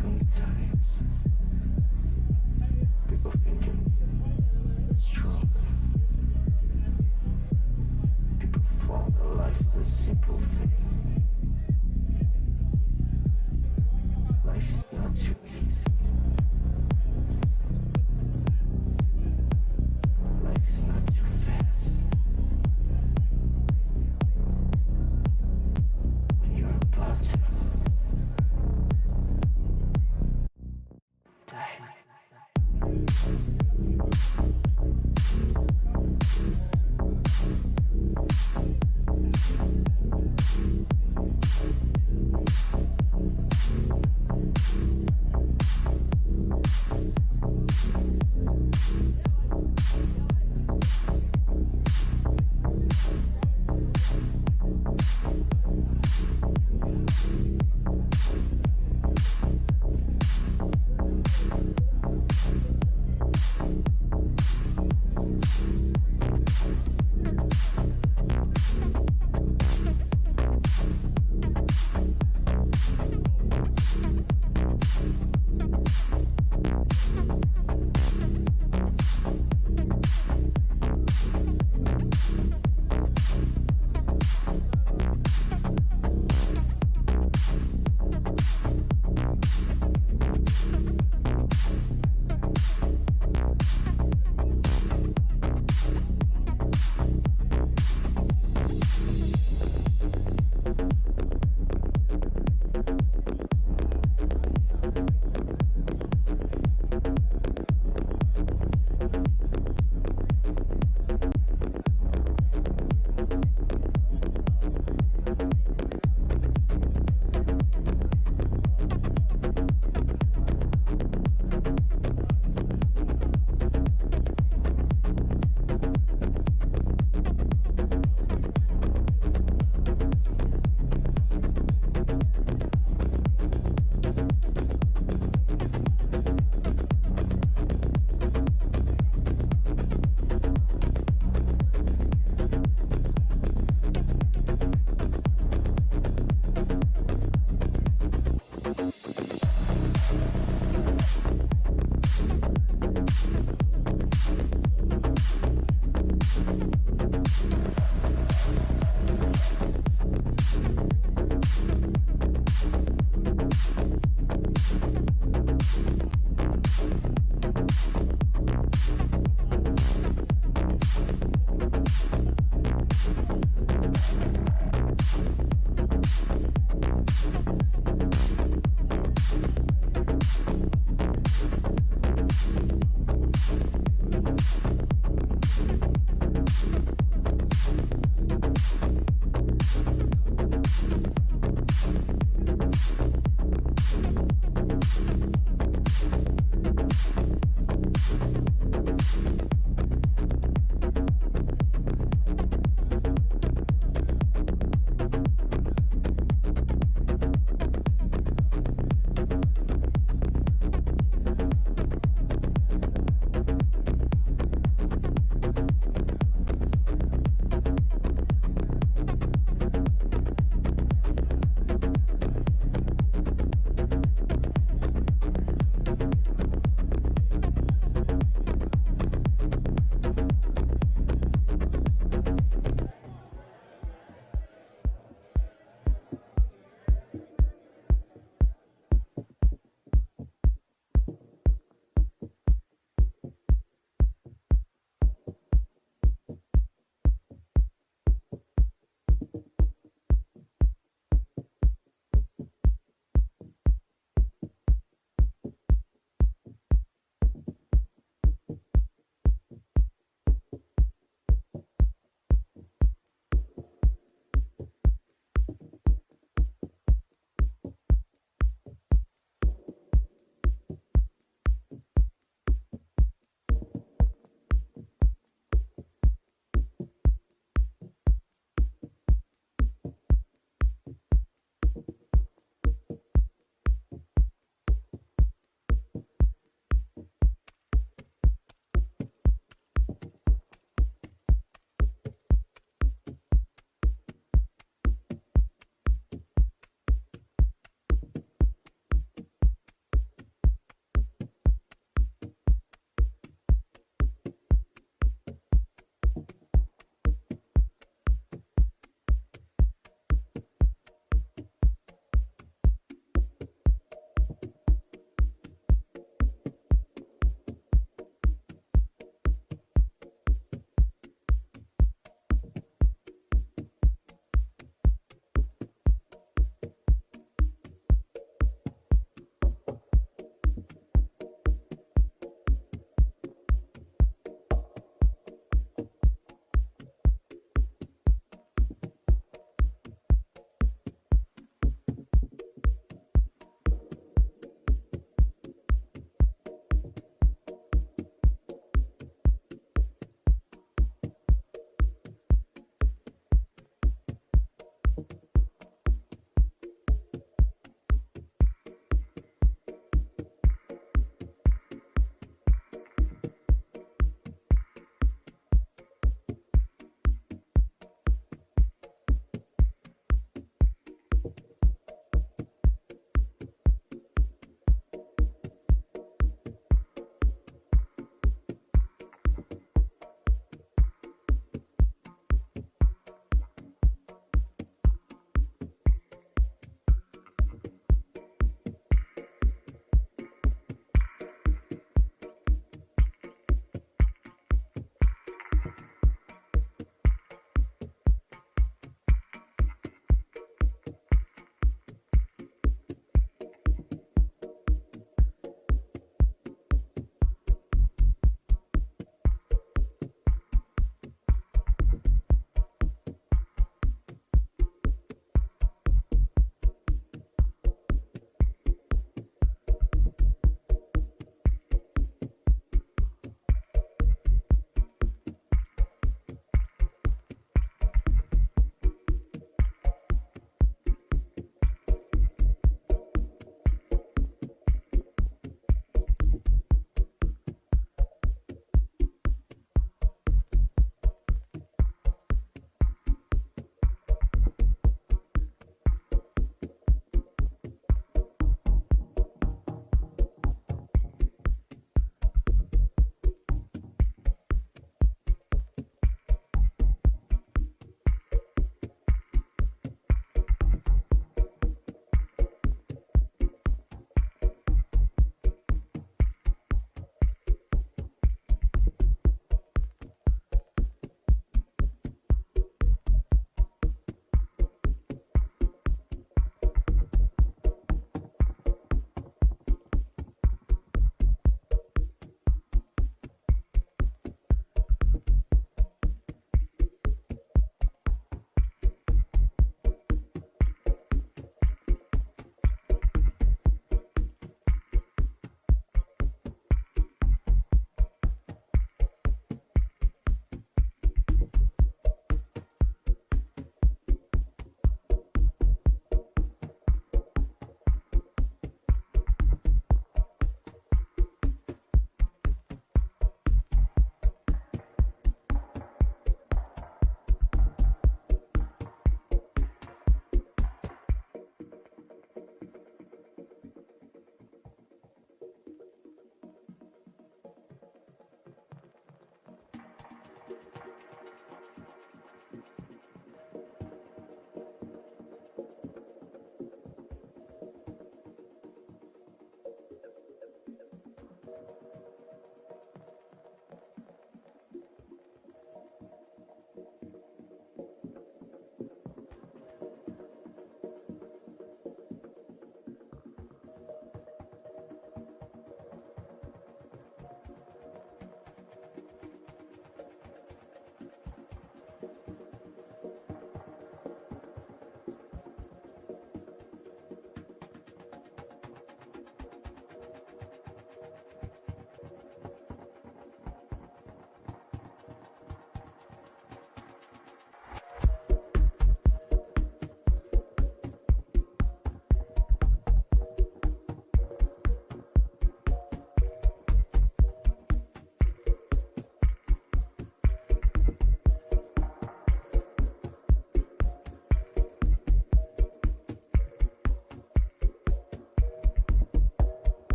Sometimes people thinking strong. People thought that life is a simple thing. Life is not too easy. Life is not too fast. When you're about to die.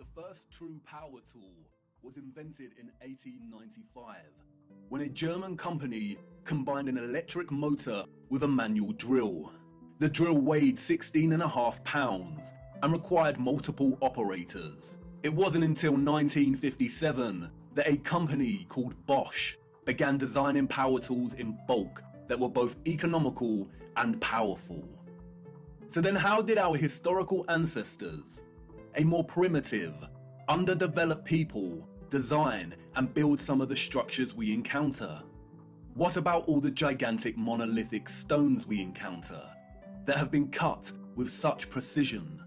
the first true power tool was invented in 1895, when a German company combined an electric motor with a manual drill. The drill weighed 16.5 pounds and required multiple operators. It wasn't until 1957 that a company called Bosch began designing power tools in bulk that were both economical and powerful. So then how did our historical ancestors, a more primitive, underdeveloped people, design and build some of the structures we encounter? What about all the gigantic monolithic stones we encounter that have been cut with such precision?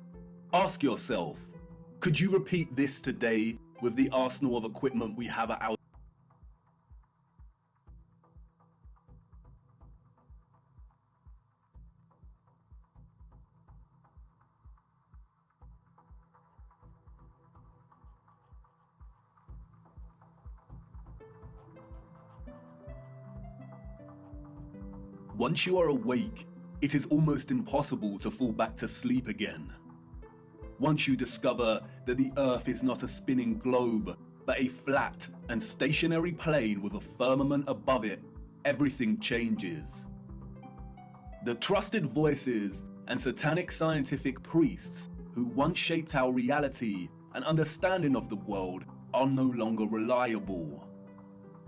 Ask yourself, could you repeat this today with the arsenal of equipment we have at our Once you are awake, it is almost impossible to fall back to sleep again. Once you discover that the Earth is not a spinning globe, but a flat and stationary plane with a firmament above it, everything changes. The trusted voices and satanic scientific priests who once shaped our reality and understanding of the world are no longer reliable.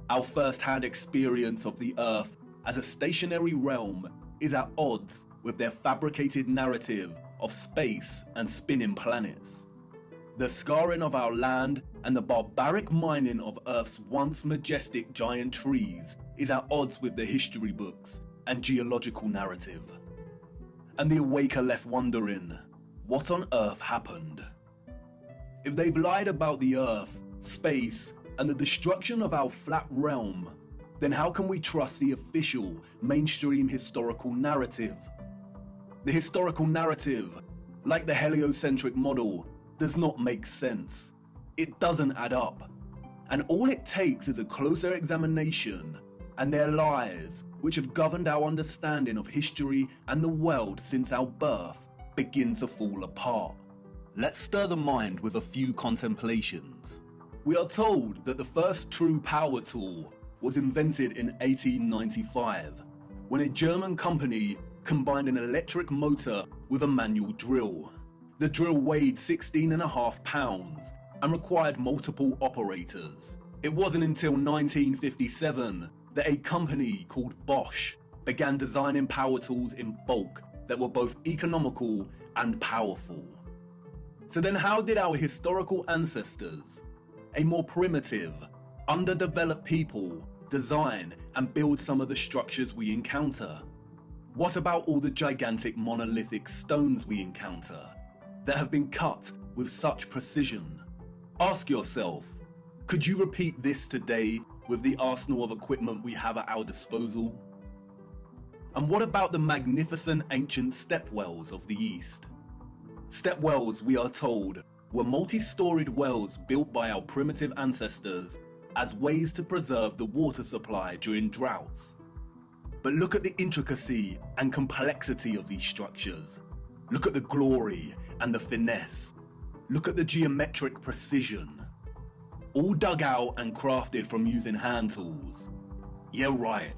Our first-hand experience of the Earth as a stationary realm is at odds with their fabricated narrative of space and spinning planets. The scarring of our land and the barbaric mining of Earth's once majestic giant trees is at odds with the history books and geological narrative. And the awake are left wondering, what on earth happened? If they've lied about the Earth, space, and the destruction of our flat realm, then how can we trust the official mainstream historical narrative? The historical narrative, like the heliocentric model, does not make sense. It doesn't add up. And all it takes is a closer examination, and their lies, which have governed our understanding of history and the world since our birth, begin to fall apart. Let's stir the mind with a few contemplations. We are told that the first true power tool was invented in 1895, when a German company combined an electric motor with a manual drill. The drill weighed 16.5 pounds and required multiple operators. It wasn't until 1957 that a company called Bosch began designing power tools in bulk that were both economical and powerful. So then how did our historical ancestors, a more primitive, underdeveloped people, design and build some of the structures we encounter? What about all the gigantic monolithic stones we encounter that have been cut with such precision? Ask yourself, could you repeat this today with the arsenal of equipment we have at our disposal? And what about the magnificent ancient stepwells of the East? Stepwells, we are told, were multi-storied wells built by our primitive ancestors as ways to preserve the water supply during droughts. But look at the intricacy and complexity of these structures. Look at the glory and the finesse. Look at the geometric precision. All dug out and crafted from using hand tools. Yeah, right.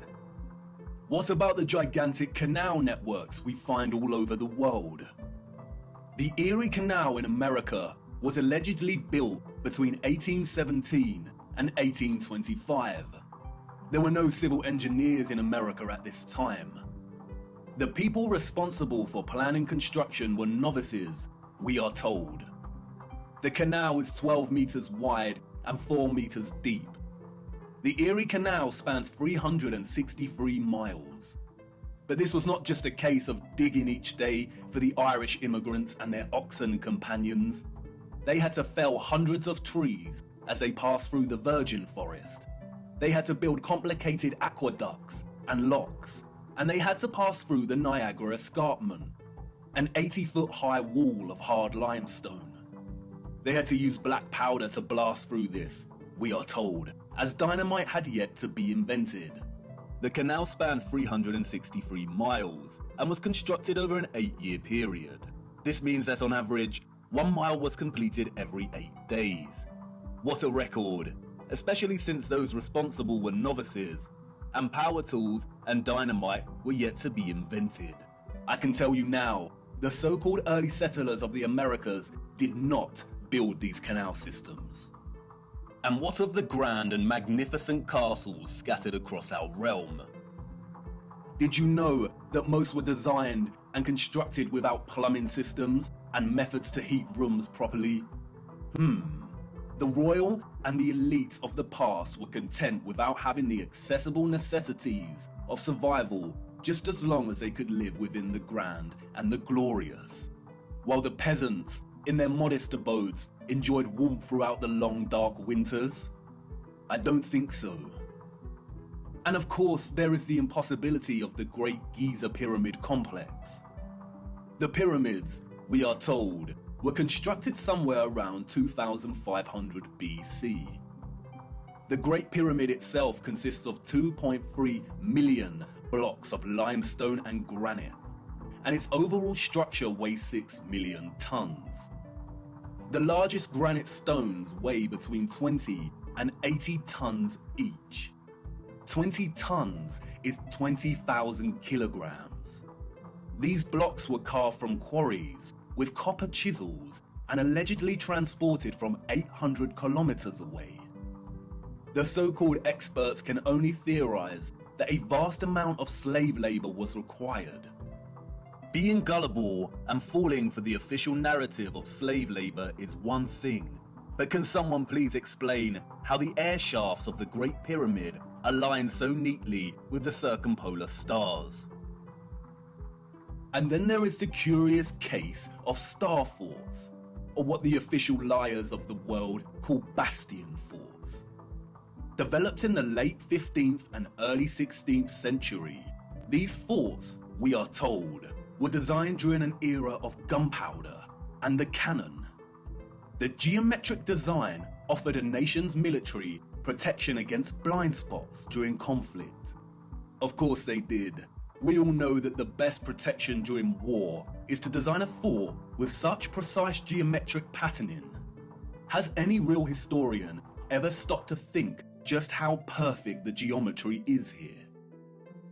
What about the gigantic canal networks we find all over the world? The Erie Canal in America was allegedly built between 1817 and 1825. There were no civil engineers in America at this time. The people responsible for planning construction were novices, we are told. The canal is 12 meters wide and 4 meters deep. The Erie Canal spans 363 miles. But this was not just a case of digging each day for the Irish immigrants and their oxen companions. They had to fell hundreds of trees as they passed through the virgin forest. They had to build complicated aqueducts and locks, and they had to pass through the Niagara Escarpment, an 80-foot high wall of hard limestone. They had to use black powder to blast through this, we are told, as dynamite had yet to be invented. The canal spans 363 miles and was constructed over an 8-year period. This means that on average, 1 mile was completed every 8 days. What a record, especially since those responsible were novices, and power tools and dynamite were yet to be invented. I can tell you now, the so-called early settlers of the Americas did not build these canal systems. And what of the grand and magnificent castles scattered across our realm? Did you know that most were designed and constructed without plumbing systems and methods to heat rooms properly? The royal and the elites of the past were content without having the accessible necessities of survival just as long as they could live within the grand and the glorious, while the peasants, in their modest abodes, enjoyed warmth throughout the long dark winters? I don't think so. And of course, there is the impossibility of the Great Giza Pyramid Complex. The pyramids, we are told, were constructed somewhere around 2500 BC. The Great Pyramid itself consists of 2.3 million blocks of limestone and granite, and its overall structure weighs 6 million tons. The largest granite stones weigh between 20 and 80 tons each. 20 tons is 20,000 kilograms. These blocks were carved from quarries with copper chisels and allegedly transported from 800 kilometers away. The so-called experts can only theorize that a vast amount of slave labor was required. Being gullible and falling for the official narrative of slave labor is one thing, but can someone please explain how the air shafts of the Great Pyramid align so neatly with the circumpolar stars? And then there is the curious case of star forts, or what the official liars of the world call bastion forts. Developed in the late 15th and early 16th century, these forts, we are told, were designed during an era of gunpowder and the cannon. The geometric design offered a nation's military protection against blind spots during conflict. Of course they did. We all know that the best protection during war is to design a fort with such precise geometric patterning. Has any real historian ever stopped to think just how perfect the geometry is here?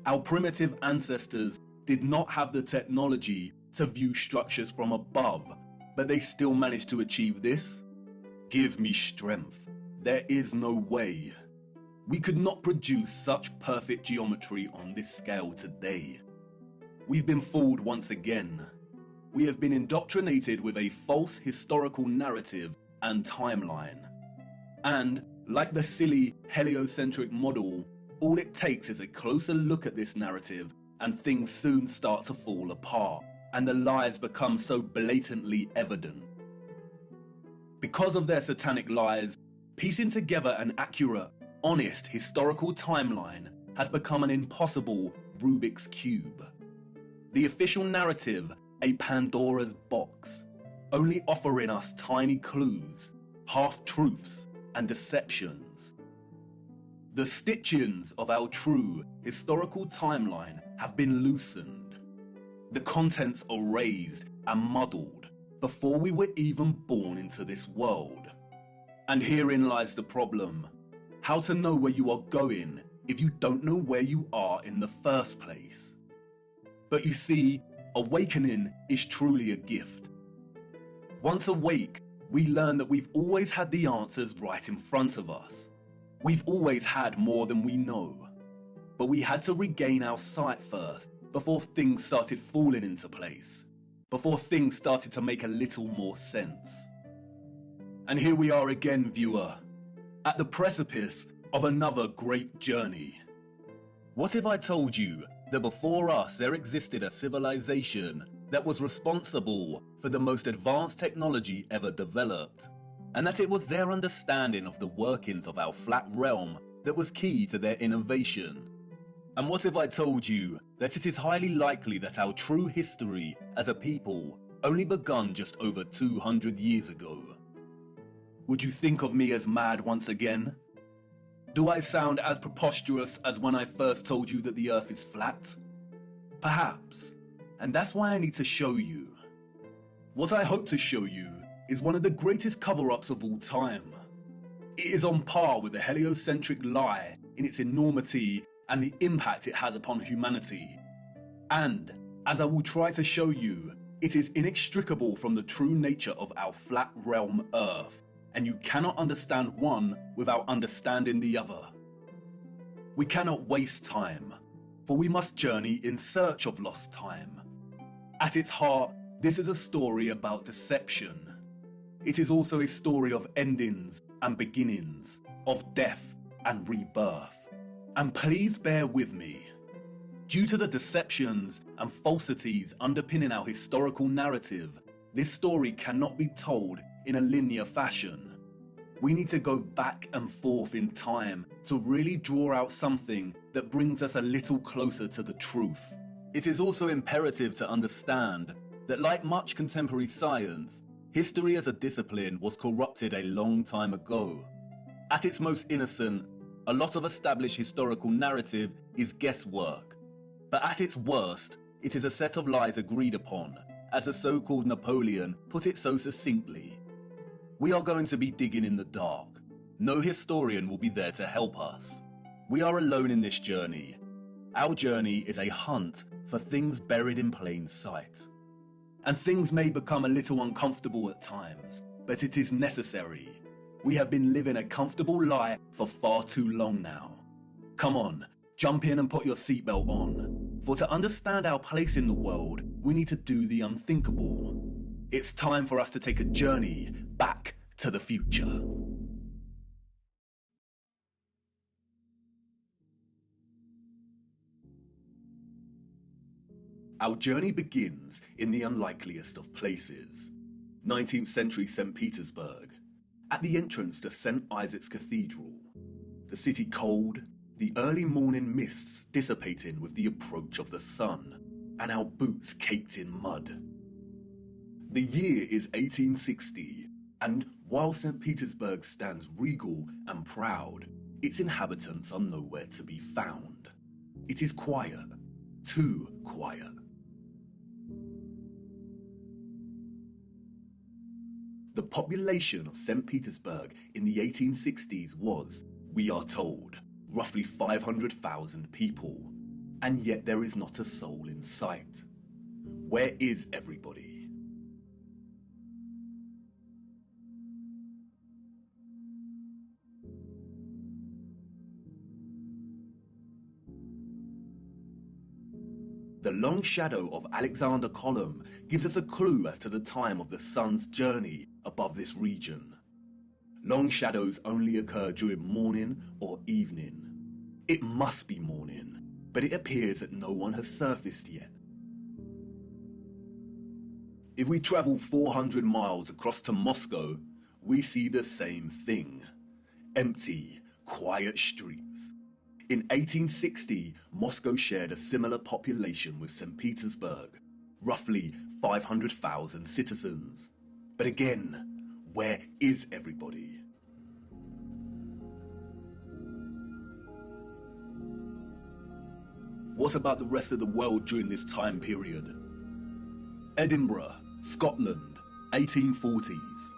Our primitive ancestors did not have the technology to view structures from above, but they still managed to achieve this? Give me strength. There is no way. We could not produce such perfect geometry on this scale today. We've been fooled once again. We have been indoctrinated with a false historical narrative and timeline. And, like the silly heliocentric model, all it takes is a closer look at this narrative and things soon start to fall apart, and the lies become so blatantly evident. Because of their satanic lies, piecing together an accurate, honest historical timeline has become an impossible Rubik's Cube. The official narrative, a Pandora's box, only offering us tiny clues, half-truths, and deceptions. The stitchings of our true historical timeline have been loosened. The contents erased and muddled before we were even born into this world. And herein lies the problem. How to know where you are going if you don't know where you are in the first place? But you see, awakening is truly a gift. Once awake, we learn that we've always had the answers right in front of us. We've always had more than we know. But we had to regain our sight first before things started falling into place, before things started to make a little more sense. And here we are again, viewer, at the precipice of another great journey. What if I told you that before us there existed a civilization that was responsible for the most advanced technology ever developed, and that it was their understanding of the workings of our flat realm that was key to their innovation? And what if I told you that it is highly likely that our true history as a people only begun just over 200 years ago? Would you think of me as mad once again? Do I sound as preposterous as when I first told you that the Earth is flat? Perhaps, and that's why I need to show you. What I hope to show you is one of the greatest cover-ups of all time. It is on par with the heliocentric lie in its enormity and the impact it has upon humanity. And, as I will try to show you, it is inextricable from the true nature of our flat realm Earth, and you cannot understand one without understanding the other. We cannot waste time, for we must journey in search of lost time. At its heart, this is a story about deception. It is also a story of endings and beginnings, of death and rebirth. And please bear with me. Due to the deceptions and falsities underpinning our historical narrative, this story cannot be told in a linear fashion. We need to go back and forth in time to really draw out something that brings us a little closer to the truth. It is also imperative to understand that, like much contemporary science, history as a discipline was corrupted a long time ago. At its most innocent, a lot of established historical narrative is guesswork. But at its worst, it is a set of lies agreed upon, as the so-called Napoleon put it so succinctly. We are going to be digging in the dark. No historian will be there to help us. We are alone in this journey. Our journey is a hunt for things buried in plain sight. And things may become a little uncomfortable at times, but it is necessary. We have been living a comfortable lie for far too long now. Come on, jump in and put your seatbelt on. For to understand our place in the world, we need to do the unthinkable. It's time for us to take a journey back to the future. Our journey begins in the unlikeliest of places, 19th century St. Petersburg, at the entrance to St. Isaac's Cathedral. The city cold, the early morning mists dissipating with the approach of the sun, and our boots caked in mud. The year is 1860, and while St. Petersburg stands regal and proud, its inhabitants are nowhere to be found. It is quiet, too quiet. The population of St. Petersburg in the 1860s was, we are told, roughly 500,000 people, and yet there is not a soul in sight. Where is everybody? The long shadow of Alexander Column gives us a clue as to the time of the sun's journey above this region. Long shadows only occur during morning or evening. It must be morning, but it appears that no one has surfaced yet. If we travel 400 miles across to Moscow, we see the same thing. Empty, quiet streets. In 1860, Moscow shared a similar population with St. Petersburg, roughly 500,000 citizens. But again, where is everybody? What about the rest of the world during this time period? Edinburgh, Scotland, 1840s.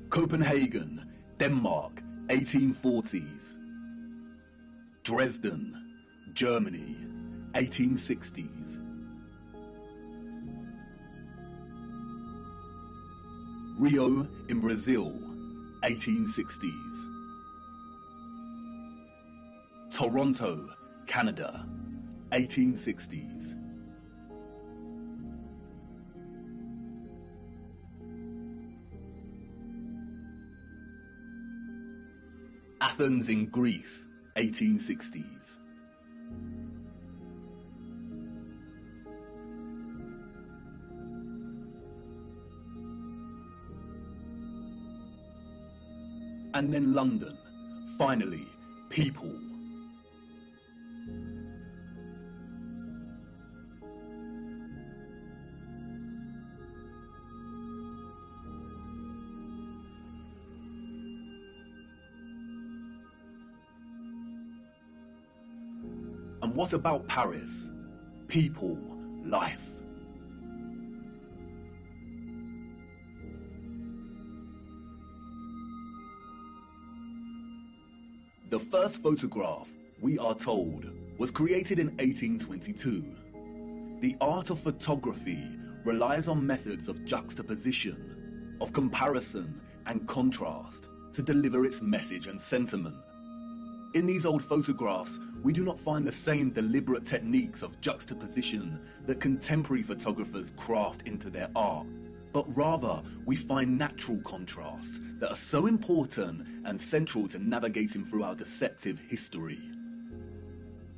Copenhagen, Denmark, 1840s. Dresden, Germany, 1860s. Rio in Brazil, 1860s. Toronto, Canada, 1860s. Athens in Greece, 1860s. And then London, finally, people. And what about Paris? People, life. The first photograph, we are told, was created in 1822. The art of photography relies on methods of juxtaposition, of comparison and contrast to deliver its message and sentiment. In these old photographs, we do not find the same deliberate techniques of juxtaposition that contemporary photographers craft into their art, but rather we find natural contrasts that are so important and central to navigating through our deceptive history.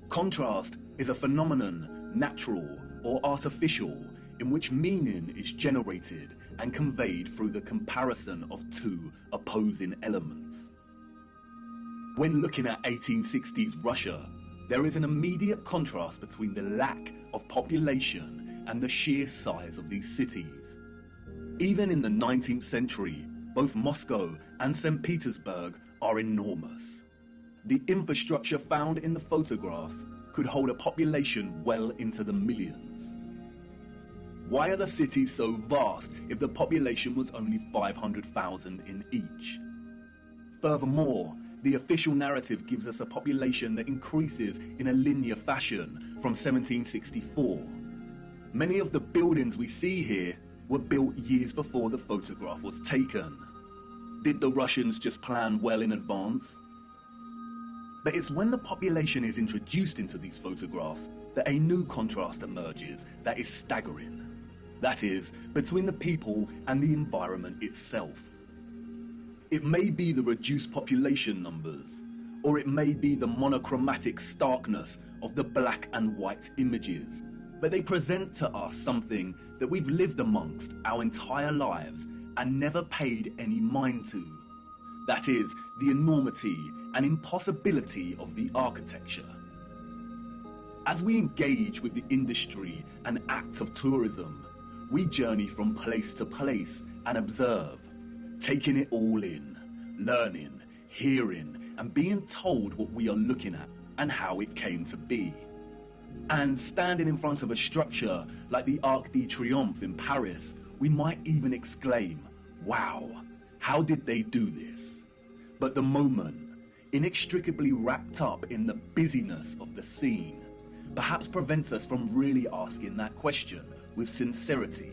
Contrast is a phenomenon, natural or artificial, in which meaning is generated and conveyed through the comparison of two opposing elements. When looking at 1860s Russia, there is an immediate contrast between the lack of population and the sheer size of these cities. Even in the 19th century, both Moscow and St. Petersburg are enormous. The infrastructure found in the photographs could hold a population well into the millions. Why are the cities so vast if the population was only 500,000 in each? Furthermore, the official narrative gives us a population that increases in a linear fashion from 1764. Many of the buildings we see here were built years before the photograph was taken. Did the Russians just plan well in advance? But it's when the population is introduced into these photographs that a new contrast emerges that is staggering. That is, between the people and the environment itself. It may be the reduced population numbers, or it may be the monochromatic starkness of the black and white images, but they present to us something that we've lived amongst our entire lives and never paid any mind to. That is, the enormity and impossibility of the architecture. As we engage with the industry and act of tourism, we journey from place to place and observe, taking it all in, learning, hearing, and being told what we are looking at and how it came to be. And standing in front of a structure like the Arc de Triomphe in Paris, we might even exclaim, wow, how did they do this? But the moment, inextricably wrapped up in the busyness of the scene, perhaps prevents us from really asking that question with sincerity.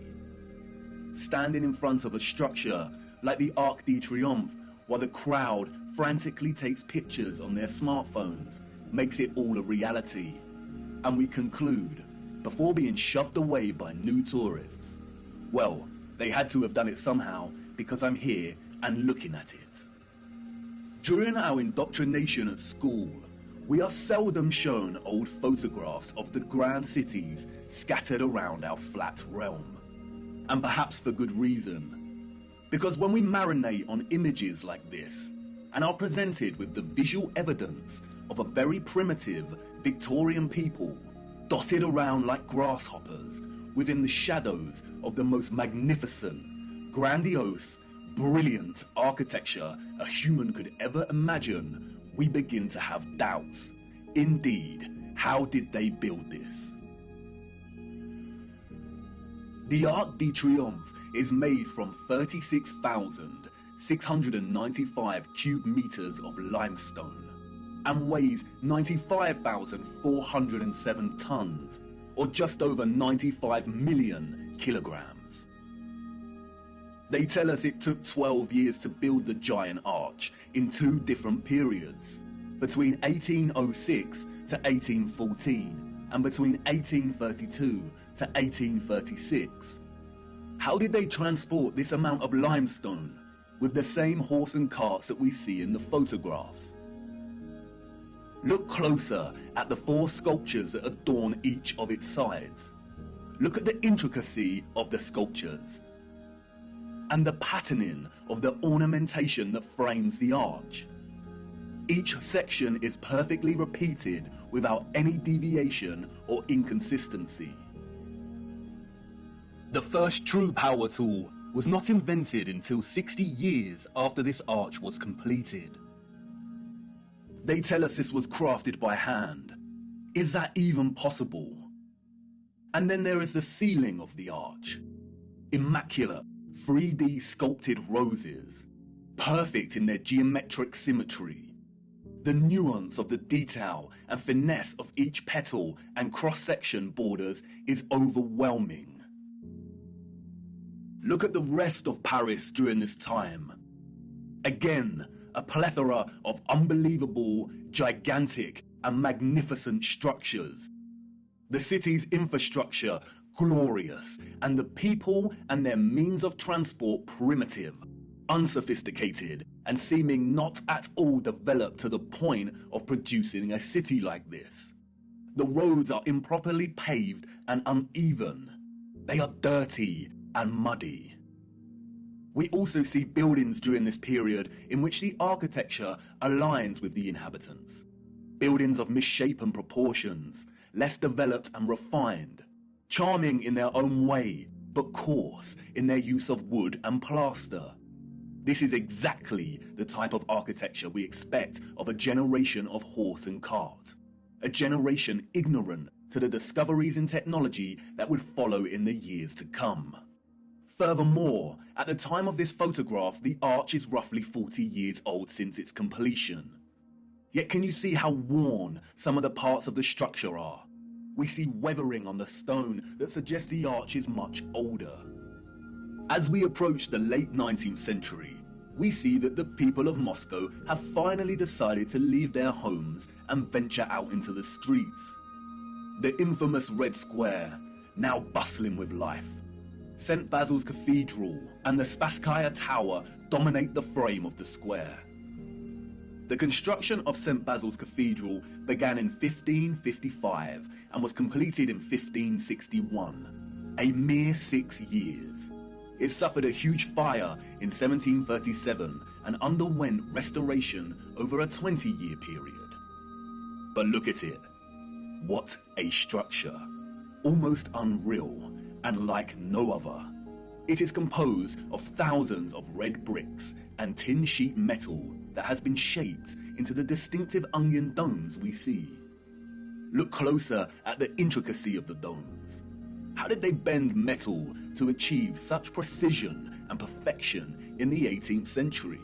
Standing in front of a structure like the Arc de Triomphe while the crowd frantically takes pictures on their smartphones makes it all a reality. And we conclude, before being shoved away by new tourists, well, they had to have done it somehow because I'm here and looking at it. During our indoctrination at school, we are seldom shown old photographs of the grand cities scattered around our flat realm. And perhaps for good reason. Because when we marinate on images like this, and are presented with the visual evidence of a very primitive Victorian people, dotted around like grasshoppers, within the shadows of the most magnificent, grandiose, brilliant architecture a human could ever imagine, we begin to have doubts. Indeed, how did they build this? The Arc de Triomphe is made from 36,695 cubic meters of limestone and weighs 95,407 tons, or just over 95 million kilograms. They tell us it took 12 years to build the giant arch in two different periods, between 1806 to 1814 and between 1832 to 1836. How did they transport this amount of limestone with the same horse and carts that we see in the photographs? Look closer at the four sculptures that adorn each of its sides. Look at the intricacy of the sculptures and the patterning of the ornamentation that frames the arch. Each section is perfectly repeated without any deviation or inconsistency. The first true power tool was not invented until 60 years after this arch was completed. They tell us this was crafted by hand. Is that even possible? And then there is the ceiling of the arch. Immaculate, 3D sculpted roses, perfect in their geometric symmetry. The nuance of the detail and finesse of each petal and cross-section borders is overwhelming. Look at the rest of Paris during this time. Again, a plethora of unbelievable, gigantic, and magnificent structures. The city's infrastructure glorious, and the people and their means of transport primitive, unsophisticated, and seeming not at all developed to the point of producing a city like this. The roads are improperly paved and uneven. They are dirty and muddy. We also see buildings during this period in which the architecture aligns with the inhabitants. Buildings of misshapen proportions, less developed and refined, charming in their own way, but coarse in their use of wood and plaster. This is exactly the type of architecture we expect of a generation of horse and cart, a generation ignorant to the discoveries in technology that would follow in the years to come. Furthermore, at the time of this photograph, the arch is roughly 40 years old since its completion. Yet can you see how worn some of the parts of the structure are? We see weathering on the stone that suggests the arch is much older. As we approach the late 19th century, we see that the people of Moscow have finally decided to leave their homes and venture out into the streets. The infamous Red Square, now bustling with life. St. Basil's Cathedral and the Spasskaya Tower dominate the frame of the square. The construction of St. Basil's Cathedral began in 1555 and was completed in 1561, a mere 6 years. It suffered a huge fire in 1737 and underwent restoration over a 20-year period. But look at it. What a structure. Almost unreal and like no other. It is composed of thousands of red bricks and tin sheet metal that has been shaped into the distinctive onion domes we see. Look closer at the intricacy of the domes. How did they bend metal to achieve such precision and perfection in the 18th century?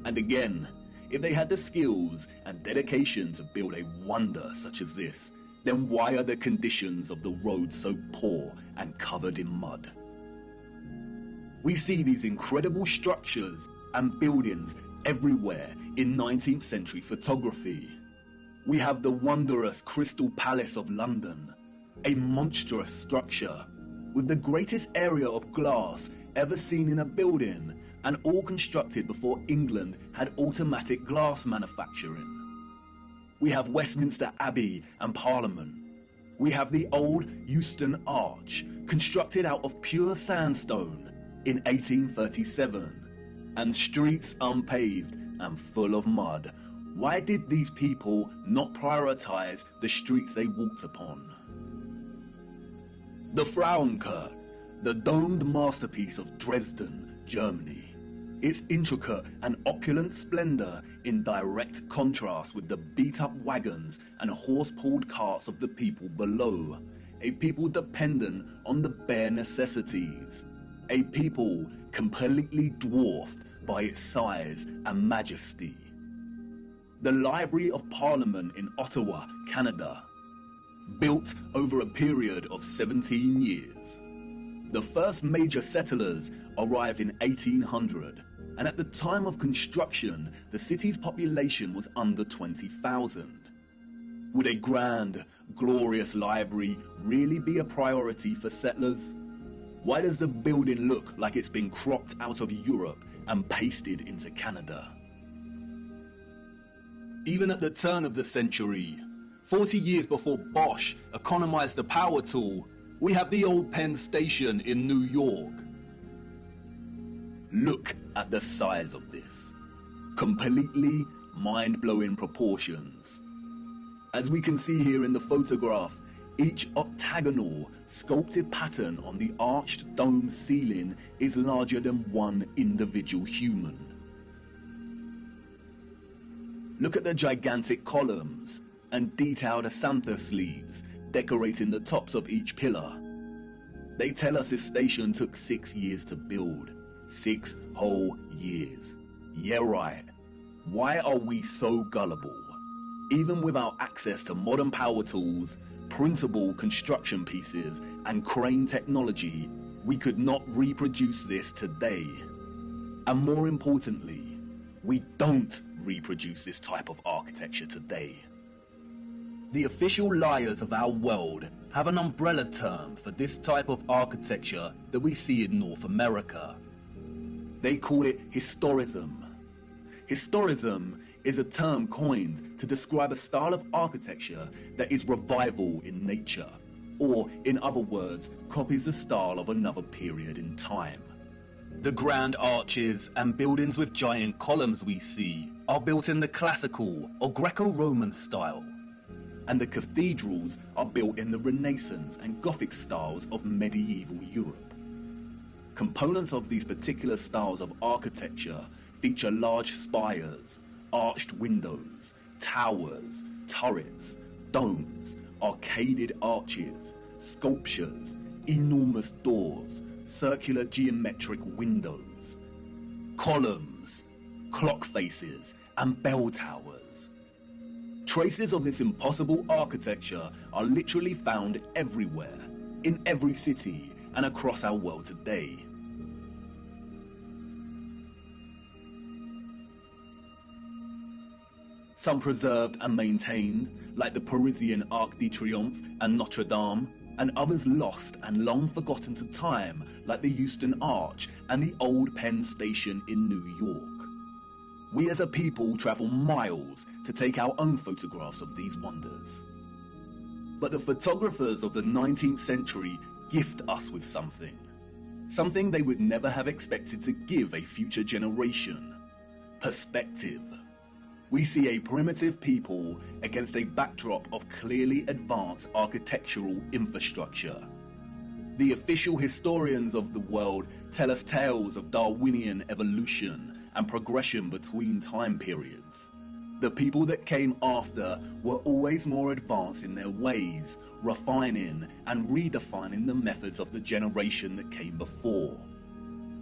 And again, if they had the skills and dedication to build a wonder such as this, then why are the conditions of the road so poor and covered in mud? We see these incredible structures and buildings everywhere in 19th century photography. We have the wondrous Crystal Palace of London, a monstrous structure with the greatest area of glass ever seen in a building, and all constructed before England had automatic glass manufacturing. We have Westminster Abbey and Parliament. We have the old Euston Arch, constructed out of pure sandstone in 1837, and streets unpaved and full of mud. Why did these people not prioritize the streets they walked upon? The Frauenkirche, the domed masterpiece of Dresden, Germany. Its intricate and opulent splendor in direct contrast with the beat-up wagons and horse-pulled carts of the people below, a people dependent on the bare necessities, a people completely dwarfed by its size and majesty. The Library of Parliament in Ottawa, Canada, built over a period of 17 years. The first major settlers arrived in 1800, and at the time of construction, the city's population was under 20,000. Would a grand, glorious library really be a priority for settlers? Why does the building look like it's been cropped out of Europe and pasted into Canada? Even at the turn of the century, 40 years before Bosch economized the power tool, we have the old Penn Station in New York. Look at the size of this. Completely mind-blowing proportions. As we can see here in the photograph, each octagonal, sculpted pattern on the arched dome ceiling is larger than one individual human. Look at the gigantic columns. and detailed acanthus leaves decorating the tops of each pillar. They tell us this station took 6 years to build. 6 whole years. Yeah, right. Why are we so gullible? Even without access to modern power tools, printable construction pieces, and crane technology, we could not reproduce this today. And more importantly, we don't reproduce this type of architecture today. The official liars of our world have an umbrella term for this type of architecture that we see in North America. They call it historism. Historism is a term coined to describe a style of architecture that is revival in nature, or in other words, copies the style of another period in time. The grand arches and buildings with giant columns we see are built in the classical or Greco-Roman style, and the cathedrals are built in the Renaissance and Gothic styles of medieval Europe. Components of these particular styles of architecture feature large spires, arched windows, towers, turrets, domes, arcaded arches, sculptures, enormous doors, circular geometric windows, columns, clock faces, and bell towers. Traces of this impossible architecture are literally found everywhere, in every city and across our world today. Some preserved and maintained, like the Parisian Arc de Triomphe and Notre Dame, and others lost and long forgotten to time, like the Euston Arch and the Old Penn Station in New York. We as a people travel miles to take our own photographs of these wonders. But the photographers of the 19th century gift us with something they would never have expected to give a future generation: perspective. We see a primitive people against a backdrop of clearly advanced architectural infrastructure. The official historians of the world tell us tales of Darwinian evolution and progression between time periods. The people that came after were always more advanced in their ways, refining and redefining the methods of the generation that came before.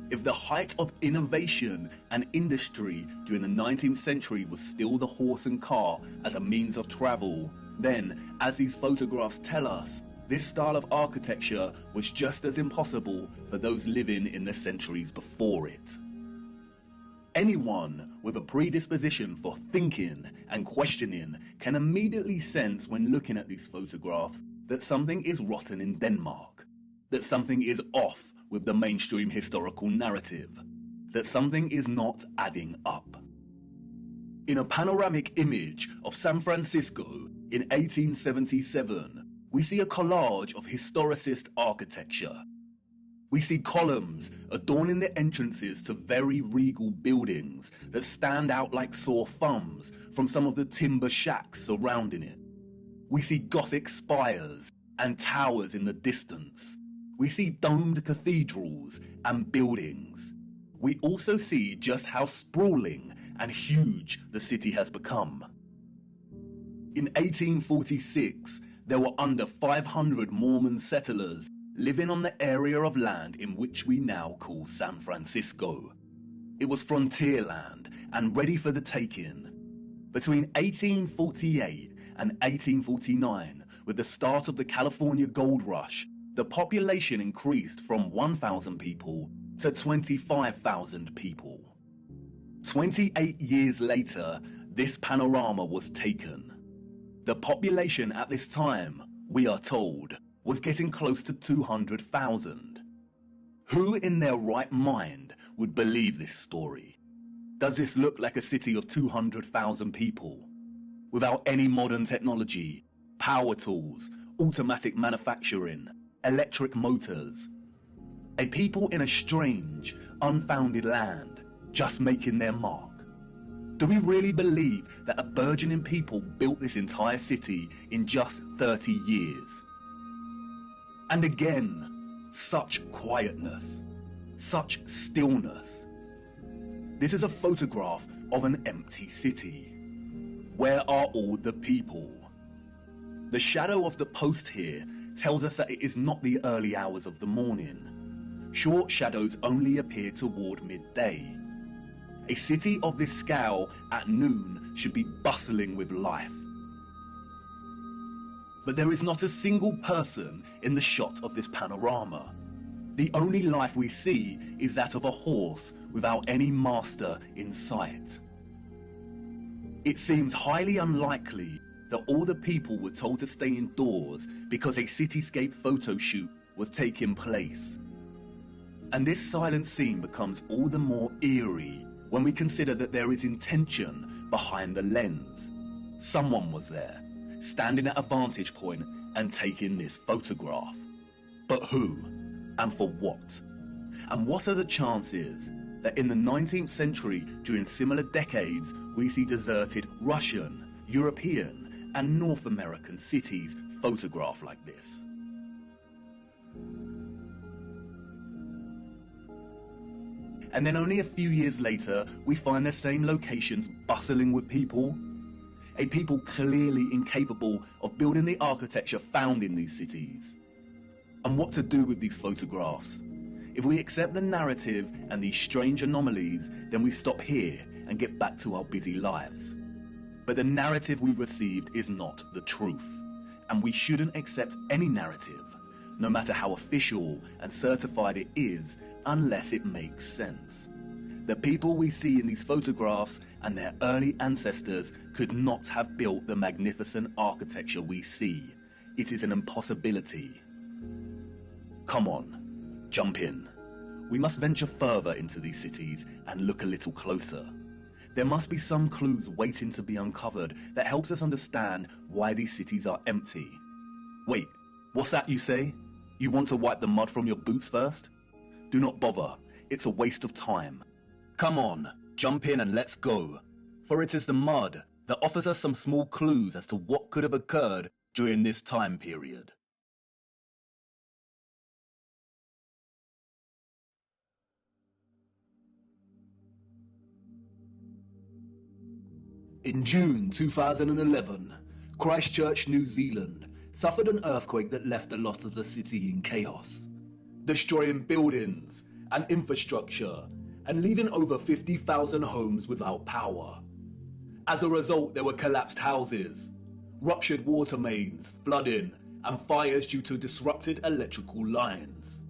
If the height of innovation and industry during the 19th century was still the horse and car as a means of travel, then, as these photographs tell us, this style of architecture was just as impossible for those living in the centuries before it. Anyone with a predisposition for thinking and questioning can immediately sense when looking at these photographs that something is rotten in Denmark, that something is off with the mainstream historical narrative, that something is not adding up. In a panoramic image of San Francisco in 1877, we see a collage of historicist architecture. We see columns adorning the entrances to very regal buildings that stand out like sore thumbs from some of the timber shacks surrounding it. We see Gothic spires and towers in the distance. We see domed cathedrals and buildings. We also see just how sprawling and huge the city has become. In 1846, there were under 500 Mormon settlers living on the area of land in which we now call San Francisco. It was frontier land and ready for the taking. Between 1848 and 1849, with the start of the California Gold Rush, the population increased from 1,000 people to 25,000 people. 28 years later, this panorama was taken. The population at this time, we are told, was getting close to 200,000. Who in their right mind would believe this story? Does this look like a city of 200,000 people? Without any modern technology, power tools, automatic manufacturing, electric motors. A people in a strange, unfounded land, just making their mark. Do we really believe that a burgeoning people built this entire city in just 30 years? And again, such quietness, such stillness. This is a photograph of an empty city. Where are all the people? The shadow of the post here tells us that it is not the early hours of the morning. Short shadows only appear toward midday. A city of this scale at noon should be bustling with life. But there is not a single person in the shot of this panorama. The only life we see is that of a horse without any master in sight. It seems highly unlikely that all the people were told to stay indoors because a cityscape photo shoot was taking place. And this silent scene becomes all the more eerie when we consider that there is intention behind the lens. Someone was there, standing at a vantage point and taking this photograph. But who? And for what? And what are the chances that in the 19th century, during similar decades, we see deserted Russian, European, and North American cities photographed like this? And then only a few years later, we find the same locations bustling with people. A people clearly incapable of building the architecture found in these cities. And what to do with these photographs? If we accept the narrative and these strange anomalies, then we stop here and get back to our busy lives. But the narrative we've received is not the truth. And we shouldn't accept any narrative, no matter how official and certified it is, unless it makes sense. The people we see in these photographs and their early ancestors could not have built the magnificent architecture we see. It is an impossibility. Come on, jump in. We must venture further into these cities and look a little closer. There must be some clues waiting to be uncovered that helps us understand why these cities are empty. Wait, what's that you say? You want to wipe the mud from your boots first? Do not bother, it's a waste of time. Come on, jump in and let's go. For it is the mud that offers us some small clues as to what could have occurred during this time period. In June 2011, Christchurch, New Zealand, suffered an earthquake that left a lot of the city in chaos, destroying buildings and infrastructure and leaving over 50,000 homes without power. As a result, there were collapsed houses, ruptured water mains, flooding, and fires due to disrupted electrical lines.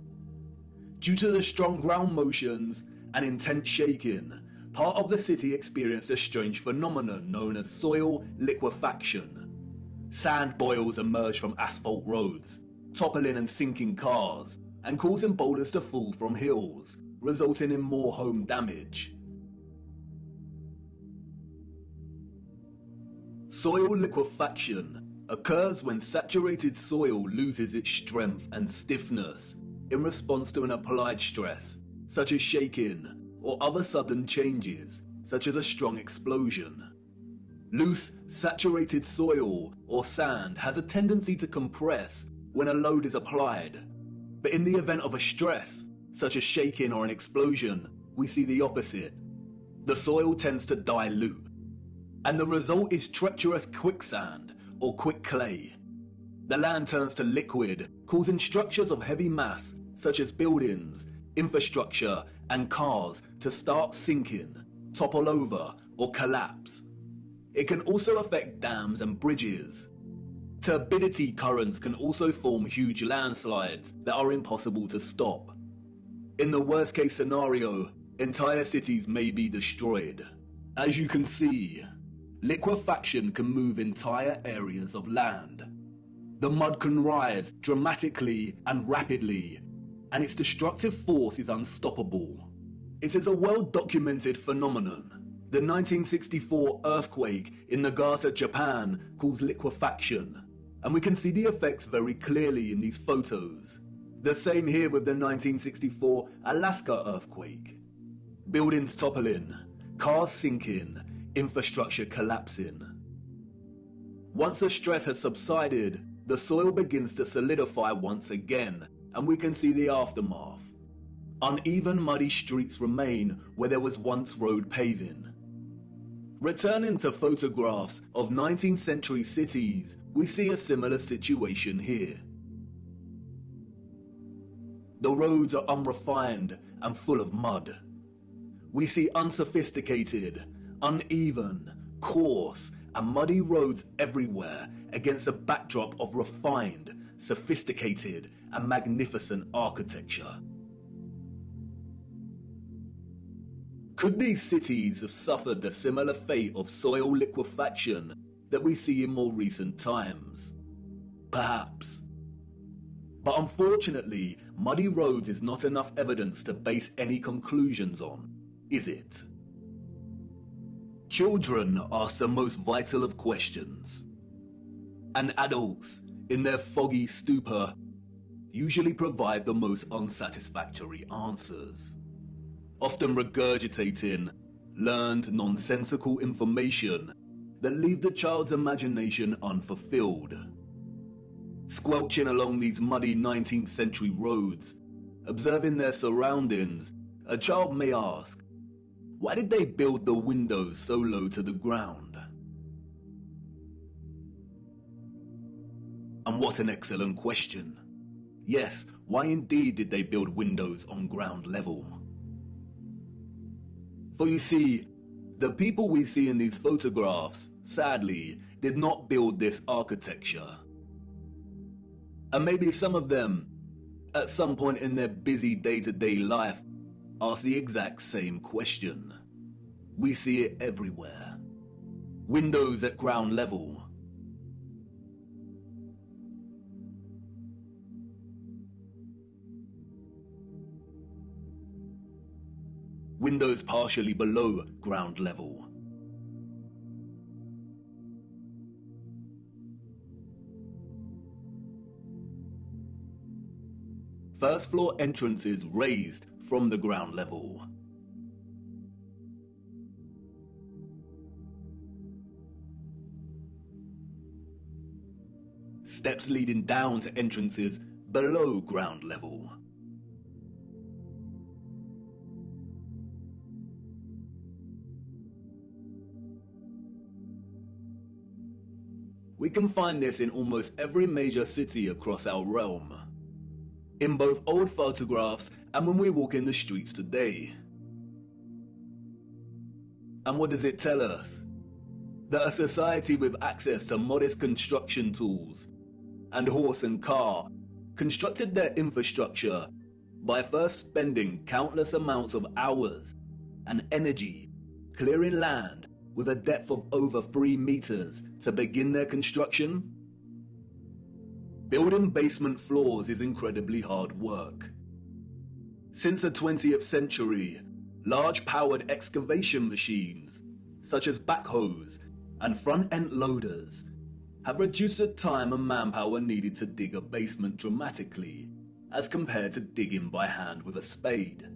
Due to the strong ground motions and intense shaking, part of the city experienced a strange phenomenon known as soil liquefaction. Sand boils emerged from asphalt roads, toppling and sinking cars, and causing boulders to fall from hills, resulting in more home damage. Soil liquefaction occurs when saturated soil loses its strength and stiffness in response to an applied stress, such as shaking, or other sudden changes, such as a strong explosion. Loose, saturated soil or sand has a tendency to compress when a load is applied. But in the event of a stress, such as shaking or an explosion, we see the opposite. The soil tends to dilute, and the result is treacherous quicksand or quick clay. The land turns to liquid, causing structures of heavy mass, such as buildings, infrastructure, and cars to start sinking, topple over, or collapse. It can also affect dams and bridges. Turbidity currents can also form huge landslides that are impossible to stop. In the worst case scenario, entire cities may be destroyed. As you can see, liquefaction can move entire areas of land. The mud can rise dramatically and rapidly, and its destructive force is unstoppable. It is a well-documented phenomenon. The 1964 earthquake in Nagata, Japan caused liquefaction, and we can see the effects very clearly in these photos. The same here with the 1964 Alaska earthquake. Buildings toppling, cars sinking, infrastructure collapsing. Once the stress has subsided, the soil begins to solidify once again, and we can see the aftermath. Uneven, muddy streets remain where there was once road paving. Returning to photographs of 19th century cities, we see a similar situation here. The roads are unrefined and full of mud. We see unsophisticated, uneven, coarse, and muddy roads everywhere against a backdrop of refined, sophisticated, and magnificent architecture. Could these cities have suffered the similar fate of soil liquefaction that we see in more recent times? Perhaps. But unfortunately, muddy roads is not enough evidence to base any conclusions on, is it? Children ask the most vital of questions, and adults, in their foggy stupor, usually provide the most unsatisfactory answers, often regurgitating learned nonsensical information that leave the child's imagination unfulfilled. Squelching along these muddy 19th century roads, observing their surroundings, a child may ask, why did they build the windows so low to the ground? And what an excellent question. Yes, why indeed did they build windows on ground level? For you see, the people we see in these photographs, sadly, did not build this architecture. And maybe some of them, at some point in their busy day-to-day life, ask the exact same question. We see it everywhere. Windows at ground level. Windows partially below ground level. First floor entrances raised from the ground level. Steps leading down to entrances below ground level. We can find this in almost every major city across our realm, in both old photographs and when we walk in the streets today. And what does it tell us? That a society with access to modest construction tools and horse and car constructed their infrastructure by first spending countless amounts of hours and energy clearing land with a depth of over 3 meters to begin their construction? Building basement floors is incredibly hard work. Since the 20th century, large powered excavation machines, such as backhoes and front-end loaders, have reduced the time and manpower needed to dig a basement dramatically, as compared to digging by hand with a spade.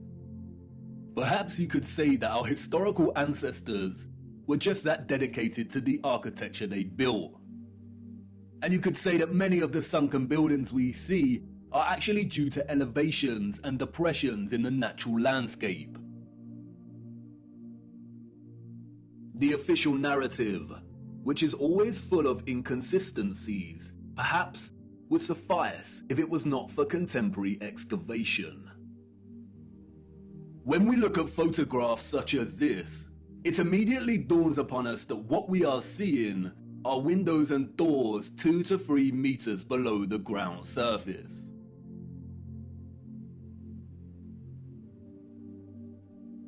Perhaps you could say that our historical ancestors were just that dedicated to the architecture they built. And you could say that many of the sunken buildings we see are actually due to elevations and depressions in the natural landscape. The official narrative, which is always full of inconsistencies, perhaps would suffice if it was not for contemporary excavation. When we look at photographs such as this, it immediately dawns upon us that what we are seeing are windows and doors 2 to 3 meters below the ground surface.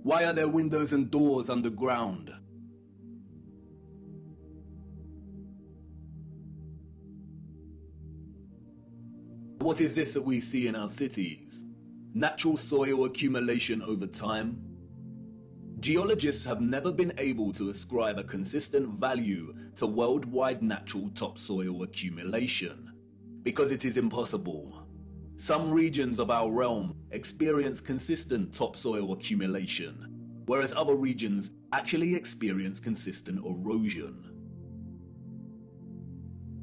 Why are there windows and doors underground? What is this that we see in our cities? Natural soil accumulation over time? Geologists have never been able to ascribe a consistent value to worldwide natural topsoil accumulation, because it is impossible. Some regions of our realm experience consistent topsoil accumulation, whereas other regions actually experience consistent erosion.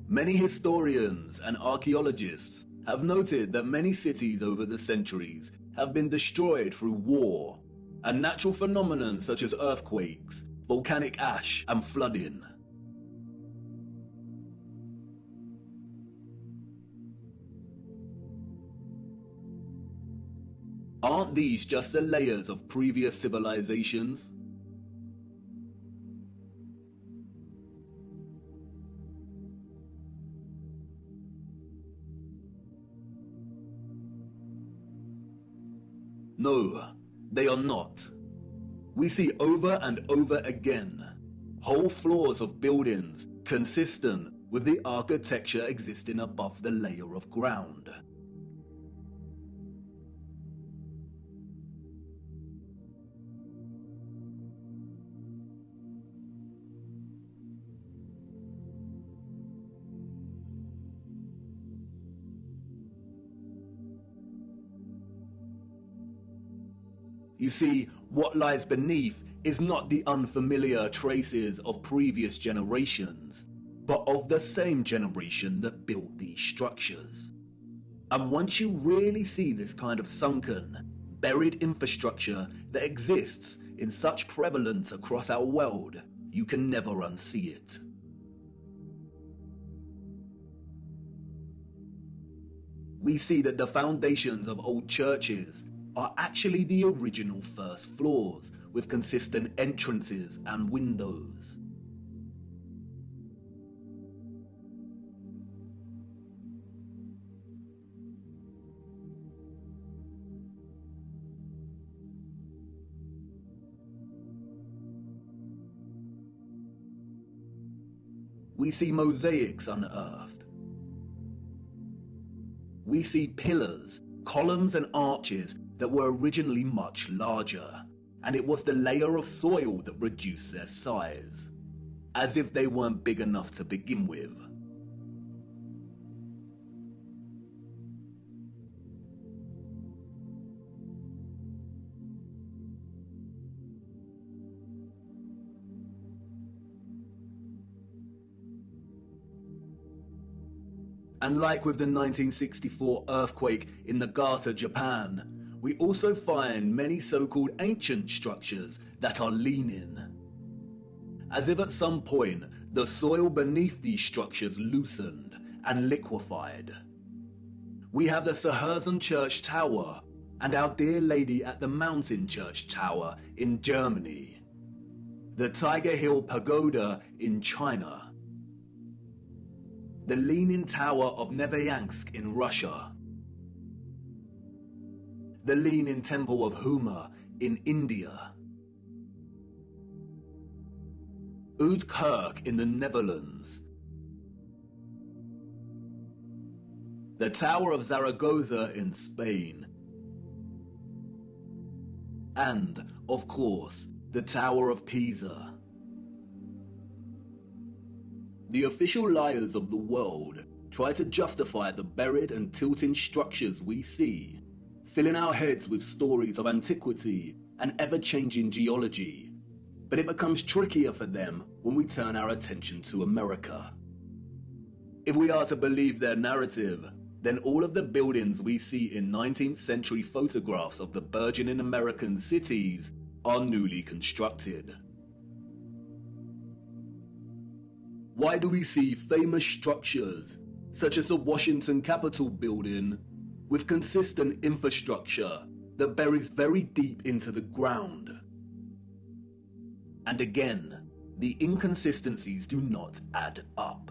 Many historians and archaeologists have noted that many cities over the centuries have been destroyed through war, and natural phenomena such as earthquakes, volcanic ash, and flooding. Aren't these just the layers of previous civilizations? No, they are not. We see over and over again whole floors of buildings consistent with the architecture existing above the layer of ground. You see, what lies beneath is not the unfamiliar traces of previous generations, but of the same generation that built these structures. And once you really see this kind of sunken, buried infrastructure that exists in such prevalence across our world, you can never unsee it. We see that the foundations of old churches are actually the original first floors, with consistent entrances and windows. We see mosaics unearthed. We see pillars, columns and arches that were originally much larger, and it was the layer of soil that reduced their size, as if they weren't big enough to begin with. And like with the 1964 earthquake in Nagata, Japan, we also find many so-called ancient structures that are leaning, as if at some point the soil beneath these structures loosened and liquefied. We have the Sahersen Church Tower and Our Dear Lady at the Mountain Church Tower in Germany, the Tiger Hill Pagoda in China, the Leaning Tower of Neveyansk in Russia, the Leaning Temple of Huma in India, Oudkirk in the Netherlands, the Tower of Zaragoza in Spain, and, of course, the Tower of Pisa. The official liars of the world try to justify the buried and tilting structures we see, filling our heads with stories of antiquity and ever-changing geology. But it becomes trickier for them when we turn our attention to America. If we are to believe their narrative, then all of the buildings we see in 19th century photographs of the burgeoning American cities are newly constructed. Why do we see famous structures, such as the Washington Capitol building, with consistent infrastructure that buries very deep into the ground? And again, the inconsistencies do not add up.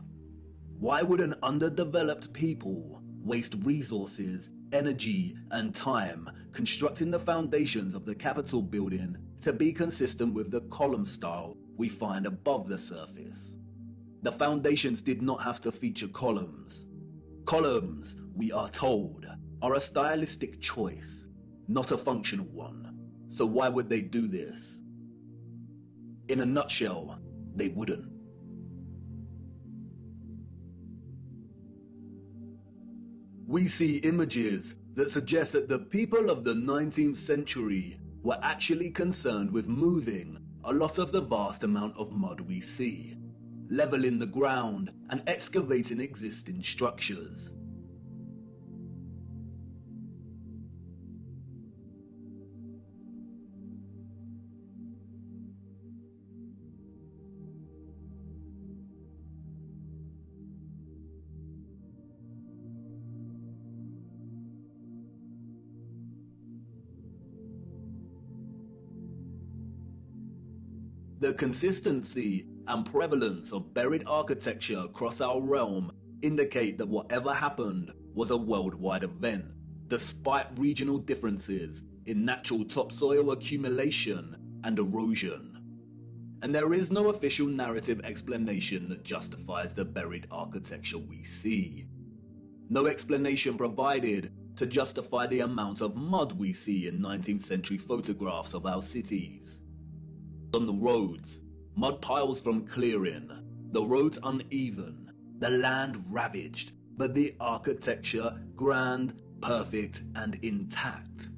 Why would an underdeveloped people waste resources, energy, and time constructing the foundations of the Capitol building to be consistent with the column style we find above the surface? The foundations did not have to feature columns. Columns, we are told, are a stylistic choice, not a functional one. So why would they do this? In a nutshell, they wouldn't. We see images that suggest that the people of the 19th century were actually concerned with moving a lot of the vast amount of mud we see, leveling the ground and excavating existing structures. The consistency and prevalence of buried architecture across our realm indicate that whatever happened was a worldwide event, despite regional differences in natural topsoil accumulation and erosion. And there is no official narrative explanation that justifies the buried architecture we see. No explanation provided to justify the amount of mud we see in 19th century photographs of our cities. On the roads, mud piles from clearing, the roads uneven, the land ravaged, but the architecture grand, perfect, and intact.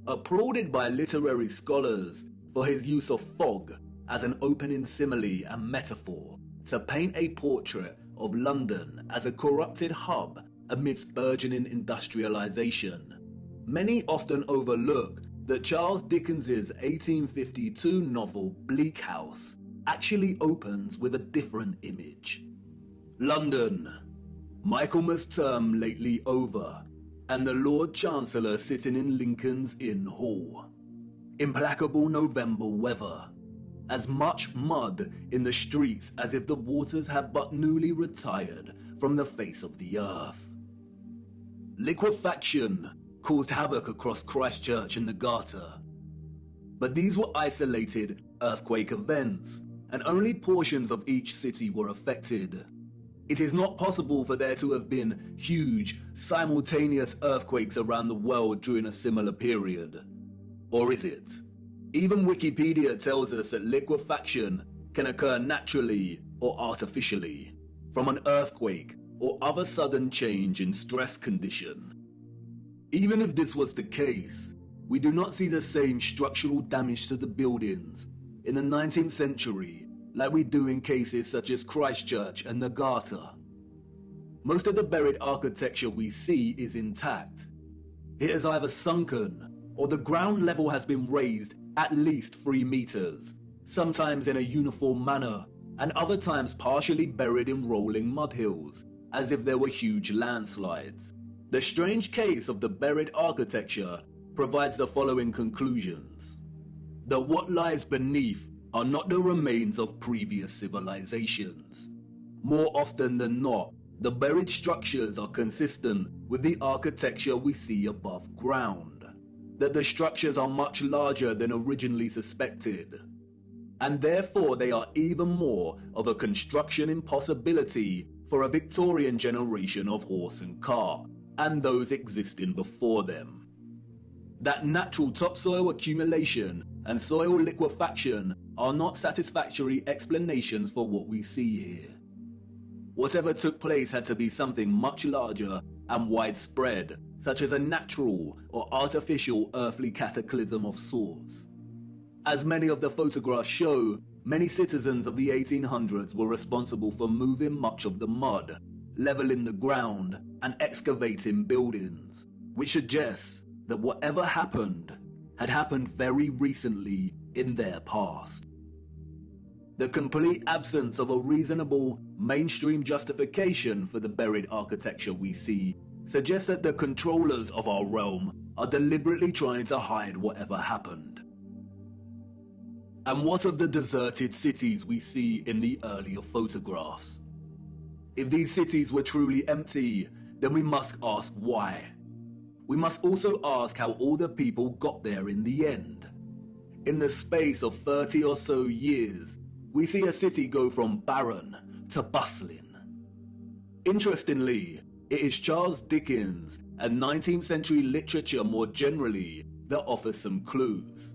Applauded by literary scholars for his use of fog as an opening simile and metaphor to paint a portrait of London as a corrupted hub amidst burgeoning industrialization, many often overlook that Charles Dickens's 1852 novel Bleak House actually opens with a different image. London, Michaelmas term lately over, and the Lord Chancellor sitting in Lincoln's Inn Hall. Implacable November weather, as much mud in the streets as if the waters had but newly retired from the face of the earth. Liquefaction caused havoc across Christchurch and the Garter. But these were isolated earthquake events, and only portions of each city were affected. It is not possible for there to have been huge, simultaneous earthquakes around the world during a similar period. Or is it? Even Wikipedia tells us that liquefaction can occur naturally or artificially, from an earthquake or other sudden change in stress condition. Even if this was the case, we do not see the same structural damage to the buildings in the 19th century like we do in cases such as Christchurch and the Garter. Most of the buried architecture we see is intact. It is either sunken or the ground level has been raised at least 3 meters, sometimes in a uniform manner, and other times partially buried in rolling mud hills, as if there were huge landslides. The strange case of the buried architecture provides the following conclusions: that what lies beneath are not the remains of previous civilizations. More often than not, the buried structures are consistent with the architecture we see above ground, that the structures are much larger than originally suspected, and therefore they are even more of a construction impossibility for a Victorian generation of horse and car, and those existing before them. That natural topsoil accumulation and soil liquefaction are not satisfactory explanations for what we see here. Whatever took place had to be something much larger and widespread, such as a natural or artificial earthly cataclysm of sorts. As many of the photographs show, many citizens of the 1800s were responsible for moving much of the mud, leveling the ground, and excavating buildings, which suggests that whatever happened had happened very recently in their past. The complete absence of a reasonable, mainstream justification for the buried architecture we see suggests that the controllers of our realm are deliberately trying to hide whatever happened. And what of the deserted cities we see in the earlier photographs? If these cities were truly empty, then we must ask why. We must also ask how all the people got there in the end. In the space of 30 or so years, we see a city go from barren to bustling. Interestingly, it is Charles Dickens and 19th century literature more generally that offers some clues.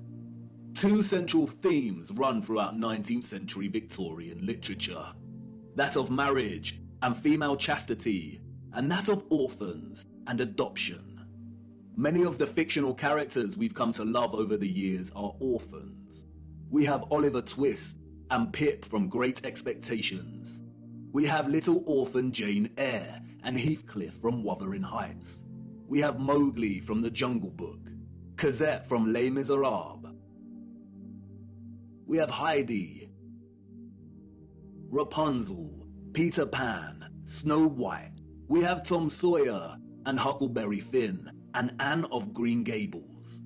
2 central themes run throughout 19th century Victorian literature: that of marriage and female chastity, and that of orphans and adoption. Many of the fictional characters we've come to love over the years are orphans. We have Oliver Twist and Pip from Great Expectations. We have little orphan Jane Eyre and Heathcliff from Wuthering Heights. We have Mowgli from The Jungle Book, Cosette from Les Miserables. We have Heidi, Rapunzel, Peter Pan, Snow White. We have Tom Sawyer and Huckleberry Finn and Anne of Green Gables.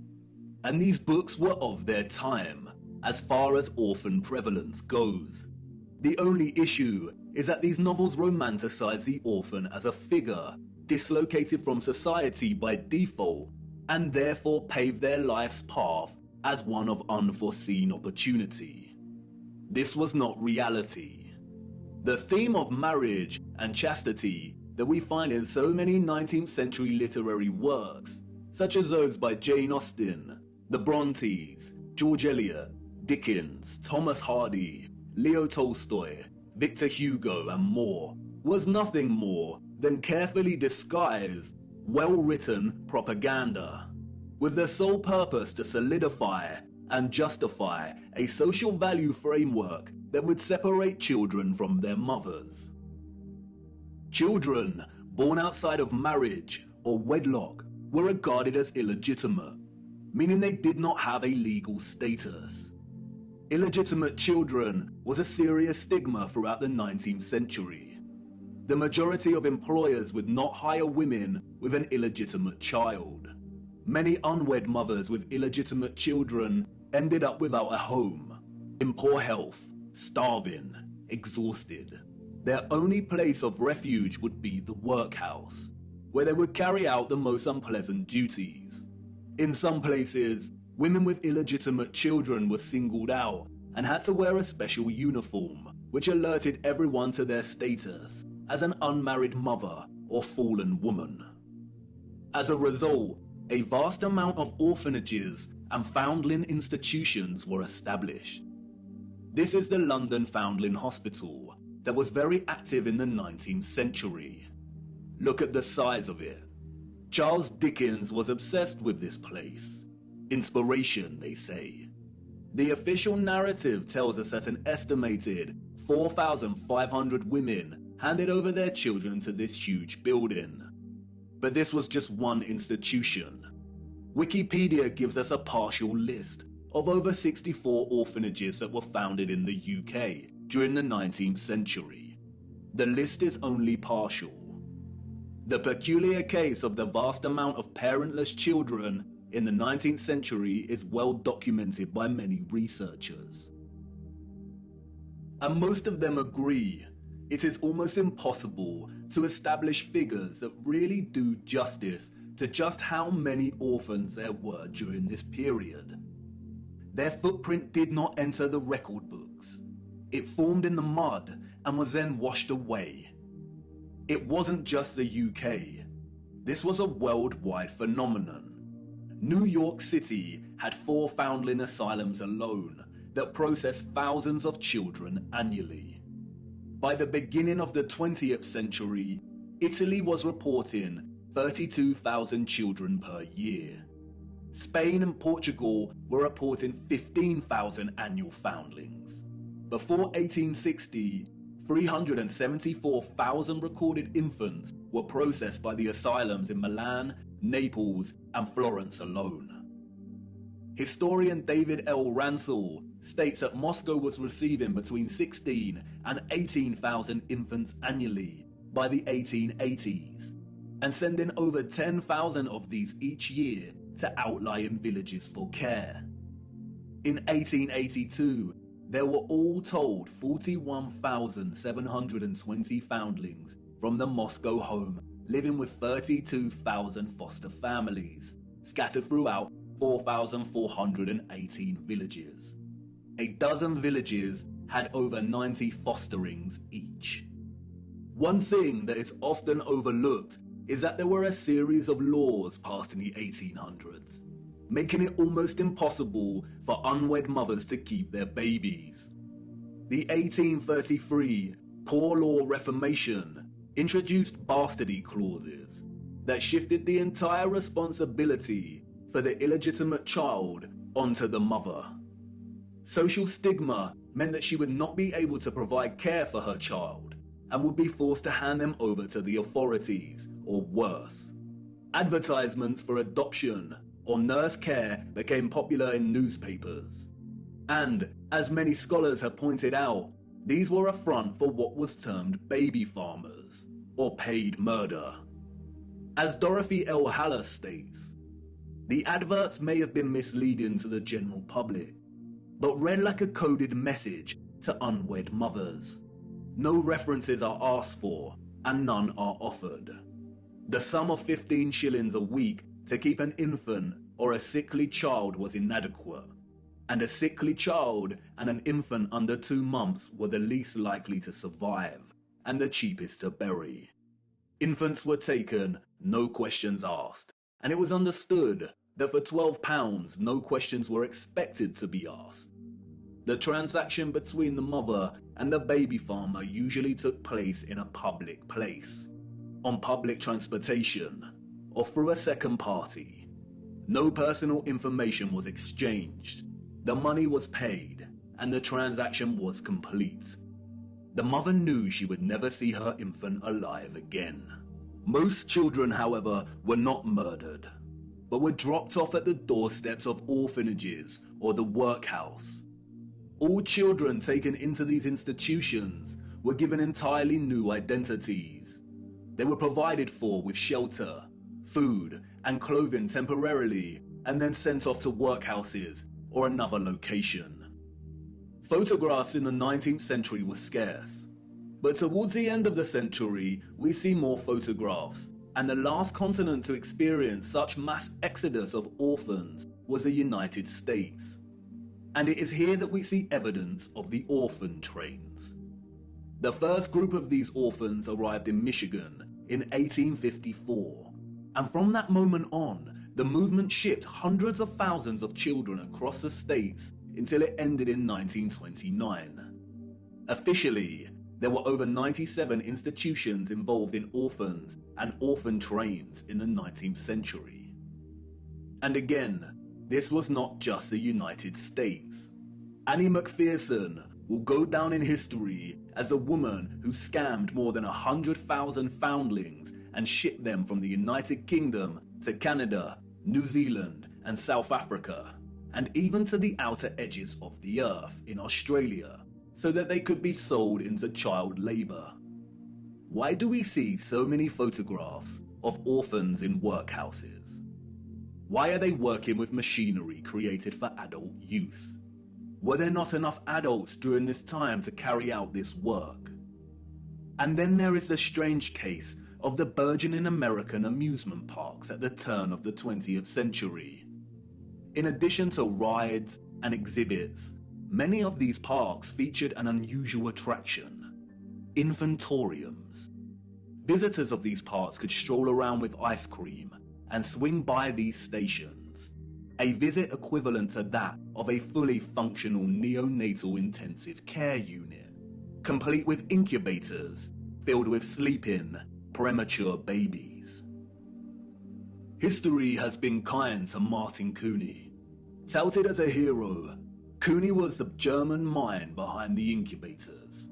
And these books were of their time, as far as orphan prevalence goes. The only issue is that these novels romanticize the orphan as a figure dislocated from society by default, and therefore pave their life's path as one of unforeseen opportunity. This was not reality. The theme of marriage and chastity that we find in so many 19th century literary works, such as those by Jane Austen, the Brontes, George Eliot, Dickens, Thomas Hardy, Leo Tolstoy, Victor Hugo, and more, was nothing more than carefully disguised, well-written propaganda, with the sole purpose to solidify and justify a social value framework that would separate children from their mothers. Children born outside of marriage or wedlock were regarded as illegitimate, meaning they did not have a legal status. Illegitimate children was a serious stigma throughout the 19th century. The majority of employers would not hire women with an illegitimate child. Many unwed mothers with illegitimate children ended up without a home, in poor health, starving, exhausted. Their only place of refuge would be the workhouse, where they would carry out the most unpleasant duties. In some places, women with illegitimate children were singled out and had to wear a special uniform, which alerted everyone to their status as an unmarried mother or fallen woman. As a result, a vast amount of orphanages and foundling institutions were established. This is the London Foundling Hospital that was very active in the 19th century. Look at the size of it. Charles Dickens was obsessed with this place. Inspiration, they say. The official narrative tells us that an estimated 4,500 women handed over their children to this huge building. But this was just one institution. Wikipedia gives us a partial list of over 64 orphanages that were founded in the UK during the 19th century. The list is only partial. The peculiar case of the vast amount of parentless children in the 19th century is well documented by many researchers. And most of them agree it is almost impossible to establish figures that really do justice to just how many orphans there were during this period. Their footprint did not enter the record books. It formed in the mud and was then washed away. It wasn't just the UK. This was a worldwide phenomenon. New York City had 4 foundling asylums alone that processed thousands of children annually. By the beginning of the 20th century, Italy was reporting 32,000 children per year. Spain and Portugal were reporting 15,000 annual foundlings. Before 1860, 374,000 recorded infants were processed by the asylums in Milan, Naples, and Florence alone. Historian David L. Ransell states that Moscow was receiving between 16 and 18,000 infants annually by the 1880s, and sending over 10,000 of these each year to outlying villages for care. In 1882, there were all told 41,720 foundlings from the Moscow home living with 32,000 foster families, scattered throughout 4,418 villages. A dozen villages had over 90 fosterings each. One thing that is often overlooked is that there were a series of laws passed in the 1800s, making it almost impossible for unwed mothers to keep their babies. The 1833 Poor Law Reformation introduced bastardy clauses that shifted the entire responsibility for the illegitimate child onto the mother. Social stigma meant that she would not be able to provide care for her child and would be forced to hand them over to the authorities, or worse. Advertisements for adoption or nurse care became popular in newspapers. And, as many scholars have pointed out, these were a front for what was termed baby farmers, or paid murder. As Dorothy L. Haller states, The adverts may have been misleading to the general public, but read like a coded message to unwed mothers. No references are asked for, and none are offered. The sum of 15 shillings a week to keep an infant or a sickly child was inadequate, and a sickly child and an infant under 2 months were the least likely to survive, and the cheapest to bury. Infants were taken, no questions asked, and it was understood that for £12 no questions were expected to be asked. The transaction between the mother and the baby farmer usually took place in a public place, on public transportation, or through a second party. No personal information was exchanged. The money was paid, and the transaction was complete. The mother knew she would never see her infant alive again. Most children, however, were not murdered, but were dropped off at the doorsteps of orphanages or the workhouse. All children taken into these institutions were given entirely new identities. They were provided for with shelter, food, and clothing temporarily, and then sent off to workhouses or another location. Photographs in the 19th century were scarce, but towards the end of the century, we see more photographs, and the last continent to experience such mass exodus of orphans was the United States. And it is here that we see evidence of the orphan trains. The first group of these orphans arrived in Michigan in 1854, and from that moment on, the movement shipped hundreds of thousands of children across the states until it ended in 1929. Officially, there were over 97 institutions involved in orphans and orphan trains in the 19th century. And again, this was not just the United States. Annie McPherson will go down in history as a woman who scammed more than 100,000 foundlings and shipped them from the United Kingdom to Canada, New Zealand, and South Africa, and even to the outer edges of the earth in Australia, so that they could be sold into child labour. Why do we see so many photographs of orphans in workhouses? Why are they working with machinery created for adult use? Were there not enough adults during this time to carry out this work? And then there is the strange case of the burgeoning American amusement parks at the turn of the 20th century. In addition to rides and exhibits, many of these parks featured an unusual attraction: infantoriums. Visitors of these parks could stroll around with ice cream and swing by these stations, a visit equivalent to that of a fully functional neonatal intensive care unit, complete with incubators filled with sleeping, premature babies. History has been kind to Martin Cooney. Touted as a hero, Cooney was the German mind behind the incubators.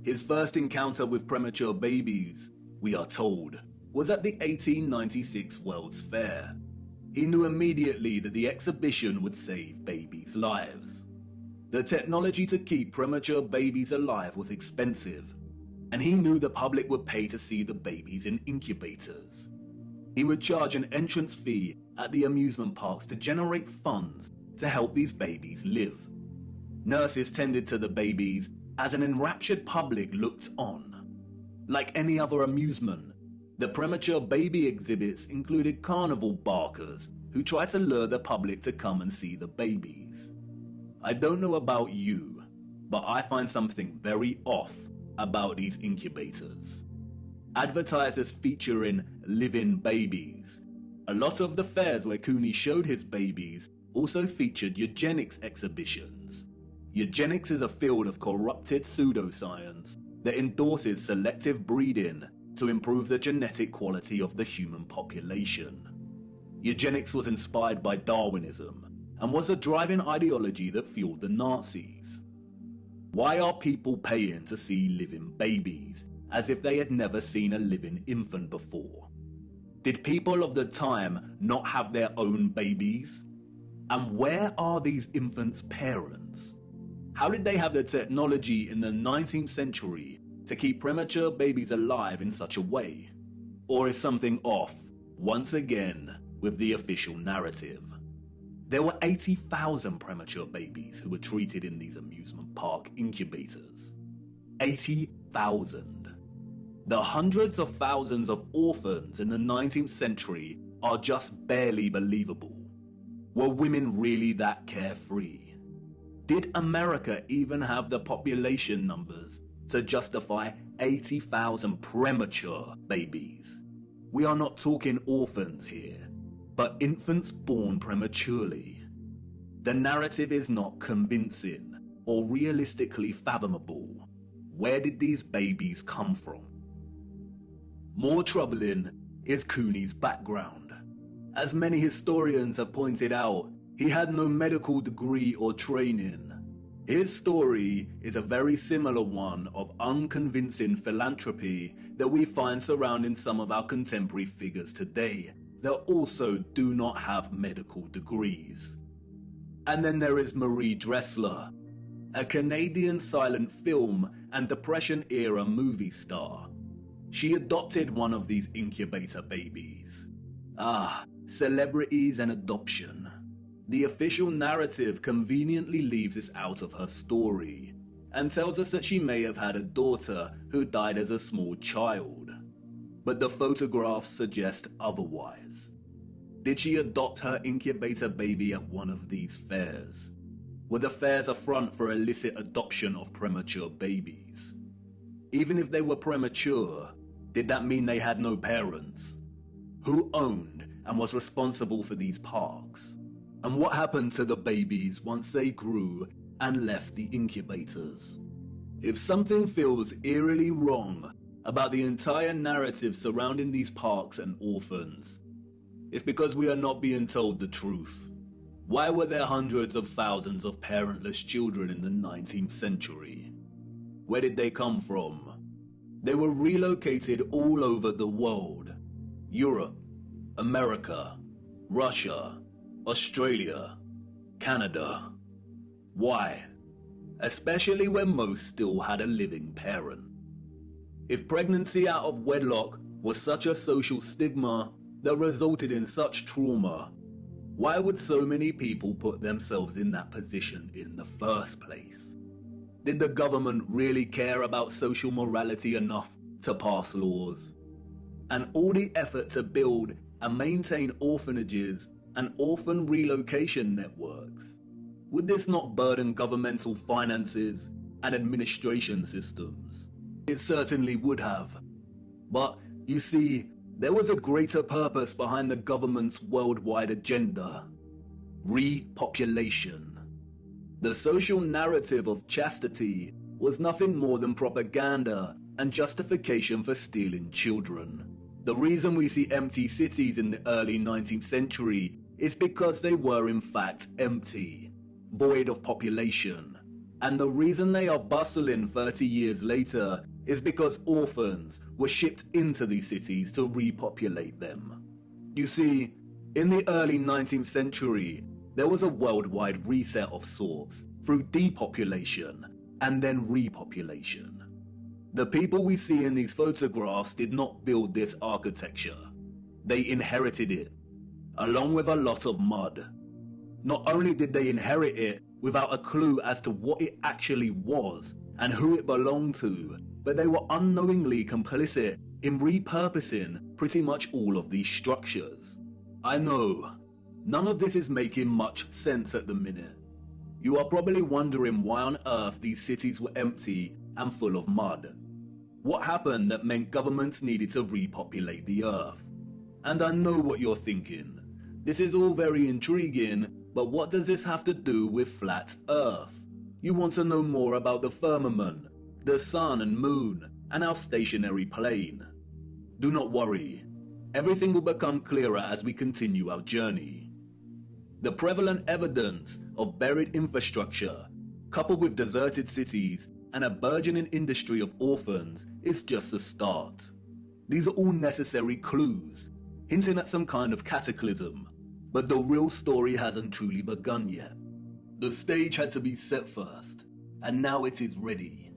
His first encounter with premature babies, we are told, was at the 1896 World's Fair. He knew immediately that the exhibition would save babies' lives. The technology to keep premature babies alive was expensive, and he knew the public would pay to see the babies in incubators. He would charge an entrance fee at the amusement parks to generate funds to help these babies live. Nurses tended to the babies as an enraptured public looked on. Like any other amusement, the premature baby exhibits included carnival barkers who tried to lure the public to come and see the babies. I don't know about you, but I find something very off about these incubators. Advertisers featuring living babies. A lot of the fairs where Cooney showed his babies also featured eugenics exhibitions. Eugenics is a field of corrupted pseudoscience that endorses selective breeding to improve the genetic quality of the human population. Eugenics was inspired by Darwinism and was a driving ideology that fueled the Nazis. Why are people paying to see living babies, as if they had never seen a living infant before? Did people of the time not have their own babies? And where are these infants' parents? How did they have the technology in the 19th century to keep premature babies alive in such a way? Or is something off, once again, with the official narrative. There were 80,000 premature babies who were treated in these amusement park incubators. 80,000. The hundreds of thousands of orphans in the 19th century are just barely believable. Were women really that carefree? Did America even have the population numbers to justify 80,000 premature babies? We are not talking orphans here, but infants born prematurely. The narrative is not convincing or realistically fathomable. Where did these babies come from? More troubling is Cooney's background. As many historians have pointed out, he had no medical degree or training. His story is a very similar one of unconvincing philanthropy that we find surrounding some of our contemporary figures today that also do not have medical degrees. And then there is Marie Dressler, a Canadian silent film and Depression-era movie star. She adopted one of these incubator babies. Celebrities and adoption. The official narrative conveniently leaves this out of her story and tells us that she may have had a daughter who died as a small child. But the photographs suggest otherwise. Did she adopt her incubator baby at one of these fairs? Were the fairs a front for illicit adoption of premature babies? Even if they were premature, did that mean they had no parents? Who owned and was responsible for these parks? And what happened to the babies once they grew and left the incubators? If something feels eerily wrong about the entire narrative surrounding these parks and orphans, it's because we are not being told the truth. Why were there hundreds of thousands of parentless children in the 19th century? Where did they come from? They were relocated all over the world. Europe, America, Russia, Australia, Canada. Why? Especially when most still had a living parent. If pregnancy out of wedlock was such a social stigma that resulted in such trauma, why would so many people put themselves in that position in the first place? Did the government really care about social morality enough to pass laws? And all the effort to build and maintain orphanages and orphan relocation networks, would this not burden governmental finances and administration systems? It certainly would have. But you see, there was a greater purpose behind the government's worldwide agenda: repopulation. The social narrative of chastity was nothing more than propaganda and justification for stealing children. The reason we see empty cities in the early 19th century is because they were in fact empty, void of population. And the reason they are bustling 30 years later is because orphans were shipped into these cities to repopulate them. You see, in the early 19th century, there was a worldwide reset of sorts through depopulation and then repopulation. The people we see in these photographs did not build this architecture. They inherited it, along with a lot of mud. Not only did they inherit it without a clue as to what it actually was and who it belonged to, but they were unknowingly complicit in repurposing pretty much all of these structures. I know, none of this is making much sense at the minute. You are probably wondering why on earth these cities were empty and full of mud. What happened that meant governments needed to repopulate the earth? And I know what you're thinking. This is all very intriguing, but what does this have to do with flat earth? You want to know more about the firmament, the sun and moon, and our stationary plane. Do not worry. Everything will become clearer as we continue our journey. The prevalent evidence of buried infrastructure, coupled with deserted cities and a burgeoning industry of orphans, is just a start. These are all necessary clues, hinting at some kind of cataclysm, but the real story hasn't truly begun yet. The stage had to be set first, and now it is ready.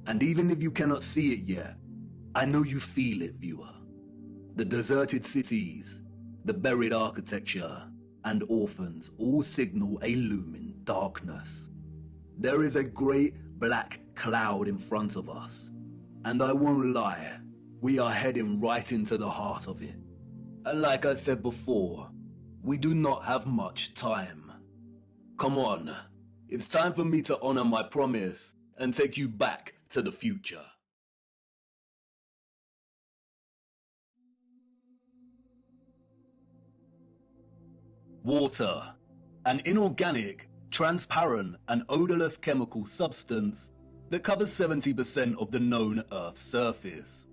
And even if you cannot see it yet, I know you feel it, viewer. The deserted cities, the buried architecture, and orphans all signal a looming darkness. There is a great black cloud in front of us, and I won't lie, we are heading right into the heart of it. And like I said before, we do not have much time. Come on, it's time for me to honor my promise and take you back to the future. Water, an inorganic, transparent and odorless chemical substance that covers 70% of the known Earth's surface.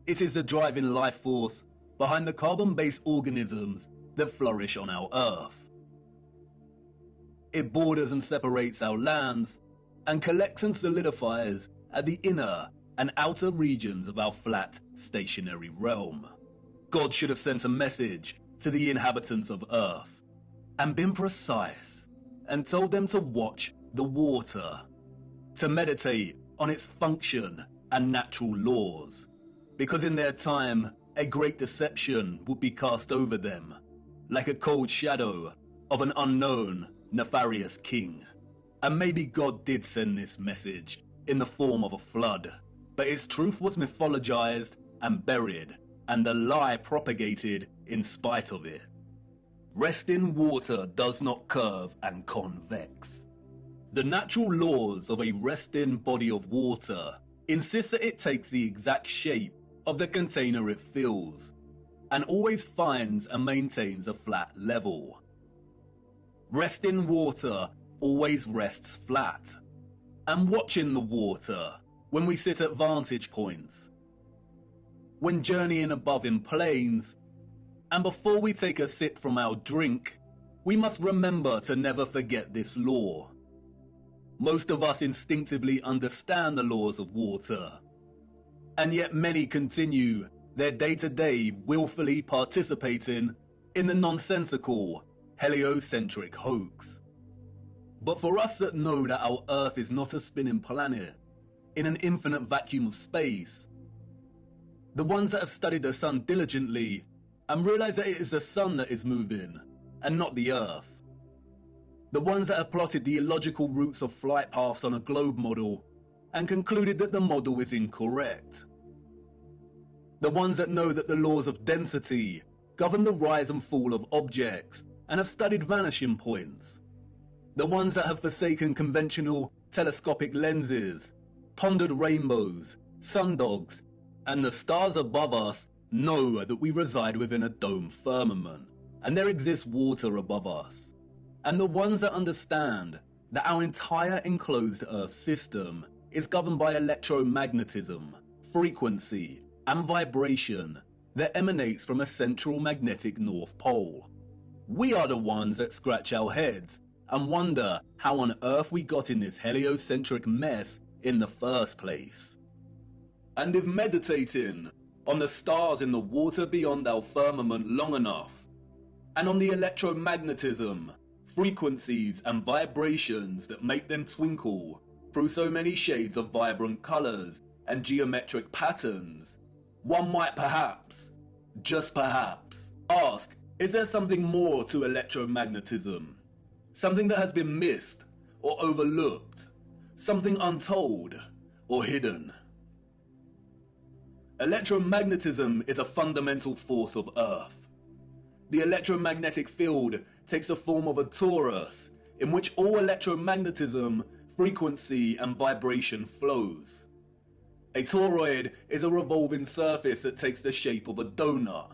It is the driving life force behind the carbon-based organisms that flourish on our Earth. It borders and separates our lands and collects and solidifies at the inner and outer regions of our flat, stationary realm. God should have sent a message to the inhabitants of Earth and been precise and told them to watch the water, to meditate on its function and natural laws, because in their time a great deception would be cast over them, like a cold shadow of an unknown, nefarious king. And maybe God did send this message in the form of a flood, but its truth was mythologized and buried, and the lie propagated in spite of it. Resting water does not curve and convex. The natural laws of a resting body of water insist that it takes the exact shape of the container it fills, and always finds and maintains a flat level. Resting water always rests flat, and watching the water when we sit at vantage points, when journeying above in planes, and before we take a sip from our drink, we must remember to never forget this law. Most of us instinctively understand the laws of water, and yet many continue their day-to-day willfully participating in the nonsensical, heliocentric hoax. But for us that know that our Earth is not a spinning planet in an infinite vacuum of space, the ones that have studied the sun diligently and realize that it is the sun that is moving and not the Earth, the ones that have plotted the illogical routes of flight paths on a globe model and concluded that the model is incorrect, the ones that know that the laws of density govern the rise and fall of objects and have studied vanishing points, the ones that have forsaken conventional telescopic lenses, pondered rainbows, sundogs, and the stars above us know that we reside within a dome firmament, and there exists water above us, and the ones that understand that our entire enclosed Earth system is governed by electromagnetism, frequency, and vibration that emanates from a central magnetic North Pole. We are the ones that scratch our heads and wonder how on earth we got in this heliocentric mess in the first place. And if meditating on the stars in the water beyond our firmament long enough, and on the electromagnetism, frequencies and vibrations that make them twinkle through so many shades of vibrant colors and geometric patterns, one might perhaps, just perhaps, ask, is there something more to electromagnetism? Something that has been missed or overlooked? Something untold or hidden? Electromagnetism is a fundamental force of Earth. The electromagnetic field takes the form of a torus in which all electromagnetism, frequency and vibration flows. A toroid is a revolving surface that takes the shape of a donut.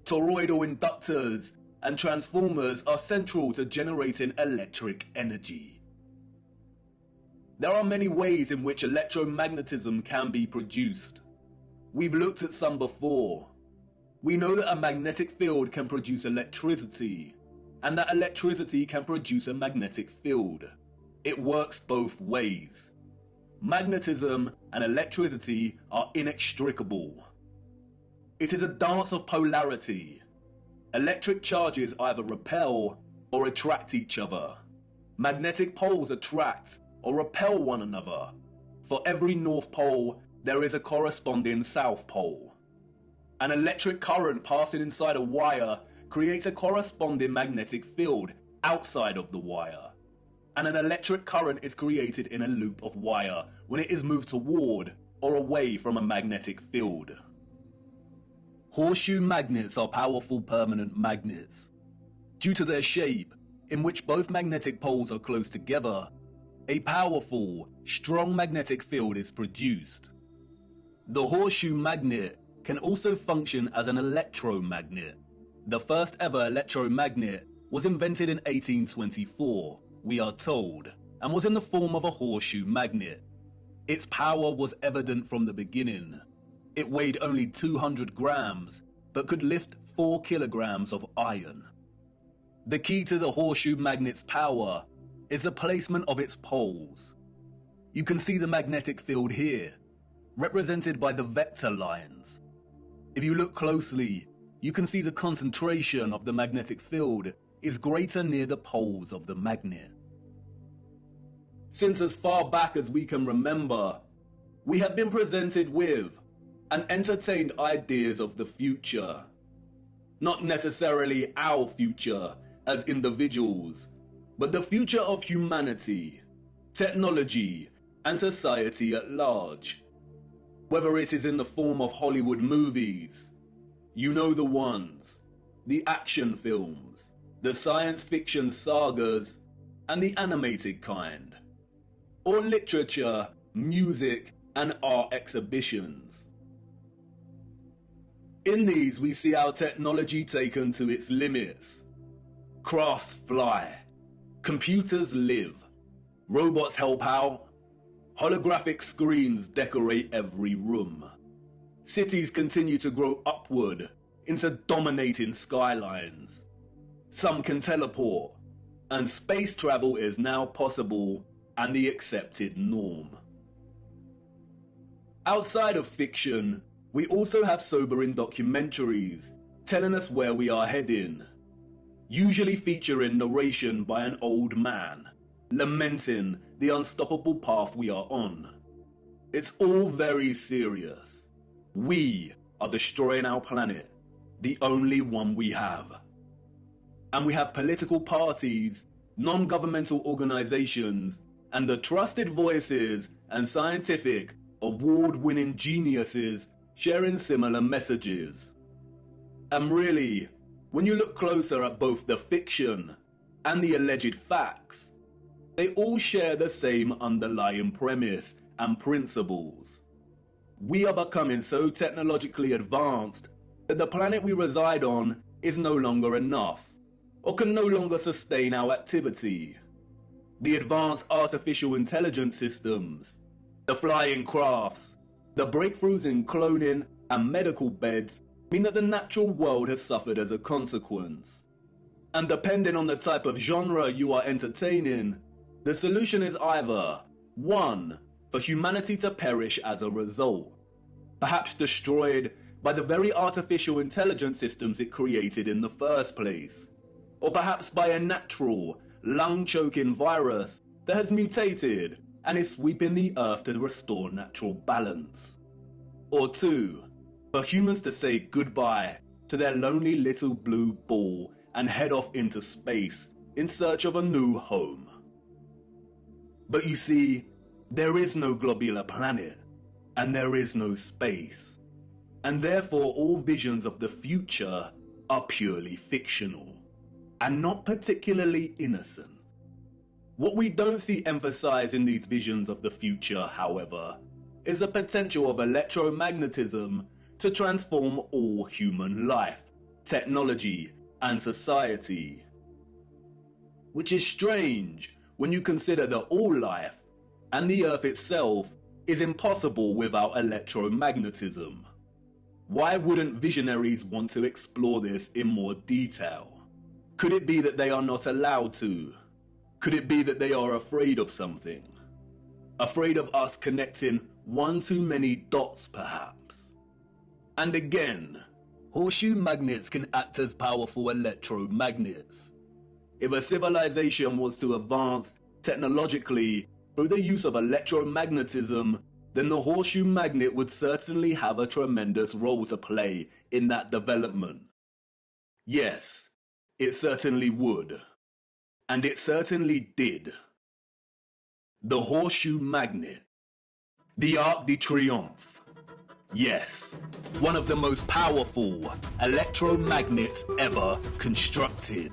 Toroidal inductors and transformers are central to generating electric energy. There are many ways in which electromagnetism can be produced. We've looked at some before. We know that a magnetic field can produce electricity, and that electricity can produce a magnetic field. It works both ways. Magnetism and electricity are inextricable. It is a dance of polarity. Electric charges either repel or attract each other. Magnetic poles attract or repel one another. For every North Pole, there is a corresponding South Pole. An electric current passing inside a wire creates a corresponding magnetic field outside of the wire. And an electric current is created in a loop of wire when it is moved toward or away from a magnetic field. Horseshoe magnets are powerful permanent magnets. Due to their shape, in which both magnetic poles are close together, a powerful, strong magnetic field is produced. The horseshoe magnet can also function as an electromagnet. The first ever electromagnet was invented in 1824, we are told, and was in the form of a horseshoe magnet. Its power was evident from the beginning. It weighed only 200 grams, but could lift 4 kilograms of iron. The key to the horseshoe magnet's power is the placement of its poles. You can see the magnetic field here, represented by the vector lines. If you look closely, you can see the concentration of the magnetic field is greater near the poles of the magnet. Since as far back as we can remember, we have been presented with and entertained ideas of the future. Not necessarily our future as individuals, but the future of humanity, technology, and society at large. Whether it is in the form of Hollywood movies, you know the ones, the action films, the science fiction sagas, and the animated kind, or literature, music, and art exhibitions. In these we see our technology taken to its limits. Crafts fly, computers live, robots help out, holographic screens decorate every room. Cities continue to grow upward into dominating skylines. Some can teleport, and space travel is now possible and the accepted norm. Outside of fiction, we also have sobering documentaries telling us where we are heading, usually featuring narration by an old man, lamenting the unstoppable path we are on. It's all very serious. We are destroying our planet, the only one we have. And we have political parties, non-governmental organizations, and the trusted voices and scientific, award-winning geniuses sharing similar messages. And really, when you look closer at both the fiction and the alleged facts, they all share the same underlying premise and principles. We are becoming so technologically advanced that the planet we reside on is no longer enough, or can no longer sustain our activity. The advanced artificial intelligence systems, the flying crafts, the breakthroughs in cloning and medical beds mean that the natural world has suffered as a consequence. And depending on the type of genre you are entertaining, the solution is either 1. For humanity to perish as a result, perhaps destroyed by the very artificial intelligence systems it created in the first place, or perhaps by a natural, lung-choking virus that has mutated and is sweeping the earth to restore natural balance. Or 2, for humans to say goodbye to their lonely little blue ball and head off into space in search of a new home. But you see, there is no globular planet, and there is no space, and therefore all visions of the future are purely fictional, and not particularly innocent. What we don't see emphasized in these visions of the future, however, is the potential of electromagnetism to transform all human life, technology, and society. Which is strange when you consider that all life, and the Earth itself, is impossible without electromagnetism. Why wouldn't visionaries want to explore this in more detail? Could it be that they are not allowed to? Could it be that they are afraid of something? Afraid of us connecting one too many dots, perhaps? And again, horseshoe magnets can act as powerful electromagnets. If a civilization was to advance technologically through the use of electromagnetism, then the horseshoe magnet would certainly have a tremendous role to play in that development. Yes, it certainly would. And it certainly did. The horseshoe magnet. The Arc de Triomphe. Yes, one of the most powerful electromagnets ever constructed.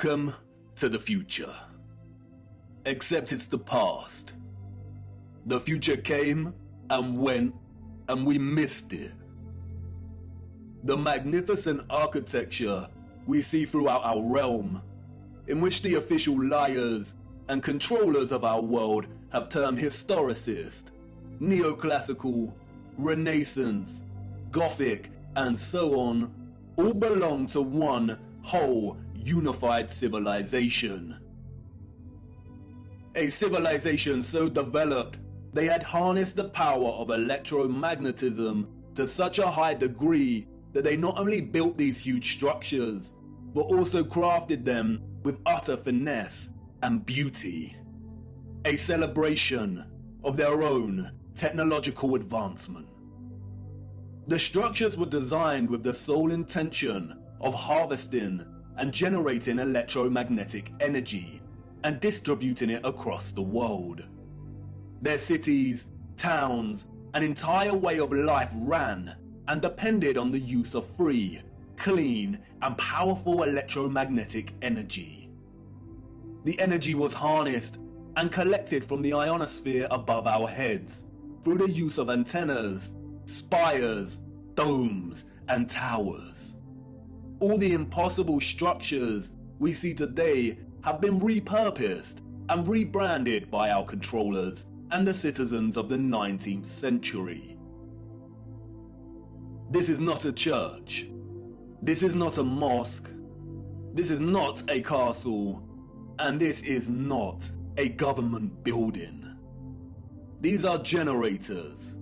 Welcome to the future. Except it's the past. The future came and went, and we missed it. The magnificent architecture we see throughout our realm, in which the official liars and controllers of our world have termed historicist, neoclassical, Renaissance, Gothic, and so on, all belong to one whole unified civilization. A civilization so developed they had harnessed the power of electromagnetism to such a high degree that they not only built these huge structures, but also crafted them with utter finesse and beauty. A celebration of their own technological advancement. The structures were designed with the sole intention of harvesting and generating electromagnetic energy and distributing it across the world. Their cities, towns, an entire way of life ran and depended on the use of free, clean, and powerful electromagnetic energy. The energy was harnessed and collected from the ionosphere above our heads through the use of antennas, spires, domes, and towers. All the impossible structures we see today have been repurposed and rebranded by our controllers and the citizens of the 19th century. This is not a church. This is not a mosque. This is not a castle. And this is not a government building. These are generators,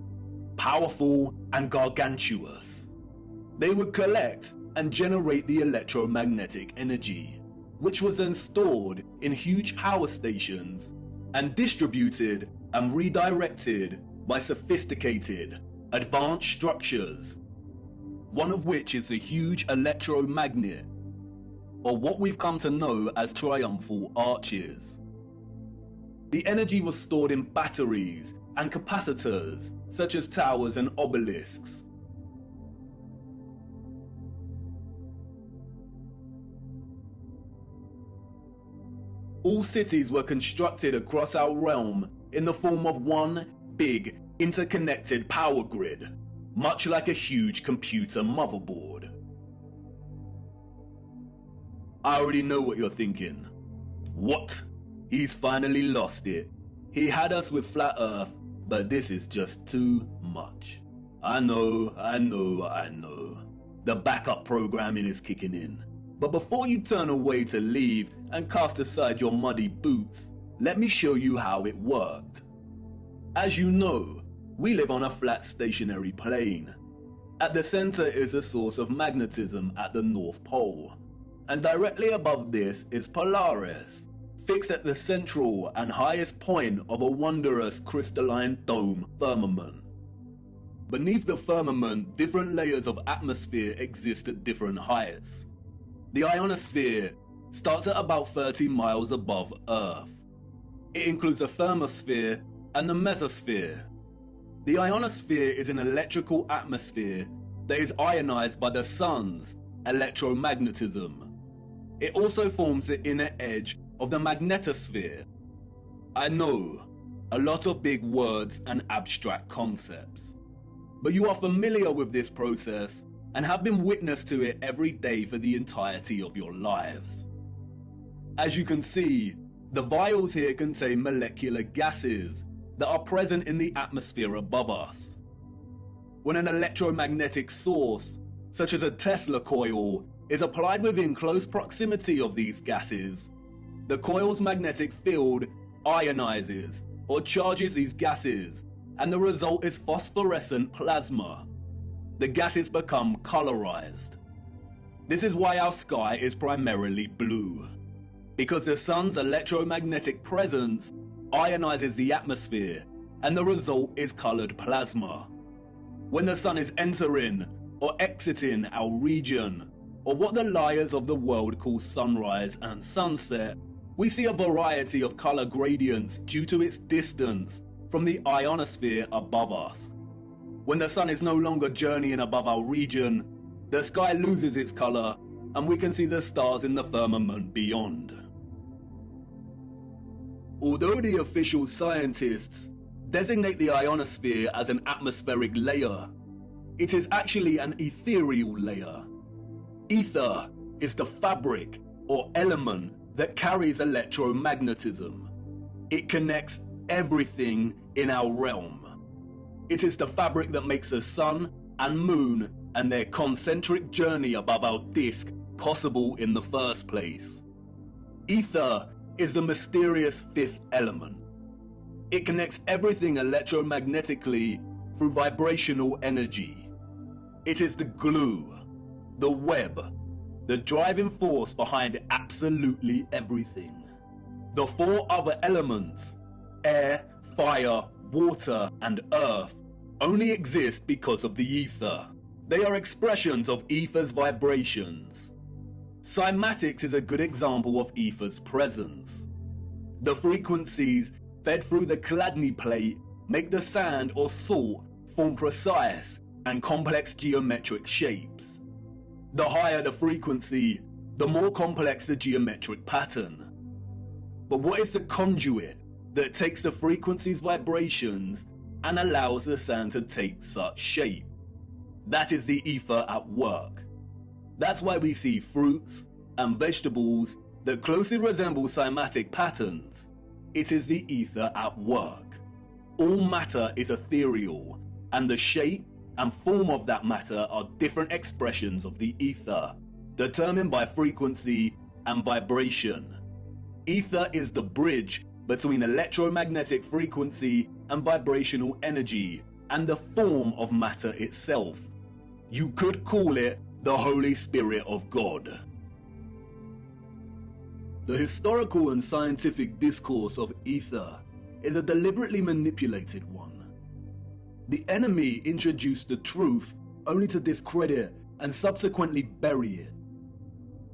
powerful and gargantuous. They would collect and generate the electromagnetic energy, which was then stored in huge power stations and distributed and redirected by sophisticated, advanced structures, one of which is a huge electromagnet, or what we've come to know as triumphal arches. The energy was stored in batteries and capacitors, such as towers and obelisks. All cities were constructed across our realm in the form of one big, interconnected power grid, much like a huge computer motherboard. I already know what you're thinking. What? He's finally lost it. He had us with Flat Earth, but this is just too much. I know. The backup programming is kicking in. But before you turn away to leave and cast aside your muddy boots, let me show you how it worked. As you know, we live on a flat stationary plane. At the center is a source of magnetism at the North Pole, and directly above this is Polaris, fixed at the central and highest point of a wondrous crystalline dome firmament. Beneath the firmament, different layers of atmosphere exist at different heights. The ionosphere starts at about 30 miles above Earth. It includes a thermosphere and the mesosphere. The ionosphere is an electrical atmosphere that is ionized by the sun's electromagnetism. It also forms the inner edge of the magnetosphere. I know, a lot of big words and abstract concepts, but you are familiar with this process and have been witness to it every day for the entirety of your lives. As you can see, the vials here contain molecular gases that are present in the atmosphere above us. When an electromagnetic source, such as a Tesla coil, is applied within close proximity of these gases, the coil's magnetic field ionizes or charges these gases, and the result is phosphorescent plasma. The gases become colorized. This is why our sky is primarily blue, because the sun's electromagnetic presence ionizes the atmosphere, and the result is colored plasma. When the sun is entering or exiting our region, or what the liars of the world call sunrise and sunset, we see a variety of color gradients due to its distance from the ionosphere above us. When the sun is no longer journeying above our region, the sky loses its color and we can see the stars in the firmament beyond. Although the official scientists designate the ionosphere as an atmospheric layer, it is actually an ethereal layer. Ether is the fabric or element that carries electromagnetism. It connects everything in our realm. It is the fabric that makes the sun and moon and their concentric journey above our disk possible in the first place. Ether is the mysterious fifth element. It connects everything electromagnetically through vibrational energy. It is the glue, the web, the driving force behind absolutely everything. The four other elements, air, fire, water, and earth, only exist because of the ether. They are expressions of ether's vibrations. Cymatics is a good example of ether's presence. The frequencies fed through the Chladni plate make the sand or salt form precise and complex geometric shapes. The higher the frequency, the more complex the geometric pattern. But what is the conduit that takes the frequency's vibrations and allows the sand to take such shape? That is the ether at work. That's why we see fruits and vegetables that closely resemble cymatic patterns. It is the ether at work. All matter is ethereal, and the shape and form of that matter are different expressions of the ether, determined by frequency and vibration. Ether is the bridge between electromagnetic frequency and vibrational energy, and the form of matter itself. You could call it the Holy Spirit of God. The historical and scientific discourse of ether is a deliberately manipulated one. The enemy introduced the truth only to discredit and subsequently bury it.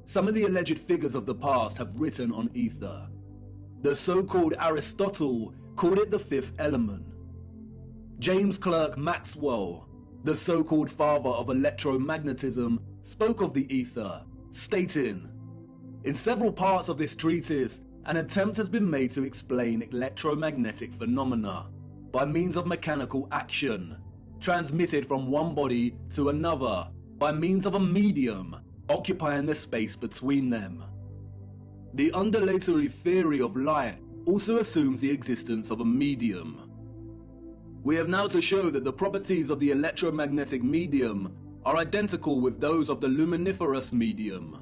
Some of the alleged figures of the past have written on ether. The so-called Aristotle called it the fifth element. James Clerk Maxwell, the so-called father of electromagnetism, spoke of the ether, stating, "In several parts of this treatise, an attempt has been made to explain electromagnetic phenomena by means of mechanical action, transmitted from one body to another by means of a medium occupying the space between them." The undulatory theory of light also assumes the existence of a medium. We have now to show that the properties of the electromagnetic medium are identical with those of the luminiferous medium.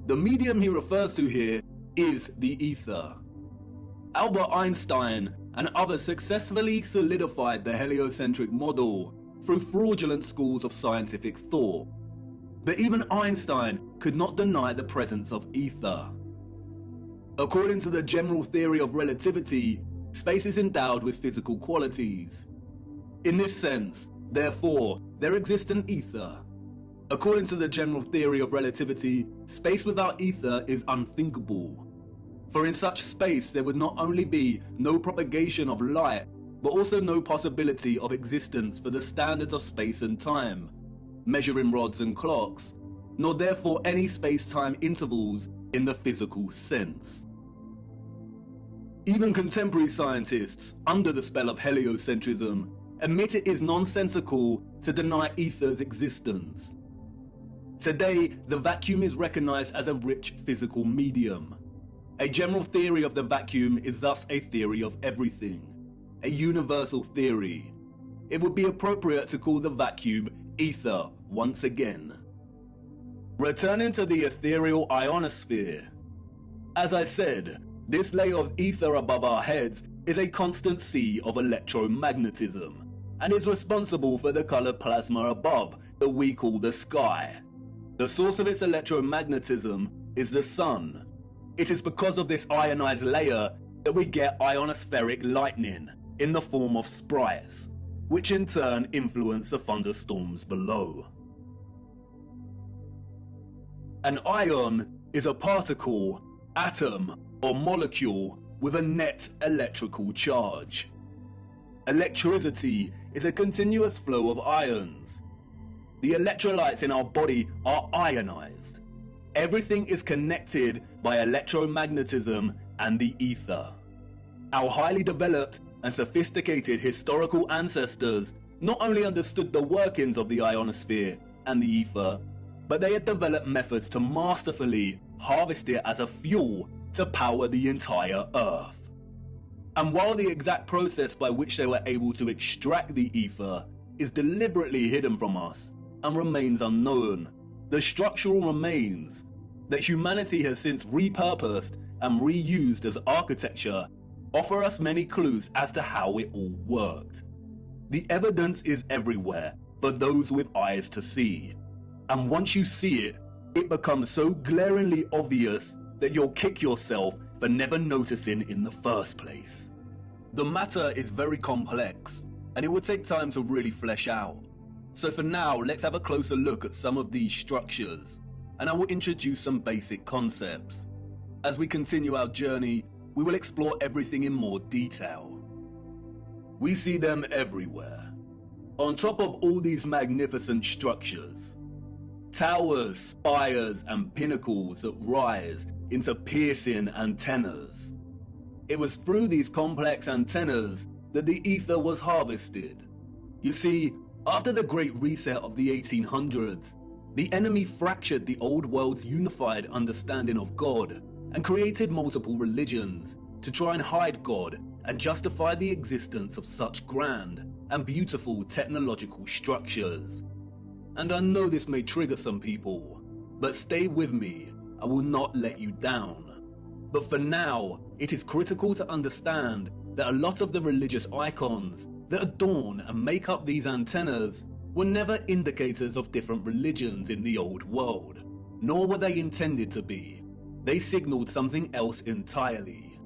The medium he refers to here is the ether. Albert Einstein and others successfully solidified the heliocentric model through fraudulent schools of scientific thought. But even Einstein could not deny the presence of ether. According to the general theory of relativity, space is endowed with physical qualities. In this sense, therefore, there exists an ether. According to the general theory of relativity, space without ether is unthinkable. For in such space there would not only be no propagation of light, but also no possibility of existence for the standards of space and time, measuring rods and clocks, nor therefore any space-time intervals in the physical sense. Even contemporary scientists, under the spell of heliocentrism, admit it is nonsensical to deny ether's existence. Today, the vacuum is recognized as a rich physical medium. A general theory of the vacuum is thus a theory of everything, a universal theory. It would be appropriate to call the vacuum ether once again. Returning to the ethereal ionosphere. As I said, this layer of ether above our heads is a constant sea of electromagnetism, and is responsible for the colored plasma above that we call the sky. The source of its electromagnetism is the sun. It is because of this ionized layer that we get ionospheric lightning in the form of sprites, which in turn influence the thunderstorms below. An ion is a particle, atom, or molecule with a net electrical charge. Electricity is a continuous flow of ions. The electrolytes in our body are ionized. Everything is connected by electromagnetism and the ether. Our highly developed and sophisticated historical ancestors not only understood the workings of the ionosphere and the ether, but they had developed methods to masterfully harvest it as a fuel to power the entire Earth. And while the exact process by which they were able to extract the ether is deliberately hidden from us and remains unknown, the structural remains that humanity has since repurposed and reused as architecture offer us many clues as to how it all worked. The evidence is everywhere for those with eyes to see, and once you see it, it becomes so glaringly obvious that you'll kick yourself for never noticing in the first place. The matter is very complex, and it would take time to really flesh out. So for now, let's have a closer look at some of these structures, and I will introduce some basic concepts. As we continue our journey, we will explore everything in more detail. We see them everywhere. On top of all these magnificent structures, towers, spires, and pinnacles that rise into piercing antennas. It was through these complex antennas that the ether was harvested. You see, after the Great Reset of the 1800s, the enemy fractured the old world's unified understanding of God and created multiple religions to try and hide God and justify the existence of such grand and beautiful technological structures. And I know this may trigger some people, but stay with me, I will not let you down. But for now, it is critical to understand that a lot of the religious icons that adorn and make up these antennas were never indicators of different religions in the old world, nor were they intended to be. they signaled something else entirely.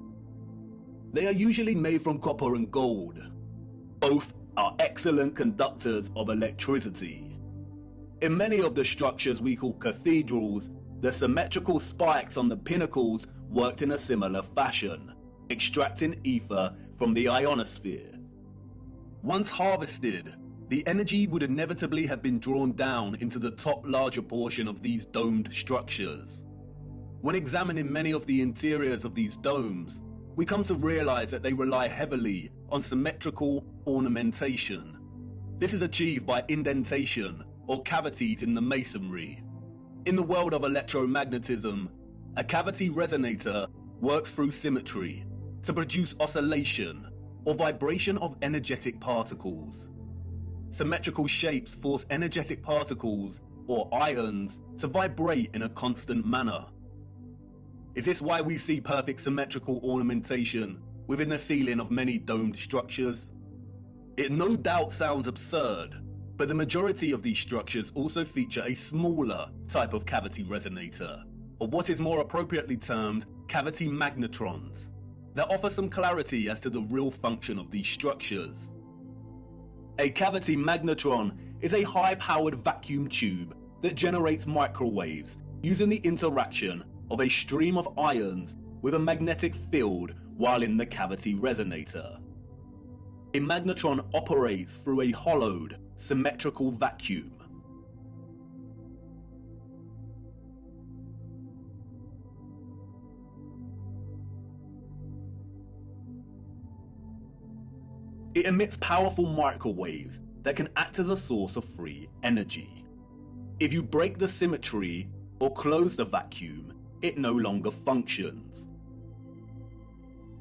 They are usually made from copper and gold. Both are excellent conductors of electricity. In many of the structures we call cathedrals, the symmetrical spikes on the pinnacles worked in a similar fashion, extracting ether from the ionosphere. Once harvested, the energy would inevitably have been drawn down into the top larger portion of these domed structures. When examining many of the interiors of these domes, we come to realize that they rely heavily on symmetrical ornamentation. This is achieved by indentation or cavities in the masonry. In the world of electromagnetism, a cavity resonator works through symmetry to produce oscillation or vibration of energetic particles. Symmetrical shapes force energetic particles or ions to vibrate in a constant manner. Is this why we see perfect symmetrical ornamentation within the ceiling of many domed structures? It no doubt sounds absurd, but the majority of these structures also feature a smaller type of cavity resonator, or what is more appropriately termed cavity magnetrons, that offer some clarity as to the real function of these structures. A cavity magnetron is a high-powered vacuum tube that generates microwaves using the interaction of a stream of ions with a magnetic field while in the cavity resonator. A magnetron operates through a hollowed, symmetrical vacuum. It emits powerful microwaves that can act as a source of free energy. If you break the symmetry or close the vacuum, it no longer functions.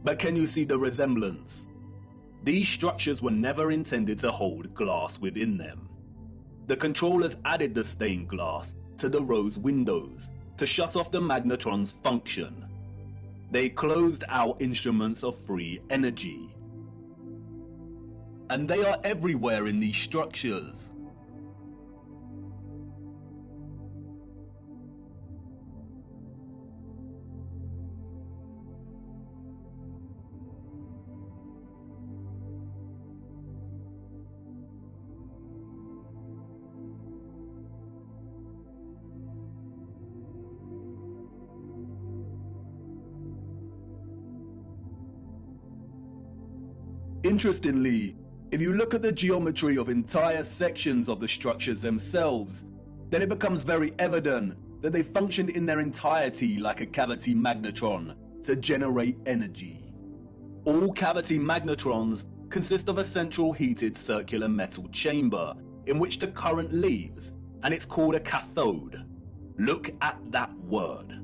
But can you see the resemblance? These structures were never intended to hold glass within them. The controllers added the stained glass to the rose windows to shut off the magnetron's function. They closed out instruments of free energy. And they are everywhere in these structures. Interestingly, if you look at the geometry of entire sections of the structures themselves, then it becomes very evident that they functioned in their entirety like a cavity magnetron to generate energy. All cavity magnetrons consist of a central heated circular metal chamber in which the current leaves, and it's called a cathode. Look at that word.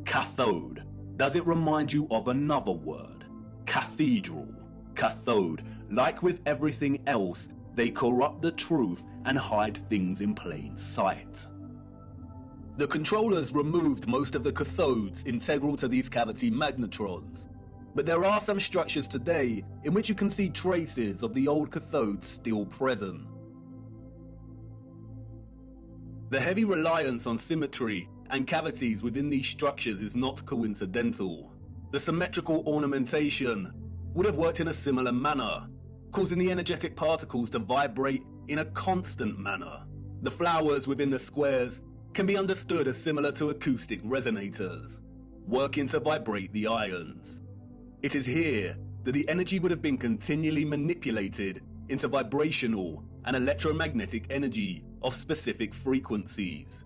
Cathode. Does it remind you of another word? Cathedral. Cathode. Like with everything else, they corrupt the truth and hide things in plain sight. The controllers removed most of the cathodes integral to these cavity magnetrons, but there are some structures today in which you can see traces of the old cathodes still present. The heavy reliance on symmetry and cavities within these structures is not coincidental. The symmetrical ornamentation would have worked in a similar manner, causing the energetic particles to vibrate in a constant manner. The flowers within the squares can be understood as similar to acoustic resonators, working to vibrate the ions. It is here that the energy would have been continually manipulated into vibrational and electromagnetic energy of specific frequencies.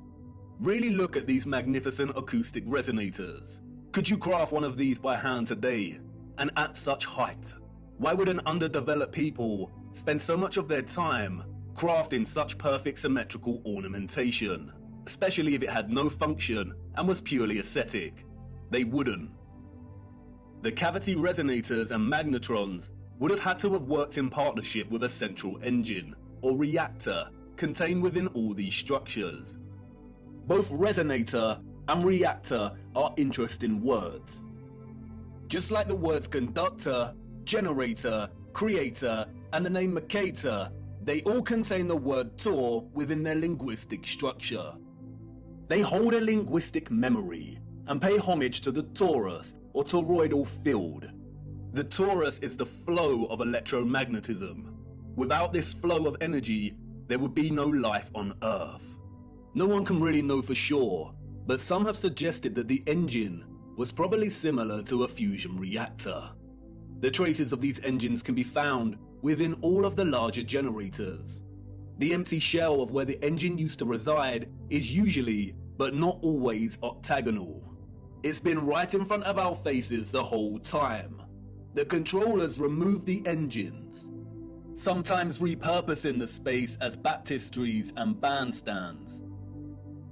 Really look at these magnificent acoustic resonators. Could you craft one of these by hand today, and at such height? Why would an underdeveloped people spend so much of their time crafting such perfect symmetrical ornamentation, especially if it had no function and was purely aesthetic? They wouldn't. The cavity resonators and magnetrons would have had to have worked in partnership with a central engine or reactor contained within all these structures. Both resonator and reactor are interesting words. Just like the words conductor, generator, creator, and the name Mercator, they all contain the word Tor within their linguistic structure. They hold a linguistic memory, and pay homage to the torus or toroidal field. The torus is the flow of electromagnetism. Without this flow of energy, there would be no life on Earth. No one can really know for sure, but some have suggested that the engine was probably similar to a fusion reactor. The traces of these engines can be found within all of the larger generators. The empty shell of where the engine used to reside is usually, but not always, octagonal. It's been right in front of our faces the whole time. The controllers remove the engines, sometimes repurposing the space as baptistries and bandstands,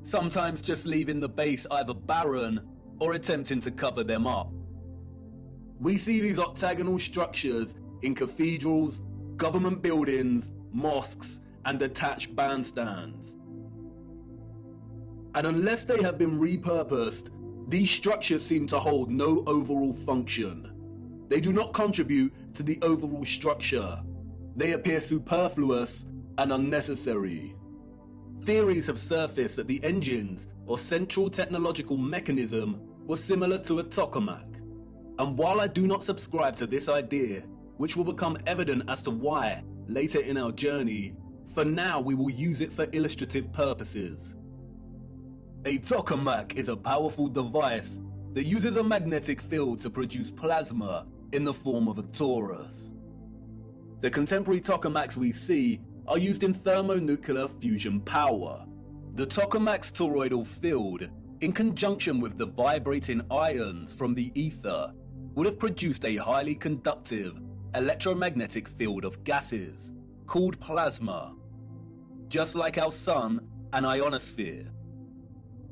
sometimes just leaving the base either barren or attempting to cover them up. We see these octagonal structures in cathedrals, government buildings, mosques, and attached bandstands. And unless they have been repurposed, these structures seem to hold no overall function. They do not contribute to the overall structure. They appear superfluous and unnecessary. Theories have surfaced that the engines or central technological mechanism was similar to a tokamak. And while I do not subscribe to this idea, which will become evident as to why later in our journey, for now we will use it for illustrative purposes. A tokamak is a powerful device that uses a magnetic field to produce plasma in the form of a torus. The contemporary tokamaks we see are used in thermonuclear fusion power. The tokamak's toroidal field, in conjunction with the vibrating ions from the ether, would have produced a highly conductive electromagnetic field of gases, called plasma, just like our sun and ionosphere.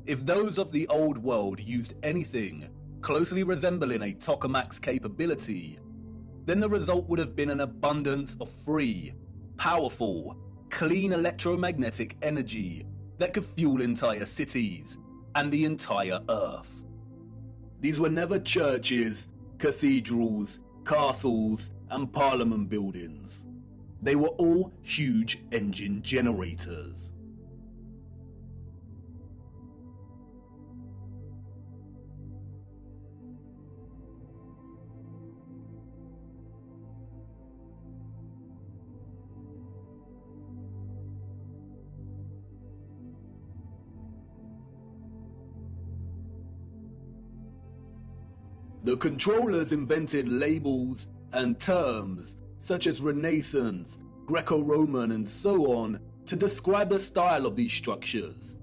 If those of the old world used anything closely resembling a tokamak's capability, then the result would have been an abundance of free, powerful, clean electromagnetic energy that could fuel entire cities and the entire Earth. These were never churches, cathedrals, castles, and parliament buildings. They were all huge engine generators. The controllers invented labels and terms such as Renaissance, Greco-Roman, and so on to describe the style of these structures.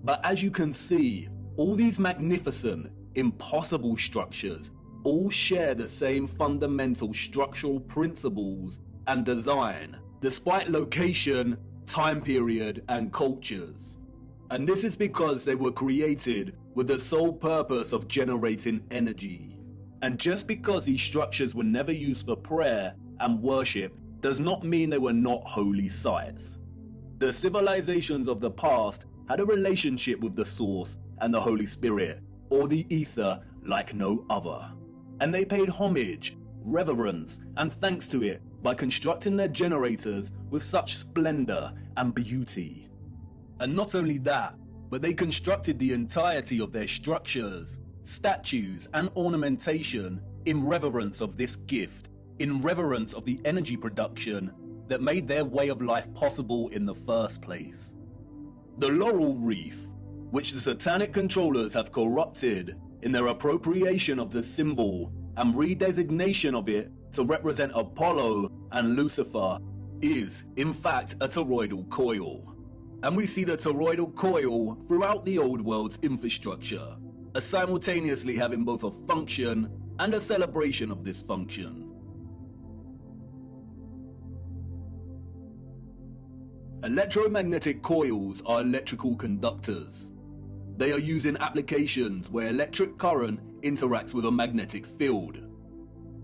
But as you can see, all these magnificent, impossible structures all share the same fundamental structural principles and design, despite location, time period, and cultures. And this is because they were created with the sole purpose of generating energy. And just because these structures were never used for prayer and worship does not mean they were not holy sites. The civilizations of the past had a relationship with the Source and the Holy Spirit, or the ether, like no other. And they paid homage, reverence, and thanks to it by constructing their generators with such splendor and beauty. And not only that, but they constructed the entirety of their structures, statues, and ornamentation in reverence of this gift, in reverence of the energy production that made their way of life possible in the first place. The laurel wreath, which the satanic controllers have corrupted in their appropriation of the symbol and redesignation of it to represent Apollo and Lucifer, is, in fact, a toroidal coil. And we see the toroidal coil throughout the old world's infrastructure, as simultaneously having both a function and a celebration of this function. Electromagnetic coils are electrical conductors. They are used in applications where electric current interacts with a magnetic field.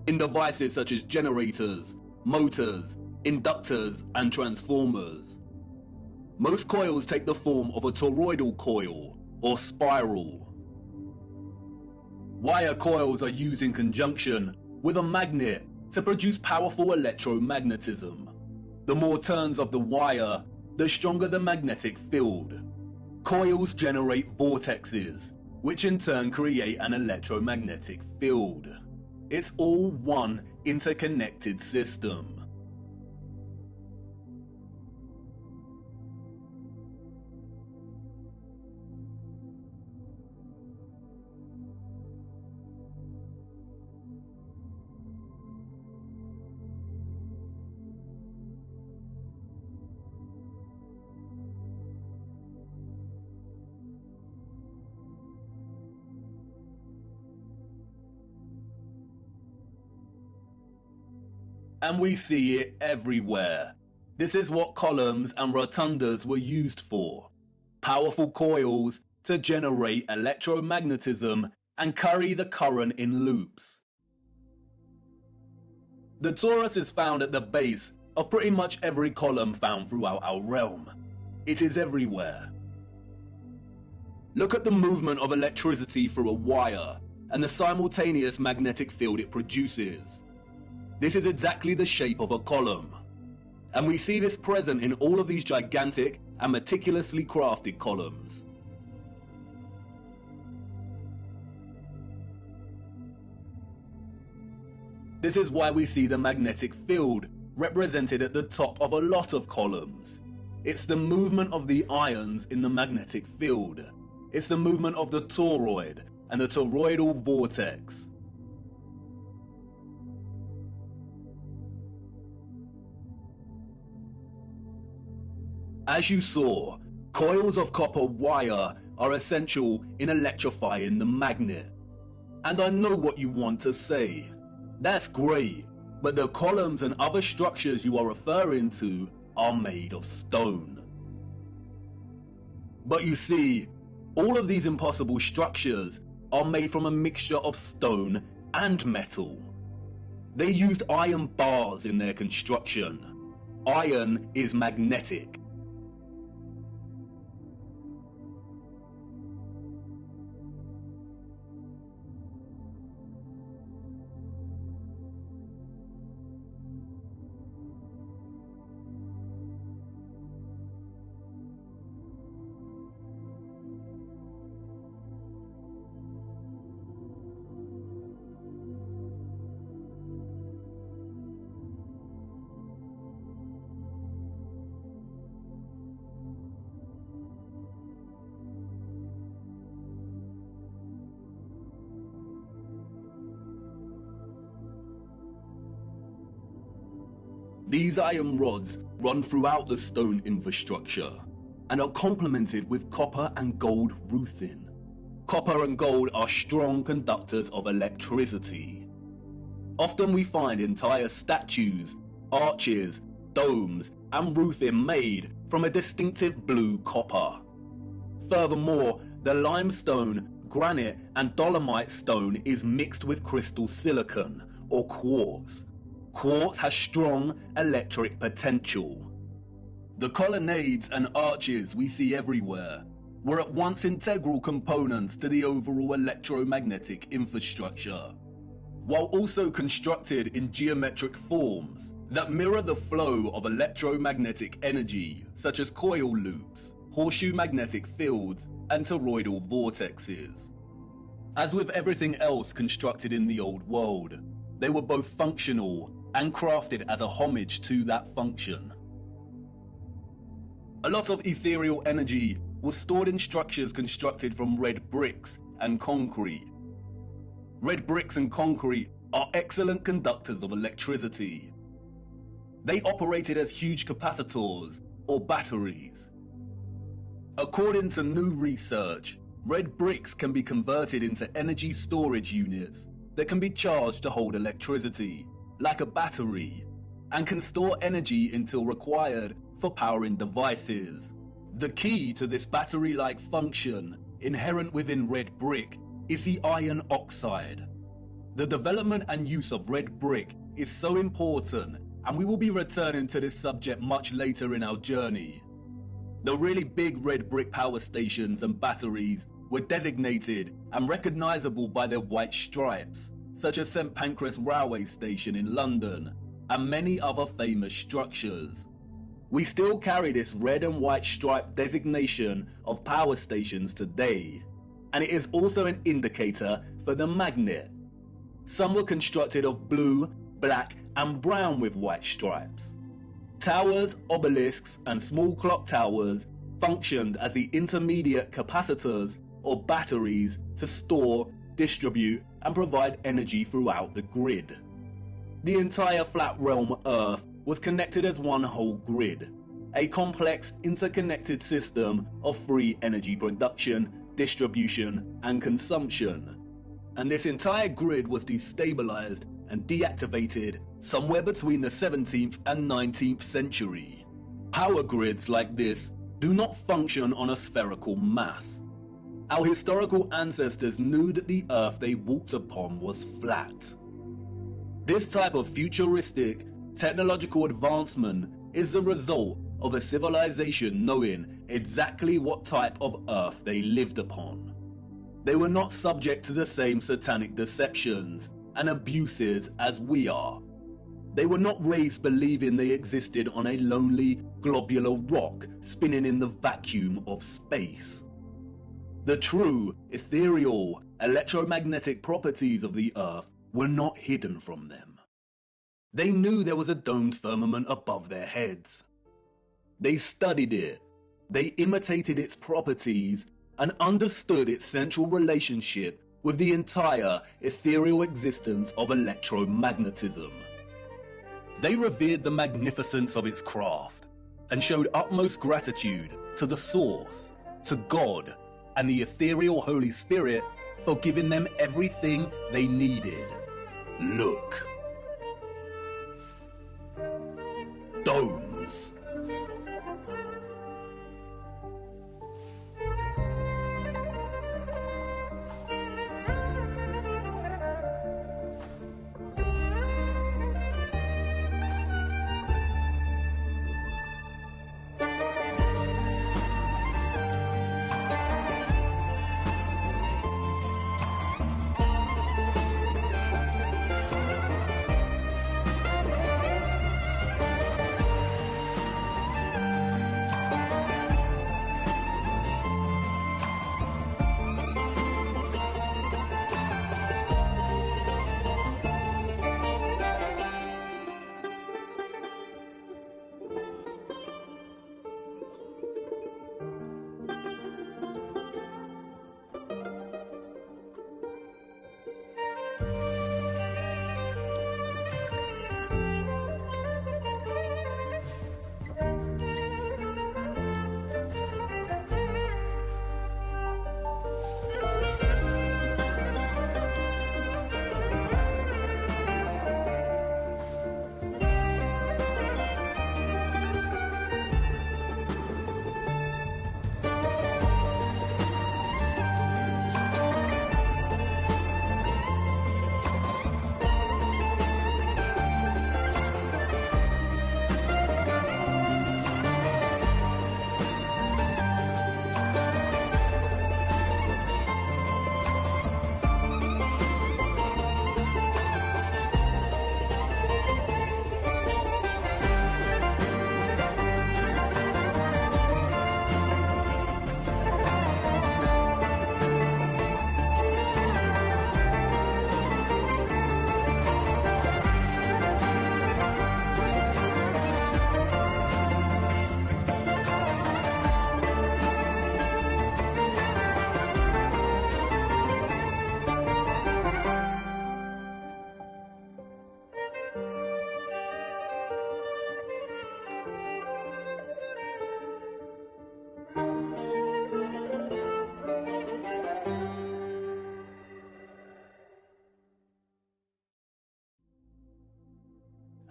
In devices such as generators, motors, inductors, and transformers. Most coils take the form of a toroidal coil or spiral. Wire coils are used in conjunction with a magnet to produce powerful electromagnetism. The more turns of the wire, the stronger the magnetic field. Coils generate vortexes, which in turn create an electromagnetic field. It's all one interconnected system. And we see it everywhere. This is what columns and rotundas were used for. Powerful coils to generate electromagnetism and carry the current in loops. The torus is found at the base of pretty much every column found throughout our realm. It is everywhere. Look at the movement of electricity through a wire and the simultaneous magnetic field it produces. This is exactly the shape of a column, and we see this present in all of these gigantic and meticulously crafted columns. This is why we see the magnetic field represented at the top of a lot of columns. It's the movement of the ions in the magnetic field. It's the movement of the toroid and the toroidal vortex. As you saw, coils of copper wire are essential in electrifying the magnet. And I know what you want to say. That's great, but the columns and other structures you are referring to are made of stone. But you see, all of these impossible structures are made from a mixture of stone and metal. They used iron bars in their construction. Iron is magnetic. These iron rods run throughout the stone infrastructure and are complemented with copper and gold roofing. Copper and gold are strong conductors of electricity. Often we find entire statues, arches, domes, and roofing made from a distinctive blue copper. Furthermore, the limestone, granite, and dolomite stone is mixed with crystal silicon or quartz. Quartz has strong electric potential. The colonnades and arches we see everywhere were at once integral components to the overall electromagnetic infrastructure, while also constructed in geometric forms that mirror the flow of electromagnetic energy, such as coil loops, horseshoe magnetic fields, and toroidal vortexes. As with everything else constructed in the old world, they were both functional and crafted as a homage to that function. A lot of ethereal energy was stored in structures constructed from red bricks and concrete. Red bricks and concrete are excellent conductors of electricity. They operated as huge capacitors or batteries. According to new research, red bricks can be converted into energy storage units that can be charged to hold electricity, like a battery, and can store energy until required for powering devices. The key to this battery-like function inherent within red brick is the iron oxide. The development and use of red brick is so important, and we will be returning to this subject much later in our journey. The really big red brick power stations and batteries were designated and recognizable by their white stripes, such as St Pancras Railway Station in London, and many other famous structures. We still carry this red and white stripe designation of power stations today, and it is also an indicator for the magnet. Some were constructed of blue, black, and brown with white stripes. Towers, obelisks, and small clock towers functioned as the intermediate capacitors or batteries to store, distribute, and provide energy throughout the grid. The entire flat realm Earth was connected as one whole grid, a complex interconnected system of free energy production, distribution, and consumption. And this entire grid was destabilized and deactivated somewhere between the 17th and 19th century. Power grids like this do not function on a spherical mass. Our historical ancestors knew that the Earth they walked upon was flat. This type of futuristic technological advancement is the result of a civilization knowing exactly what type of Earth they lived upon. They were not subject to the same satanic deceptions and abuses as we are. They were not raised believing they existed on a lonely, globular rock spinning in the vacuum of space. The true, ethereal, electromagnetic properties of the Earth were not hidden from them. They knew there was a domed firmament above their heads. They studied it, they imitated its properties, and understood its central relationship with the entire ethereal existence of electromagnetism. They revered the magnificence of its craft, and showed utmost gratitude to the Source, to God, and the ethereal Holy Spirit for giving them everything they needed. Look. Domes.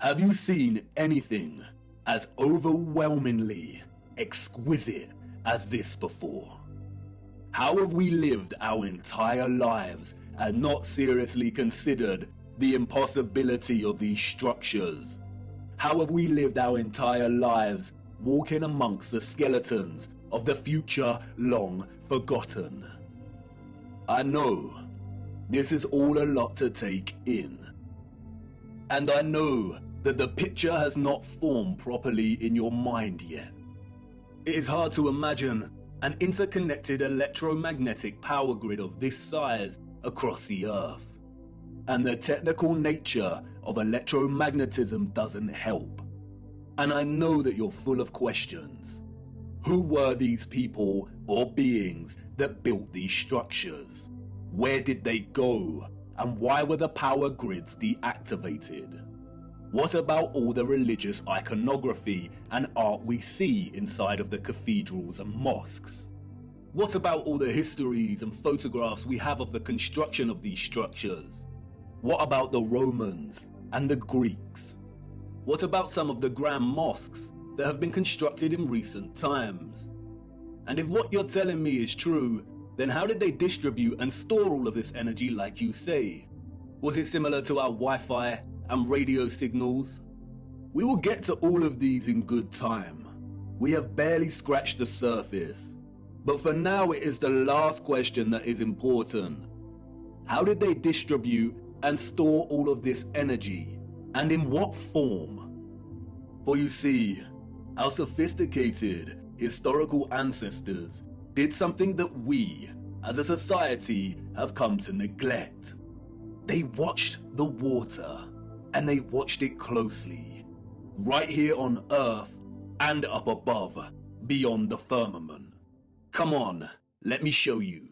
Have you seen anything as overwhelmingly exquisite as this before? How have we lived our entire lives and not seriously considered the impossibility of these structures? How have we lived our entire lives walking amongst the skeletons of the future long forgotten? I know this is all a lot to take in. And I know that the picture has not formed properly in your mind yet. It is hard to imagine an interconnected electromagnetic power grid of this size across the Earth. And the technical nature of electromagnetism doesn't help. And I know that you're full of questions. Who were these people or beings that built these structures? Where did they go? And why were the power grids deactivated? What about all the religious iconography and art we see inside of the cathedrals and mosques? What about all the histories and photographs we have of the construction of these structures? What about the Romans and the Greeks? What about some of the grand mosques that have been constructed in recent times? And if what you're telling me is true, then how did they distribute and store all of this energy like you say? Was it similar to our Wi-Fi and radio signals? We will get to all of these in good time. We have barely scratched the surface. But for now, it is the last question that is important. How did they distribute and store all of this energy? And in what form? For you see, our sophisticated historical ancestors did something that we, as a society, have come to neglect. They watched the water, and they watched it closely, right here on Earth and up above, beyond the firmament. Come on, let me show you.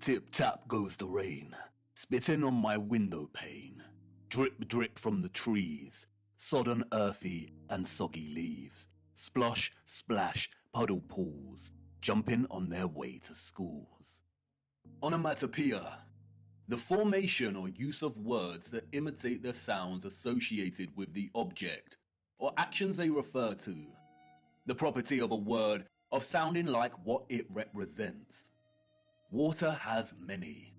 Tip-tap goes the rain, spitting on my window pane. Drip-drip from the trees, sodden earthy and soggy leaves. Splosh, splash, puddle pools, jumping on their way to schools. Onomatopoeia, the formation or use of words that imitate the sounds associated with the object or actions they refer to. The property of a word of sounding like what it represents. Water has many.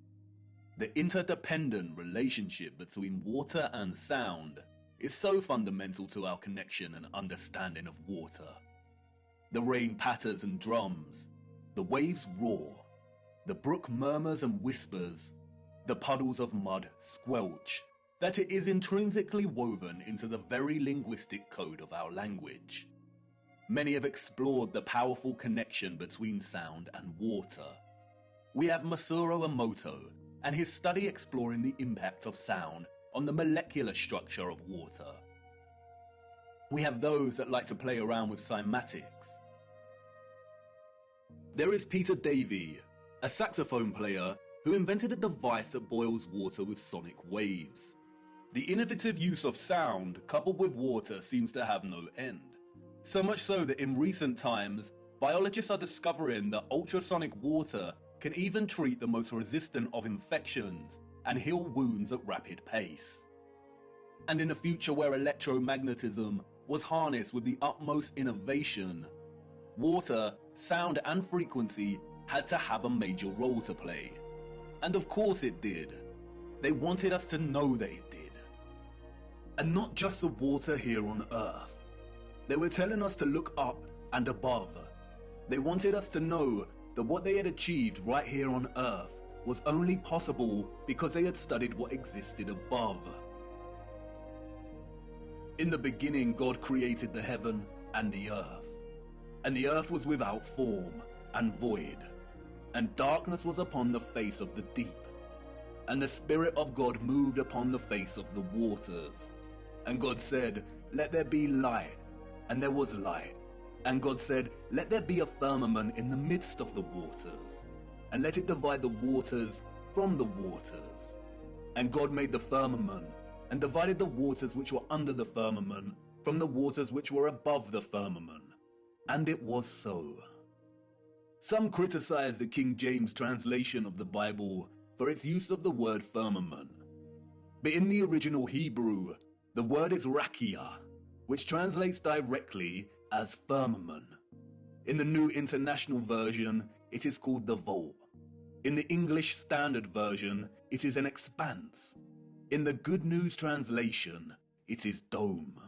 The interdependent relationship between water and sound is so fundamental to our connection and understanding of water. The rain patters and drums, the waves roar, the brook murmurs and whispers, the puddles of mud squelch, that it is intrinsically woven into the very linguistic code of our language. Many have explored the powerful connection between sound and water. We have Masaru Emoto and his study exploring the impact of sound on the molecular structure of water. We have those that like to play around with cymatics. There is Peter Davey, a saxophone player who invented a device that boils water with sonic waves. The innovative use of sound coupled with water seems to have no end. So much so that in recent times, biologists are discovering that ultrasonic water can even treat the most resistant of infections and heal wounds at rapid pace. And in a future where electromagnetism was harnessed with the utmost innovation, water, sound and frequency had to have a major role to play. And of course it did. They wanted us to know that it did. And not just the water here on Earth. They were telling us to look up and above. They wanted us to know that what they had achieved right here on Earth was only possible because they had studied what existed above. In the beginning, God created the heaven and the earth was without form and void, and darkness was upon the face of the deep, and the Spirit of God moved upon the face of the waters. And God said, "Let there be light," and there was light. And God said, "Let there be a firmament in the midst of the waters, and let it divide the waters from the waters." And God made the firmament, and divided the waters which were under the firmament from the waters which were above the firmament. And it was so. Some criticize the King James translation of the Bible for its use of the word firmament. But in the original Hebrew, the word is rakia, which translates directly as firmament. In the New International Version, it is called the vault. In the English Standard Version, it is an expanse. In the Good News Translation, it is dome.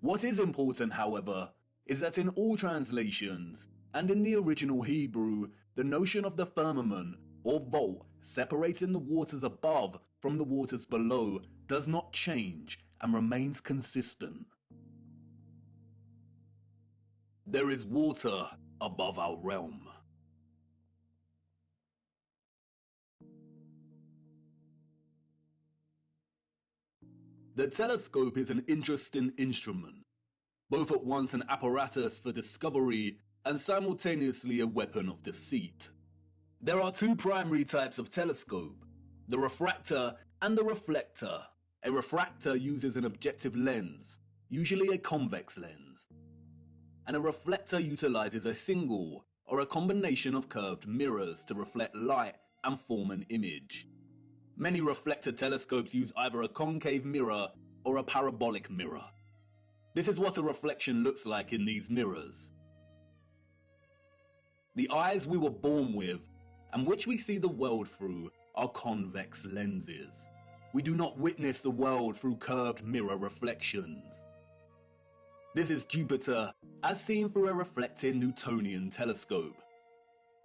What is important, however, is that in all translations, and in the original Hebrew, the notion of the firmament, or vault separating the waters above from the waters below does not change and remains consistent. There is water above our realm. The telescope is an interesting instrument, both at once an apparatus for discovery and simultaneously a weapon of deceit. There are two primary types of telescope, the refractor and the reflector. A refractor uses an objective lens, usually a convex lens, and a reflector utilizes a single or a combination of curved mirrors to reflect light and form an image. Many reflector telescopes use either a concave mirror or a parabolic mirror. This is what a reflection looks like in these mirrors. The eyes we were born with, and which we see the world through, are convex lenses. We do not witness the world through curved mirror reflections. This is Jupiter as seen through a reflecting Newtonian telescope.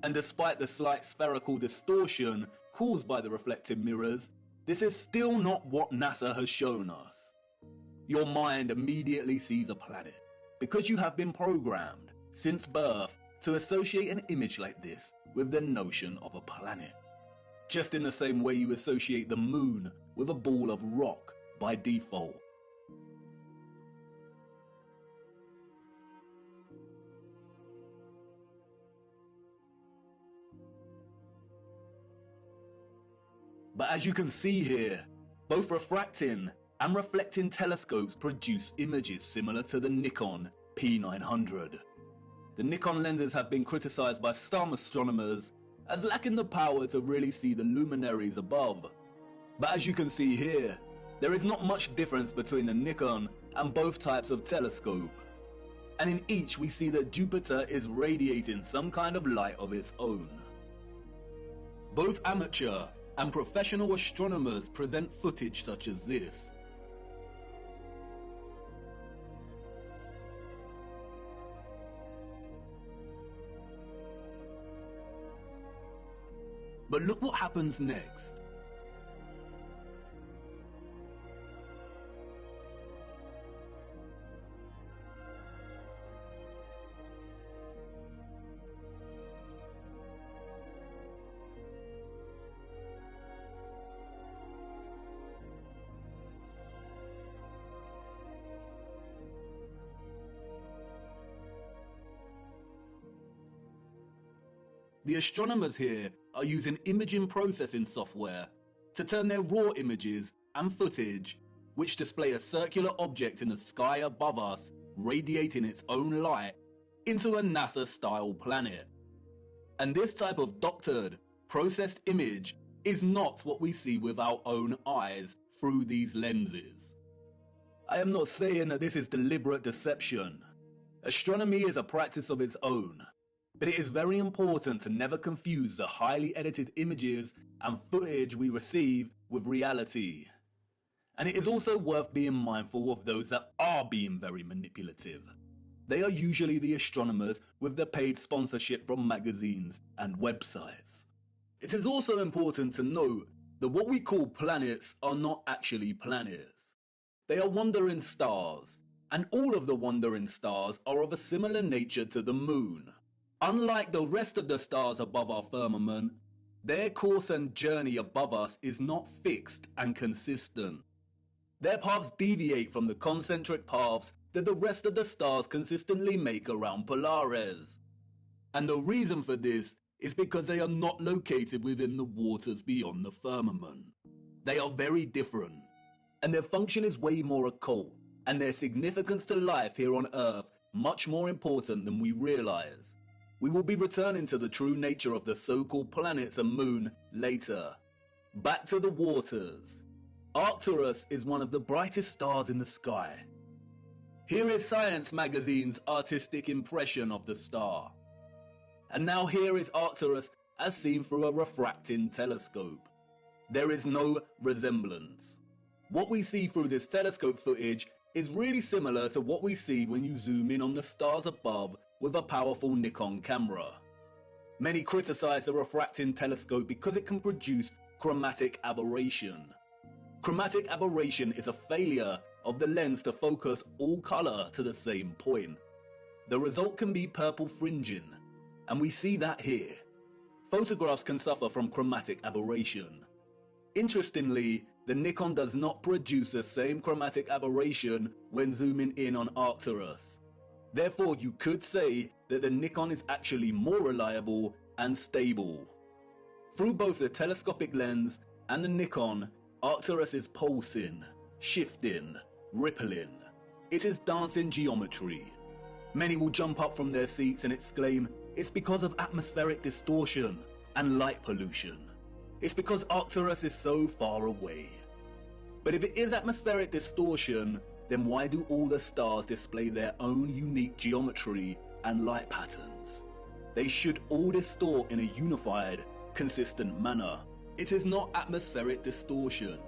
And despite the slight spherical distortion caused by the reflected mirrors, this is still not what NASA has shown us. Your mind immediately sees a planet, because you have been programmed, since birth, to associate an image like this with the notion of a planet. Just in the same way you associate the moon with a ball of rock by default. But as you can see here, both refracting and reflecting telescopes produce images similar to the Nikon P900. The Nikon lenses have been criticized by some astronomers as lacking the power to really see the luminaries above. But as you can see here, there is not much difference between the Nikon and both types of telescope. And in each we see that Jupiter is radiating some kind of light of its own. Both amateur and professional astronomers present footage such as this. But look what happens next. The astronomers here are using imaging processing software to turn their raw images and footage, which display a circular object in the sky above us radiating its own light, into a NASA-style planet. And this type of doctored, processed image is not what we see with our own eyes through these lenses. I am not saying that this is deliberate deception. Astronomy is a practice of its own. But it is very important to never confuse the highly edited images and footage we receive with reality. And it is also worth being mindful of those that are being very manipulative. They are usually the astronomers with the paid sponsorship from magazines and websites. It is also important to note that what we call planets are not actually planets. They are wandering stars, and all of the wandering stars are of a similar nature to the moon. Unlike the rest of the stars above our firmament, their course and journey above us is not fixed and consistent. Their paths deviate from the concentric paths that the rest of the stars consistently make around Polaris. And the reason for this is because they are not located within the waters beyond the firmament. They are very different, and their function is way more occult, and their significance to life here on Earth much more important than we realize. We will be returning to the true nature of the so-called planets and moon later. Back to the waters. Arcturus is one of the brightest stars in the sky. Here is Science magazine's artistic impression of the star. And now here is Arcturus as seen through a refracting telescope. There is no resemblance. What we see through this telescope footage is really similar to what we see when you zoom in on the stars above with a powerful Nikon camera. Many criticize the refracting telescope because it can produce chromatic aberration. Chromatic aberration is a failure of the lens to focus all color to the same point. The result can be purple fringing, and we see that here. Photographs can suffer from chromatic aberration. Interestingly, the Nikon does not produce the same chromatic aberration when zooming in on Arcturus. Therefore, you could say that the Nikon is actually more reliable and stable. Through both the telescopic lens and the Nikon, Arcturus is pulsing, shifting, rippling. It is dancing geometry. Many will jump up from their seats and exclaim, it's because of atmospheric distortion and light pollution. It's because Arcturus is so far away. But if it is atmospheric distortion, then why do all the stars display their own unique geometry and light patterns? They should all distort in a unified, consistent manner. It is not atmospheric distortion.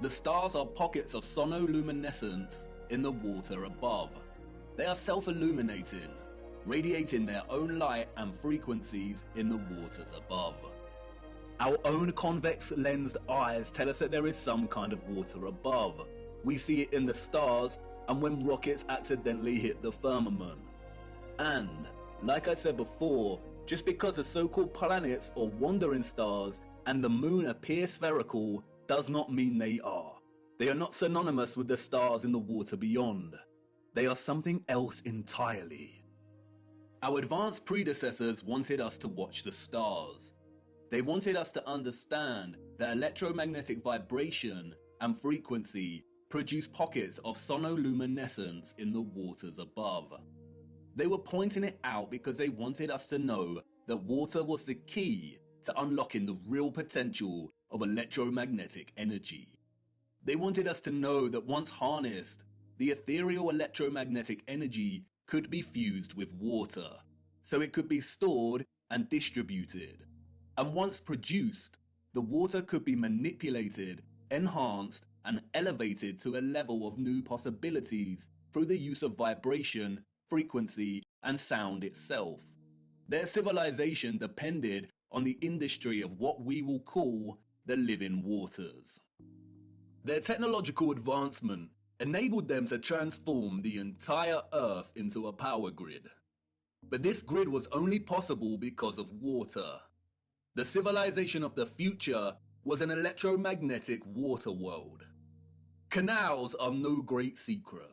The stars are pockets of sonoluminescence in the water above. They are self-illuminating, radiating their own light and frequencies in the waters above. Our own convex lensed eyes tell us that there is some kind of water above. We see it in the stars and when rockets accidentally hit the firmament. And, like I said before, just because the so-called planets or wandering stars and the moon appear spherical does not mean they are. They are not synonymous with the stars in the water beyond. They are something else entirely. Our advanced predecessors wanted us to watch the stars. They wanted us to understand that electromagnetic vibration and frequency produce pockets of sonoluminescence in the waters above. They were pointing it out because they wanted us to know that water was the key to unlocking the real potential of electromagnetic energy. They wanted us to know that once harnessed, the ethereal electromagnetic energy could be fused with water, so it could be stored and distributed. And once produced, the water could be manipulated, enhanced, and elevated to a level of new possibilities through the use of vibration, frequency, and sound itself. Their civilization depended on the industry of what we will call the living waters. Their technological advancement enabled them to transform the entire Earth into a power grid. But this grid was only possible because of water. The civilization of the future was an electromagnetic water world. Canals are no great secret.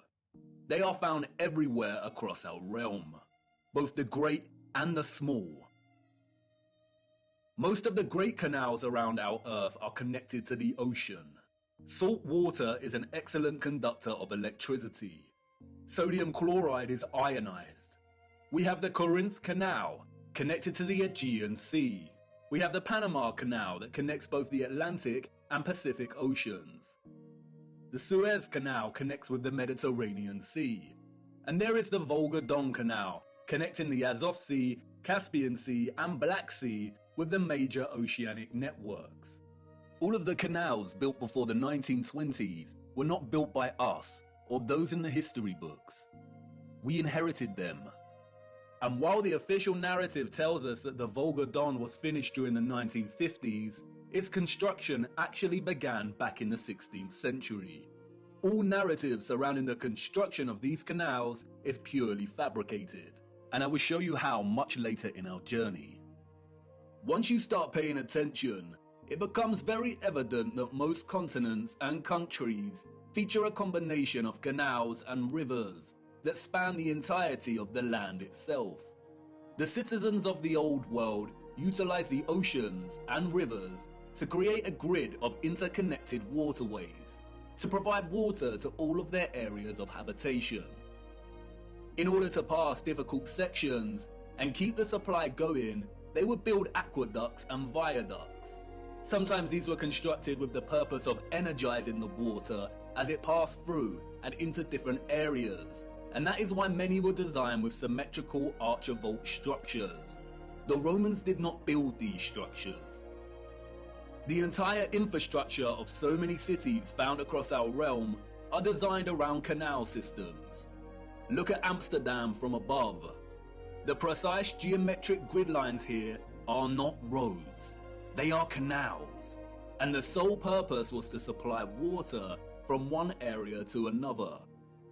They are found everywhere across our realm, both the great and the small. Most of the great canals around our Earth are connected to the ocean. Salt water is an excellent conductor of electricity. Sodium chloride is ionized. We have the Corinth Canal, connected to the Aegean Sea. We have the Panama Canal that connects both the Atlantic and Pacific Oceans. The Suez Canal connects with the Mediterranean Sea. And there is the Volga-Don Canal, connecting the Azov Sea, Caspian Sea, and Black Sea with the major oceanic networks. All of the canals built before the 1920s were not built by us or those in the history books. We inherited them. And while the official narrative tells us that the Volga-Don was finished during the 1950s, its construction actually began back in the 16th century. All narrative surrounding the construction of these canals is purely fabricated, and I will show you how much later in our journey. Once you start paying attention, it becomes very evident that most continents and countries feature a combination of canals and rivers that span the entirety of the land itself. The citizens of the old world utilize the oceans and rivers to create a grid of interconnected waterways to provide water to all of their areas of habitation. In order to pass difficult sections and keep the supply going, they would build aqueducts and viaducts. Sometimes these were constructed with the purpose of energizing the water as it passed through and into different areas, and that is why many were designed with symmetrical archivolt structures. The Romans did not build these structures. The entire infrastructure of so many cities found across our realm are designed around canal systems. Look at Amsterdam from above. The precise geometric grid lines here are not roads, they are canals, and the sole purpose was to supply water from one area to another.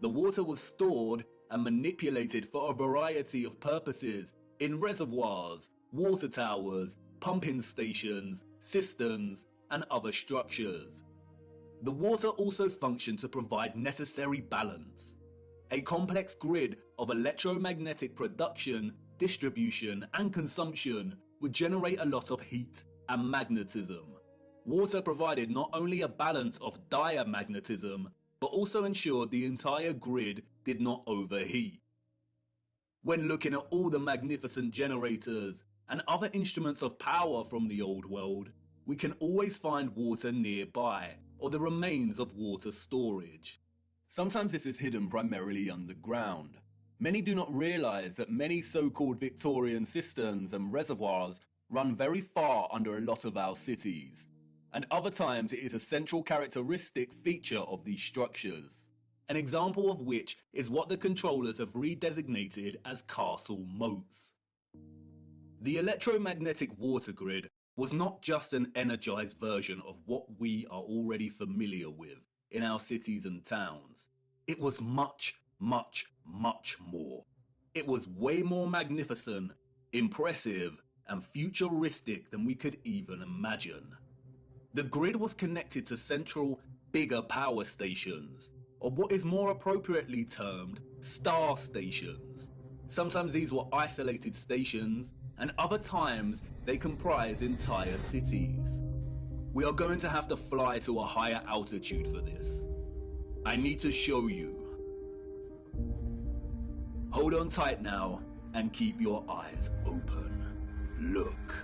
The water was stored and manipulated for a variety of purposes in reservoirs, water towers, pumping stations, cisterns, and other structures. The water also functioned to provide necessary balance. A complex grid of electromagnetic production, distribution, and consumption would generate a lot of heat and magnetism. Water provided not only a balance of diamagnetism, but also ensured the entire grid did not overheat. When looking at all the magnificent generators and other instruments of power from the old world, we can always find water nearby, or the remains of water storage. Sometimes this is hidden primarily underground. Many do not realize that many so-called Victorian cisterns and reservoirs run very far under a lot of our cities, and other times it is a central characteristic feature of these structures. An example of which is what the controllers have redesignated as castle moats. The electromagnetic water grid was not just an energized version of what we are already familiar with in our cities and towns. It was much, much, much more. It was way more magnificent, impressive, and futuristic than we could even imagine. The grid was connected to central, bigger power stations, or what is more appropriately termed star stations. Sometimes these were isolated stations, and other times they comprise entire cities. We are going to have to fly to a higher altitude for this. I need to show you. Hold on tight now and keep your eyes open. Look.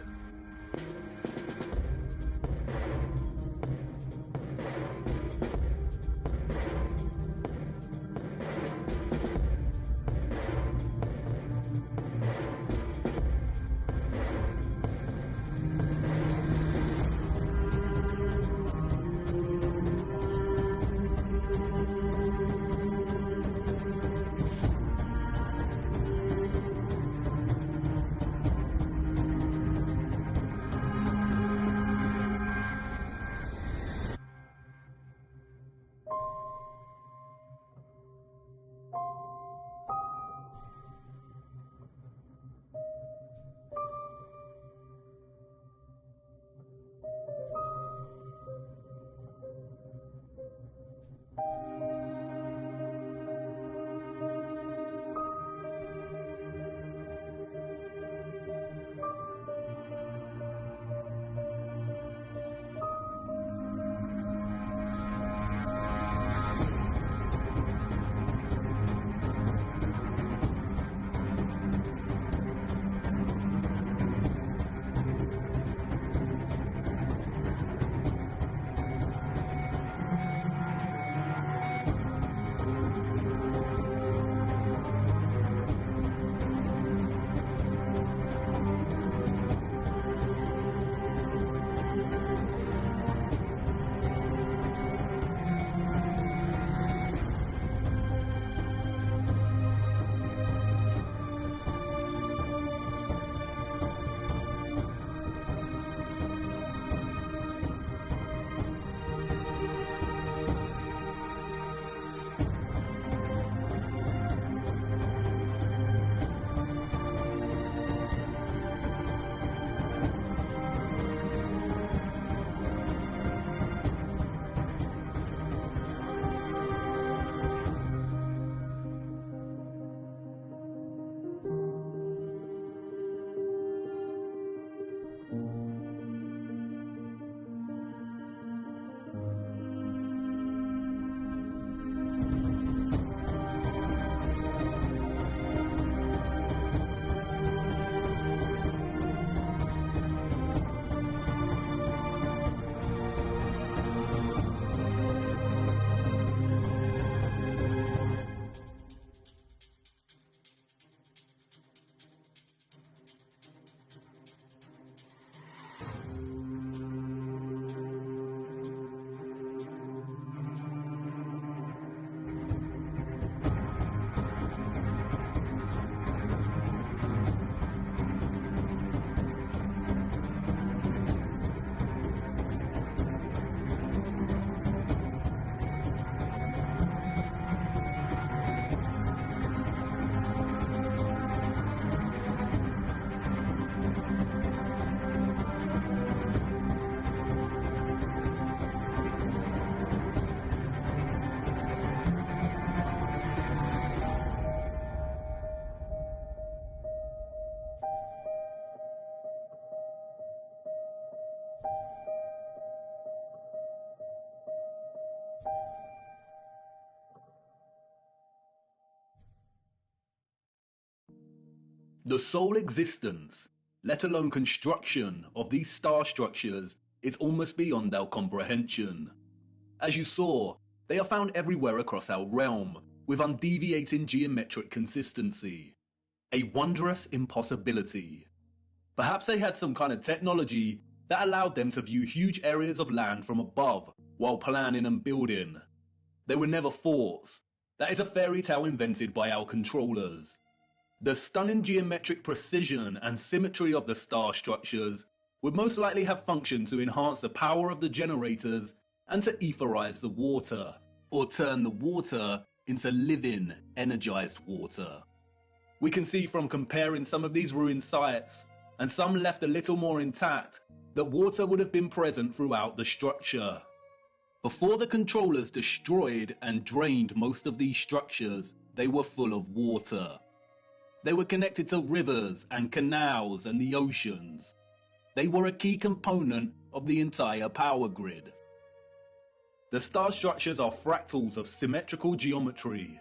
The sole existence, let alone construction, of these star structures is almost beyond our comprehension. As you saw, they are found everywhere across our realm, with undeviating geometric consistency. A wondrous impossibility. Perhaps they had some kind of technology that allowed them to view huge areas of land from above while planning and building. They were never forts. That is a fairy tale invented by our controllers. The stunning geometric precision and symmetry of the star structures would most likely have functioned to enhance the power of the generators and to etherize the water, or turn the water into living, energized water. We can see from comparing some of these ruined sites, and some left a little more intact, that water would have been present throughout the structure. Before the controllers destroyed and drained most of these structures, they were full of water. They were connected to rivers and canals and the oceans. They were a key component of the entire power grid. The star structures are fractals of symmetrical geometry,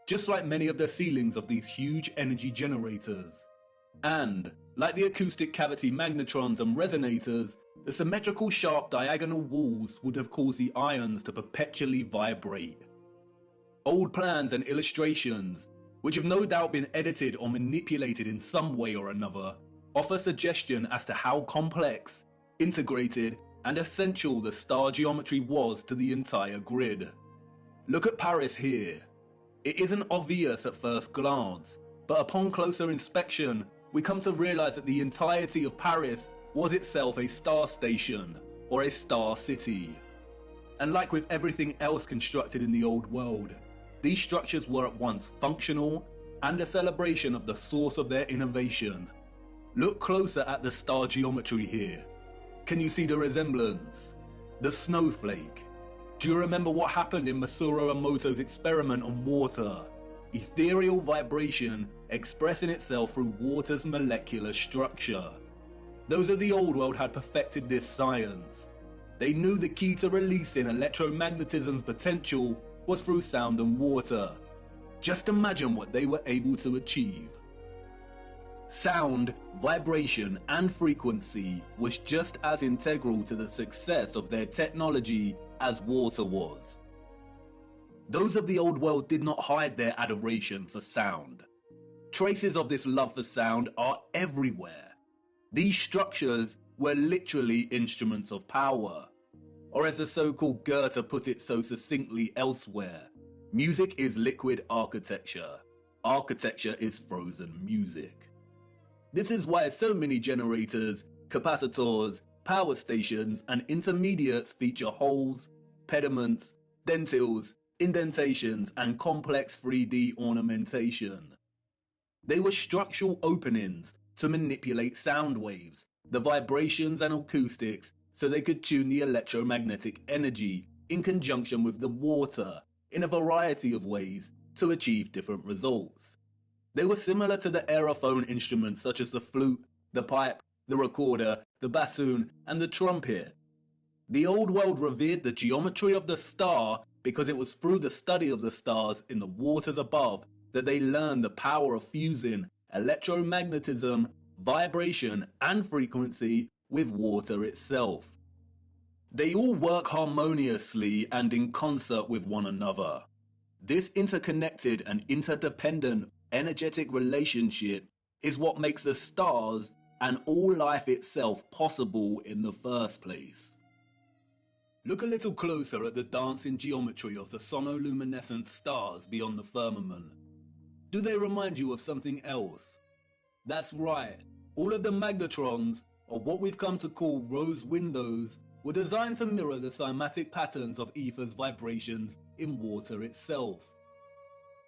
just like many of the ceilings of these huge energy generators. And, like the acoustic cavity magnetrons and resonators, the symmetrical sharp diagonal walls would have caused the ions to perpetually vibrate. Old plans and illustrations, which have no doubt been edited or manipulated in some way or another, offer suggestion as to how complex, integrated, and essential the star geometry was to the entire grid. Look at Paris here. It isn't obvious at first glance, but upon closer inspection, we come to realize that the entirety of Paris was itself a star station, or a star city. And like with everything else constructed in the old world, these structures were at once functional and a celebration of the source of their innovation. Look closer at the star geometry here. Can you see the resemblance? The snowflake. Do you remember what happened in Masaru Emoto's experiment on water? Ethereal vibration expressing itself through water's molecular structure. Those of the old world had perfected this science. They knew the key to releasing electromagnetism's potential was through sound and water. Just imagine what they were able to achieve. Sound, vibration, and frequency was just as integral to the success of their technology as water was. Those of the old world did not hide their adoration for sound. Traces of this love for sound are everywhere. These structures were literally instruments of power. Or as the so-called Goethe put it so succinctly elsewhere, music is liquid architecture. Architecture is frozen music. This is why so many generators, capacitors, power stations, and intermediates feature holes, pediments, dentils, indentations, and complex 3D ornamentation. They were structural openings to manipulate sound waves, the vibrations and acoustics, so they could tune the electromagnetic energy in conjunction with the water in a variety of ways to achieve different results. They were similar to the aerophone instruments such as the flute, the pipe, the recorder, the bassoon, and the trumpet. The old world revered the geometry of the star because it was through the study of the stars in the waters above that they learned the power of fusing electromagnetism, vibration, and frequency with water itself. They all work harmoniously and in concert with one another. This interconnected and interdependent energetic relationship is what makes the stars and all life itself possible in the first place. Look a little closer at the dancing geometry of the sonoluminescent stars beyond the firmament. Do they remind you of something else? That's right, all of the magnetrons, or what we've come to call rose windows, were designed to mirror the cymatic patterns of ether's vibrations in water itself.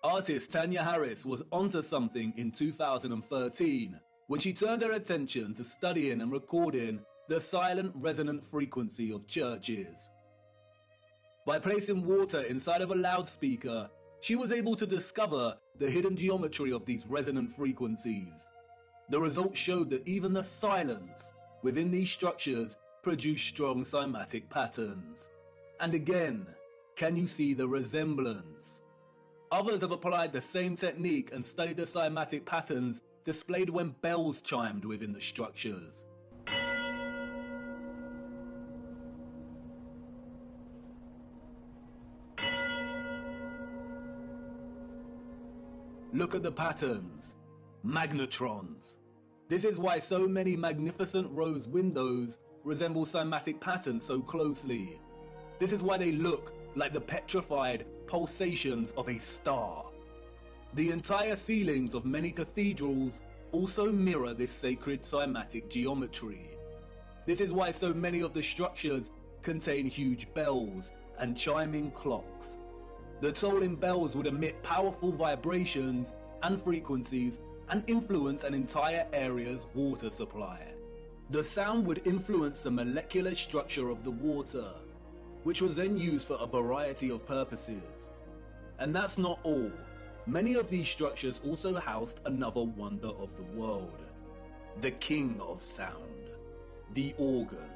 Artist Tanya Harris was onto something in 2013 when she turned her attention to studying and recording the silent resonant frequency of churches. By placing water inside of a loudspeaker, she was able to discover the hidden geometry of these resonant frequencies. The results showed that even the silence within these structures produced strong cymatic patterns. And again, can you see the resemblance? Others have applied the same technique and studied the cymatic patterns displayed when bells chimed within the structures. Look at the patterns. Magnetrons. This is why so many magnificent rose windows resemble cymatic patterns so closely. This is why they look like the petrified pulsations of a star. The entire ceilings of many cathedrals also mirror this sacred cymatic geometry. This is why so many of the structures contain huge bells and chiming clocks. The tolling bells would emit powerful vibrations and frequencies and influence an entire area's water supply. The sound would influence the molecular structure of the water, which was then used for a variety of purposes. And that's not all. Many of these structures also housed another wonder of the world, the king of sound, the organ.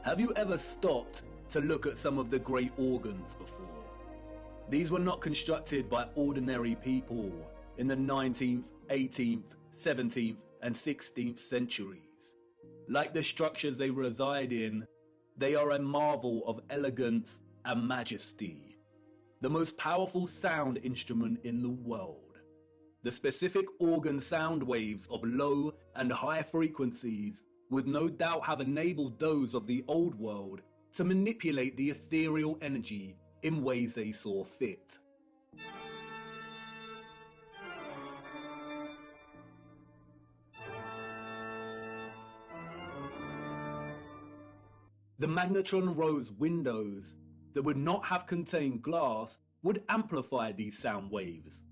Have you ever stopped to look at some of the great organs before? These were not constructed by ordinary people in the 19th, 18th, 17th, and 16th centuries. Like the structures they reside in, they are a marvel of elegance and majesty. The most powerful sound instrument in the world. The specific organ sound waves of low and high frequencies would no doubt have enabled those of the old world to manipulate the ethereal energy in ways they saw fit. The magnetron rose windows that would not have contained glass would amplify these sound waves,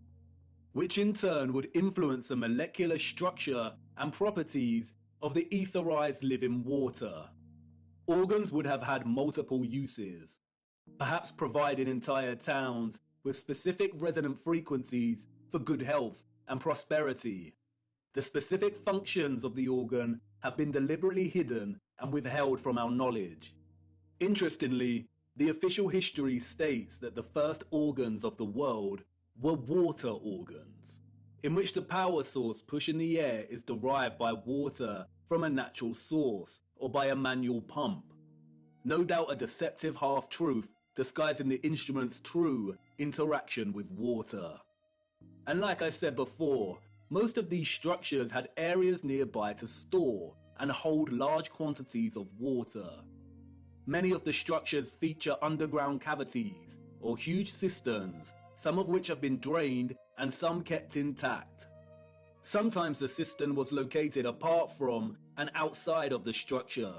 which in turn would influence the molecular structure and properties of the etherized living water. Organs would have had multiple uses, perhaps providing entire towns with specific resonant frequencies for good health and prosperity. The specific functions of the organ have been deliberately hidden and withheld from our knowledge. Interestingly, the official history states that the first organs of the world were water organs, in which the power source pushing the air is derived by water from a natural source or by a manual pump. No doubt a deceptive half-truth disguising the instrument's true interaction with water. And like I said before, most of these structures had areas nearby to store and hold large quantities of water. Many of the structures feature underground cavities or huge cisterns, some of which have been drained and some kept intact. Sometimes the cistern was located apart from and outside of the structure.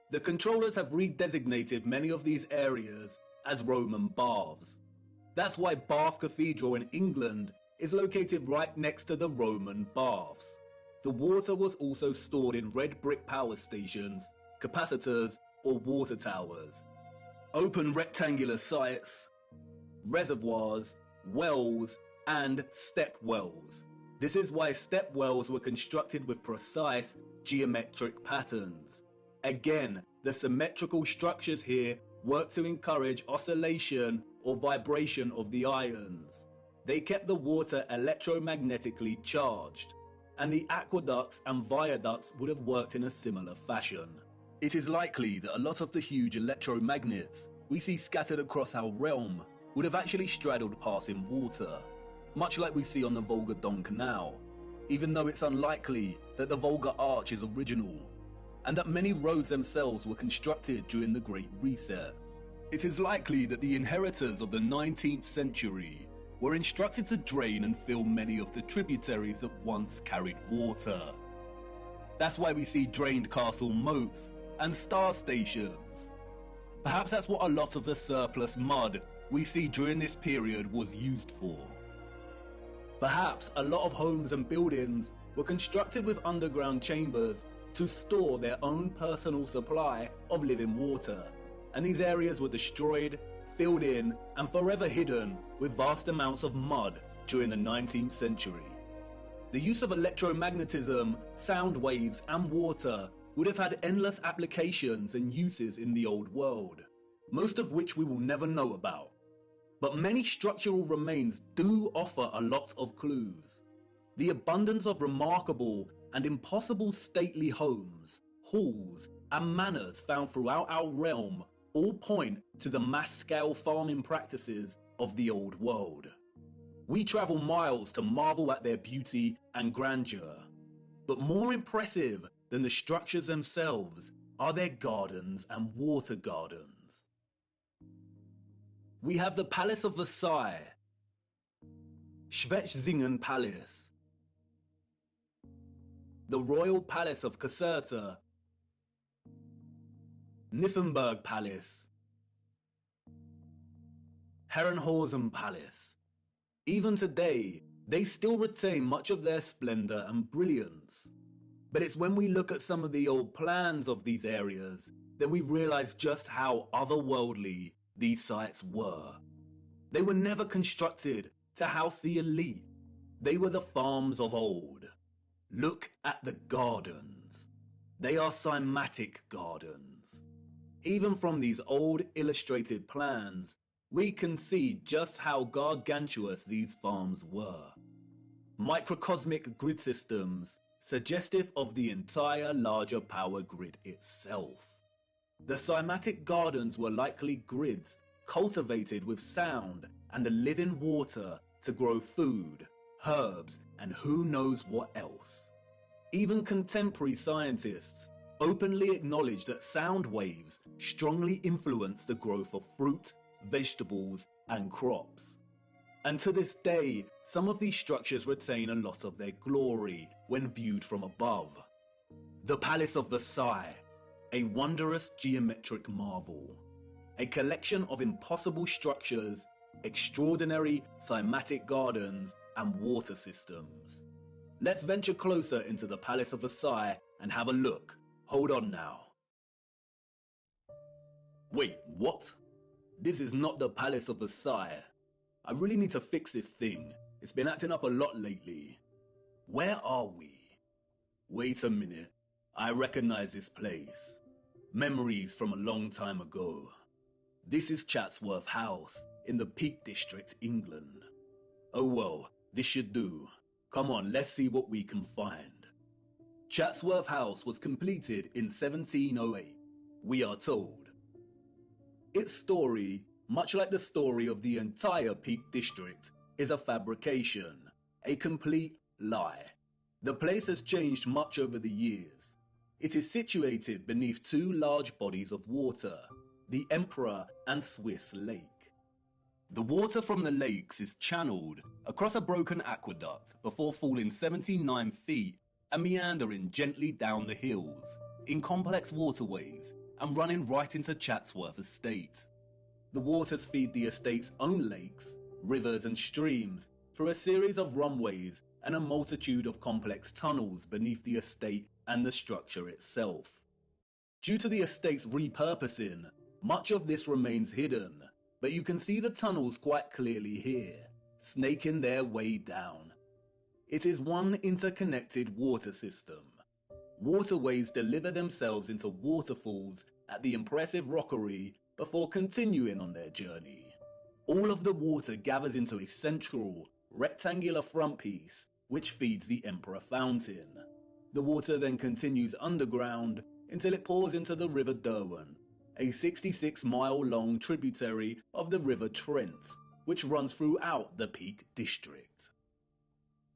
The controllers have redesignated many of these areas as Roman baths. That's why Bath Cathedral in England is located right next to the Roman baths. The water was also stored in red brick power stations, capacitors, or water towers. Open rectangular sites, reservoirs, wells, and step wells. This is why step wells were constructed with precise geometric patterns. Again, the symmetrical structures here work to encourage oscillation or vibration of the ions. They kept the water electromagnetically charged, and the aqueducts and viaducts would have worked in a similar fashion. It is likely that a lot of the huge electromagnets we see scattered across our realm would have actually straddled passing water, much like we see on the Volga-Don Canal, even though it's unlikely that the Volga Arch is original, and that many roads themselves were constructed during the Great Reset. It is likely that the inheritors of the 19th century were instructed to drain and fill many of the tributaries that once carried water. That's why we see drained castle moats and star stations. Perhaps that's what a lot of the surplus mud we see during this period was used for. Perhaps a lot of homes and buildings were constructed with underground chambers to store their own personal supply of living water, and these areas were destroyed, filled in, and forever hidden with vast amounts of mud during the 19th century. The use of electromagnetism, sound waves, and water would have had endless applications and uses in the old world, most of which we will never know about. But many structural remains do offer a lot of clues. The abundance of remarkable and impossible stately homes, halls, and manors found throughout our realm all point to the mass-scale farming practices of the old world. We travel miles to marvel at their beauty and grandeur, but more impressive than the structures themselves are their gardens and water gardens. We have the Palace of Versailles, Schwetzingen Palace, the Royal Palace of Caserta, Nymphenburg Palace, Herrenhausen Palace. Even today, they still retain much of their splendor and brilliance. But it's when we look at some of the old plans of these areas that we realize just how otherworldly these sites were. They were never constructed to house the elite. They were the farms of old. Look at the gardens. They are cymatic gardens. Even from these old illustrated plans, we can see just how gargantuous these farms were. Microcosmic grid systems, suggestive of the entire larger power grid itself. The cymatic gardens were likely grids cultivated with sound and the living water to grow food, herbs, and who knows what else. Even contemporary scientists openly acknowledge that sound waves strongly influence the growth of fruit, vegetables, and crops. And to this day, some of these structures retain a lot of their glory when viewed from above. The Palace of Versailles, a wondrous geometric marvel, a collection of impossible structures, extraordinary cymatic gardens, and water systems. Let's venture closer into the Palace of Versailles and have a look. Hold on now. Wait, what? This is not the Palace of Versailles. I really need to fix this thing. It's been acting up a lot lately. Where are we? Wait a minute. I recognize this place. Memories from a long time ago. This is Chatsworth House in the Peak District, England. Oh well, this should do. Come on, let's see what we can find. Chatsworth House was completed in 1708, we are told. Its story, much like the story of the entire Peak District, is a fabrication, a complete lie. The place has changed much over the years. It is situated beneath two large bodies of water, the Emperor and Swiss Lake. The water from the lakes is channeled across a broken aqueduct before falling 79 feet and meandering gently down the hills in complex waterways and running right into Chatsworth Estate. The waters feed the estate's own lakes, rivers and streams through a series of runways and a multitude of complex tunnels beneath the estate and the structure itself. Due to the estate's repurposing, much of this remains hidden, but you can see the tunnels quite clearly here, snaking their way down. It is one interconnected water system. Waterways deliver themselves into waterfalls at the impressive rockery before continuing on their journey. All of the water gathers into a central, rectangular front piece which feeds the Emperor Fountain. The water then continues underground until it pours into the River Derwent, a 66-mile-long tributary of the River Trent, which runs throughout the Peak District.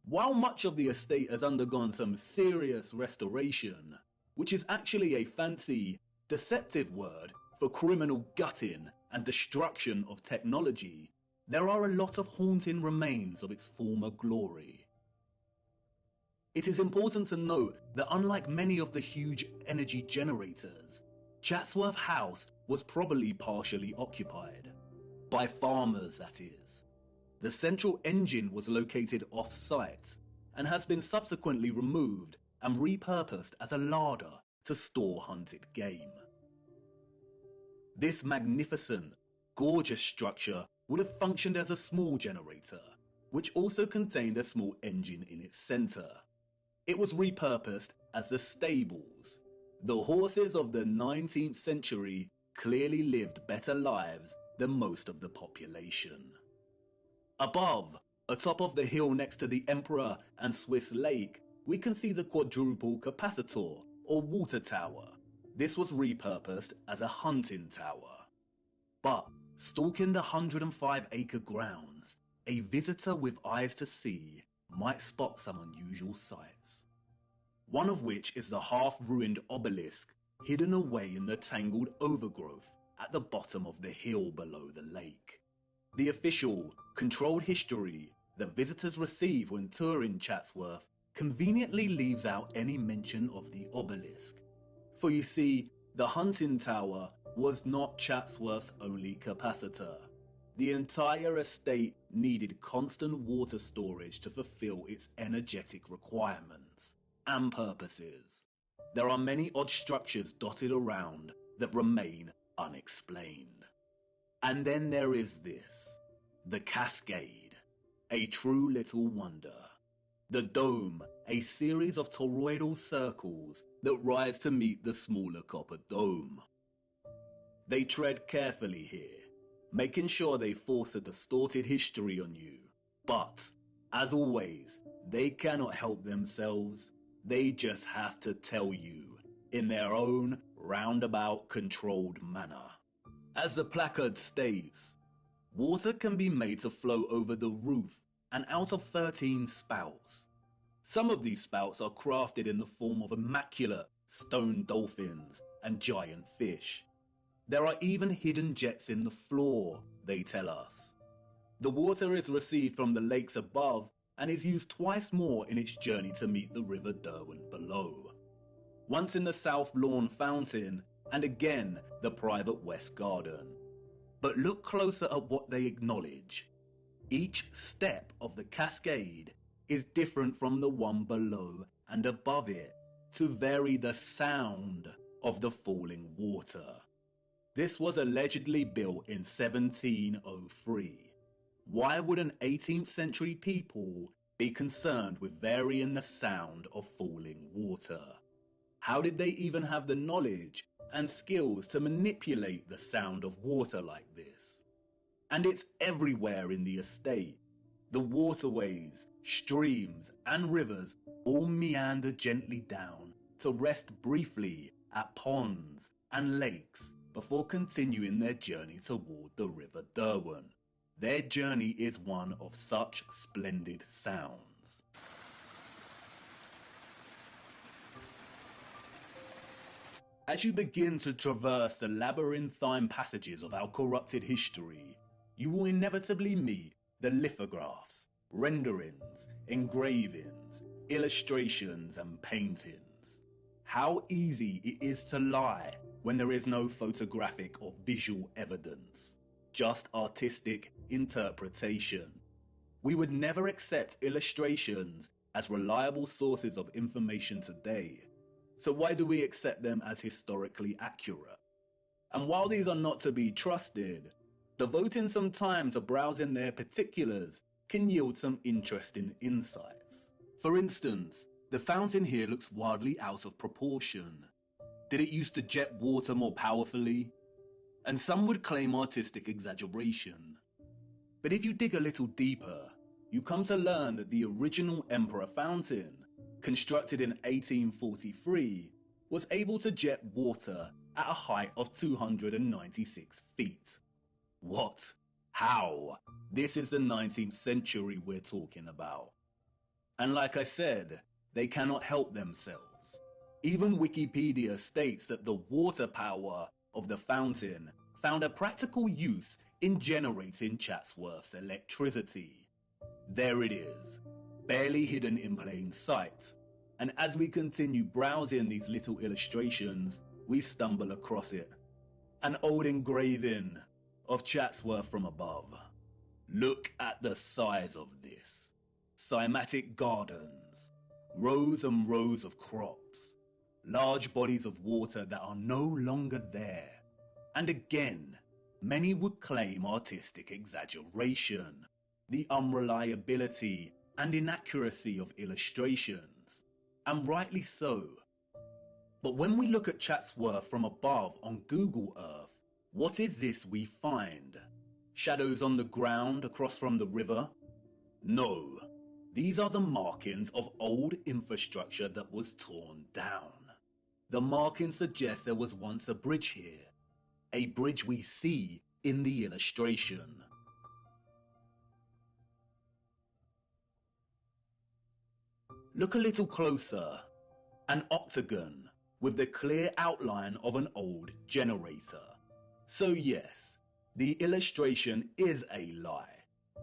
While much of the estate has undergone some serious restoration, which is actually a fancy, deceptive word for criminal gutting and destruction of technology, there are a lot of haunting remains of its former glory. It is important to note that unlike many of the huge energy generators, Chatsworth House was probably partially occupied. By farmers, that is. The central engine was located off-site and has been subsequently removed and repurposed as a larder to store hunted game. This magnificent, gorgeous structure would have functioned as a small generator, which also contained a small engine in its center. It was repurposed as the stables. The horses of the 19th century clearly lived better lives than most of the population. Above, Atop of the hill next to the Emperor and Swiss Lake, we can see the quadruple capacitor, or water tower. This was repurposed as a hunting tower. But, stalking the 105-acre grounds, a visitor with eyes to see might spot some unusual sights. One of which is the half-ruined obelisk hidden away in the tangled overgrowth at the bottom of the hill below the lake. The official, controlled history that visitors receive when touring Chatsworth conveniently leaves out any mention of the obelisk. For you see, the hunting tower was not Chatsworth's only capacitor. The entire estate needed constant water storage to fulfill its energetic requirements and purposes. There are many odd structures dotted around that remain unexplained. And then there is this, the Cascade, a true little wonder. The dome, a series of toroidal circles that rise to meet the smaller copper dome. They tread carefully here, making sure they force a distorted history on you. But, as always, they cannot help themselves. They just have to tell you, in their own roundabout controlled manner. As the placard states, water can be made to flow over the roof and out of 13 spouts. Some of these spouts are crafted in the form of immaculate stone dolphins and giant fish. There are even hidden jets in the floor, they tell us. The water is received from the lakes above and is used twice more in its journey to meet the River Derwent below. Once in the South Lawn Fountain, and again the private West Garden. But look closer at what they acknowledge. Each step of the cascade is different from the one below and above it to vary the sound of the falling water. This was allegedly built in 1703. Why would an 18th century people be concerned with varying the sound of falling water? How did they even have the knowledge and skills to manipulate the sound of water like this? And it's everywhere in the estate. The waterways, streams and rivers all meander gently down to rest briefly at ponds and lakes before continuing their journey toward the River Derwent. Their journey is one of such splendid sounds. As you begin to traverse the labyrinthine passages of our corrupted history, you will inevitably meet the lithographs, renderings, engravings, illustrations and paintings. How easy it is to lie when there is no photographic or visual evidence, just artistic interpretation. We would never accept illustrations as reliable sources of information today. So why do we accept them as historically accurate? And while these are not to be trusted, devoting some time to browsing their particulars can yield some interesting insights. For instance, the fountain here looks wildly out of proportion. Did it used to jet water more powerfully? And some would claim artistic exaggeration. But if you dig a little deeper, you come to learn that the original Emperor fountain, constructed in 1843, was able to jet water at a height of 296 feet. What? How? This is the 19th century we're talking about. And like I said, they cannot help themselves. Even Wikipedia states that the water power of the fountain found a practical use in generating Chatsworth's electricity. There it is, barely hidden in plain sight. And as we continue browsing these little illustrations, we stumble across it. An old engraving of Chatsworth from above. Look at the size of this. Cymatic gardens, rows and rows of crops, large bodies of water that are no longer there. And again, many would claim artistic exaggeration, the unreliability and inaccuracy of illustrations, and rightly so. But when we look at Chatsworth from above on Google Earth, what is this we find? Shadows on the ground across from the river? No, these are the markings of old infrastructure that was torn down. The markings suggest there was once a bridge here, a bridge we see in the illustration. Look a little closer. An octagon with the clear outline of an old generator. So yes, the illustration is a lie.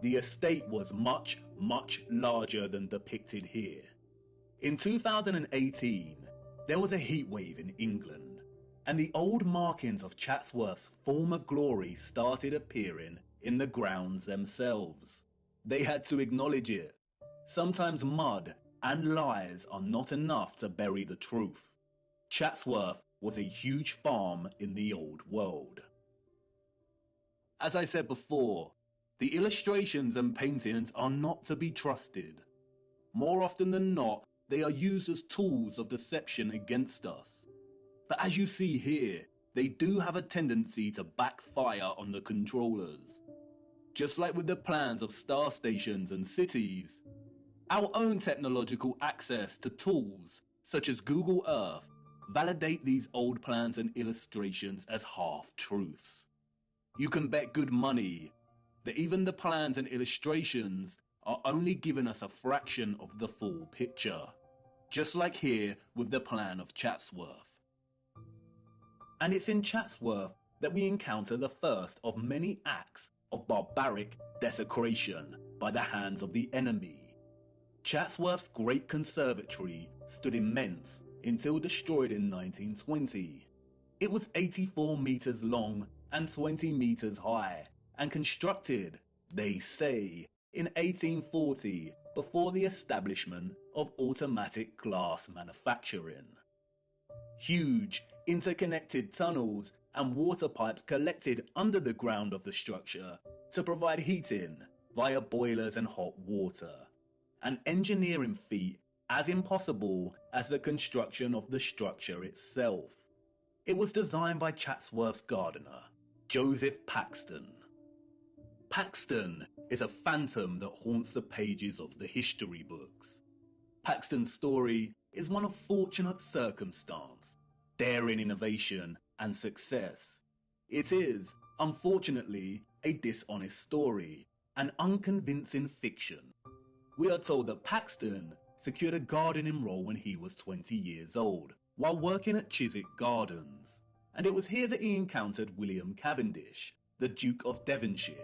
The estate was much, much larger than depicted here. In 2018, there was a heatwave in England, and the old markings of Chatsworth's former glory started appearing in the grounds themselves. They had to acknowledge it. Sometimes mud and lies are not enough to bury the truth. Chatsworth was a huge farm in the old world. As I said before, the illustrations and paintings are not to be trusted. More often than not, they are used as tools of deception against us. But as you see here, they do have a tendency to backfire on the controllers. Just like with the plans of star stations and cities, our own technological access to tools, such as Google Earth, validate these old plans and illustrations as half-truths. You can bet good money that even the plans and illustrations are only giving us a fraction of the full picture, just like here with the plan of Chatsworth. And it's in Chatsworth that we encounter the first of many acts of barbaric desecration by the hands of the enemy. Chatsworth's great conservatory stood immense until destroyed in 1920. It was 84 meters long and 20 meters high, and constructed, they say, in 1840 before the establishment of automatic glass manufacturing. Huge interconnected tunnels and water pipes collected under the ground of the structure to provide heating via boilers and hot water. An engineering feat as impossible as the construction of the structure itself. It was designed by Chatsworth's gardener, Joseph Paxton. Paxton is a phantom that haunts the pages of the history books. Paxton's story is one of fortunate circumstance, daring innovation and success. It is, unfortunately, a dishonest story, an unconvincing fiction. We are told that Paxton secured a gardening role when he was 20 years old, while working at Chiswick Gardens, and it was here that he encountered William Cavendish, the Duke of Devonshire,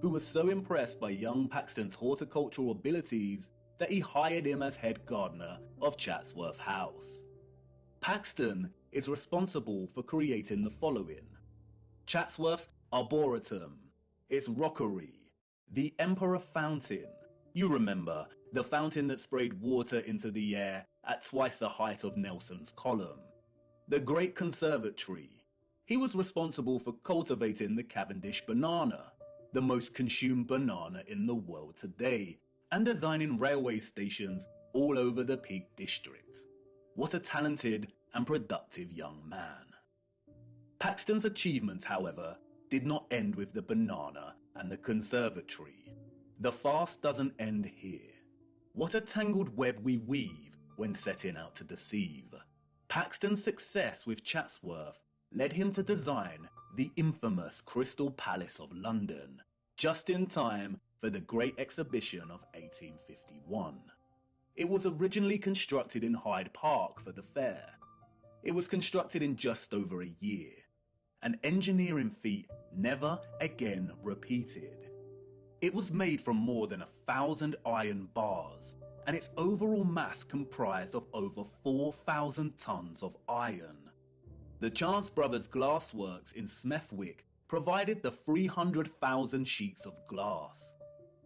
who was so impressed by young Paxton's horticultural abilities that he hired him as head gardener of Chatsworth House. Paxton is responsible for creating the following: Chatsworth's Arboretum, its rockery, the Emperor Fountain. You remember, the fountain that sprayed water into the air at twice the height of Nelson's Column. The Great Conservatory. He was responsible for cultivating the Cavendish banana, the most consumed banana in the world today, and designing railway stations all over the Peak District. What a talented and productive young man. Paxton's achievements, however, did not end with the banana and the conservatory. The farce doesn't end here. What a tangled web we weave when setting out to deceive. Paxton's success with Chatsworth led him to design the infamous Crystal Palace of London, just in time for the Great Exhibition of 1851. It was originally constructed in Hyde Park for the fair. It was constructed in just over a year, an engineering feat never again repeated. It was made from more than 1,000 iron bars, and its overall mass comprised of over 4,000 tons of iron. The Chance Brothers Glassworks in Smethwick provided the 300,000 sheets of glass.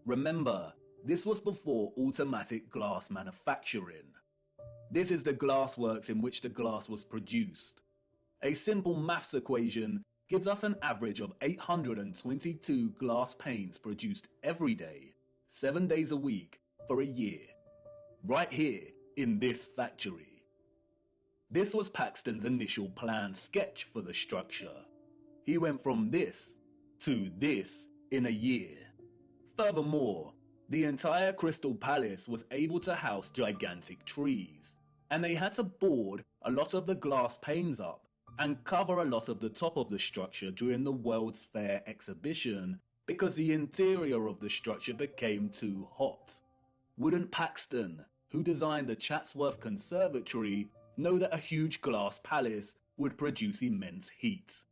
Remember, this was before automatic glass manufacturing. This is the glassworks in which the glass was produced. A simple maths equation gives us an average of 822 glass panes produced every day, 7 days a week, for a year. Right here, in this factory. This was Paxton's initial plan sketch for the structure. He went from this to this in a year. Furthermore, The entire Crystal Palace was able to house gigantic trees, and they had to board a lot of the glass panes up and cover a lot of the top of the structure during the World's Fair exhibition because the interior of the structure became too hot. Wouldn't Paxton, who designed the Chatsworth Conservatory, know that a huge glass palace would produce immense heat?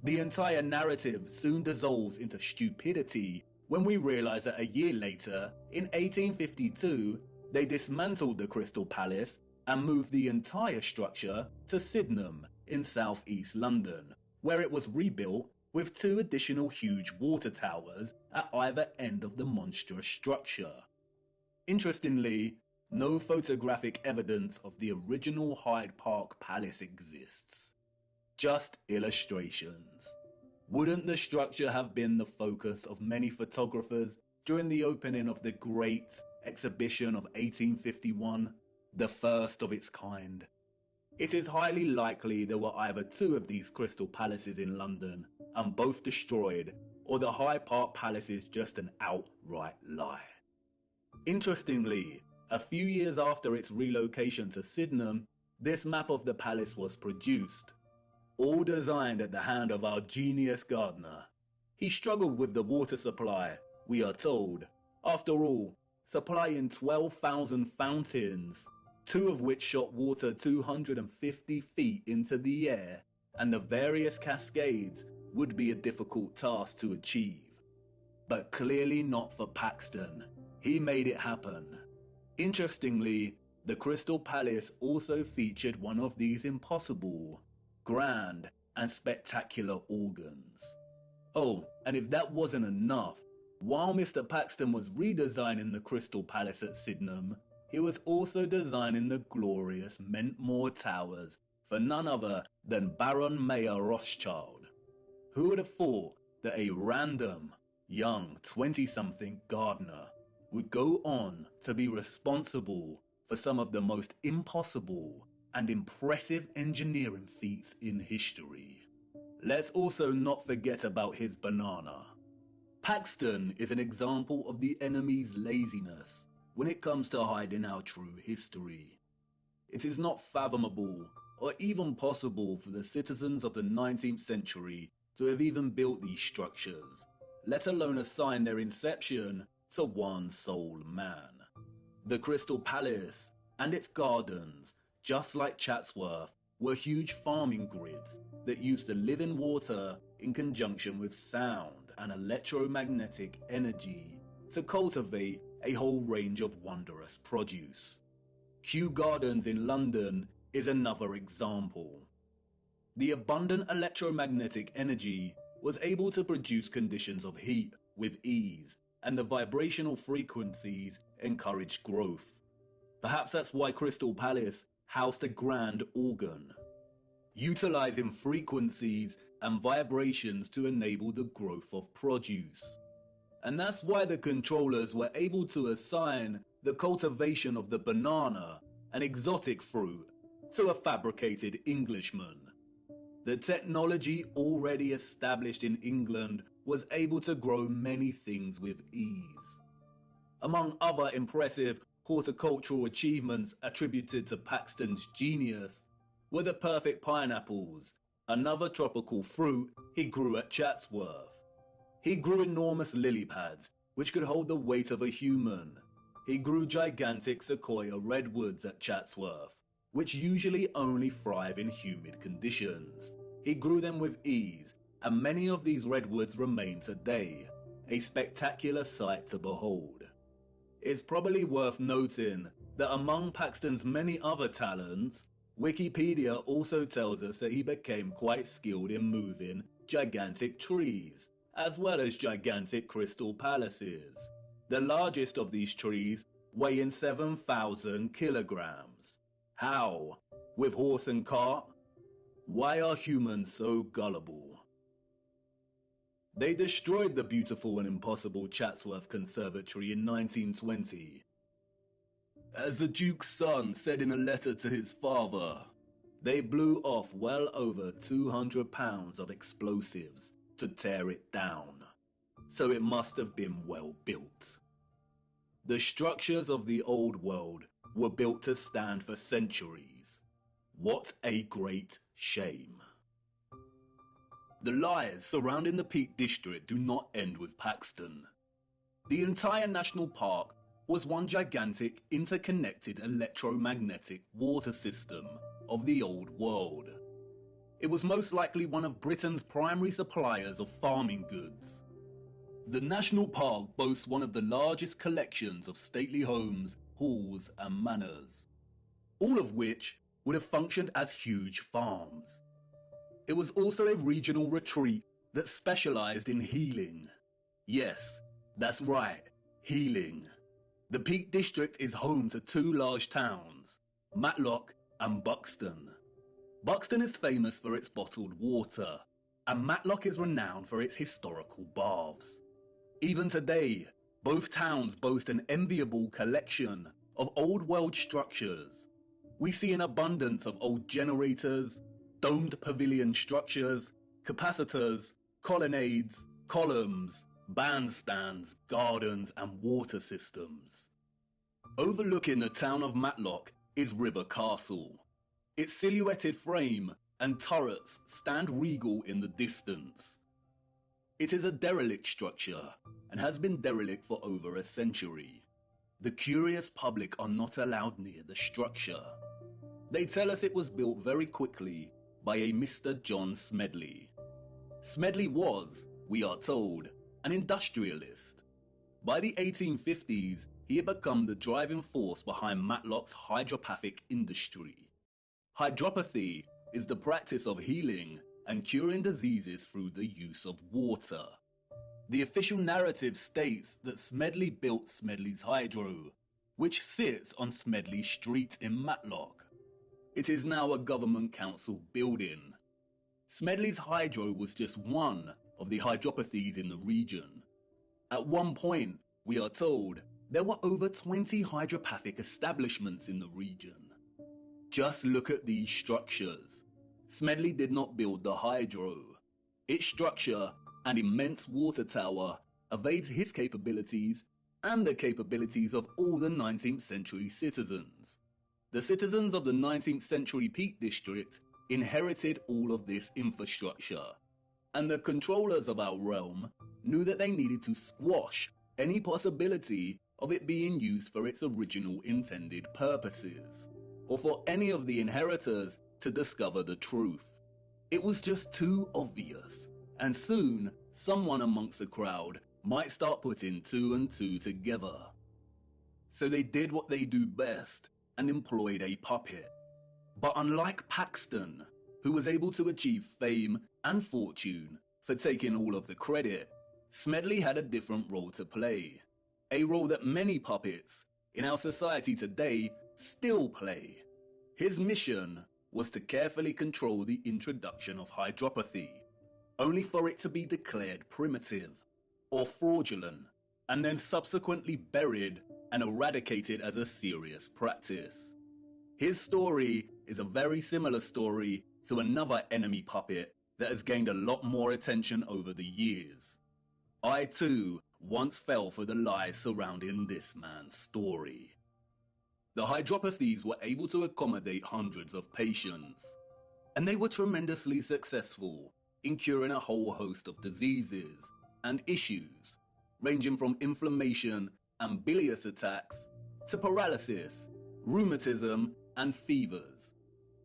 The entire narrative soon dissolves into stupidity when we realise that a year later, in 1852, they dismantled the Crystal Palace and moved the entire structure to Sydenham in southeast London, where it was rebuilt with 2 additional huge water towers at either end of the monstrous structure. Interestingly, no photographic evidence of the original Hyde Park Palace exists. Just illustrations. Wouldn't the structure have been the focus of many photographers during the opening of the Great Exhibition of 1851, the first of its kind? It is highly likely there were either 2 of these crystal palaces in London and both destroyed, or the Hyde Park Palace is just an outright lie. Interestingly, a few years after its relocation to Sydenham, this map of the palace was produced, all designed at the hand of our genius gardener. He struggled with the water supply, we are told. After all, supplying 12,000 fountains, 2 of which shot water 250 feet into the air, and the various cascades would be a difficult task to achieve. But clearly not for Paxton. He made it happen. Interestingly, the Crystal Palace also featured one of these impossible, grand, and spectacular organs. Oh, and if that wasn't enough, while Mr. Paxton was redesigning the Crystal Palace at Sydenham, he was also designing the glorious Mentmore Towers for none other than Baron Mayer Rothschild. Who would have thought that a random, young 20-something gardener would go on to be responsible for some of the most impossible and impressive engineering feats in history? Let's also not forget about his banana. Paxton is an example of the enemy's laziness when it comes to hiding our true history. It is not fathomable or even possible for the citizens of the 19th century to have even built these structures, let alone assign their inception to one sole man. The Crystal Palace and its gardens, just like Chatsworth, were huge farming grids that used the living water in conjunction with sound and electromagnetic energy to cultivate a whole range of wondrous produce. Kew Gardens in London is another example. The abundant electromagnetic energy was able to produce conditions of heat with ease, and the vibrational frequencies encouraged growth. Perhaps that's why Crystal Palace housed a grand organ, utilizing frequencies and vibrations to enable the growth of produce. And that's why the controllers were able to assign the cultivation of the banana, an exotic fruit, to a fabricated Englishman. The technology already established in England was able to grow many things with ease. Among other impressive horticultural achievements attributed to Paxton's genius were the perfect pineapples, another tropical fruit he grew at Chatsworth. He grew enormous lily pads, which could hold the weight of a human. He grew gigantic sequoia redwoods at Chatsworth, which usually only thrive in humid conditions. He grew them with ease, and many of these redwoods remain today, a spectacular sight to behold. It's probably worth noting that among Paxton's many other talents, Wikipedia also tells us that he became quite skilled in moving gigantic trees, as well as gigantic crystal palaces. The largest of these trees weighing 7,000 kilograms. How? With horse and cart? Why are humans so gullible? They destroyed the beautiful and impossible Chatsworth Conservatory in 1920. As the Duke's son said in a letter to his father, they blew off well over 200 pounds of explosives to tear it down. So it must have been well built. The structures of the old world were built to stand for centuries. What a great shame. The lies surrounding the Peak District do not end with Paxton. The entire national park was one gigantic interconnected electromagnetic water system of the old world. It was most likely one of Britain's primary suppliers of farming goods. The national park boasts one of the largest collections of stately homes, halls and manors, all of which would have functioned as huge farms. It was also a regional retreat that specialised in healing. Yes, that's right, healing. The Peak District is home to two large towns, Matlock and Buxton. Buxton is famous for its bottled water, and Matlock is renowned for its historical baths. Even today, both towns boast an enviable collection of old world structures. We see an abundance of old generators, domed pavilion structures, capacitors, colonnades, columns, bandstands, gardens and water systems. Overlooking the town of Matlock is River Castle. Its silhouetted frame and turrets stand regal in the distance. It is a derelict structure and has been derelict for over a century. The curious public are not allowed near the structure. They tell us it was built very quickly by a Mr. John Smedley. Smedley was, we are told, an industrialist. By the 1850s, he had become the driving force behind Matlock's hydropathic industry. Hydropathy is the practice of healing and curing diseases through the use of water. The official narrative states that Smedley built Smedley's Hydro, which sits on Smedley Street in Matlock. It is now a government council building. Smedley's Hydro was just one of the hydropathies in the region. At one point, we are told, there were over 20 hydropathic establishments in the region. Just look at these structures. Smedley did not build the Hydro. Its structure, an immense water tower, evades his capabilities and the capabilities of all the 19th century citizens. The citizens of the 19th century Peak District inherited all of this infrastructure, and the controllers of our realm knew that they needed to squash any possibility of it being used for its original intended purposes, or for any of the inheritors to discover the truth. It was just too obvious, and soon someone amongst the crowd might start putting two and two together. So they did what they do best and employed a puppet. But unlike Paxton, who was able to achieve fame and fortune for taking all of the credit, Smedley had a different role to play. A role that many puppets in our society today still play. His mission was to carefully control the introduction of hydropathy, only for it to be declared primitive or fraudulent, and then subsequently buried and eradicated as a serious practice. His story is a very similar story to another enemy puppet that has gained a lot more attention over the years. I too once fell for the lies surrounding this man's story. The hydropathies were able to accommodate hundreds of patients, and they were tremendously successful in curing a whole host of diseases and issues, ranging from inflammation and bilious attacks to paralysis, rheumatism, and fevers.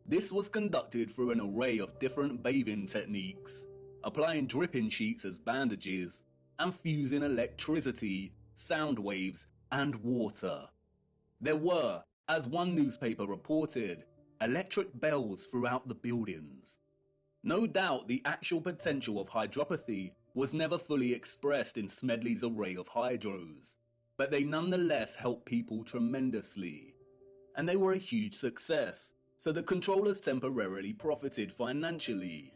This was conducted through an array of different bathing techniques, applying dripping sheets as bandages, and fusing electricity, sound waves, and water. There were, as one newspaper reported, electric bells throughout the buildings. No doubt the actual potential of hydropathy was never fully expressed in Smedley's array of hydros, but they nonetheless helped people tremendously. And they were a huge success, so the controllers temporarily profited financially.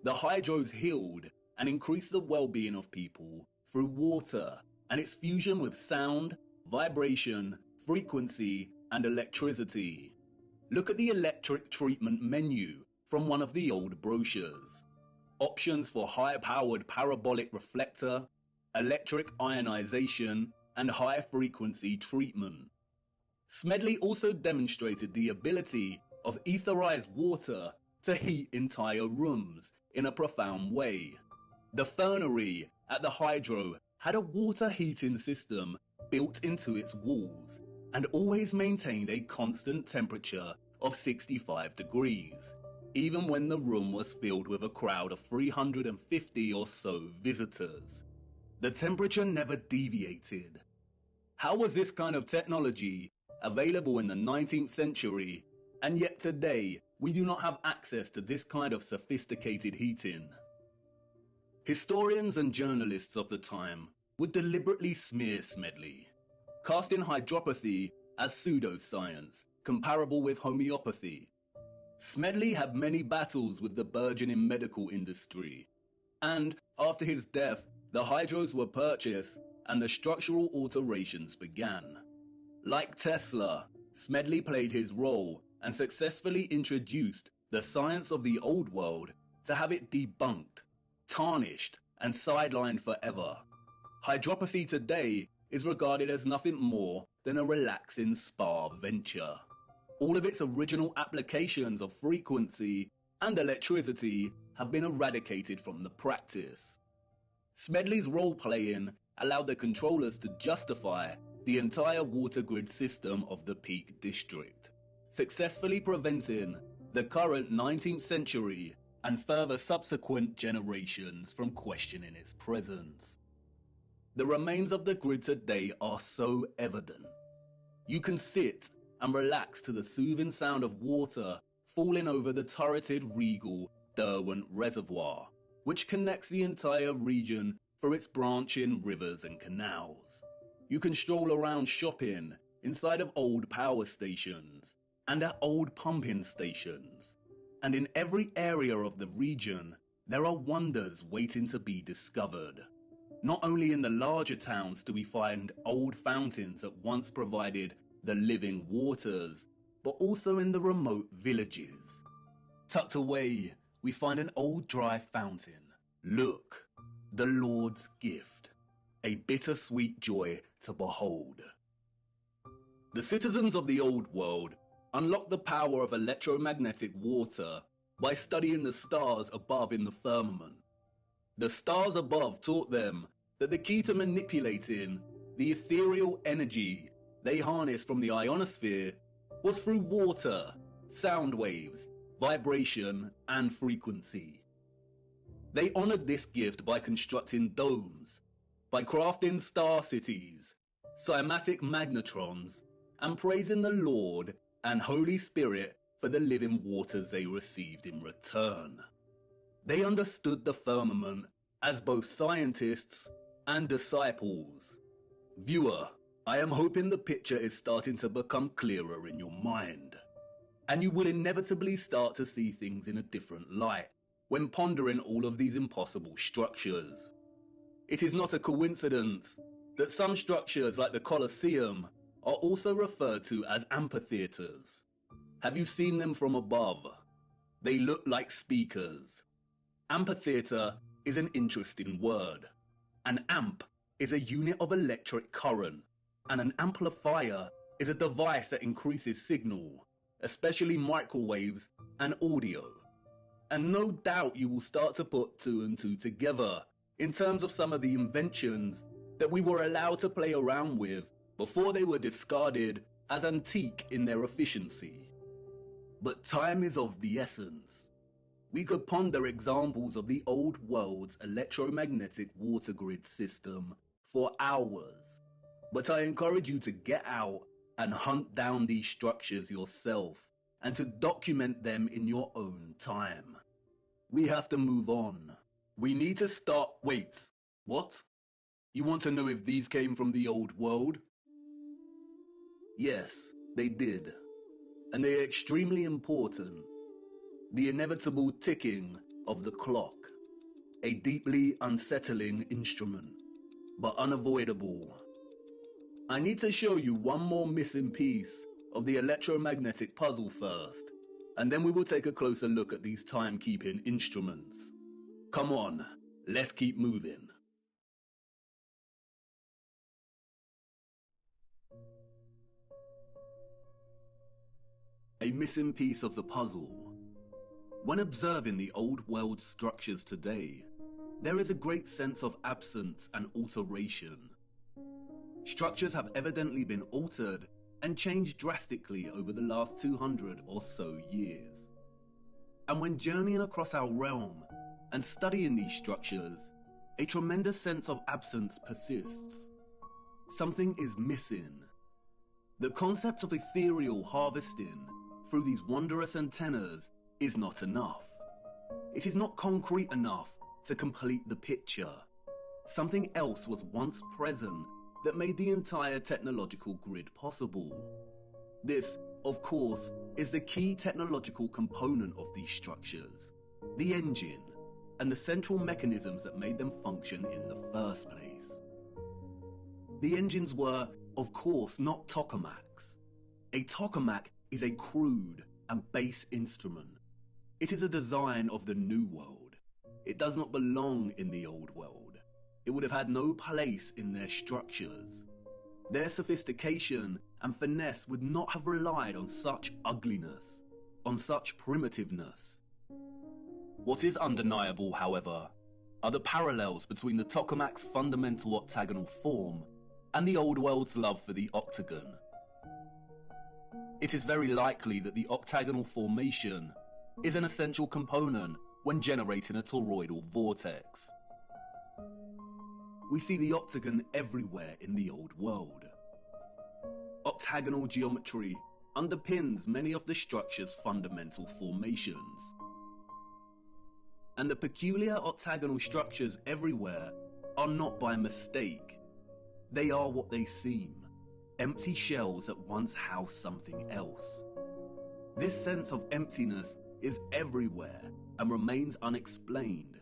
The hydros healed and increased the well-being of people through water and its fusion with sound, vibration, frequency, and electricity. Look at the electric treatment menu from one of the old brochures. Options for high-powered parabolic reflector, electric ionization, and high-frequency treatment. Smedley also demonstrated the ability of etherized water to heat entire rooms in a profound way. The fernery at the hydro had a water heating system built into its walls and always maintained a constant temperature of 65 degrees, even when the room was filled with a crowd of 350 or so visitors. The temperature never deviated. How was this kind of technology available in the 19th century, and yet today we do not have access to this kind of sophisticated heating? Historians and journalists of the time would deliberately smear Smedley, casting hydropathy as pseudoscience, comparable with homeopathy. Smedley had many battles with the burgeoning medical industry, and after his death, the hydros were purchased and the structural alterations began. Like Tesla, Smedley played his role and successfully introduced the science of the old world to have it debunked, tarnished, and sidelined forever. Hydropathy today is regarded as nothing more than a relaxing spa venture. All of its original applications of frequency and electricity have been eradicated from the practice. Smedley's role-playing allowed the controllers to justify the entire water grid system of the Peak District, successfully preventing the current 19th century and further subsequent generations from questioning its presence. The remains of the grid today are so evident. You can sit and relax to the soothing sound of water falling over the turreted regal Derwent Reservoir, which connects the entire region for its branching rivers and canals. You can stroll around shopping inside of old power stations and at old pumping stations. And in every area of the region, there are wonders waiting to be discovered. Not only in the larger towns do we find old fountains that once provided the living waters, but also in the remote villages. Tucked away, we find an old dry fountain. Look, the Lord's gift, a bittersweet joy to behold. The citizens of the old world unlocked the power of electromagnetic water by studying the stars above in the firmament. The stars above taught them that the key to manipulating the ethereal energy they harnessed from the ionosphere was through water, sound waves, vibration, and frequency. They honored this gift by constructing domes, by crafting star cities, cymatic magnetrons, and praising the Lord and Holy Spirit for the living waters they received in return. They understood the firmament as both scientists and disciples. Viewer, I am hoping the picture is starting to become clearer in your mind, and you will inevitably start to see things in a different light when pondering all of these impossible structures. It is not a coincidence that some structures like the Colosseum are also referred to as amphitheaters. Have you seen them from above? They look like speakers. Amphitheater is an interesting word. An amp is a unit of electric current, and an amplifier is a device that increases signal, especially microwaves and audio. And no doubt you will start to put two and two together in terms of some of the inventions that we were allowed to play around with before they were discarded as antique in their efficiency. But time is of the essence. We could ponder examples of the old world's electromagnetic water grid system for hours, but I encourage you to get out and hunt down these structures yourself and to document them in your own time. We have to move on. We need to start... Wait, what? You want to know if these came from the old world? Yes, they did. And they are extremely important. The inevitable ticking of the clock. A deeply unsettling instrument, but unavoidable. I need to show you one more missing piece of the electromagnetic puzzle first, and then we will take a closer look at these timekeeping instruments. Come on, let's keep moving. a missing piece of the puzzle. When observing the old world structures today, there is a great sense of absence and alteration. Structures have evidently been altered and changed drastically over the last 200 or so years. And when journeying across our realm and studying these structures, a tremendous sense of absence persists. Something is missing. The concept of ethereal harvesting through these wondrous antennas is not enough. It is not concrete enough to complete the picture. Something else was once present that made the entire technological grid possible. This, of course, is the key technological component of these structures, the engine, and the central mechanisms that made them function in the first place. The engines were, of course, not tokamaks. A tokamak is a crude and base instrument. It is a design of the New World. It does not belong in the Old World. It would have had no place in their structures. Their sophistication and finesse would not have relied on such ugliness, on such primitiveness. What is undeniable, however, are the parallels between the tokamak's fundamental octagonal form and the Old World's love for the octagon. It is very likely that the octagonal formation is an essential component when generating a toroidal vortex. We see the octagon everywhere in the Old World. Octagonal geometry underpins many of the structure's fundamental formations. And the peculiar octagonal structures everywhere are not by mistake. They are what they seem, empty shells that once housed something else. This sense of emptiness is everywhere and remains unexplained.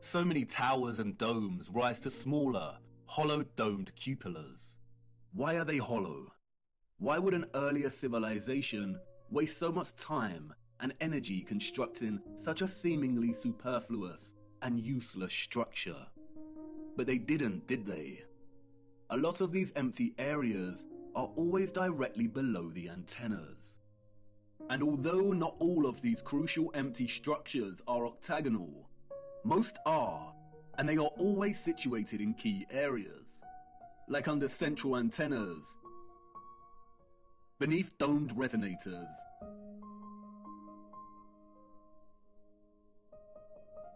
So many towers and domes rise to smaller, hollow domed cupolas. Why are they hollow? Why would an earlier civilization waste so much time and energy constructing such a seemingly superfluous and useless structure? But they didn't, did they? A lot of these empty areas are always directly below the antennas. And although not all of these crucial empty structures are octagonal, most are, and they are always situated in key areas, like under central antennas, beneath domed resonators,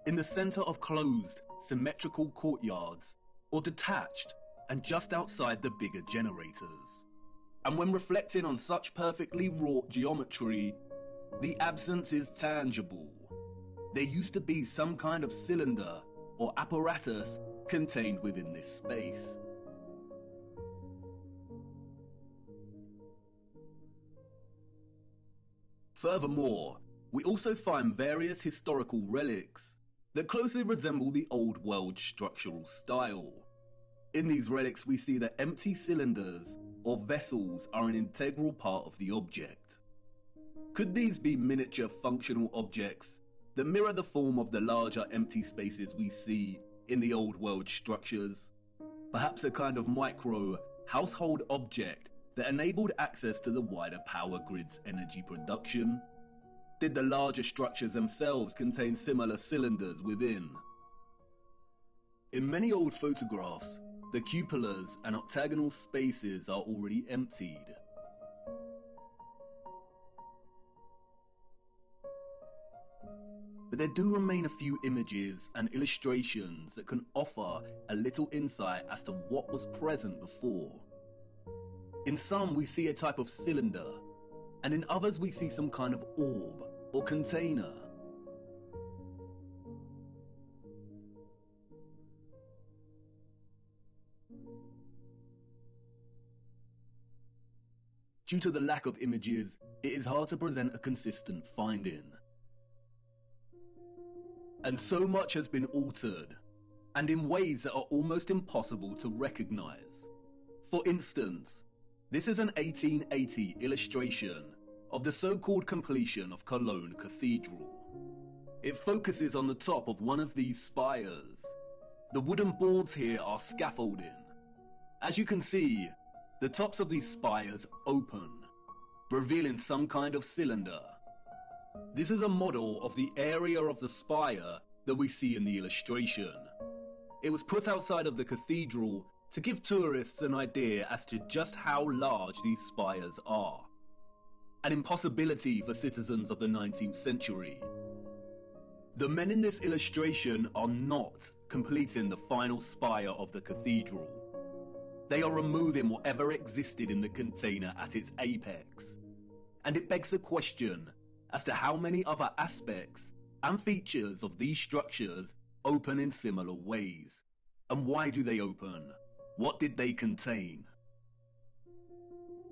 in the center of closed, symmetrical courtyards, or detached and just outside the bigger generators. And when reflecting on such perfectly wrought geometry, the absence is tangible. There used to be some kind of cylinder or apparatus contained within this space. Furthermore, we also find various historical relics that closely resemble the Old World structural style. In these relics, we see that empty cylinders or vessels are an integral part of the object. Could these be miniature functional objects that mirror the form of the larger empty spaces we see in the Old World structures? Perhaps a kind of micro household object that enabled access to the wider power grid's energy production? Did the larger structures themselves contain similar cylinders within? In many old photographs, the cupolas and octagonal spaces are already emptied. But there do remain a few images and illustrations that can offer a little insight as to what was present before. In some, we see a type of cylinder, and in others we see some kind of orb or container. Due to the lack of images, it is hard to present a consistent finding. And so much has been altered, and in ways that are almost impossible to recognize. For instance, this is an 1880 illustration of the so-called completion of Cologne Cathedral. It focuses on the top of one of these spires. The wooden boards here are scaffolding. As you can see, the tops of these spires open. revealing some kind of cylinder. This is a model of the area of the spire that we see in the illustration. It was put outside of the cathedral to give tourists an idea as to just how large these spires are. An impossibility for citizens of the 19th century. The men in this illustration are not completing the final spire of the cathedral. They are removing whatever existed in the container at its apex. And it begs the question as to how many other aspects and features of these structures open in similar ways. And why do they open? What did they contain?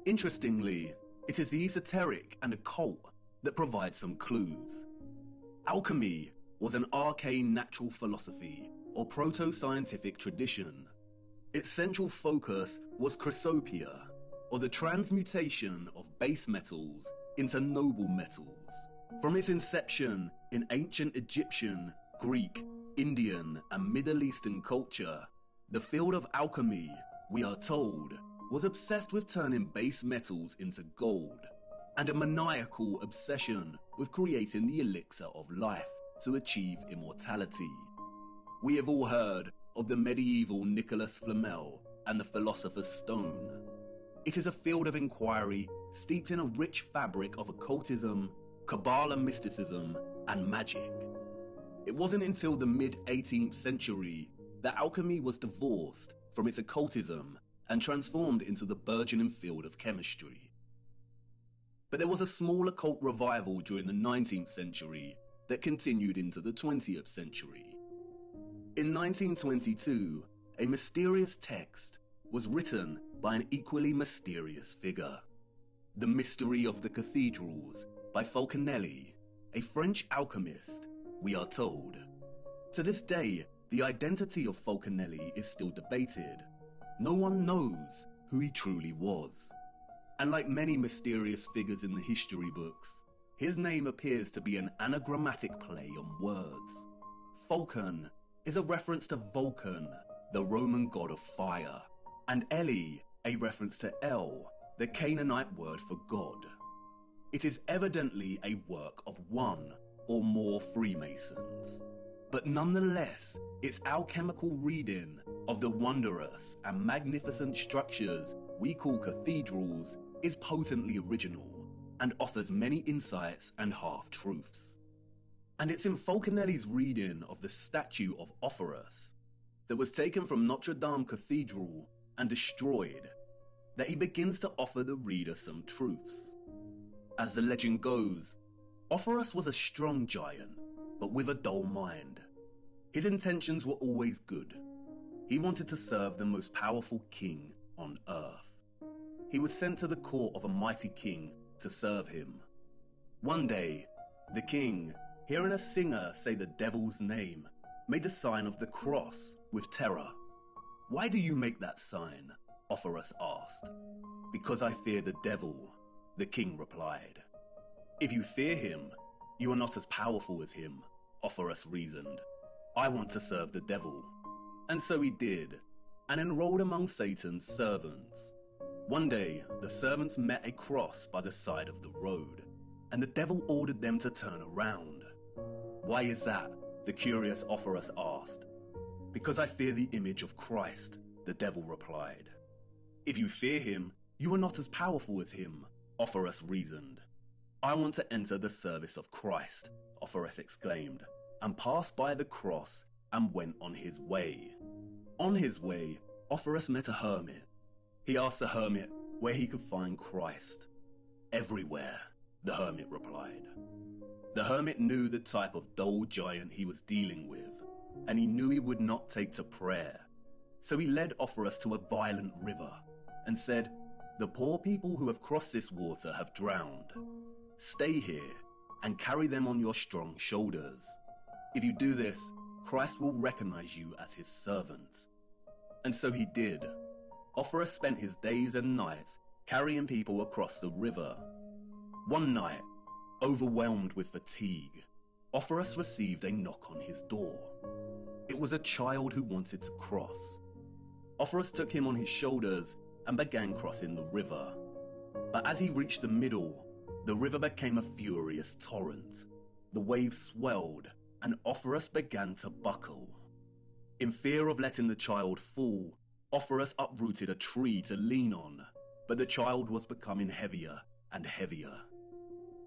Interestingly, it is the esoteric and occult that provide some clues. Alchemy was an arcane natural philosophy or proto-scientific tradition. Its central focus was chrysopia, or the transmutation of base metals into noble metals. From its inception in ancient Egyptian, Greek, Indian, and Middle Eastern culture, the field of alchemy, we are told, was obsessed with turning base metals into gold, and a maniacal obsession with creating the elixir of life to achieve immortality. We have all heard of the medieval Nicholas Flamel and the Philosopher's Stone. It is a field of inquiry steeped in a rich fabric of occultism, Kabbalah mysticism, and magic. It wasn't until the mid-18th century that alchemy was divorced from its occultism and transformed into the burgeoning field of chemistry. But there was a small occult revival during the 19th century that continued into the 20th century. In 1922, a mysterious text was written by an equally mysterious figure. The Mystery of the Cathedrals by Falconelli, a French alchemist, we are told. To this day, the identity of Falconelli is still debated. No one knows who he truly was. And like many mysterious figures in the history books, his name appears to be an anagrammatic play on words. Falcon is a reference to Vulcan, the Roman god of fire, and Eli, a reference to El, the Canaanite word for God. It is evidently a work of one or more Freemasons, but nonetheless, its alchemical reading of the wondrous and magnificent structures we call cathedrals is potently original and offers many insights and half-truths. And it's in Falconelli's reading of the statue of Offerus that was taken from Notre Dame Cathedral and destroyed that he begins to offer the reader some truths. As the legend goes, Offerus was a strong giant, but with a dull mind. His intentions were always good. He wanted to serve the most powerful king on earth. He was sent to the court of a mighty king to serve him. One day, the king, hearing a singer say the devil's name, made a sign of the cross with terror. "Why do you make that sign?" Offerus asked. "Because I fear the devil," the king replied. "If you fear him, you are not as powerful as him," Offerus reasoned. "I want to serve the devil." And so he did, and enrolled among Satan's servants. One day, the servants met a cross by the side of the road, and the devil ordered them to turn around. "Why is that?" the curious Offerus asked. "Because I fear the image of Christ," the devil replied. "If you fear him, you are not as powerful as him," Offerus reasoned. "I want to enter the service of Christ," Offerus exclaimed, and passed by the cross and went on his way. On his way, Offerus met a hermit. He asked the hermit where he could find Christ. "Everywhere," the hermit replied. The hermit knew the type of dull giant he was dealing with, and he knew he would not take to prayer. So he led Offerus to a violent river and said, "The poor people who have crossed this water have drowned. Stay here and carry them on your strong shoulders. If you do this, Christ will recognize you as his servant." And so he did. Offerus spent his days and nights carrying people across the river. One night, overwhelmed with fatigue, Offerus received a knock on his door. It was a child who wanted to cross. Offerus took him on his shoulders and began crossing the river. But as he reached the middle, the river became a furious torrent. The waves swelled, and Offerus began to buckle. In fear of letting the child fall, Offerus uprooted a tree to lean on, but the child was becoming heavier and heavier.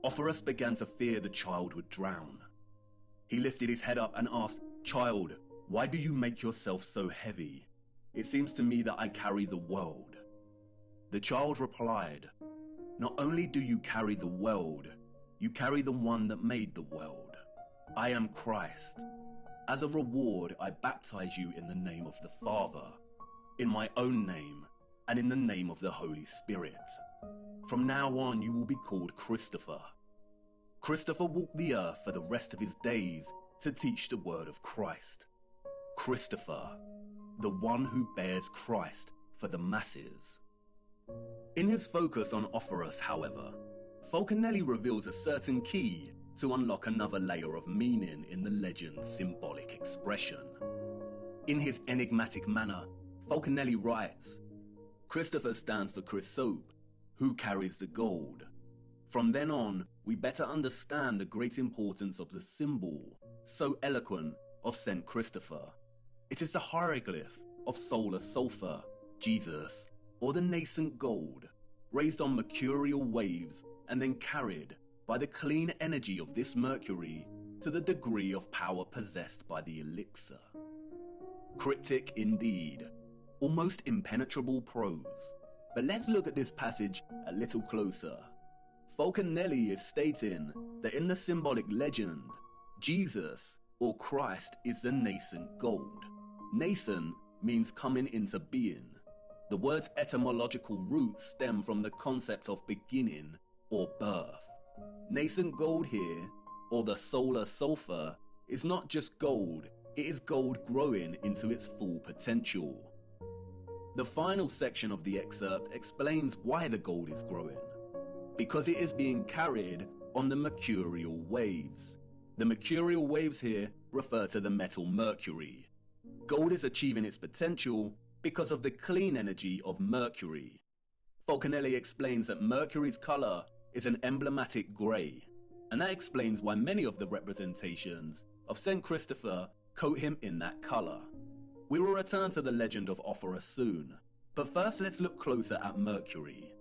Offerus began to fear the child would drown. He lifted his head up and asked, "Child, why do you make yourself so heavy? It seems to me that I carry the world." The child replied, "Not only do you carry the world, you carry the one that made the world. I am Christ. As a reward, I baptize you in the name of the Father, in my own name, and in the name of the Holy Spirit. From now on, you will be called Christopher." Christopher walked the earth for the rest of his days to teach the word of Christ. Christopher, the one who bears Christ for the masses. In his focus on Offerus, however, Falconelli reveals a certain key to unlock another layer of meaning in the legend's symbolic expression. In his enigmatic manner, Falconelli writes, "Christopher stands for Chrysope, who carries the gold. From then on, we better understand the great importance of the symbol, so eloquent, of St. Christopher. It is the hieroglyph of solar sulfur, Jesus, or the nascent gold, raised on mercurial waves and then carried by the clean energy of this mercury to the degree of power possessed by the elixir." Cryptic indeed, almost impenetrable prose. But let's look at this passage a little closer. Falconelli is stating that in the symbolic legend, Jesus, or Christ, is the nascent gold. Nascent means coming into being. The word's etymological roots stem from the concept of beginning or birth. Nascent gold here, or the solar sulfur, is not just gold, it is gold growing into its full potential. The final section of the excerpt explains why the gold is growing. Because it is being carried on the mercurial waves. The mercurial waves here refer to the metal mercury. Gold is achieving its potential because of the clean energy of mercury. Falconelli explains that mercury's color is an emblematic grey, and that explains why many of the representations of St. Christopher coat him in that color. We will return to the legend of Offerus soon, but first let's look closer at mercury.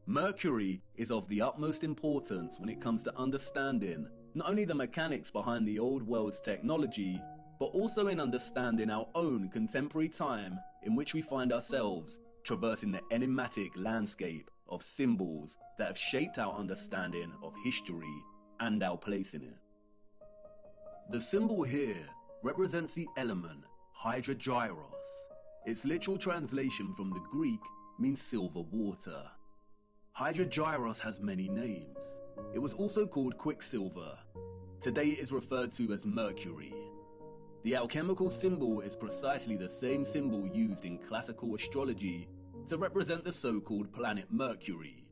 Mercury is of the utmost importance when it comes to understanding not only the mechanics behind the old world's technology, but also in understanding our own contemporary time in which we find ourselves traversing the enigmatic landscape of symbols that have shaped our understanding of history and our place in it. The symbol here represents the element hydrogyros. Its literal translation from the Greek means silver water. Hydrogyros has many names. It was also called quicksilver. Today it is referred to as mercury. The alchemical symbol is precisely the same symbol used in classical astrology to represent the so-called planet Mercury.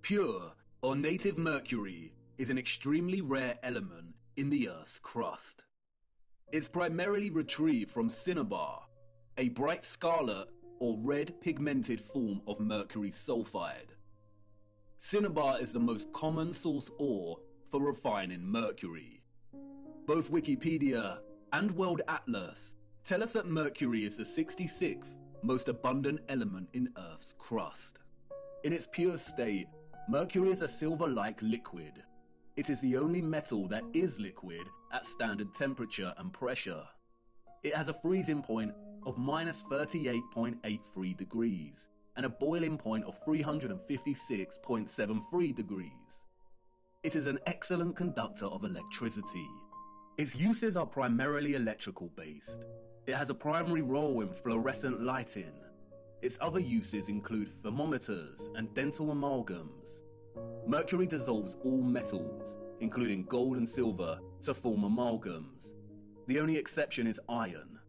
Pure or native mercury is an extremely rare element in the Earth's crust. It's primarily retrieved from cinnabar, a bright scarlet or red pigmented form of mercury sulfide. Cinnabar is the most common source ore for refining mercury. Both Wikipedia and World Atlas tell us that mercury is the 66th most abundant element in Earth's crust. In its pure state, mercury is a silver-like liquid. It is the only metal that is liquid at standard temperature and pressure. It has a freezing point of -38.83 degrees and a boiling point of 356.73 degrees. It is an excellent conductor of electricity. Its uses are primarily electrical based. It has a primary role in fluorescent lighting. Its other uses include thermometers and dental amalgams. Mercury dissolves all metals, including gold and silver, to form amalgams. The only exception is iron.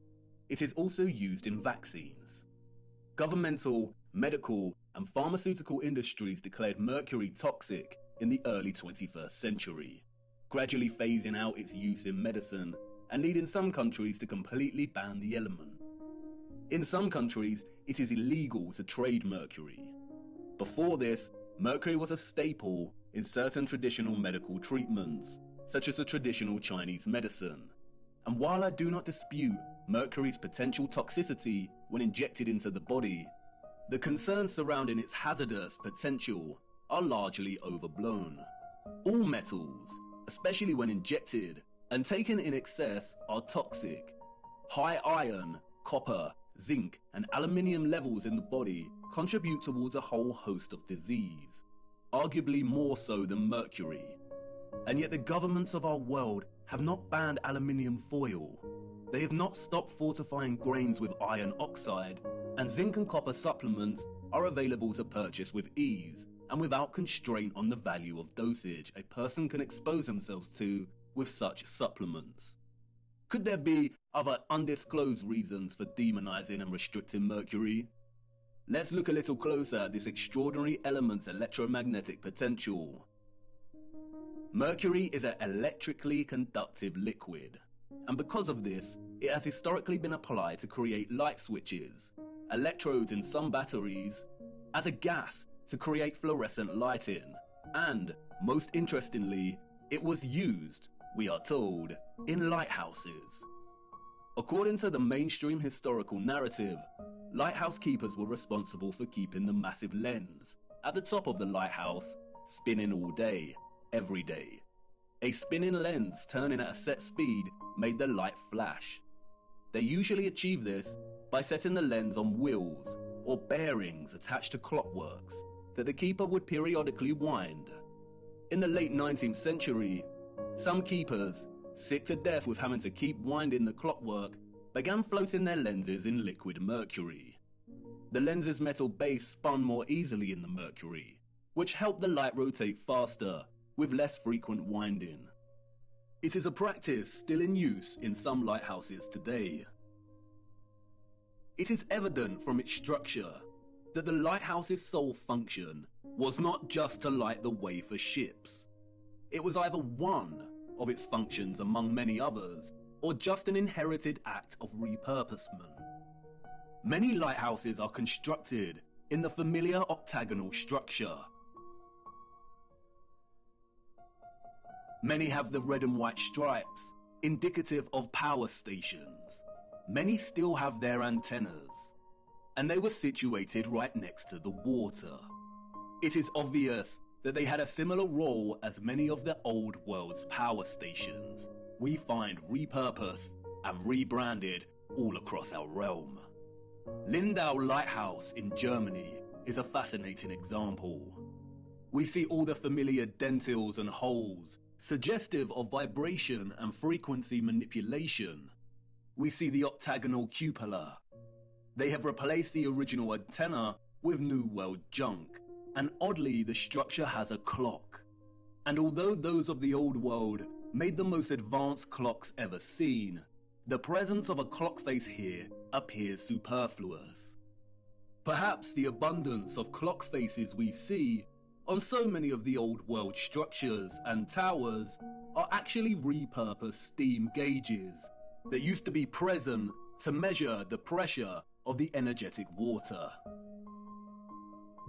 It is also used in vaccines. Governmental, medical, and pharmaceutical industries declared mercury toxic in the early 21st century, gradually phasing out its use in medicine and leading some countries to completely ban the element. In some countries, it is illegal to trade mercury. Before this, mercury was a staple in certain traditional medical treatments, such as a traditional Chinese medicine. And while I do not dispute mercury's potential toxicity when injected into the body, the concerns surrounding its hazardous potential are largely overblown. All metals, especially when injected and taken in excess, are toxic. High iron, copper, zinc, and aluminium levels in the body contribute towards a whole host of disease, arguably more so than mercury. And yet the governments of our world have not banned aluminium foil. They have not stopped fortifying grains with iron oxide, and zinc and copper supplements are available to purchase with ease and without constraint on the value of dosage a person can expose themselves to with such supplements. Could there be other undisclosed reasons for demonizing and restricting mercury? Let's look a little closer at this extraordinary element's electromagnetic potential. Mercury is an electrically conductive liquid, and because of this, it has historically been applied to create light switches, electrodes in some batteries, as a gas to create fluorescent lighting, and, most interestingly, it was used, we are told, in lighthouses. According to the mainstream historical narrative, lighthouse keepers were responsible for keeping the massive lens at the top of the lighthouse spinning all day, every day. A spinning lens turning at a set speed made the light flash. They usually achieved this by setting the lens on wheels or bearings attached to clockworks that the keeper would periodically wind. In the late 19th century, some keepers, sick to death with having to keep winding the clockwork, began floating their lenses in liquid mercury. The lens's metal base spun more easily in the mercury, which helped the light rotate faster with less frequent winding. It is a practice still in use in some lighthouses today. It is evident from its structure that the lighthouse's sole function was not just to light the way for ships. It was either one of its functions among many others, or just an inherited act of repurposement. Many lighthouses are constructed in the familiar octagonal structure. Many have the red and white stripes, indicative of power stations. Many still have their antennas, and they were situated right next to the water. It is obvious that they had a similar role as many of the old world's power stations we find repurposed and rebranded all across our realm. Lindau Lighthouse in Germany is a fascinating example. We see all the familiar dentils and holes, suggestive of vibration and frequency manipulation. We see the octagonal cupola. They have replaced the original antenna with New World junk, and oddly the structure has a clock. And although those of the old world made the most advanced clocks ever seen, the presence of a clock face here appears superfluous. Perhaps the abundance of clock faces we see on so many of the old world structures and towers are actually repurposed steam gauges that used to be present to measure the pressure of the energetic water.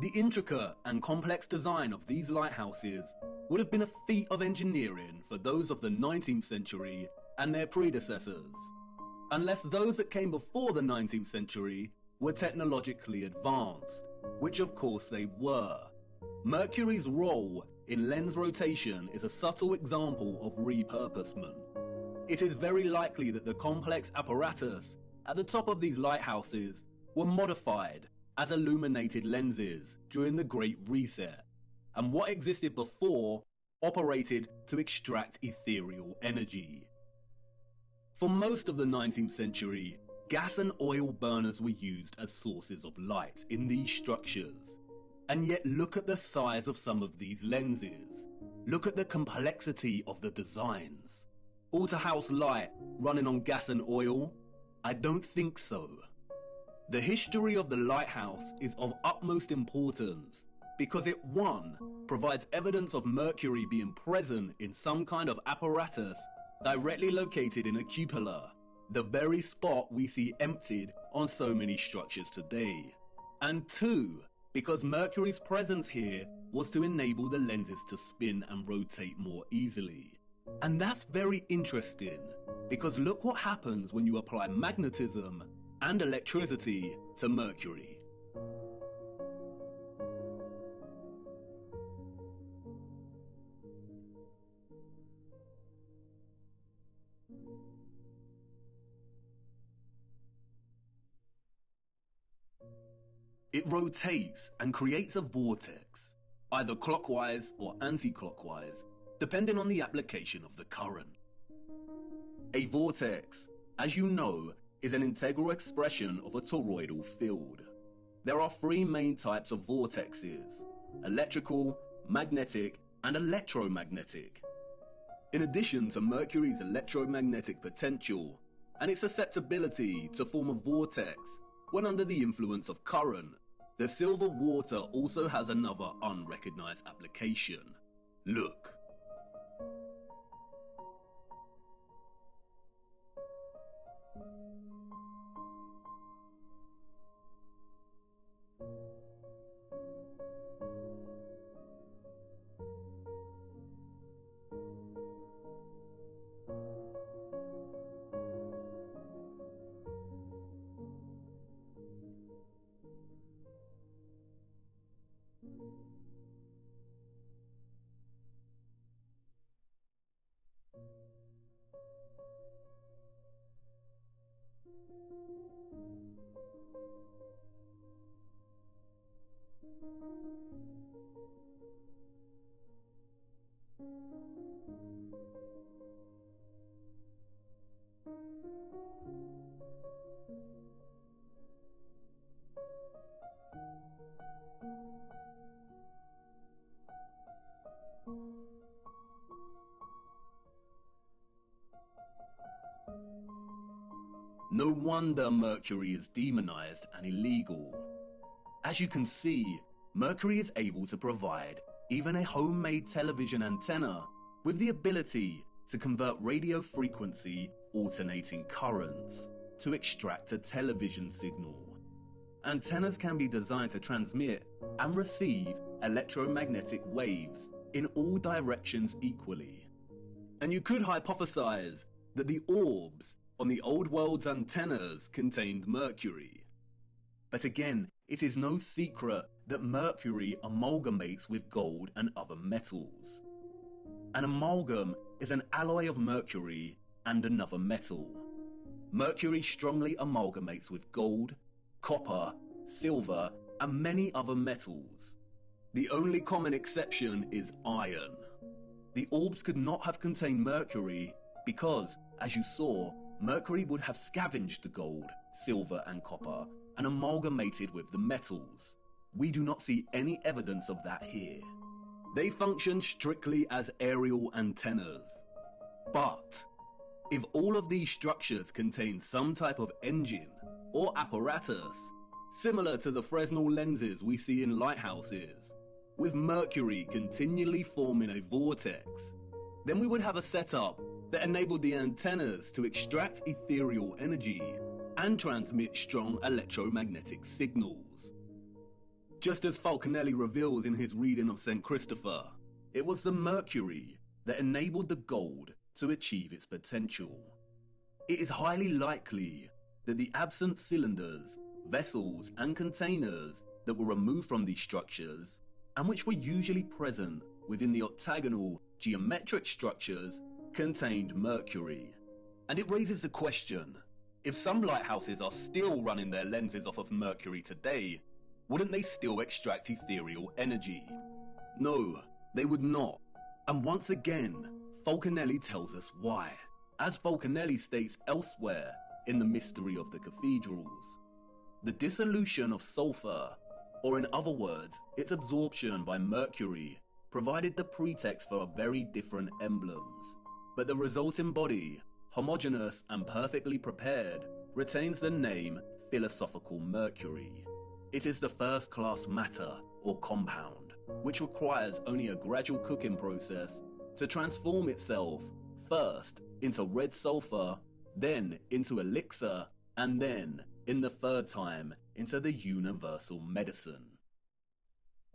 The intricate and complex design of these lighthouses would have been a feat of engineering for those of the 19th century and their predecessors, unless those that came before the 19th century were technologically advanced, which of course they were. Mercury's role in lens rotation is a subtle example of repurposement. It is very likely that the complex apparatus at the top of these lighthouses were modified as illuminated lenses during the Great Reset, and what existed before operated to extract ethereal energy. For most of the 19th century, gas and oil burners were used as sources of light in these structures. And yet look at the size of some of these lenses. Look at the complexity of the designs. All to house light running on gas and oil? I don't think so. The history of the lighthouse is of utmost importance because it, 1, provides evidence of mercury being present in some kind of apparatus directly located in a cupola, the very spot we see emptied on so many structures today. And 2, because Mercury's presence here was to enable the lenses to spin and rotate more easily. And that's very interesting, because look what happens when you apply magnetism and electricity to Mercury. It rotates and creates a vortex, either clockwise or anti-clockwise, depending on the application of the current. A vortex, as you know, is an integral expression of a toroidal field. There are three main types of vortexes: electrical, magnetic, and electromagnetic. In addition to Mercury's electromagnetic potential and its susceptibility to form a vortex when under the influence of current, the silver water also has another unrecognized application. Look. No wonder Mercury is demonized and illegal. As you can see, Mercury is able to provide even a homemade television antenna with the ability to convert radio frequency alternating currents to extract a television signal. Antennas can be designed to transmit and receive electromagnetic waves in all directions equally. And you could hypothesize that the orbs on the old world's antennas contained mercury. But again, it is no secret that mercury amalgamates with gold and other metals. An amalgam is an alloy of mercury and another metal. Mercury strongly amalgamates with gold, copper, silver, and many other metals. The only common exception is iron. The orbs could not have contained mercury because, as you saw, mercury would have scavenged the gold, silver, and copper and amalgamated with the metals. We do not see any evidence of that here. They function strictly as aerial antennas. But if all of these structures contain some type of engine or apparatus, similar to the Fresnel lenses we see in lighthouses, with mercury continually forming a vortex, then we would have a setup that enabled the antennas to extract ethereal energy and transmit strong electromagnetic signals. Just as Falconelli reveals in his reading of St. Christopher, it was the mercury that enabled the gold to achieve its potential. It is highly likely that the absent cylinders, vessels, and containers that were removed from these structures, and which were usually present within the octagonal geometric structures, contained mercury. And it raises the question, if some lighthouses are still running their lenses off of mercury today, wouldn't they still extract ethereal energy? No, they would not. And once again, Falconelli tells us why. As Falconelli states elsewhere in The Mystery of the Cathedrals, the dissolution of sulfur, or in other words, its absorption by mercury, provided the pretext for very different emblems. But the resulting body, homogeneous and perfectly prepared, retains the name philosophical mercury. It is the first-class matter, or compound, which requires only a gradual cooking process to transform itself first into red sulfur, then into elixir, and then, in the third time, into the universal medicine.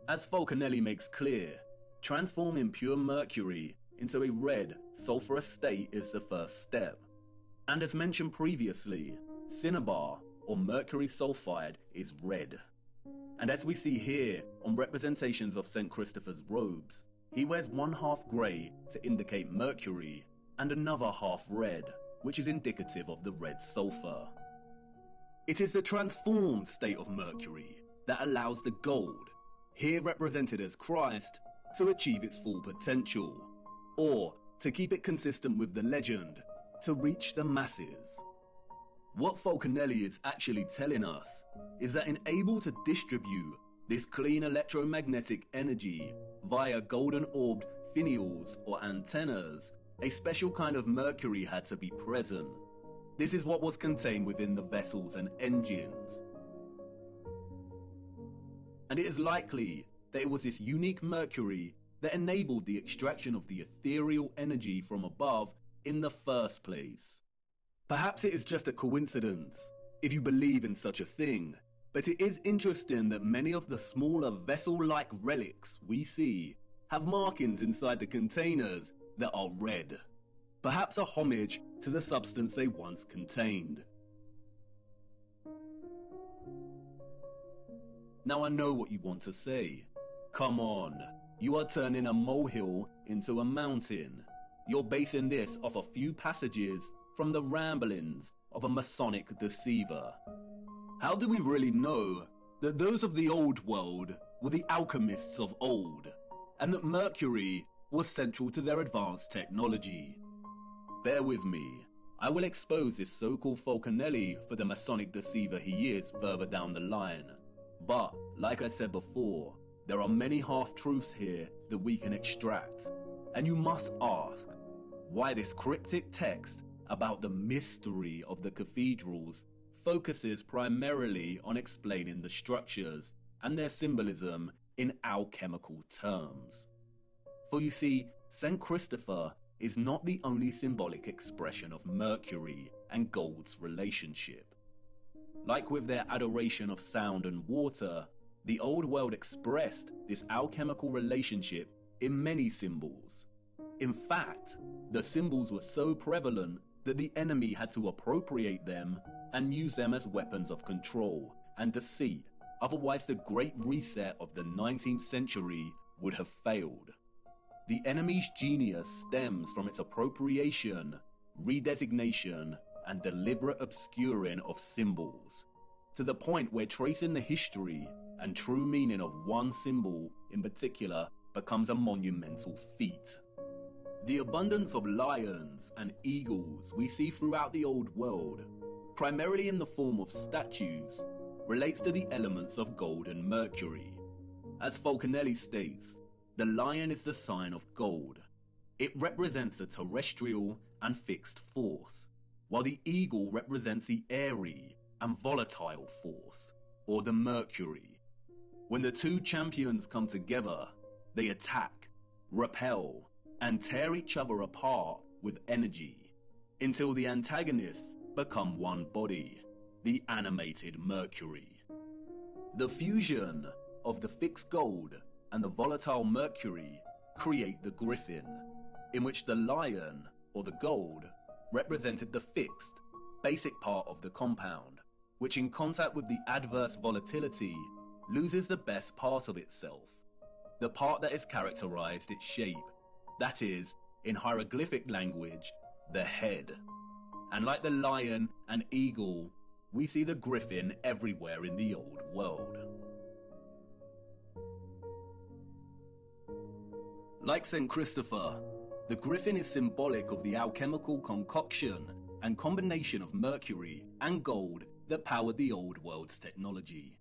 As Falconelli makes clear, transforming pure mercury into a red, sulfurous state is the first step. And as mentioned previously, cinnabar, or mercury sulfide, is red. And as we see here on representations of St. Christopher's robes, he wears one half grey to indicate mercury and another half red, which is indicative of the red sulfur. It is the transformed state of mercury that allows the gold, here represented as Christ, to achieve its full potential, or, to keep it consistent with the legend, to reach the masses. What Falconelli is actually telling us is that in able to distribute this clean electromagnetic energy via golden orbed finials or antennas, a special kind of mercury had to be present. This is what was contained within the vessels and engines. And it is likely that it was this unique mercury that enabled the extraction of the ethereal energy from above in the first place. Perhaps it is just a coincidence, if you believe in such a thing, but it is interesting that many of the smaller vessel-like relics we see have markings inside the containers that are red, perhaps a homage to the substance they once contained. Now I know what you want to say. Come on, you are turning a molehill into a mountain. You're basing this off a few passages from the ramblings of a Masonic deceiver. How do we really know that those of the old world were the alchemists of old, and that mercury was central to their advanced technology? Bear with me, I will expose this so-called Falconelli for the Masonic deceiver he is further down the line. But, like I said before, there are many half-truths here that we can extract, and you must ask, why this cryptic text about the mystery of the cathedrals focuses primarily on explaining the structures and their symbolism in alchemical terms. For you see, St. Christopher is not the only symbolic expression of Mercury and gold's relationship. Like with their adoration of sound and water, the old world expressed this alchemical relationship in many symbols. In fact, the symbols were so prevalent that the enemy had to appropriate them and use them as weapons of control and deceit, otherwise the Great Reset of the 19th century would have failed. The enemy's genius stems from its appropriation, redesignation, and deliberate obscuring of symbols, to the point where tracing the history and true meaning of one symbol in particular becomes a monumental feat. The abundance of lions and eagles we see throughout the old world, primarily in the form of statues, relates to the elements of gold and mercury. As Falconelli states, the lion is the sign of gold. It represents a terrestrial and fixed force, while the eagle represents the airy and volatile force, or the mercury. When the two champions come together, they attack, repel, and tear each other apart with energy, until the antagonists become one body, the animated mercury. The fusion of the fixed gold and the volatile mercury create the griffin, in which the lion, or the gold, represented the fixed, basic part of the compound, which in contact with the adverse volatility loses the best part of itself, the part that has characterized its shape, that is, in hieroglyphic language, the head. And like the lion and eagle, we see the griffin everywhere in the old world. Like St. Christopher, the griffin is symbolic of the alchemical concoction and combination of mercury and gold that powered the old world's technology.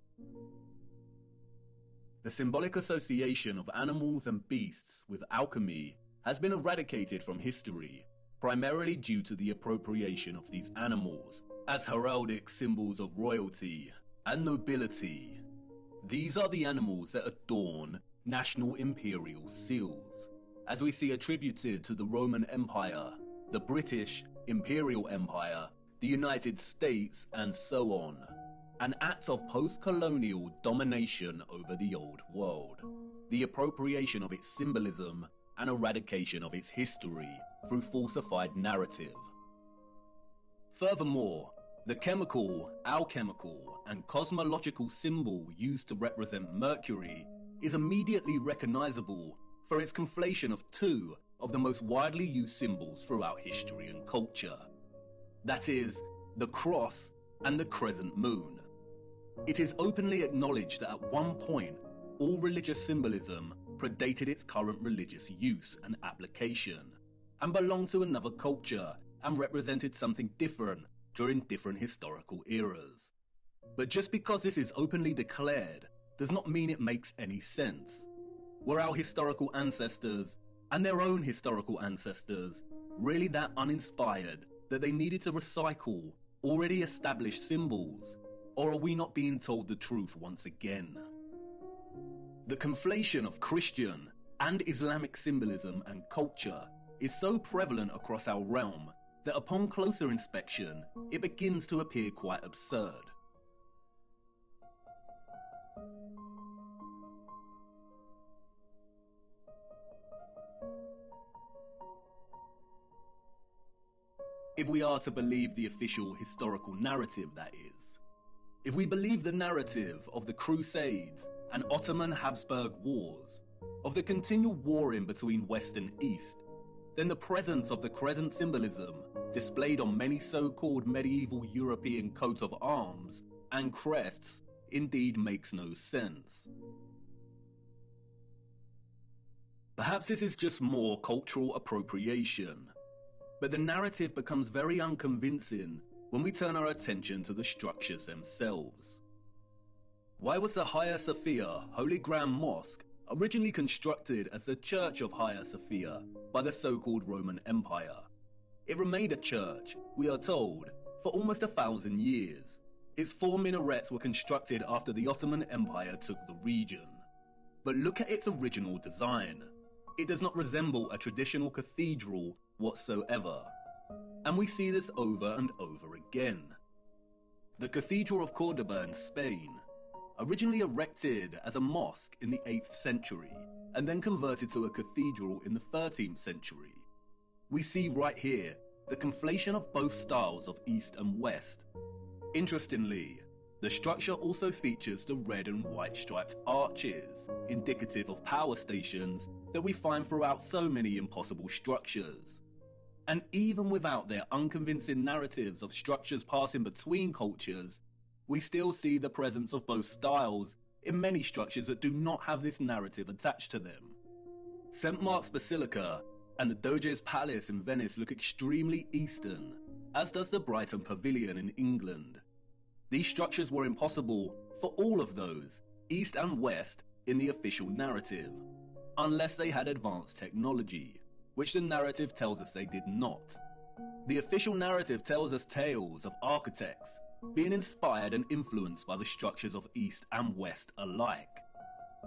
The symbolic association of animals and beasts with alchemy has been eradicated from history, primarily due to the appropriation of these animals as heraldic symbols of royalty and nobility. These are the animals that adorn national imperial seals, as we see attributed to the Roman Empire, the British Imperial Empire, the United States, and so on. an act of post-colonial domination over the old world, the appropriation of its symbolism and eradication of its history through falsified narrative. Furthermore, the chemical, alchemical, and cosmological symbol used to represent Mercury is immediately recognizable for its conflation of two of the most widely used symbols throughout history and culture. That is, the cross and the crescent moon. It is openly acknowledged that at one point, all religious symbolism predated its current religious use and application, and belonged to another culture and represented something different during different historical eras. But just because this is openly declared does not mean it makes any sense. Were our historical ancestors and their own historical ancestors really that uninspired that they needed to recycle already established symbols, or are we not being told the truth once again? The conflation of Christian and Islamic symbolism and culture is so prevalent across our realm that upon closer inspection, it begins to appear quite absurd. If we are to believe the official historical narrative, that is. If we believe the narrative of the Crusades and Ottoman Habsburg Wars, of the continual warring between West and East, then the presence of the crescent symbolism displayed on many so-called medieval European coats of arms and crests indeed makes no sense. Perhaps this is just more cultural appropriation, but the narrative becomes very unconvincing when we turn our attention to the structures themselves. Why was the Hagia Sophia Holy Grand Mosque originally constructed as the Church of Hagia Sophia by the so-called Roman Empire? It remained a church, we are told, for almost 1,000 years. Its 4 minarets were constructed after the Ottoman Empire took the region. But look at its original design. It does not resemble a traditional cathedral whatsoever. And we see this over and over again. The Cathedral of Cordoba in Spain, originally erected as a mosque in the 8th century, and then converted to a cathedral in the 13th century. We see right here the conflation of both styles of East and West. Interestingly, the structure also features the red and white striped arches, indicative of power stations that we find throughout so many impossible structures. And even without their unconvincing narratives of structures passing between cultures, we still see the presence of both styles in many structures that do not have this narrative attached to them. St. Mark's Basilica and the Doge's Palace in Venice look extremely Eastern, as does the Brighton Pavilion in England. These structures were impossible for all of those, East and West, in the official narrative, unless they had advanced technology, which the narrative tells us they did not. The official narrative tells us tales of architects being inspired and influenced by the structures of East and West alike.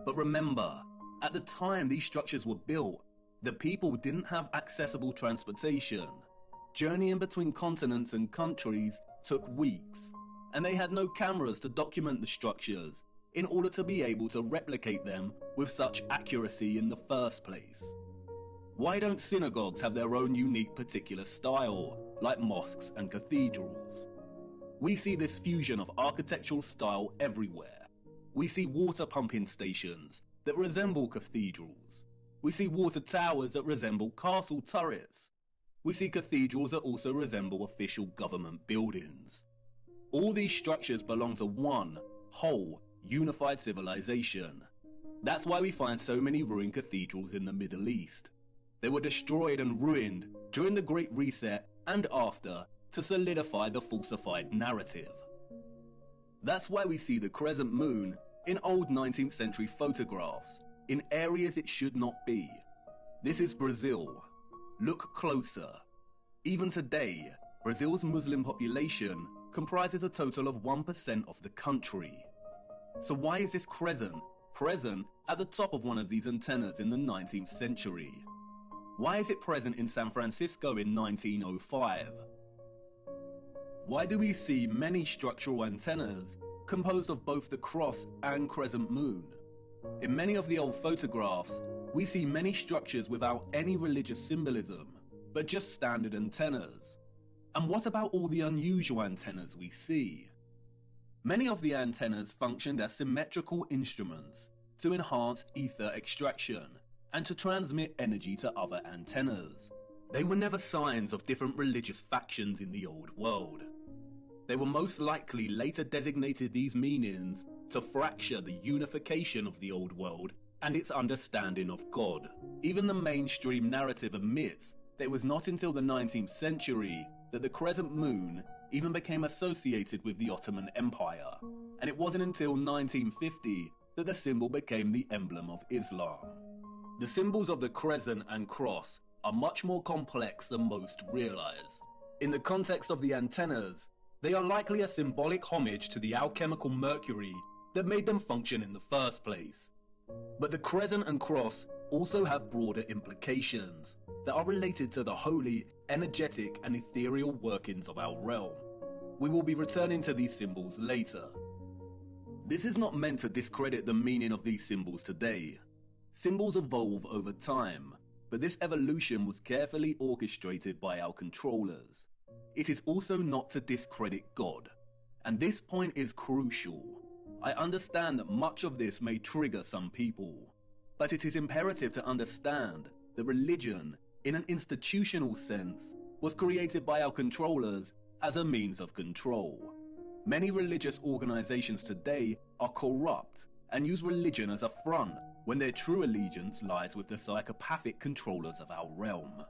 But remember, at the time these structures were built, the people didn't have accessible transportation. Journeying between continents and countries took weeks, and they had no cameras to document the structures in order to be able to replicate them with such accuracy in the first place. Why don't synagogues have their own unique particular style, like mosques and cathedrals? We see this fusion of architectural style everywhere. We see water pumping stations that resemble cathedrals. We see water towers that resemble castle turrets. We see cathedrals that also resemble official government buildings. All these structures belong to one whole, unified civilization. That's why we find so many ruined cathedrals in the Middle East. They were destroyed and ruined during the Great Reset and after to solidify the falsified narrative. That's why we see the crescent moon in old 19th century photographs in areas it should not be. This is Brazil. Look closer. Even today, Brazil's Muslim population comprises a total of 1% of the country. So why is this crescent present at the top of one of these antennas in the 19th century? Why is it present in San Francisco in 1905? Why do we see many structural antennas composed of both the cross and crescent moon. In many of the old photographs, we see many structures without any religious symbolism, but just standard antennas. And what about all the unusual antennas we see? Many of the antennas functioned as symmetrical instruments to enhance ether extraction and to transmit energy to other antennas. They were never signs of different religious factions in the old world. They were most likely later designated these meanings to fracture the unification of the old world and its understanding of God. Even the mainstream narrative admits that it was not until the 19th century that the crescent moon even became associated with the Ottoman Empire, and it wasn't until 1950 that the symbol became the emblem of Islam. The symbols of the crescent and cross are much more complex than most realize. In the context of the antennas, they are likely a symbolic homage to the alchemical mercury that made them function in the first place. But the crescent and cross also have broader implications that are related to the holy, energetic and ethereal workings of our realm. We will be returning to these symbols later. This is not meant to discredit the meaning of these symbols today. Symbols evolve over time, but this evolution was carefully orchestrated by our controllers. It is also not to discredit God, and this point is crucial. I understand that much of this may trigger some people, but it is imperative to understand that religion, in an institutional sense, was created by our controllers as a means of control. Many religious organizations today are corrupt and use religion as a front when their true allegiance lies with the psychopathic controllers of our realm.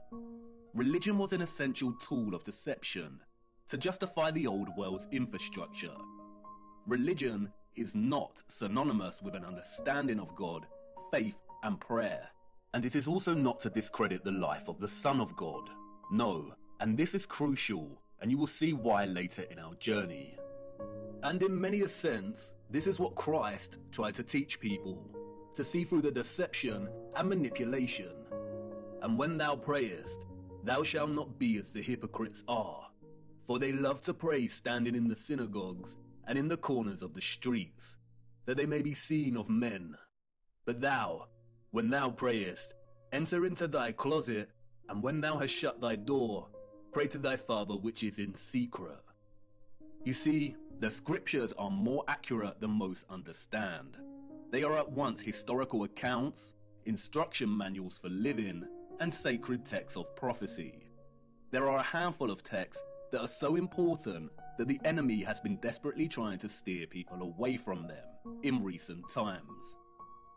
Religion was an essential tool of deception to justify the old world's infrastructure. Religion is not synonymous with an understanding of God, faith and prayer, and it is also not to discredit the life of the Son of God. No, and this is crucial, and you will see why later in our journey. And in many a sense, this is what Christ tried to teach people, to see through the deception and manipulation. And when thou prayest, thou shalt not be as the hypocrites are, for they love to pray standing in the synagogues and in the corners of the streets, that they may be seen of men. But thou, when thou prayest, enter into thy closet, and when thou hast shut thy door, pray to thy Father which is in secret. You see, the scriptures are more accurate than most understand. They are at once historical accounts, instruction manuals for living, and sacred texts of prophecy. There are a handful of texts that are so important that the enemy has been desperately trying to steer people away from them in recent times.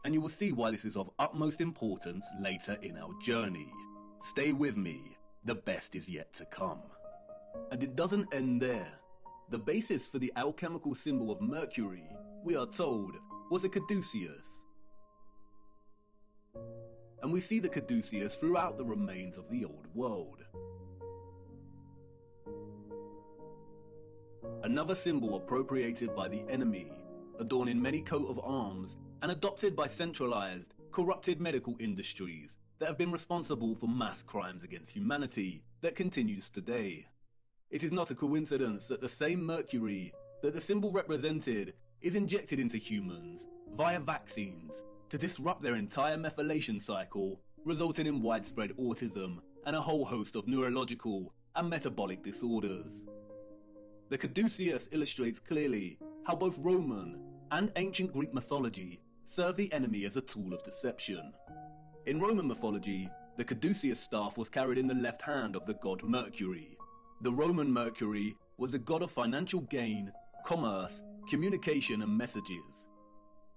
And you will see why this is of utmost importance later in our journey. Stay with me, the best is yet to come. And it doesn't end there. The basis for the alchemical symbol of Mercury, we are told, was a caduceus. And we see the caduceus throughout the remains of the old world. Another symbol appropriated by the enemy, adorning many coat of arms, and adopted by centralized, corrupted medical industries that have been responsible for mass crimes against humanity that continues today. It is not a coincidence that the same mercury that the symbol represented is injected into humans via vaccines to disrupt their entire methylation cycle, resulting in widespread autism and a whole host of neurological and metabolic disorders. The caduceus illustrates clearly how both Roman and ancient Greek mythology serve the enemy as a tool of deception. In Roman mythology, the caduceus staff was carried in the left hand of the god Mercury. The Roman Mercury was the god of financial gain, commerce, communication and messages.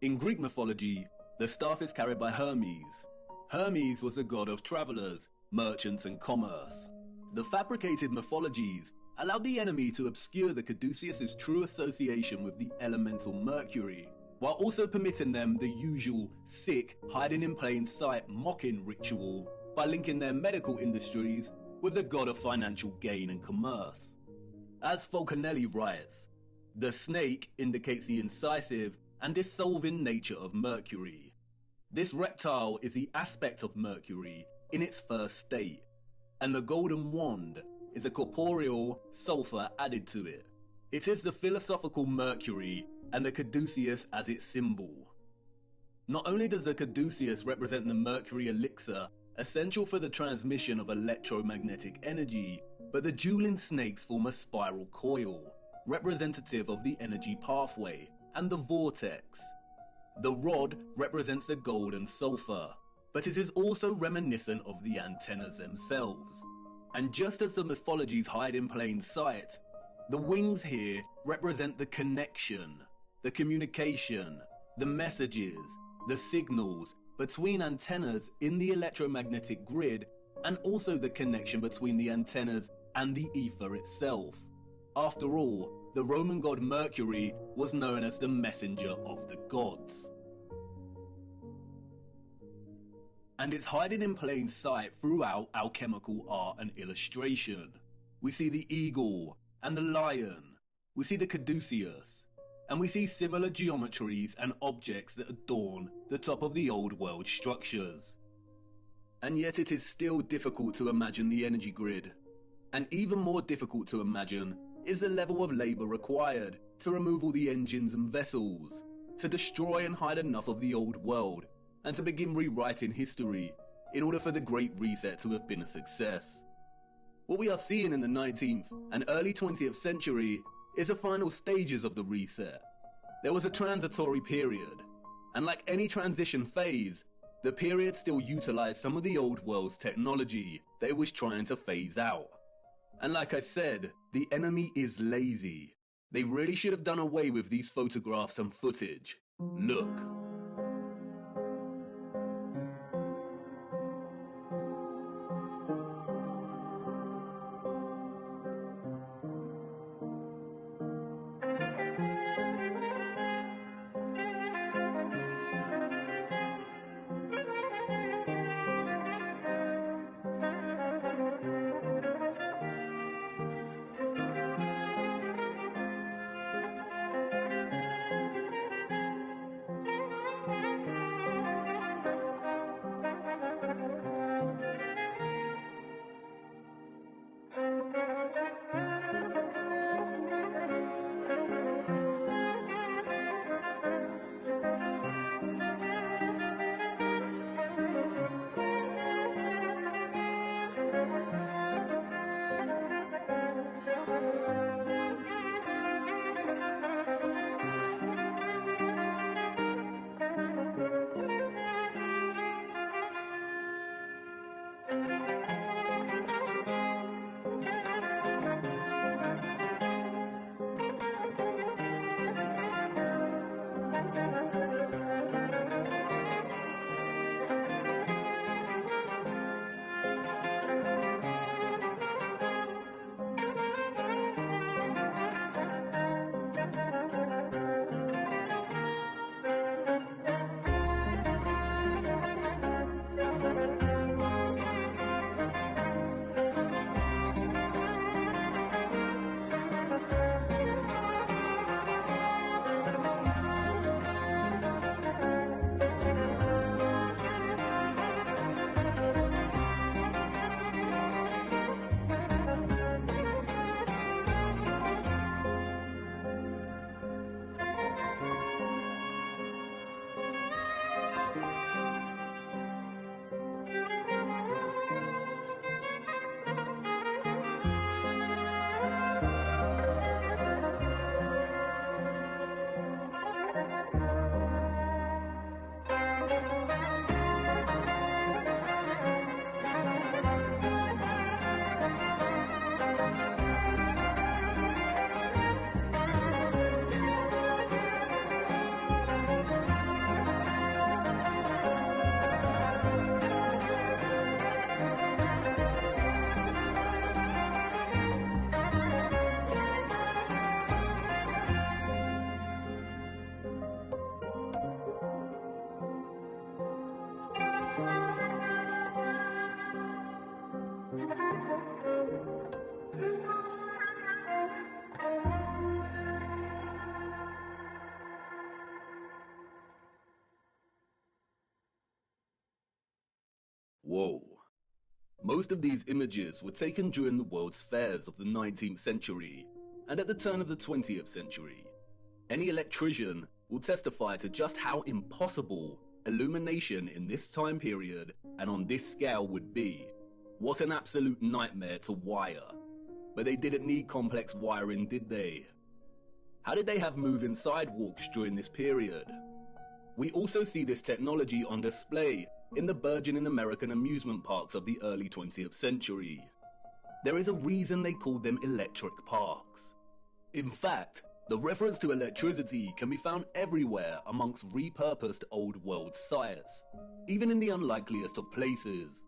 In Greek mythology, the staff is carried by Hermes. Hermes was the god of travelers, merchants and commerce. The fabricated mythologies allowed the enemy to obscure the caduceus's true association with the elemental Mercury, while also permitting them the usual sick, hiding in plain sight mocking ritual by linking their medical industries with the god of financial gain and commerce. As Falconelli writes, the snake indicates the incisive and dissolving nature of Mercury. This reptile is the aspect of Mercury in its first state, and the golden wand is a corporeal sulfur added to it. It is the philosophical Mercury and the caduceus as its symbol. Not only does the caduceus represent the mercury elixir essential for the transmission of electromagnetic energy, but the dueling snakes form a spiral coil, representative of the energy pathway and the vortex. The rod represents the gold and sulfur, but it is also reminiscent of the antennas themselves. And just as the mythologies hide in plain sight, the wings here represent the connection, the communication, the messages, the signals between antennas in the electromagnetic grid, and also the connection between the antennas and the ether itself. After all, the Roman god Mercury was known as the messenger of the gods. And it's hiding in plain sight throughout alchemical art and illustration. We see the eagle and the lion, we see the caduceus, and we see similar geometries and objects that adorn the top of the old world structures. And yet it is still difficult to imagine the energy grid. And even more difficult to imagine is the level of labour required to remove all the engines and vessels, to destroy and hide enough of the old world, and to begin rewriting history in order for the Great Reset to have been a success. What we are seeing in the 19th and early 20th century is the final stages of the reset. There was a transitory period, and like any transition phase, the period still utilised some of the old world's technology that it was trying to phase out. And like I said, the enemy is lazy. They really should have done away with these photographs and footage. Look. Whoa. Most of these images were taken during the World's Fairs of the 19th century and at the turn of the 20th century. Any electrician will testify to just how impossible illumination in this time period and on this scale would be. What an absolute nightmare to wire. But they didn't need complex wiring, did they? How did they have moving sidewalks during this period? We also see this technology on display in the burgeoning American amusement parks of the early 20th century. There is a reason they called them electric parks. In fact, the reference to electricity can be found everywhere amongst repurposed old world sites, even in the unlikeliest of places.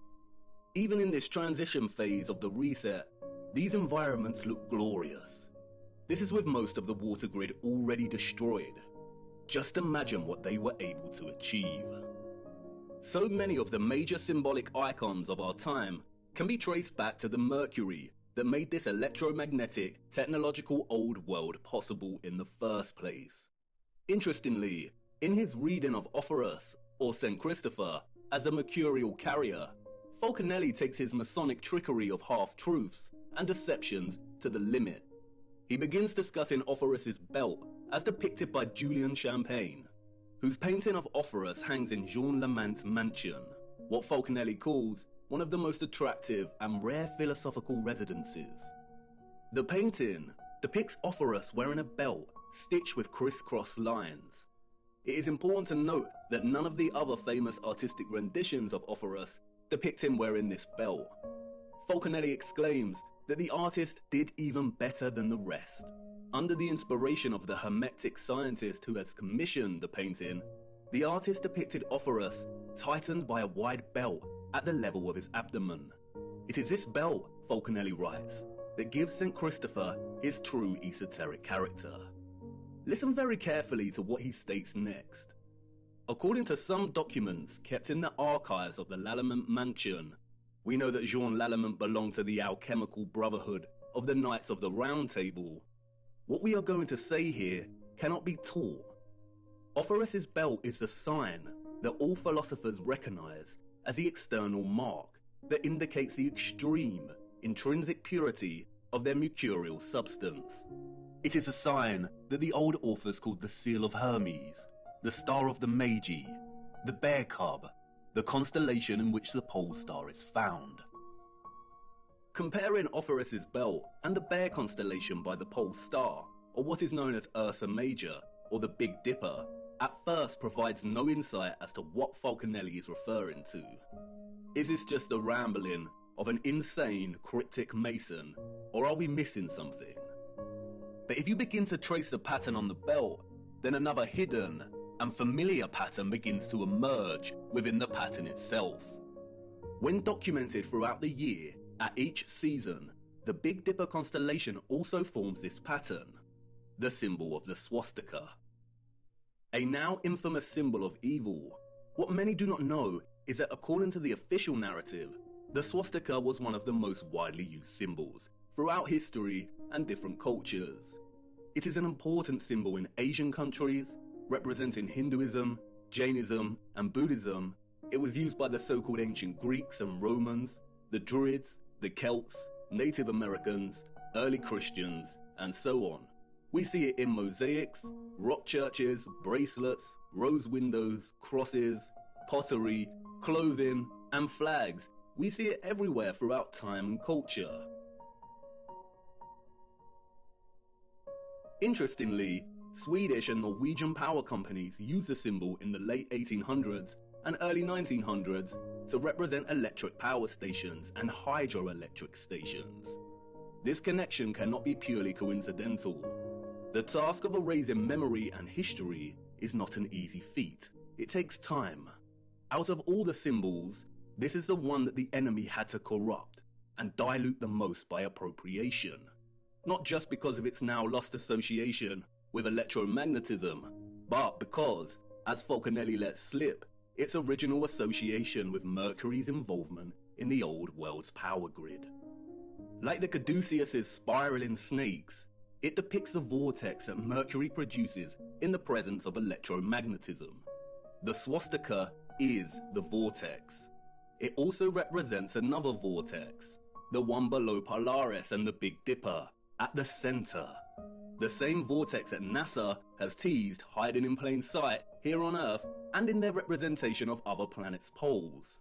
Even in this transition phase of the reset, these environments look glorious. This is with most of the water grid already destroyed. Just imagine what they were able to achieve. So many of the major symbolic icons of our time can be traced back to the Mercury that made this electromagnetic, technological old world possible in the first place. Interestingly, in his reading of Orpheus, or St. Christopher, as a mercurial carrier, Falconelli takes his Masonic trickery of half-truths and deceptions to the limit. He begins discussing Orpheus's belt as depicted by Julian Champagne, whose painting of Orpheus hangs in Jean Lamante's mansion, what Falconelli calls one of the most attractive and rare philosophical residences. The painting depicts Orpheus wearing a belt stitched with crisscross lines. It is important to note that none of the other famous artistic renditions of Orpheus depict him wearing this belt. Falconelli exclaims that the artist did even better than the rest. Under the inspiration of the Hermetic scientist who has commissioned the painting, the artist depicted Orpheus tightened by a wide belt at the level of his abdomen. It is this belt, Falconelli writes, that gives St. Christopher his true esoteric character. Listen very carefully to what he states next. According to some documents kept in the archives of the Lallement mansion, we know that Jean Lallement belonged to the alchemical brotherhood of the Knights of the Round Table. What we are going to say here cannot be taught. Orpheus's belt is the sign that all philosophers recognize as the external mark that indicates the extreme, intrinsic purity of their mercurial substance. It is a sign that the old authors called the Seal of Hermes, the Star of the Magi, the Bear Cub, the constellation in which the pole star is found. Comparing Orpheus's belt and the Bear constellation by the pole star, or what is known as Ursa Major, or the Big Dipper, at first provides no insight as to what Falconelli is referring to. Is this just a rambling of an insane cryptic mason, or are we missing something? But if you begin to trace the pattern on the belt, then another hidden and familiar pattern begins to emerge within the pattern itself. When documented throughout the year, at each season, the Big Dipper constellation also forms this pattern, the symbol of the swastika. A now infamous symbol of evil, what many do not know is that according to the official narrative, the swastika was one of the most widely used symbols throughout history and different cultures. It is an important symbol in Asian countries, representing Hinduism, Jainism, and Buddhism. It was used by the so-called ancient Greeks and Romans, the Druids, the Celts, Native Americans, early Christians, and so on. We see it in mosaics, rock churches, bracelets, rose windows, crosses, pottery, clothing, and flags. We see it everywhere throughout time and culture. Interestingly, Swedish and Norwegian power companies used the symbol in the late 1800s and early 1900s to represent electric power stations and hydroelectric stations. This connection cannot be purely coincidental. The task of erasing memory and history is not an easy feat. It takes time. Out of all the symbols, this is the one that the enemy had to corrupt and dilute the most by appropriation. Not just because of its now lost association with electromagnetism, but because, as Falconelli let slip, its original association with Mercury's involvement in the old world's power grid. Like the caduceus's spiraling snakes, it depicts the vortex that Mercury produces in the presence of electromagnetism. The swastika is the vortex. It also represents another vortex, the one below Polaris and the Big Dipper, at the center. The same vortex that NASA has teased hiding in plain sight here on Earth and in their representation of other planets' poles.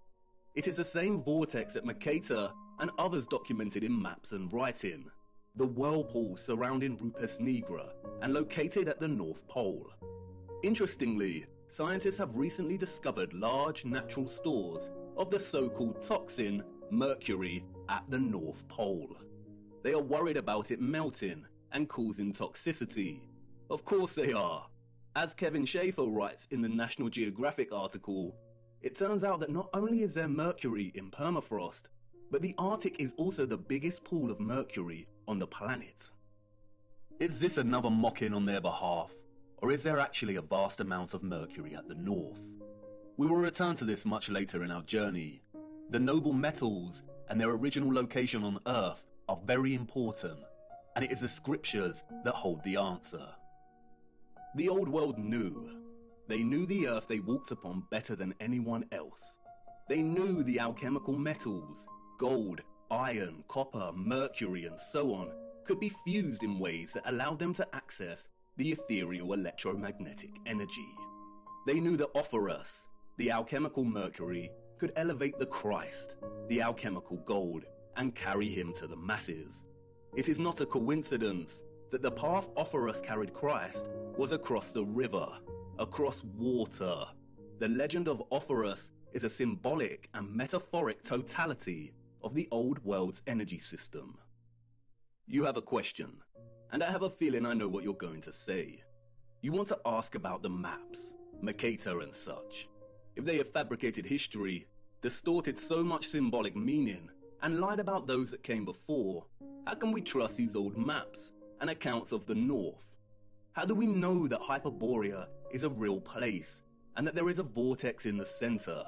It is the same vortex that Mercator and others documented in maps and writing. The whirlpool surrounding Rupes Nigra and located at the North Pole. Interestingly, scientists have recently discovered large natural stores of the so-called toxin mercury at the North Pole. They are worried about it melting and causing toxicity. Of course they are. As Kevin Schaefer writes in the National Geographic article, it turns out that not only is there mercury in permafrost, but the Arctic is also the biggest pool of mercury on the planet. Is this another mocking on their behalf, or is there actually a vast amount of mercury at the north? We will return to this much later in our journey. The noble metals and their original location on Earth are very important, and it is the scriptures that hold the answer. The old world knew. They knew the Earth they walked upon better than anyone else. They knew the alchemical metals, gold, iron, copper, mercury, and so on, could be fused in ways that allowed them to access the ethereal electromagnetic energy. They knew that Ophorus, the alchemical mercury, could elevate the Christ, the alchemical gold, and carry him to the masses. It is not a coincidence that the path Ophorus carried Christ was across the river, across water. The legend of Ophorus is a symbolic and metaphoric totality of the old world's energy system. You have a question, and I have a feeling I know what you're going to say. You want to ask about the maps, Mercator and such. If they have fabricated history, distorted so much symbolic meaning, and lied about those that came before, how can we trust these old maps and accounts of the North? How do we know that Hyperborea is a real place and that there is a vortex in the center?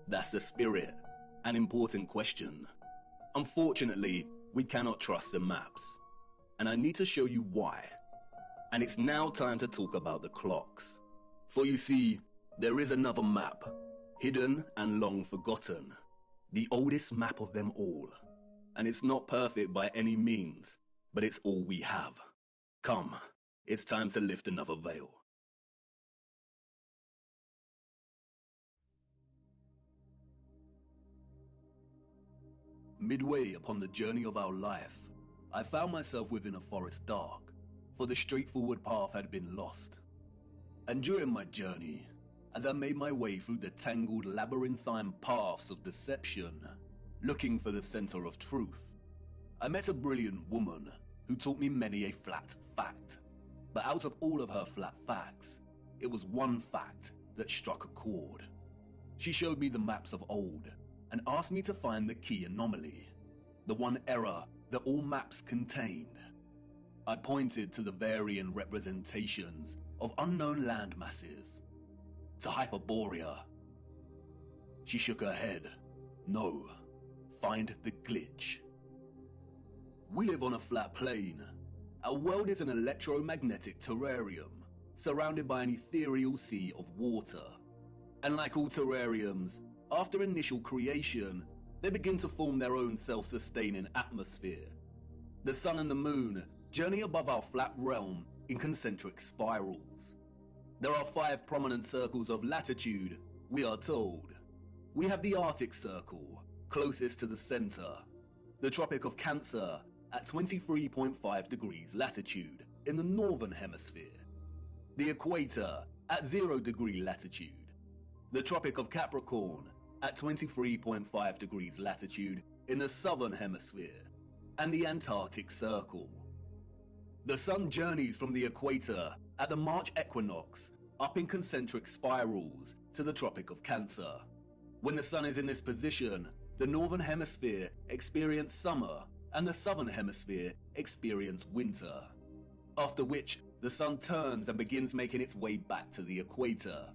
That's the spirit, an important question. Unfortunately, we cannot trust the maps, and I need to show you why. And it's now time to talk about the clocks. For you see, there is another map, hidden and long forgotten, the oldest map of them all. And it's not perfect by any means, but it's all we have. Come, it's time to lift another veil. Midway upon the journey of our life, I found myself within a forest dark, for the straightforward path had been lost. And during my journey, as I made my way through the tangled labyrinthine paths of deception, looking for the center of truth, I met a brilliant woman who taught me many a flat fact. But out of all of her flat facts, it was one fact that struck a chord. She showed me the maps of old and asked me to find the key anomaly, the one error that all maps contained. I pointed to the varying representations of unknown land masses, to Hyperborea. She shook her head. No, find the glitch. We live on a flat plane. Our world is an electromagnetic terrarium, surrounded by an ethereal sea of water. And like all terrariums, after initial creation, they begin to form their own self-sustaining atmosphere. The sun and the moon journey above our flat realm in concentric spirals. There are 5 prominent circles of latitude, we are told. We have the Arctic Circle, closest to the center, the Tropic of Cancer at 23.5 degrees latitude in the northern hemisphere, the Equator at 0 degree latitude, the Tropic of Capricorn at 23.5 degrees latitude in the southern hemisphere, and the Antarctic Circle. The sun journeys from the equator at the March equinox up in concentric spirals to the Tropic of Cancer. When the sun is in this position, the northern hemisphere experiences summer and the southern hemisphere experiences winter, after which the sun turns and begins making its way back to the equator.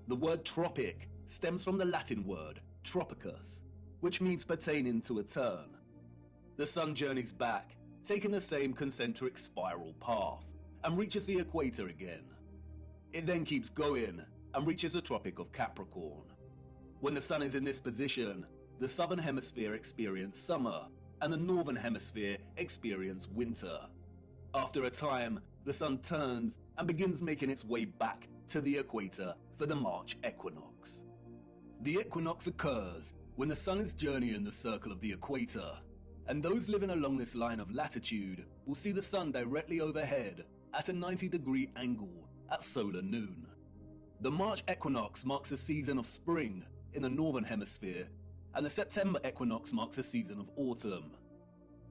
The word tropic stems from the Latin word tropicus, which means pertaining to a turn. The sun journeys back, taking the same concentric spiral path, and reaches the equator again. It then keeps going and reaches the Tropic of Capricorn. When the sun is in this position, the southern hemisphere experiences summer and the northern hemisphere experiences winter. After a time, the sun turns and begins making its way back to the equator for the March equinox. The equinox occurs when the sun is journeying the circle of the equator, and those living along this line of latitude will see the sun directly overhead at a 90-degree angle at solar noon. The March equinox marks a season of spring in the northern hemisphere, and the September equinox marks a season of autumn.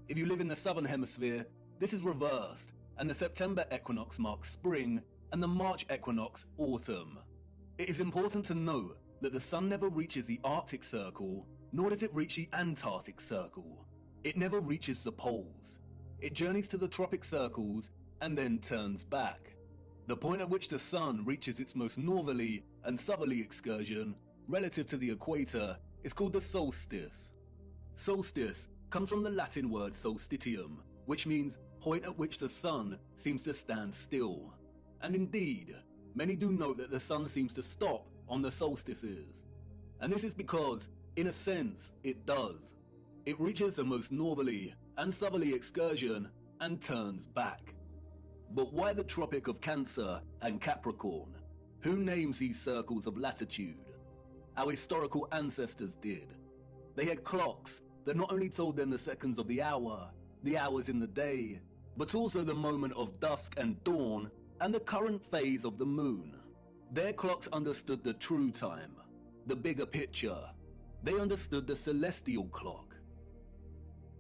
If you live in the southern hemisphere, this is reversed, and the September equinox marks spring and the March equinox autumn. It is important to note that the sun never reaches the Arctic Circle, nor does it reach the Antarctic Circle. It never reaches the poles. It journeys to the tropic circles and then turns back. The point at which the sun reaches its most northerly and southerly excursion relative to the equator is called the solstice. Solstice comes from the Latin word solstitium, which means point at which the sun seems to stand still. And indeed, many do note that the sun seems to stop on the solstices. And this is because, in a sense, it does. It reaches the most northerly and southerly excursion and turns back. But why the Tropic of Cancer and Capricorn? Who names these circles of latitude? Our historical ancestors did. They had clocks that not only told them the seconds of the hour, the hours in the day, but also the moment of dusk and dawn and the current phase of the moon. Their clocks understood the true time, the bigger picture. They understood the celestial clock.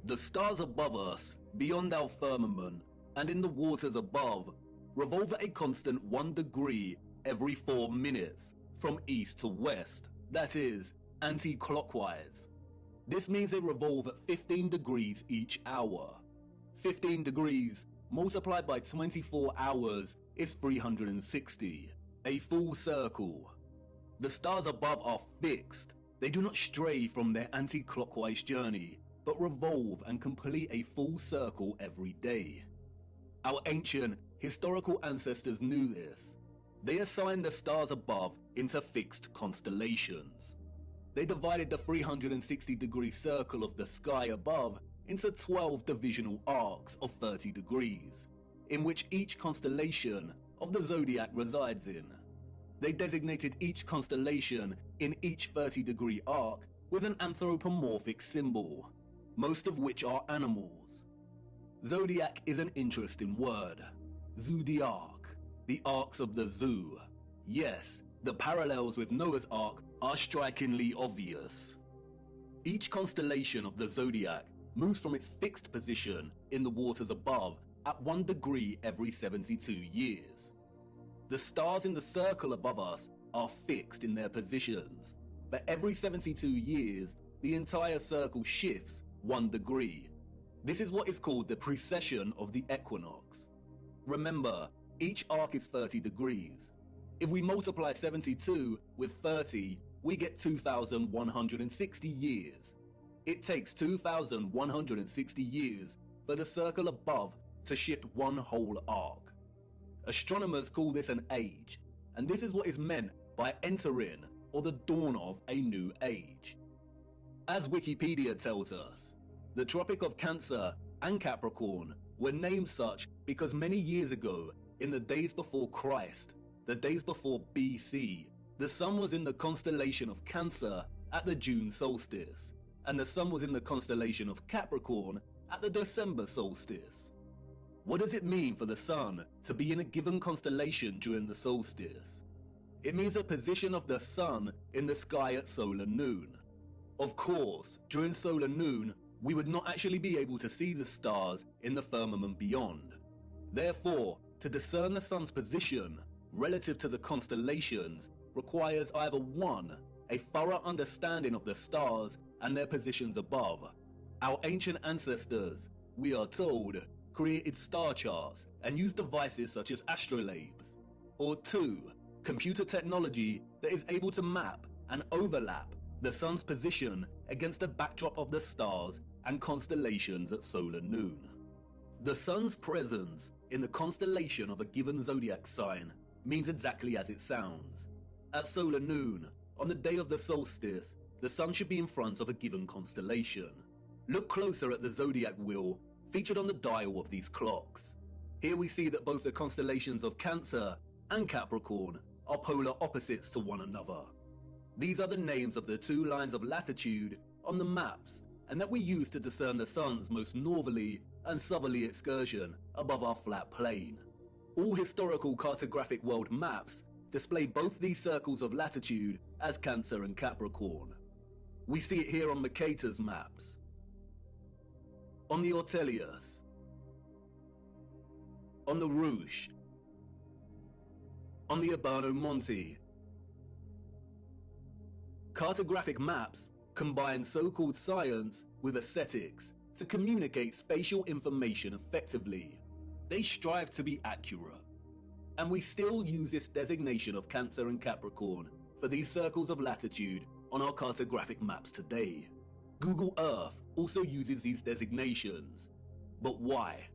The stars above us, beyond our firmament, and in the waters above, revolve at a constant 1 degree every 4 minutes, from east to west, that is, anti-clockwise. This means they revolve at 15 degrees each hour. 15 degrees multiplied by 24 hours is 360, a full circle. The stars above are fixed. They do not stray from their anti-clockwise journey, but revolve and complete a full circle every day. Our ancient, historical ancestors knew this. They assigned the stars above into fixed constellations. They divided the 360-degree circle of the sky above into 12 divisional arcs of 30 degrees, in which each constellation of the zodiac resides in. They designated each constellation in each 30-degree arc with an anthropomorphic symbol, most of which are animals. Zodiac is an interesting word. Zodiac, the arcs of the zoo. Yes, the parallels with Noah's Ark are strikingly obvious. Each constellation of the zodiac moves from its fixed position in the waters above at 1 degree every 72 years. The stars in the circle above us are fixed in their positions, but every 72 years, the entire circle shifts 1 degree. This is what is called the precession of the equinox. Remember, each arc is 30 degrees. If we multiply 72 with 30, we get 2,160 years. It takes 2,160 years for the circle above to shift 1 whole arc. Astronomers call this an age, and this is what is meant by entering or the dawn of a new age. As Wikipedia tells us, the Tropic of Cancer and Capricorn were named such because many years ago, in the days before Christ, the days before BC, the sun was in the constellation of Cancer at the June solstice, and the sun was in the constellation of Capricorn at the December solstice. What does it mean for the sun to be in a given constellation during the solstice? It means a position of the sun in the sky at solar noon. Of course, during solar noon, we would not actually be able to see the stars in the firmament beyond. Therefore, to discern the sun's position relative to the constellations requires either 1, a thorough understanding of the stars and their positions above. Our ancient ancestors, we are told, created star charts and used devices such as astrolabes. Or 2, computer technology that is able to map and overlap the sun's position against the backdrop of the stars and constellations at solar noon. The sun's presence in the constellation of a given zodiac sign means exactly as it sounds. At solar noon, on the day of the solstice, the sun should be in front of a given constellation. Look closer at the zodiac wheel featured on the dial of these clocks. Here we see that both the constellations of Cancer and Capricorn are polar opposites to one another. These are the names of the two lines of latitude on the maps and that we use to discern the sun's most northerly and southerly excursion above our flat plane. All historical cartographic world maps display both these circles of latitude as Cancer and Capricorn. We see it here on Mercator's maps, on the Ortelius, on the Rouge, on the Urbano Monte. Cartographic maps combine so-called science with aesthetics to communicate spatial information effectively. They strive to be accurate. And we still use this designation of Cancer and Capricorn for these circles of latitude on our cartographic maps today. Google Earth also uses these designations. But why?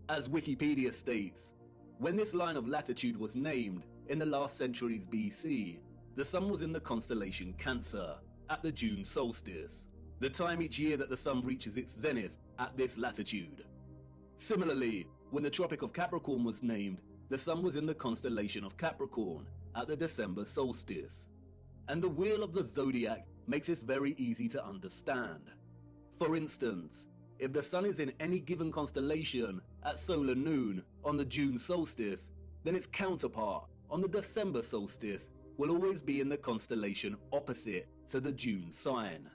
As Wikipedia states, when this line of latitude was named in the last centuries BC, the sun was in the constellation Cancer at the June solstice, the time each year that the sun reaches its zenith at this latitude. Similarly, when the Tropic of Capricorn was named, the sun was in the constellation of Capricorn at the December solstice. And the wheel of the zodiac makes this very easy to understand. For instance, if the sun is in any given constellation at solar noon on the June solstice, then its counterpart on the December solstice will always be in the constellation opposite to the June sign.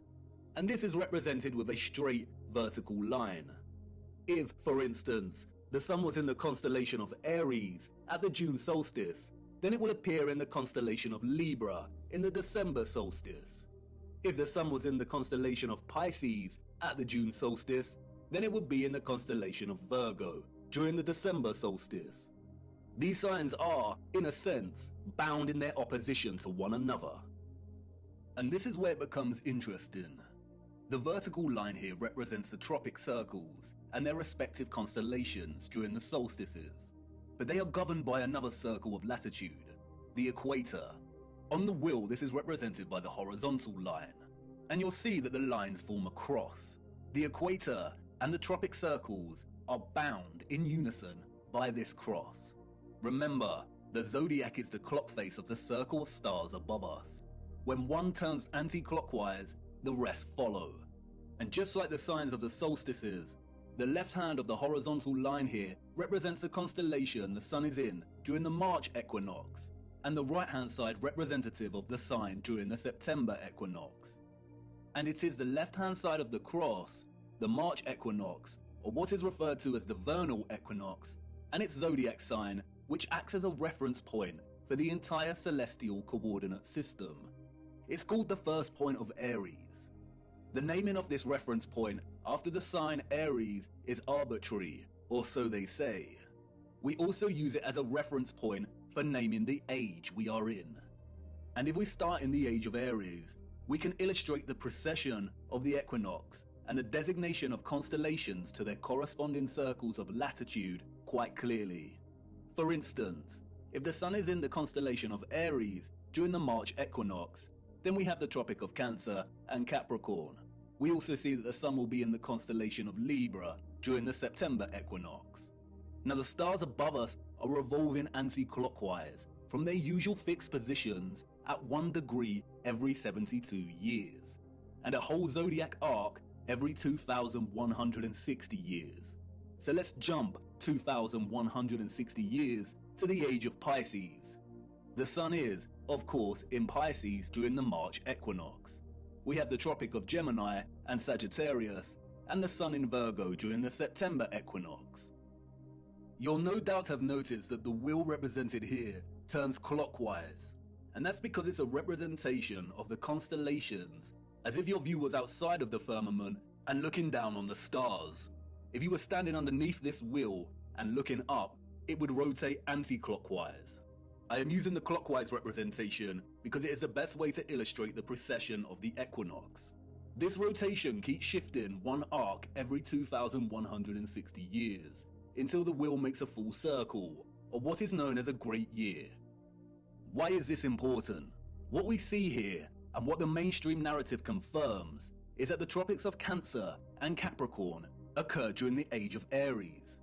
And this is represented with a straight vertical line. If, for instance, the sun was in the constellation of Aries at the June solstice, then it will appear in the constellation of Libra in the December solstice. If the sun was in the constellation of Pisces at the June solstice, then it would be in the constellation of Virgo during the December solstice. These signs are, in a sense, bound in their opposition to one another. And this is where it becomes interesting. The vertical line here represents the tropic circles and their respective constellations during the solstices. But they are governed by another circle of latitude, the equator. On the wheel, this is represented by the horizontal line. And you'll see that the lines form a cross. The equator and the tropic circles are bound in unison by this cross. Remember, the zodiac is the clock face of the circle of stars above us. When one turns anti-clockwise, the rest follow. And just like the signs of the solstices, the left hand of the horizontal line here represents the constellation the sun is in during the March equinox, and the right hand side representative of the sign during the September equinox. And it is the left hand side of the cross, the March equinox, or what is referred to as the vernal equinox, and its zodiac sign, which acts as a reference point for the entire celestial coordinate system. It's called the first point of Aries. The naming of this reference point after the sign Aries is arbitrary, or so they say. We also use it as a reference point for naming the age we are in. And if we start in the age of Aries, we can illustrate the precession of the equinox and the designation of constellations to their corresponding circles of latitude quite clearly. For instance, if the sun is in the constellation of Aries during the March equinox, then we have the Tropic of Cancer and Capricorn. We also see that the sun will be in the constellation of Libra during the September equinox. Now the stars above us are revolving anti-clockwise from their usual fixed positions at 1 degree every 72 years, and a whole zodiac arc every 2,160 years. So let's jump 2,160 years to the age of Pisces. The sun is, of course, in Pisces during the March equinox. We have the Tropic of Gemini and Sagittarius, and the sun in Virgo during the September equinox. You'll no doubt have noticed that the wheel represented here turns clockwise, and that's because it's a representation of the constellations, as if your view was outside of the firmament and looking down on the stars. If you were standing underneath this wheel and looking up, it would rotate anti-clockwise. I am using the clockwise representation because it is the best way to illustrate the precession of the equinox. This rotation keeps shifting one arc every 2,160 years, until the wheel makes a full circle, or what is known as a great year. Why is this important? What we see here, and what the mainstream narrative confirms, is that the tropics of Cancer and Capricorn occur during the age of Aries.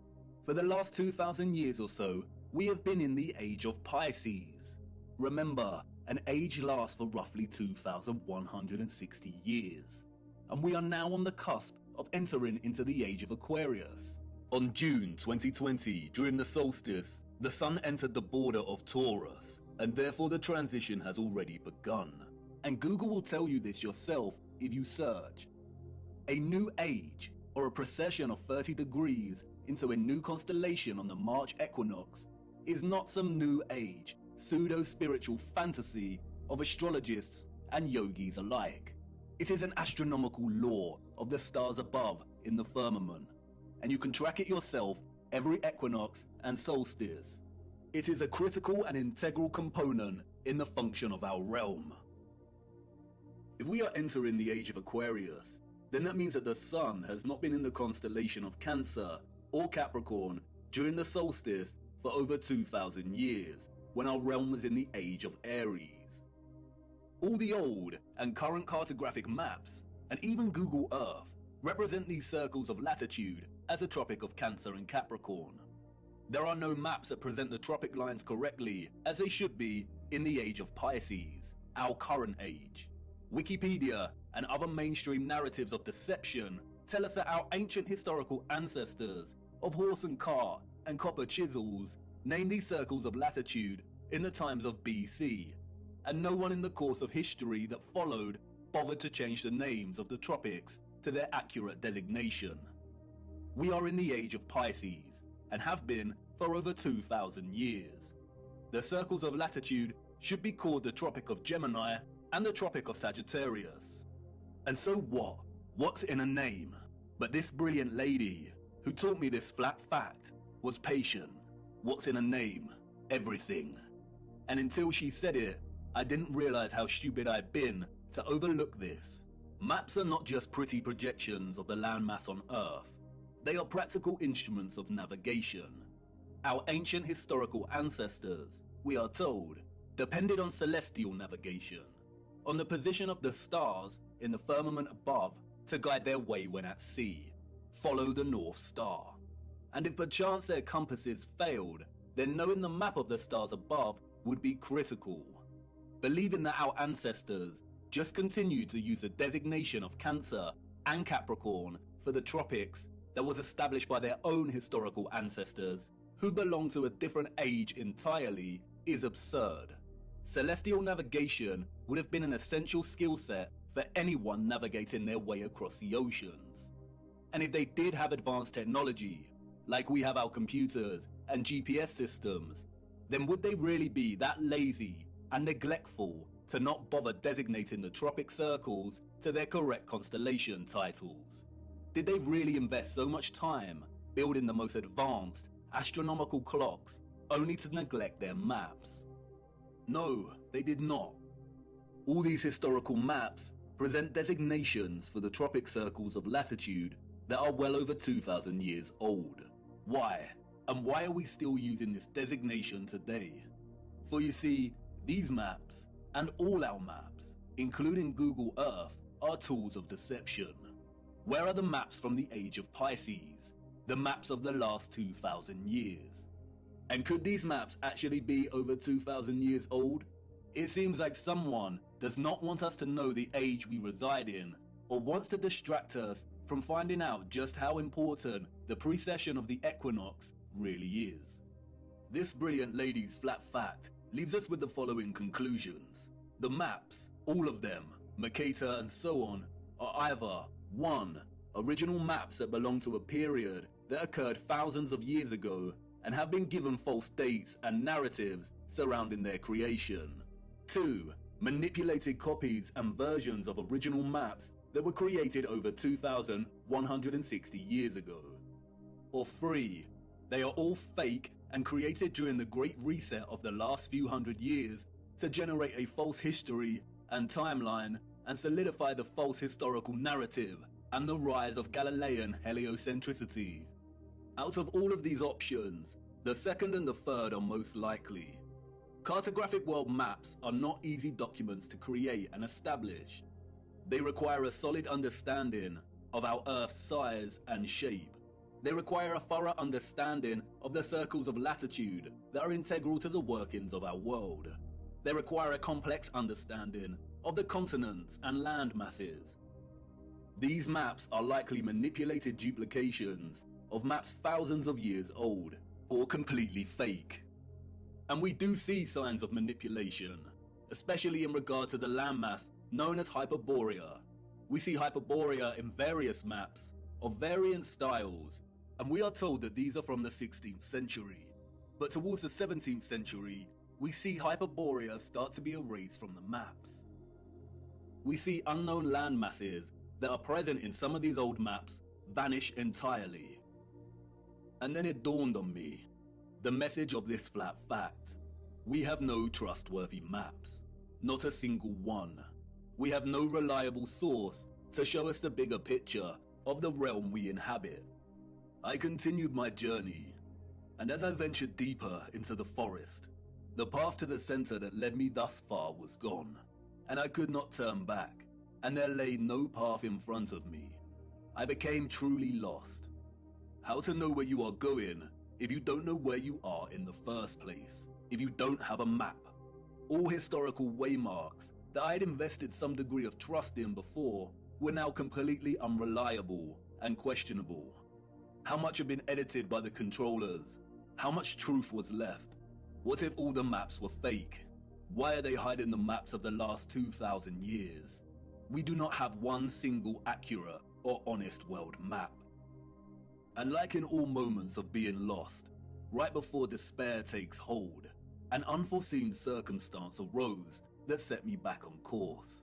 For the last 2,000 years or so, we have been in the age of Pisces. Remember, an age lasts for roughly 2,160 years. And we are now on the cusp of entering into the age of Aquarius. On June 2020, during the solstice, the sun entered the border of Taurus, and therefore the transition has already begun. And Google will tell you this yourself if you search. A new age, or a precession of 30 degrees into a new constellation on the March equinox, is not some new age, pseudo-spiritual fantasy of astrologists and yogis alike. It is an astronomical law of the stars above in the firmament, and you can track it yourself every equinox and solstice. It is a critical and integral component in the function of our realm. If we are entering the age of Aquarius, then that means that the sun has not been in the constellation of Cancer or Capricorn during the solstice for over 2,000 years, when our realm was in the age of Aries. All the old and current cartographic maps, and even Google Earth, represent these circles of latitude as a tropic of Cancer and Capricorn. There are no maps that present the tropic lines correctly as they should be in the age of Pisces, our current age. Wikipedia and other mainstream narratives of deception tell us that our ancient historical ancestors of horse and cart and copper chisels named these circles of latitude in the times of BC, and no one in the course of history that followed bothered to change the names of the tropics to their accurate designation. We are in the age of Pisces, and have been for over 2,000 years. The circles of latitude should be called the Tropic of Gemini and the Tropic of Sagittarius. And so what? What's in a name? But this brilliant lady, who taught me this flat fact, was patient. What's in a name? Everything. And until she said it, I didn't realize how stupid I'd been to overlook this. Maps are not just pretty projections of the landmass on Earth. They are practical instruments of navigation. Our ancient historical ancestors, we are told, depended on celestial navigation, on the position of the stars in the firmament above to guide their way when at sea. Follow the North Star. And if perchance their compasses failed, then knowing the map of the stars above would be critical. Believing that our ancestors just continued to use the designation of Cancer and Capricorn for the tropics that was established by their own historical ancestors, who belong to a different age entirely, is absurd. Celestial navigation would have been an essential skill set for anyone navigating their way across the oceans. And if they did have advanced technology, like we have our computers and GPS systems, then would they really be that lazy and neglectful to not bother designating the tropic circles to their correct constellation titles? Did they really invest so much time building the most advanced astronomical clocks only to neglect their maps? No, they did not. All these historical maps present designations for the tropic circles of latitude that are well over 2,000 years old. Why? And why are we still using this designation today? For you see, these maps, and all our maps, including Google Earth, are tools of deception. Where are the maps from the age of Pisces? The maps of the last 2,000 years? And could these maps actually be over 2,000 years old? It seems like someone does not want us to know the age we reside in, or wants to distract us from finding out just how important the precession of the equinox really is. This brilliant lady's flat fact leaves us with the following conclusions. The maps, all of them, Mercator and so on, are either 1. Original maps that belong to a period that occurred thousands of years ago and have been given false dates and narratives surrounding their creation. 2. Manipulated copies and versions of original maps that were created over 2,160 years ago. Or 3. They are all fake and created during the Great Reset of the last few hundred years to generate a false history and timeline and solidify the false historical narrative and the rise of Galilean heliocentricity. Out of all of these options, the second and the third are most likely. Cartographic world maps are not easy documents to create and establish. They require a solid understanding of our Earth's size and shape, They require a thorough understanding of the circles of latitude that are integral to the workings of our world. They require a complex understanding of the continents and land masses. These maps are likely manipulated duplications of maps thousands of years old, or completely fake. And we do see signs of manipulation, especially in regard to the landmass known as Hyperborea. We see Hyperborea in various maps of varying styles, and we are told that these are from the 16th century. But towards the 17th century, we see Hyperborea start to be erased from the maps. We see unknown land masses that are present in some of these old maps vanish entirely. And then it dawned on me, the message of this flat fact. We have no trustworthy maps, not a single one. We have no reliable source to show us the bigger picture of the realm we inhabit. I continued my journey, and as I ventured deeper into the forest, the path to the center that led me thus far was gone, and I could not turn back, and there lay no path in front of me. I became truly lost. How to know where you are going if you don't know where you are in the first place, if you don't have a map? All historical waymarks that I had invested some degree of trust in before were now completely unreliable and questionable. How much had been edited by the controllers? How much truth was left? What if all the maps were fake? Why are they hiding the maps of the last 2,000 years? We do not have one single accurate or honest world map. And like in all moments of being lost, right before despair takes hold, an unforeseen circumstance arose that set me back on course.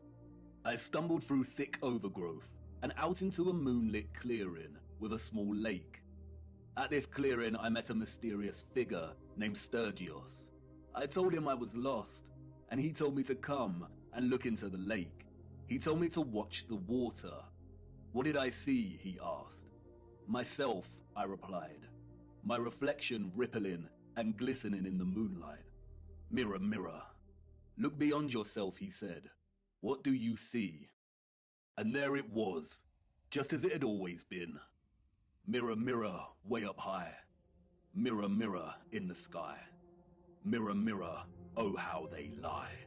I stumbled through thick overgrowth and out into a moonlit clearing with a small lake. At this clearing, I met a mysterious figure named Sturgios. I told him I was lost, and he told me to come and look into the lake. He told me to watch the water. What did I see? He asked. Myself, I replied, my reflection rippling and glistening in the moonlight. Mirror, mirror, look beyond yourself, he said. What do you see? And there it was, just as it had always been. Mirror, mirror, way up high. Mirror, mirror, in the sky. Mirror, mirror, oh how they lie.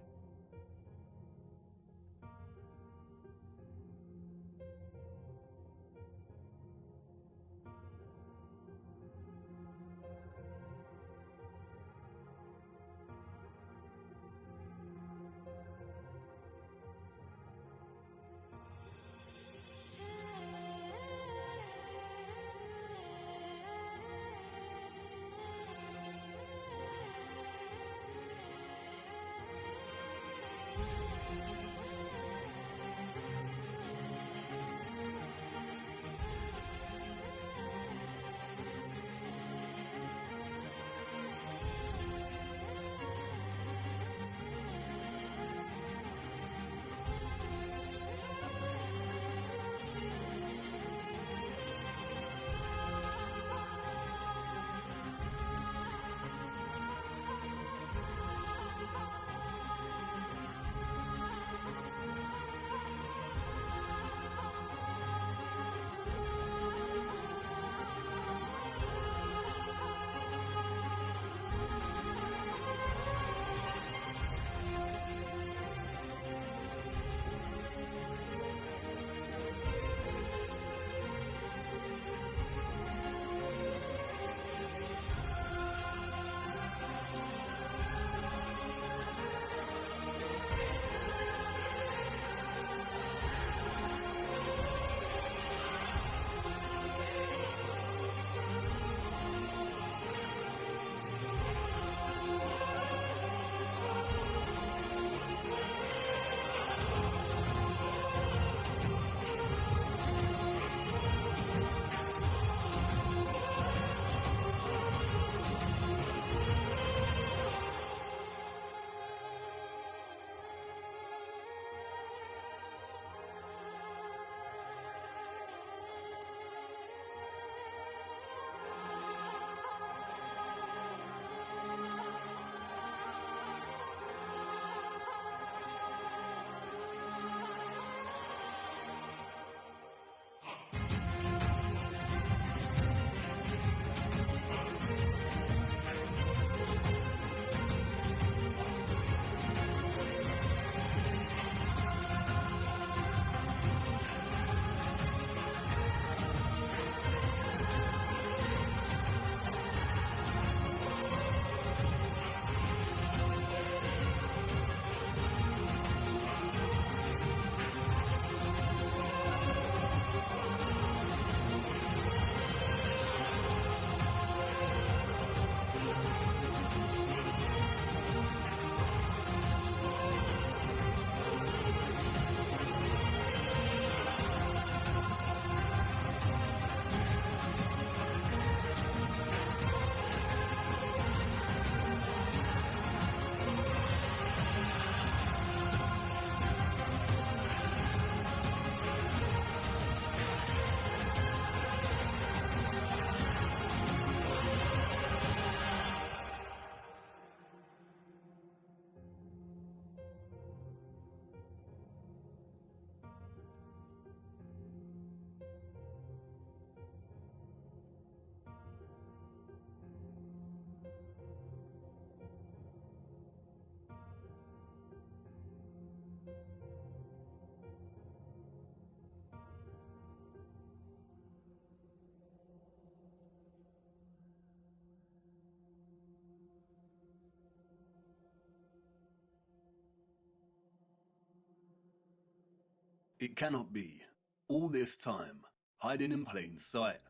It cannot be. All this time, hiding in plain sight.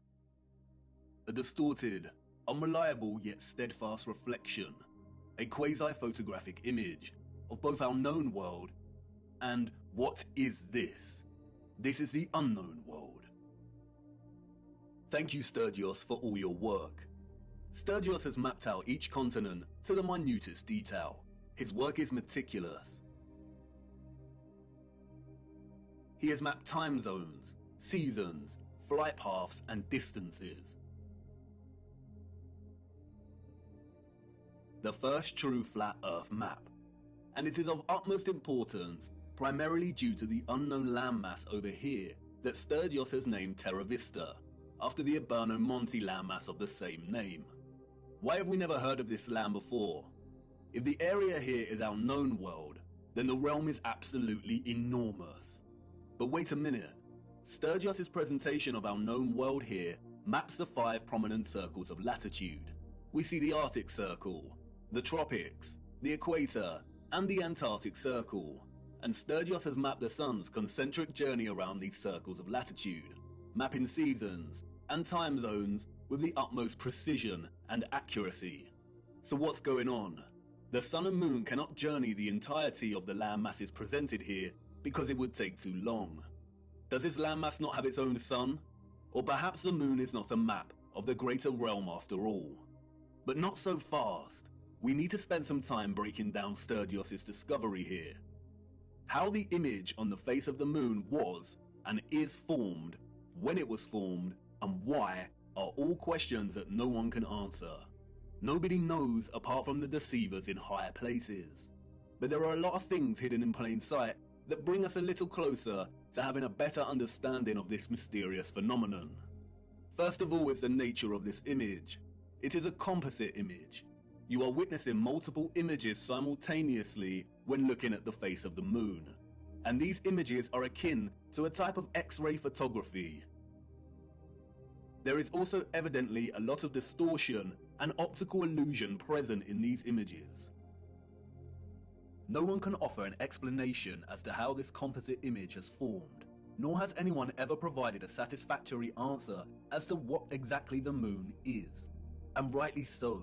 A distorted, unreliable yet steadfast reflection, a quasi-photographic image of both our known world and what is this? This is the unknown world. Thank you, Sturgios, for all your work. Sturgios has mapped out each continent to the minutest detail. His work is meticulous. He has mapped time zones, seasons, flight paths, and distances. The first true flat Earth map, and it is of utmost importance primarily due to the unknown landmass over here that Sturgios has named Terra Vista, after the Urbano Monte landmass of the same name. Why have we never heard of this land before? If the area here is our known world, then the realm is absolutely enormous. But wait a minute, Sturgios' presentation of our known world here maps the 5 prominent circles of latitude. We see the Arctic Circle, the tropics, the equator, and the Antarctic Circle. And Sturgios has mapped the sun's concentric journey around these circles of latitude, mapping seasons and time zones with the utmost precision and accuracy. So what's going on? The sun and moon cannot journey the entirety of the landmasses presented here because it would take too long. Does this landmass not have its own sun? Or perhaps the moon is not a map of the greater realm after all? But not so fast. We need to spend some time breaking down Sturgios' discovery here. How the image on the face of the moon was and is formed, when it was formed, and why are all questions that no one can answer. Nobody knows apart from the deceivers in higher places. But there are a lot of things hidden in plain sight that bring us a little closer to having a better understanding of this mysterious phenomenon. First of all is the nature of this image. It is a composite image. You are witnessing multiple images simultaneously when looking at the face of the moon. And these images are akin to a type of X-ray photography. There is also evidently a lot of distortion and optical illusion present in these images. No one can offer an explanation as to how this composite image has formed, nor has anyone ever provided a satisfactory answer as to what exactly the moon is. And rightly so,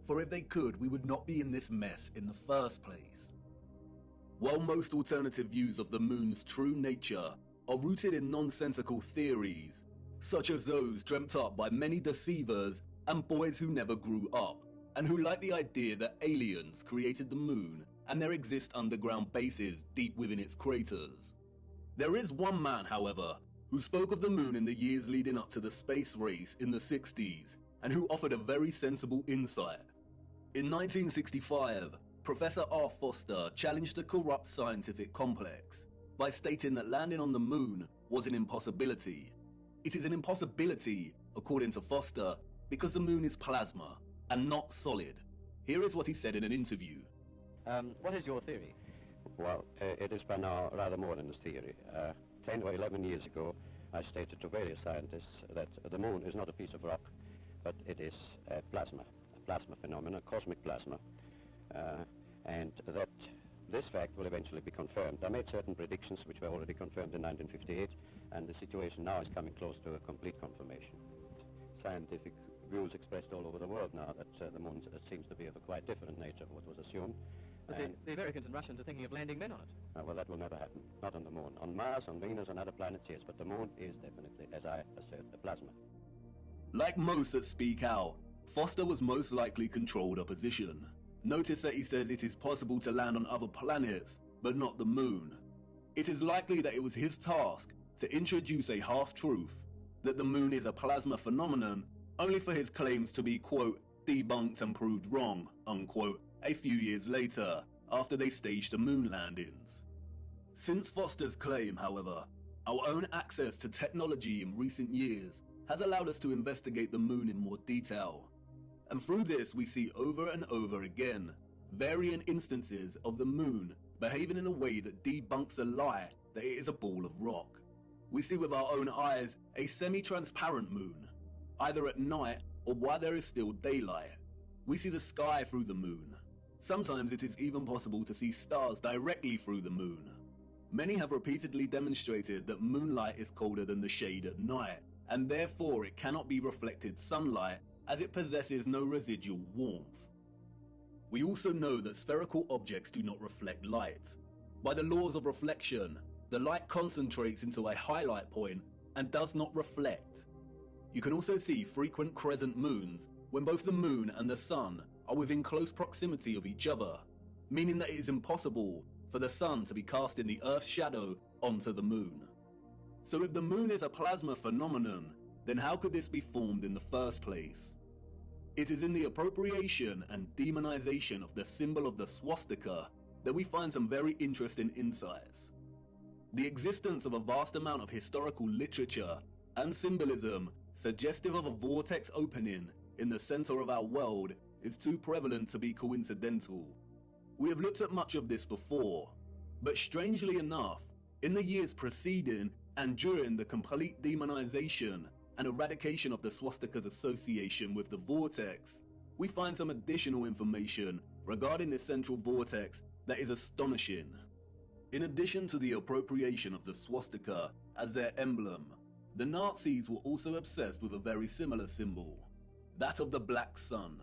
for if they could, we would not be in this mess in the first place. While most alternative views of the moon's true nature are rooted in nonsensical theories, such as those dreamt up by many deceivers and boys who never grew up, and who like the idea that aliens created the moon and there exist underground bases deep within its craters. There is one man, however, who spoke of the moon in the years leading up to the space race in the 60s, and who offered a very sensible insight. In 1965, Professor R. Foster challenged the corrupt scientific complex by stating that landing on the moon was an impossibility. It is an impossibility, according to Foster, because the moon is plasma and not solid. Here is what he said in an interview. What is your theory? Well, it is by now rather more than a theory. 10 or 11 years ago, I stated to various scientists that the moon is not a piece of rock, but it is a plasma phenomenon, cosmic plasma, and that this fact will eventually be confirmed. I made certain predictions which were already confirmed in 1958, and the situation now is coming close to a complete confirmation. Scientific views expressed all over the world now that the moon seems to be of a quite different nature from what was assumed. But the Americans and Russians are thinking of landing men on it. Well, that will never happen. Not on the moon. On Mars, on Venus, on other planets, yes, but the moon is definitely, as I assert, a plasma. Like most that speak out, Foster was most likely controlled opposition. Notice that he says it is possible to land on other planets, but not the moon. It is likely that it was his task to introduce a half-truth, that the moon is a plasma phenomenon, only for his claims to be, quote, debunked and proved wrong, unquote, a few years later, after they staged the moon landings. Since Foster's claim, however, our own access to technology in recent years has allowed us to investigate the moon in more detail. And through this we see over and over again varying instances of the moon behaving in a way that debunks a lie that it is a ball of rock. We see with our own eyes a semi-transparent moon, either at night or while there is still daylight. We see the sky through the moon. Sometimes it is even possible to see stars directly through the moon. Many have repeatedly demonstrated that moonlight is colder than the shade at night, and therefore it cannot be reflected sunlight as it possesses no residual warmth. We also know that spherical objects do not reflect light. By the laws of reflection, the light concentrates into a highlight point and does not reflect. You can also see frequent crescent moons when both the moon and the sun are within close proximity of each other, meaning that it is impossible for the sun to be casting the Earth's shadow onto the moon. So if the moon is a plasma phenomenon, then how could this be formed in the first place? It is in the appropriation and demonization of the symbol of the swastika that we find some very interesting insights. The existence of a vast amount of historical literature and symbolism suggestive of a vortex opening in the center of our world is too prevalent to be coincidental. We have looked at much of this before, but strangely enough, in the years preceding and during the complete demonization and eradication of the swastika's association with the vortex, we find some additional information regarding this central vortex that is astonishing. In addition to the appropriation of the swastika as their emblem, the Nazis were also obsessed with a very similar symbol, that of the Black Sun.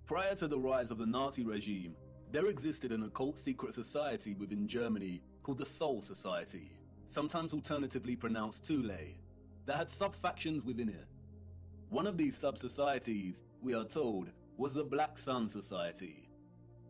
Prior to the rise of the Nazi regime, there existed an occult secret society within Germany called the Thule Society, sometimes alternatively pronounced Thule, that had sub-factions within it. One of these sub-societies, we are told, was the Black Sun Society.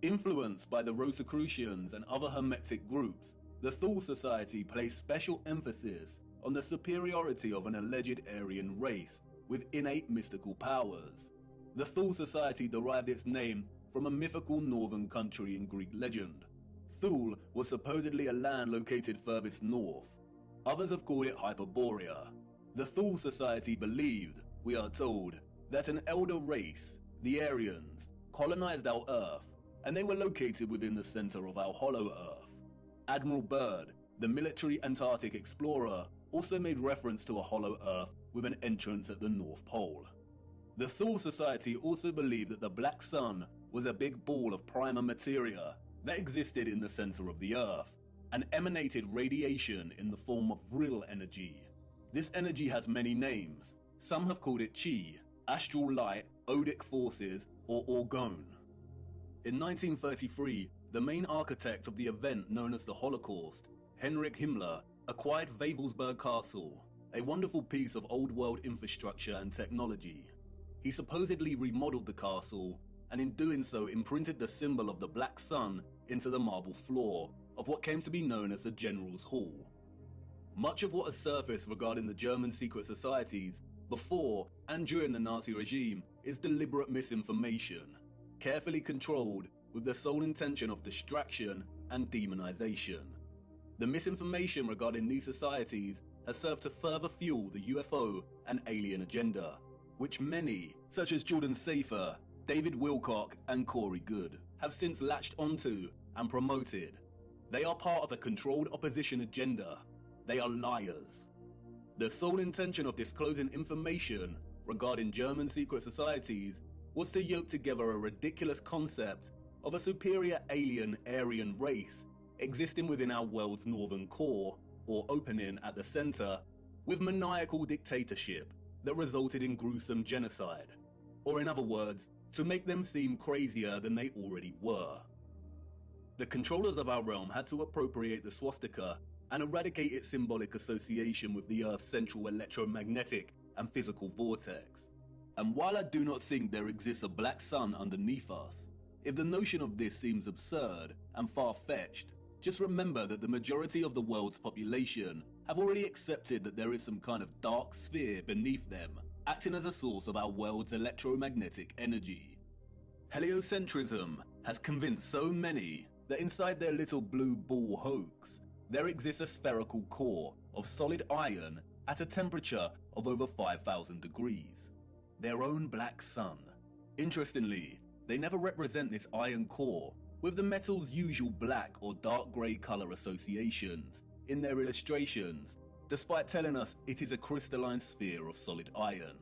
Influenced by the Rosicrucians and other Hermetic groups, the Thule Society placed special emphasis on the superiority of an alleged Aryan race with innate mystical powers. The Thule Society derived its name from a mythical northern country in Greek legend. Thule was supposedly a land located furthest north. Others have called it Hyperborea. The Thule Society believed, we are told, that an elder race, the Aryans, colonized our Earth, and they were located within the center of our hollow Earth. Admiral Byrd, the military Antarctic explorer, also made reference to a hollow Earth with an entrance at the North Pole. The Thule Society also believed that the Black Sun was a big ball of primer materia that existed in the center of the Earth and emanated radiation in the form of vril energy. This energy has many names. Some have called it chi, astral light, odic forces, or orgone. In 1933, the main architect of the event known as the Holocaust, Heinrich Himmler, acquired Wavelsberg Castle, a wonderful piece of old world infrastructure and technology. He supposedly remodeled the castle, and in doing so imprinted the symbol of the Black Sun into the marble floor of what came to be known as the General's Hall. Much of what has surfaced regarding the German secret societies before and during the Nazi regime is deliberate misinformation, carefully controlled with the sole intention of distraction and demonization. The misinformation regarding these societies has served to further fuel the UFO and alien agenda, which many, such as Jordan Safer, David Wilcock, and Corey Good, have since latched onto and promoted. They are part of a controlled opposition agenda. They are liars. The sole intention of disclosing information regarding German secret societies was to yoke together a ridiculous concept of a superior alien Aryan race existing within our world's northern core, or opening at the center, with maniacal dictatorship that resulted in gruesome genocide, or in other words, to make them seem crazier than they already were. The controllers of our realm had to appropriate the swastika and eradicate its symbolic association with the Earth's central electromagnetic and physical vortex. And while I do not think there exists a black sun underneath us, if the notion of this seems absurd and far-fetched, just remember that the majority of the world's population have already accepted that there is some kind of dark sphere beneath them, acting as a source of our world's electromagnetic energy. Heliocentrism has convinced so many that inside their little blue ball hoax, there exists a spherical core of solid iron at a temperature of over 5,000 degrees. Their own black sun. Interestingly, they never represent this iron core with the metal's usual black or dark grey colour associations in their illustrations, despite telling us it is a crystalline sphere of solid iron.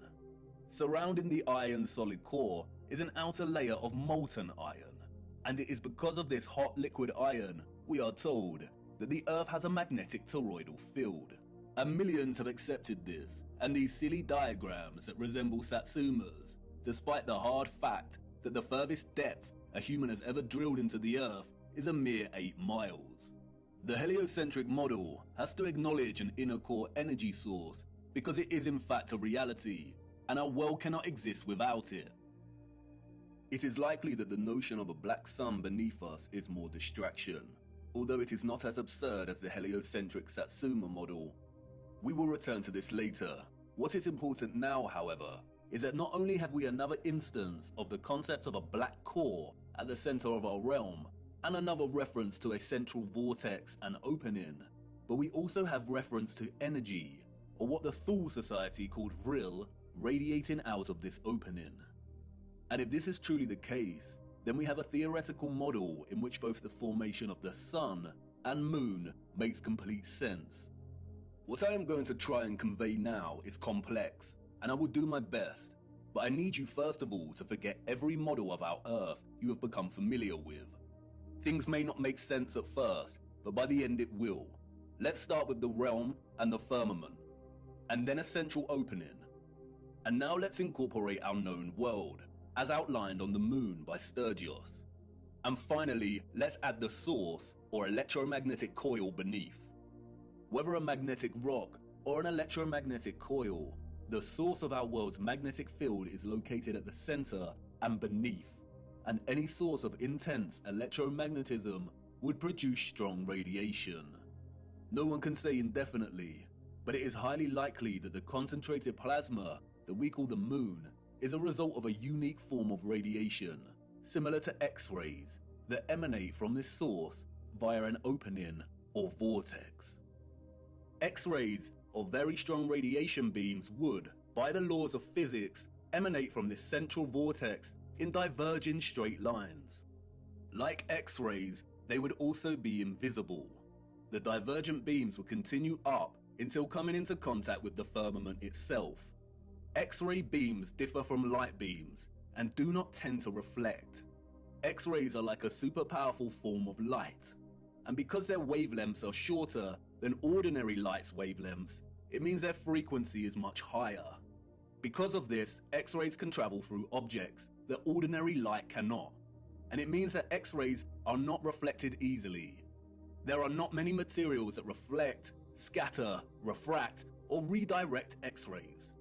Surrounding the iron solid core is an outer layer of molten iron, and it is because of this hot liquid iron, we are told, that the Earth has a magnetic toroidal field. And millions have accepted this, and these silly diagrams that resemble Satsumas, despite the hard fact that the furthest depth a human has ever drilled into the Earth is a mere 8 miles. The heliocentric model has to acknowledge an inner core energy source because it is in fact a reality, and our world cannot exist without it. It is likely that the notion of a black sun beneath us is more distraction, although it is not as absurd as the heliocentric Satsuma model. We will return to this later. What is important now, however, is that not only have we another instance of the concept of a black core at the center of our realm, and another reference to a central vortex and opening, but we also have reference to energy, or what the Thule Society called vril, radiating out of this opening. And if this is truly the case, then we have a theoretical model in which both the formation of the sun and moon makes complete sense. What I am going to try and convey now is complex, and I will do my best, but I need you first of all to forget every model of our Earth you have become familiar with. Things may not make sense at first, but by the end it will. Let's start with the realm and the firmament, and then a central opening. And now let's incorporate our known world, as outlined on the moon by Sturgios. And finally, let's add the source, or electromagnetic coil beneath. Whether a magnetic rock or an electromagnetic coil, the source of our world's magnetic field is located at the center and beneath, and any source of intense electromagnetism would produce strong radiation. No one can say indefinitely, but it is highly likely that the concentrated plasma that we call the moon is a result of a unique form of radiation, similar to X-rays, that emanate from this source via an opening or vortex. X-rays, or very strong radiation beams, would, by the laws of physics, emanate from this central vortex in diverging straight lines. Like X-rays, they would also be invisible. The divergent beams would continue up until coming into contact with the firmament itself. X-ray beams differ from light beams and do not tend to reflect. X-rays are like a super powerful form of light, and because their wavelengths are shorter than ordinary light's wavelengths, it means their frequency is much higher. Because of this, X-rays can travel through objects that ordinary light cannot, and it means that X-rays are not reflected easily. There are not many materials that reflect, scatter, refract, or redirect X-rays.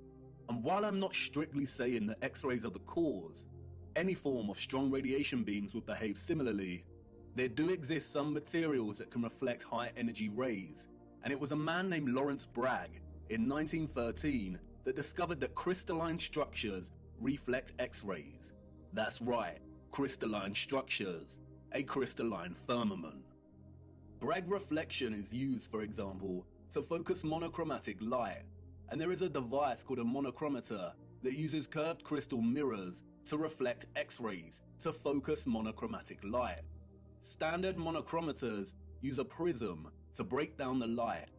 And while I'm not strictly saying that X-rays are the cause, any form of strong radiation beams would behave similarly. There do exist some materials that can reflect high energy rays, and it was a man named Lawrence Bragg in 1913 that discovered that crystalline structures reflect X-rays. That's right, crystalline structures, a crystalline firmament. Bragg reflection is used, for example, to focus monochromatic light, and there is a device called a monochromator that uses curved crystal mirrors to reflect X-rays to focus monochromatic light. Standard monochromators use a prism to break down the light.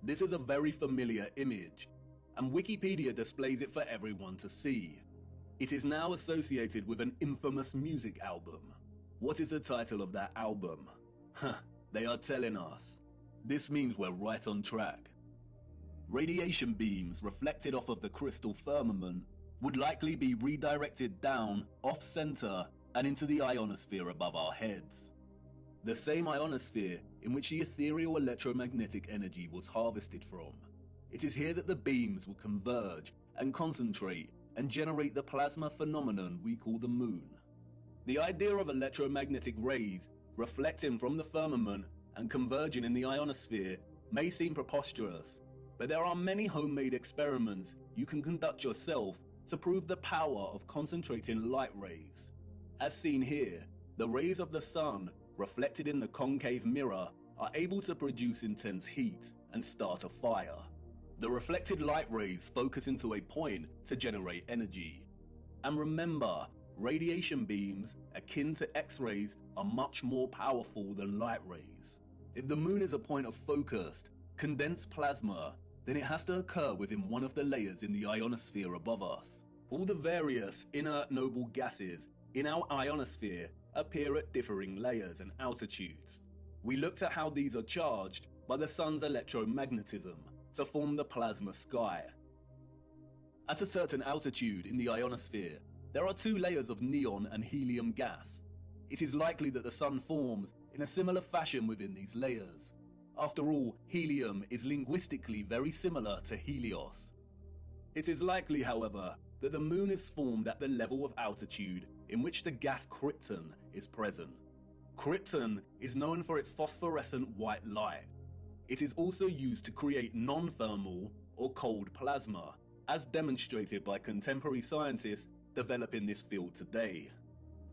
This is a very familiar image, and Wikipedia displays it for everyone to see. It is now associated with an infamous music album. What is the title of that album? They are telling us. This means we're right on track. Radiation beams reflected off of the crystal firmament would likely be redirected down, off-center, and into the ionosphere above our heads. The same ionosphere in which the ethereal electromagnetic energy was harvested from. It is here that the beams will converge and concentrate and generate the plasma phenomenon we call the moon. The idea of electromagnetic rays reflecting from the firmament and converging in the ionosphere may seem preposterous, but there are many homemade experiments you can conduct yourself to prove the power of concentrating light rays. As seen here, the rays of the sun reflected in the concave mirror are able to produce intense heat and start a fire. The reflected light rays focus into a point to generate energy. And remember, radiation beams akin to X-rays are much more powerful than light rays. If the moon is a point of focused, condensed plasma, then it has to occur within one of the layers in the ionosphere above us. All the various inert noble gases in our ionosphere appear at differing layers and altitudes. We looked at how these are charged by the sun's electromagnetism to form the plasma sky. At a certain altitude in the ionosphere, there are two layers of neon and helium gas. It is likely that the sun forms in a similar fashion within these layers. After all, helium is linguistically very similar to Helios. It is likely, however, that the moon is formed at the level of altitude in which the gas krypton is present. Krypton is known for its phosphorescent white light. It is also used to create non-thermal or cold plasma, as demonstrated by contemporary scientists developing this field today.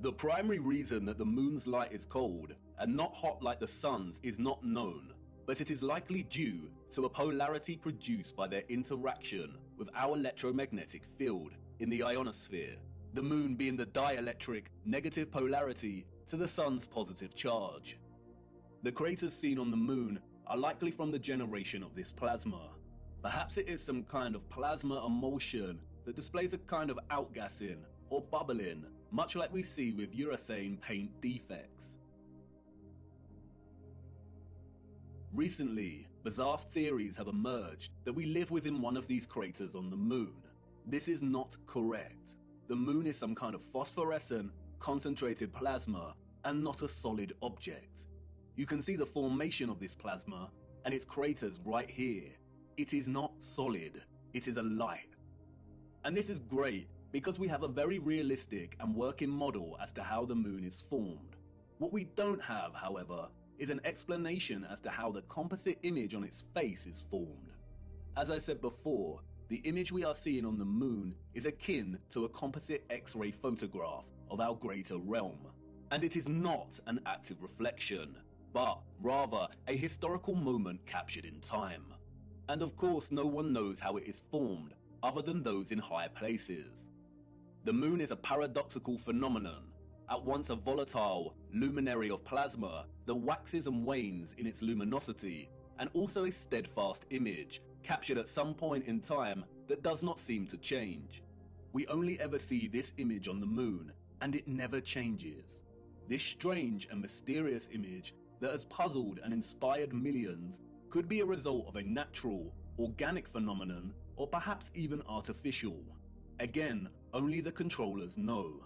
The primary reason that the moon's light is cold and not hot like the sun's is not known, but it is likely due to a polarity produced by their interaction with our electromagnetic field in the ionosphere, the moon being the dielectric negative polarity to the sun's positive charge. The craters seen on the moon are likely from the generation of this plasma. Perhaps it is some kind of plasma emulsion that displays a kind of outgassing or bubbling, much like we see with urethane paint defects. Recently, bizarre theories have emerged that we live within one of these craters on the moon. This is not correct. The moon is some kind of phosphorescent, concentrated plasma and not a solid object. You can see the formation of this plasma and its craters right here. It is not solid, it is a light. And this is great because we have a very realistic and working model as to how the moon is formed. What we don't have, however, is an explanation as to how the composite image on its face is formed. As I said before, the image we are seeing on the moon is akin to a composite X-ray photograph of our greater realm, and it is not an active reflection, but rather a historical moment captured in time. And of course, no one knows how it is formed other than those in high places. The moon is a paradoxical phenomenon, at once a volatile luminary of plasma that waxes and wanes in its luminosity, and also a steadfast image captured at some point in time that does not seem to change. We only ever see this image on the moon, and it never changes. This strange and mysterious image that has puzzled and inspired millions could be a result of a natural, organic phenomenon, or perhaps even artificial. Again, only the controllers know.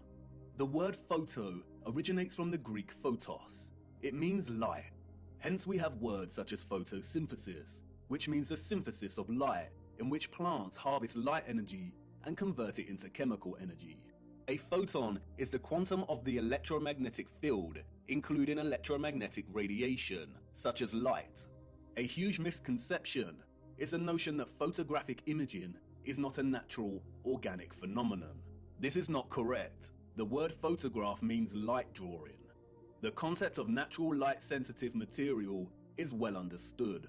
The word photo originates from the Greek photos. It means light. Hence we have words such as photosynthesis, which means the synthesis of light, in which plants harvest light energy and convert it into chemical energy. A photon is the quantum of the electromagnetic field, including electromagnetic radiation, such as light. A huge misconception is the notion that photographic imaging is not a natural, organic phenomenon. This is not correct. The word photograph means light drawing. The concept of natural light-sensitive material is well understood.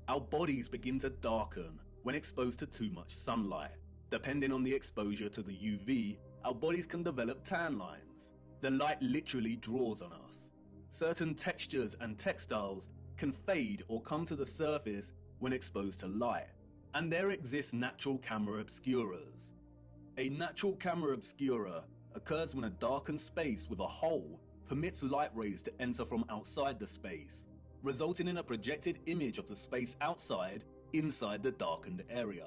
Our bodies begin to darken when exposed to too much sunlight. Depending on the exposure to the UV, our bodies can develop tan lines. The light literally draws on us. Certain textures and textiles can fade or come to the surface when exposed to light, and there exist natural camera obscuras. A natural camera obscura occurs when a darkened space with a hole permits light rays to enter from outside the space, resulting in a projected image of the space outside inside the darkened area.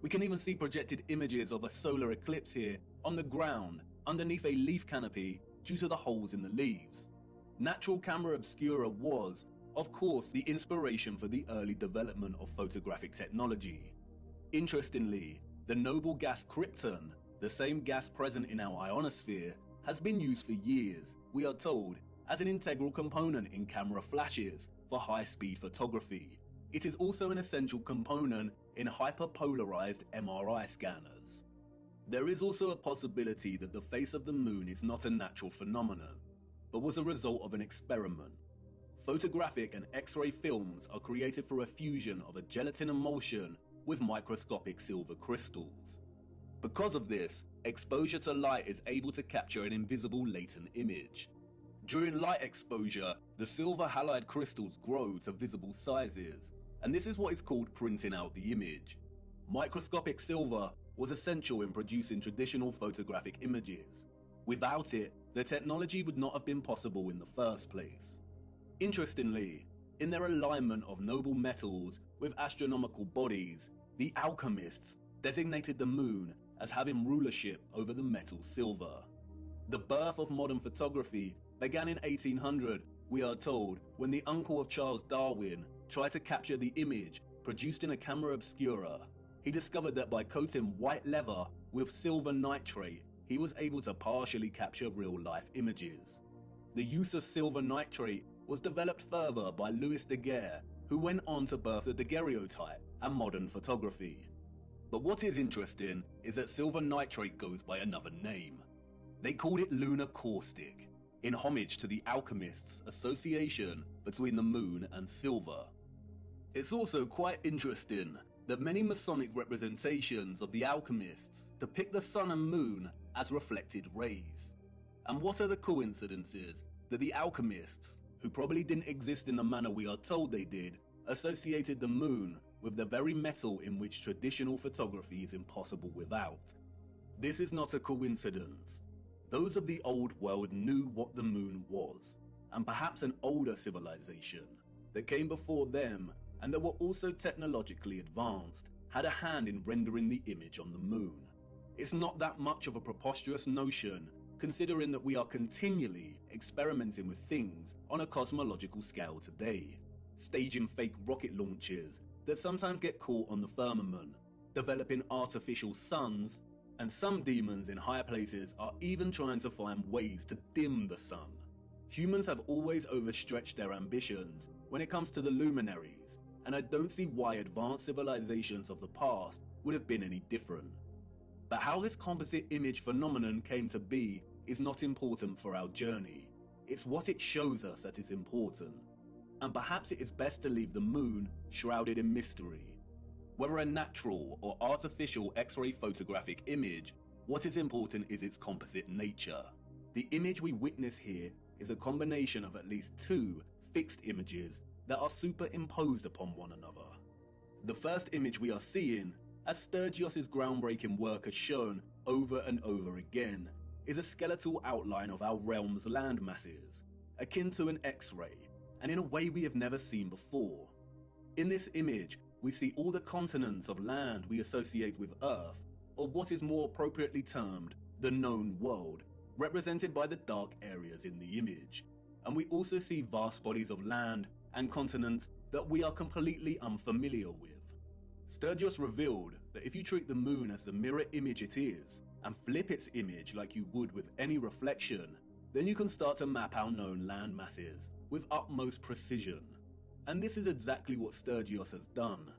We can even see projected images of a solar eclipse here on the ground underneath a leaf canopy due to the holes in the leaves. Natural camera obscura was, of course, the inspiration for the early development of photographic technology. Interestingly, the noble gas krypton, the same gas present in our ionosphere, has been used for years, we are told, as an integral component in camera flashes for high-speed photography. It is also an essential component in hyperpolarized MRI scanners. There is also a possibility that the face of the moon is not a natural phenomenon, but was a result of an experiment. Photographic and X-ray films are created through a fusion of a gelatin emulsion with microscopic silver crystals. Because of this, exposure to light is able to capture an invisible latent image. During light exposure, the silver halide crystals grow to visible sizes, and this is what is called printing out the image. Microscopic silver was essential in producing traditional photographic images. Without it, the technology would not have been possible in the first place. Interestingly, in their alignment of noble metals with astronomical bodies, the alchemists designated the moon as having rulership over the metal silver. The birth of modern photography began in 1800, we are told, when the uncle of Charles Darwin tried to capture the image produced in a camera obscura. He discovered that by coating white leather with silver nitrate, he was able to partially capture real-life images. The use of silver nitrate was developed further by Louis Daguerre, who went on to birth the daguerreotype and modern photography. But what is interesting is that silver nitrate goes by another name. They called it lunar caustic, in homage to the alchemists' association between the moon and silver. It's also quite interesting that many Masonic representations of the alchemists depict the sun and moon as reflected rays. And what are the coincidences that the alchemists, who probably didn't exist in the manner we are told they did, associated the moon with the very metal in which traditional photography is impossible without? This is not a coincidence. Those of the old world knew what the moon was, and perhaps an older civilization that came before them and that were also technologically advanced had a hand in rendering the image on the moon. It's not that much of a preposterous notion, considering that we are continually experimenting with things on a cosmological scale today, staging fake rocket launches that sometimes get caught on the firmament, developing artificial suns, and some demons in higher places are even trying to find ways to dim the sun. Humans have always overstretched their ambitions when it comes to the luminaries, and I don't see why advanced civilizations of the past would have been any different. But how this composite image phenomenon came to be is not important for our journey. It's what it shows us that is important. And perhaps it is best to leave the moon shrouded in mystery. Whether a natural or artificial X-ray photographic image, what is important is its composite nature. The image we witness here is a combination of at least two fixed images that are superimposed upon one another. The first image we are seeing, as Sturgios' groundbreaking work has shown over and over again, is a skeletal outline of our realm's land masses, akin to an X-ray, and in a way we have never seen before. In this image, we see all the continents of land we associate with Earth, or what is more appropriately termed the known world, represented by the dark areas in the image. And we also see vast bodies of land and continents that we are completely unfamiliar with. Sturgios revealed that if you treat the moon as the mirror image it is, and flip its image like you would with any reflection, then you can start to map our known land masses with utmost precision. And this is exactly what Sturgios has done,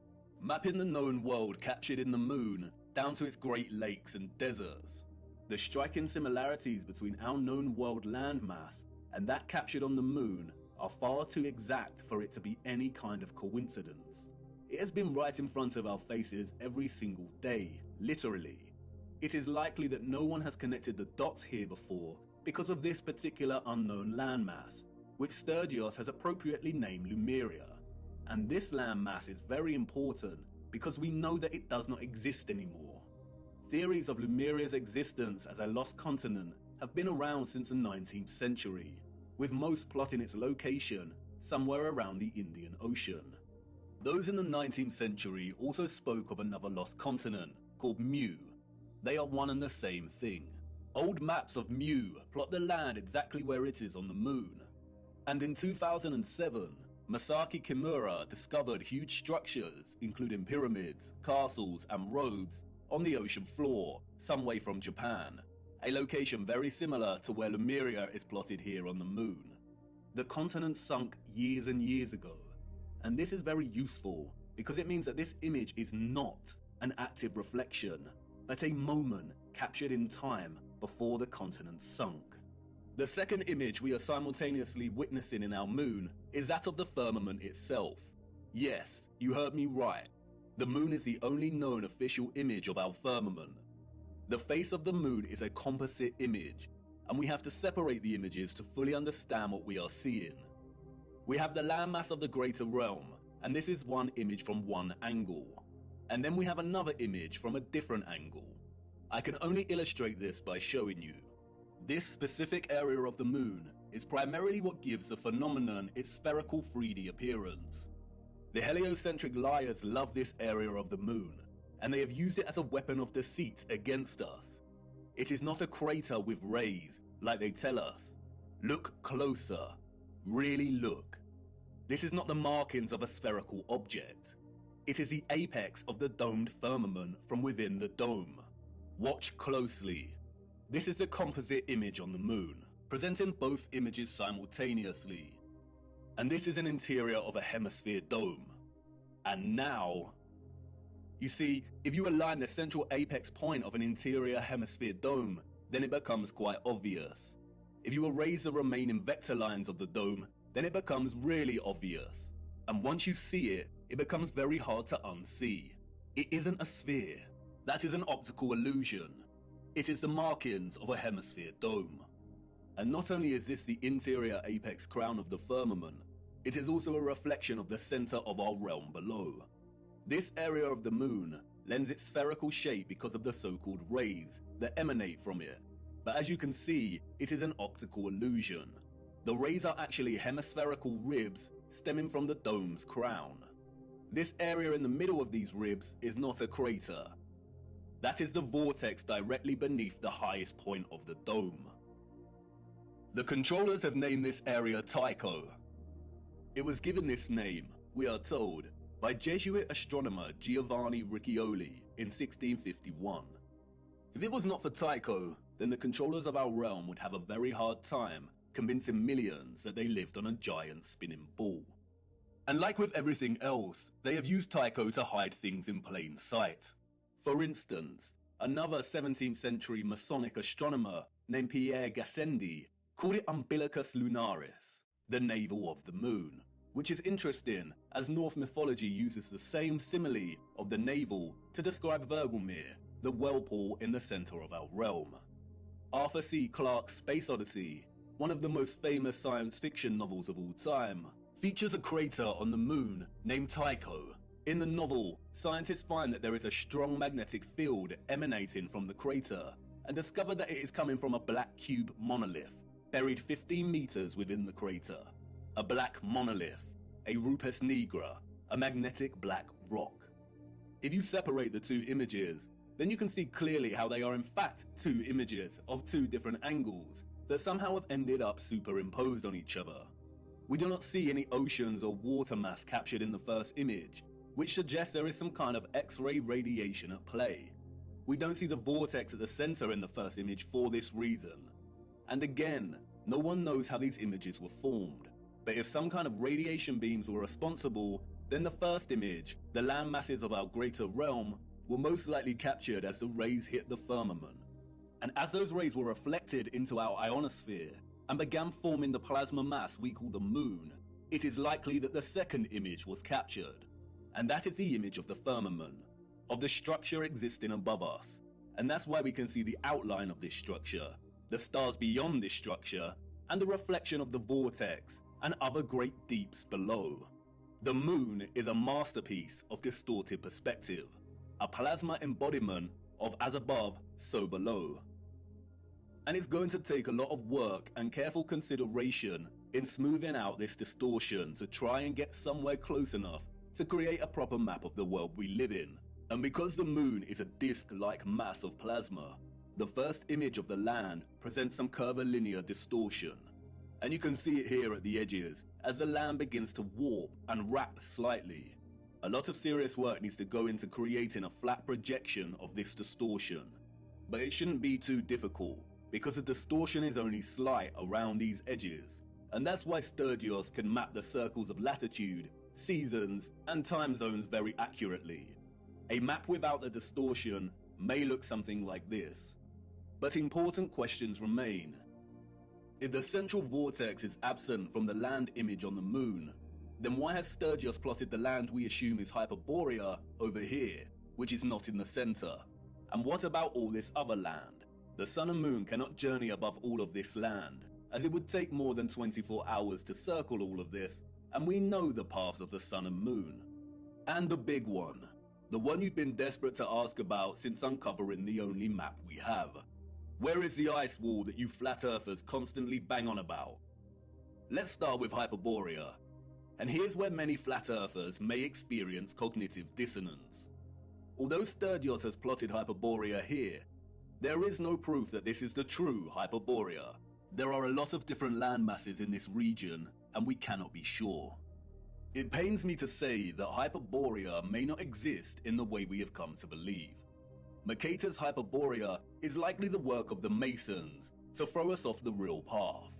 mapping the known world captured in the moon down to its Great Lakes and deserts. The striking similarities between our known world landmass and that captured on the moon are far too exact for it to be any kind of coincidence. It has been right in front of our faces every single day, literally. It is likely that no one has connected the dots here before because of this particular unknown landmass, which Sturgios has appropriately named Lemuria. And this landmass is very important because we know that it does not exist anymore. Theories of Lemuria's existence as a lost continent have been around since the 19th century, with most plotting its location somewhere around the Indian Ocean. Those in the 19th century also spoke of another lost continent called Mu. They are one and the same thing. Old maps of Mu plot the land exactly where it is on the moon. And in 2007, Masaki Kimura discovered huge structures, including pyramids, castles, and roads, on the ocean floor, some way from Japan, a location very similar to where Lemuria is plotted here on the moon. The continent sunk years and years ago, and this is very useful because it means that this image is not an active reflection, but a moment captured in time before the continent sunk. The second image we are simultaneously witnessing in our moon is that of the firmament itself. Yes, you heard me right. The moon is the only known official image of our firmament. The face of the moon is a composite image, and we have to separate the images to fully understand what we are seeing. We have the landmass of the greater realm, and this is one image from one angle. And then we have another image from a different angle. I can only illustrate this by showing you. This specific area of the moon is primarily what gives the phenomenon its spherical 3D appearance. The heliocentric liars love this area of the moon, and they have used it as a weapon of deceit against us. It is not a crater with rays, like they tell us. Look closer. Really look. This is not the markings of a spherical object. It is the apex of the domed firmament from within the dome. Watch closely. This is the composite image on the moon, presenting both images simultaneously. And this is an interior of a hemisphere dome. And now, you see, if you align the central apex point of an interior hemisphere dome, then it becomes quite obvious. If you erase the remaining vector lines of the dome, then it becomes really obvious. And once you see it, it becomes very hard to unsee. It isn't a sphere. That is an optical illusion. It is the markings of a hemisphere dome. And not only is this the interior apex crown of the firmament, it is also a reflection of the center of our realm below. This area of the moon lends its spherical shape because of the so-called rays that emanate from it. But as you can see, it is an optical illusion. The rays are actually hemispherical ribs stemming from the dome's crown. This area in the middle of these ribs is not a crater. That is the vortex directly beneath the highest point of the dome. The controllers have named this area Tycho. It was given this name, we are told, by Jesuit astronomer Giovanni Riccioli in 1651. If it was not for Tycho, then the controllers of our realm would have a very hard time convincing millions that they lived on a giant spinning ball. And like with everything else, they have used Tycho to hide things in plain sight. For instance, another 17th century Masonic astronomer named Pierre Gassendi called it Umbilicus Lunaris, the navel of the moon, which is interesting as Norse mythology uses the same simile of the navel to describe Vergelmir, the whirlpool in the center of our realm. Arthur C. Clarke's Space Odyssey, one of the most famous science fiction novels of all time, features a crater on the moon named Tycho. In the novel, scientists find that there is a strong magnetic field emanating from the crater and discover that it is coming from a black cube monolith buried 15 meters within the crater. A black monolith, a rupus nigra, a magnetic black rock. If you separate the two images, then you can see clearly how they are in fact two images of two different angles that somehow have ended up superimposed on each other. We do not see any oceans or water mass captured in the first image, which suggests there is some kind of X-ray radiation at play. We don't see the vortex at the center in the first image for this reason. And again, no one knows how these images were formed. But if some kind of radiation beams were responsible, then the first image, the land masses of our greater realm, were most likely captured as the rays hit the firmament. And as those rays were reflected into our ionosphere and began forming the plasma mass we call the moon, it is likely that the second image was captured. And that is the image of the firmament, of the structure existing above us. And that's why we can see the outline of this structure, the stars beyond this structure, and the reflection of the vortex and other great deeps below. The moon is a masterpiece of distorted perspective, a plasma embodiment of as above, so below. And it's going to take a lot of work and careful consideration in smoothing out this distortion to try and get somewhere close enough to create a proper map of the world we live in. And because the moon is a disc-like mass of plasma, the first image of the land presents some curvilinear distortion. And you can see it here at the edges as the land begins to warp and wrap slightly. A lot of serious work needs to go into creating a flat projection of this distortion. But it shouldn't be too difficult, because the distortion is only slight around these edges. And that's why Sturgios can map the circles of latitude, seasons, and time zones very accurately. A map without the distortion may look something like this. But important questions remain. If the central vortex is absent from the land image on the moon, then why has Sturgios plotted the land we assume is Hyperborea over here, which is not in the center? And what about all this other land? The sun and moon cannot journey above all of this land, as it would take more than 24 hours to circle all of this, and we know the paths of the sun and moon. And the big one, the one you've been desperate to ask about since uncovering the only map we have. Where is the ice wall that you flat earthers constantly bang on about? Let's start with Hyperborea. And here's where many flat earthers may experience cognitive dissonance. Although Sturdios has plotted Hyperborea here, there is no proof that this is the true Hyperborea. There are a lot of different land masses in this region, and we cannot be sure. It pains me to say that Hyperborea may not exist in the way we have come to believe. Mercator's Hyperborea is likely the work of the Masons to throw us off the real path.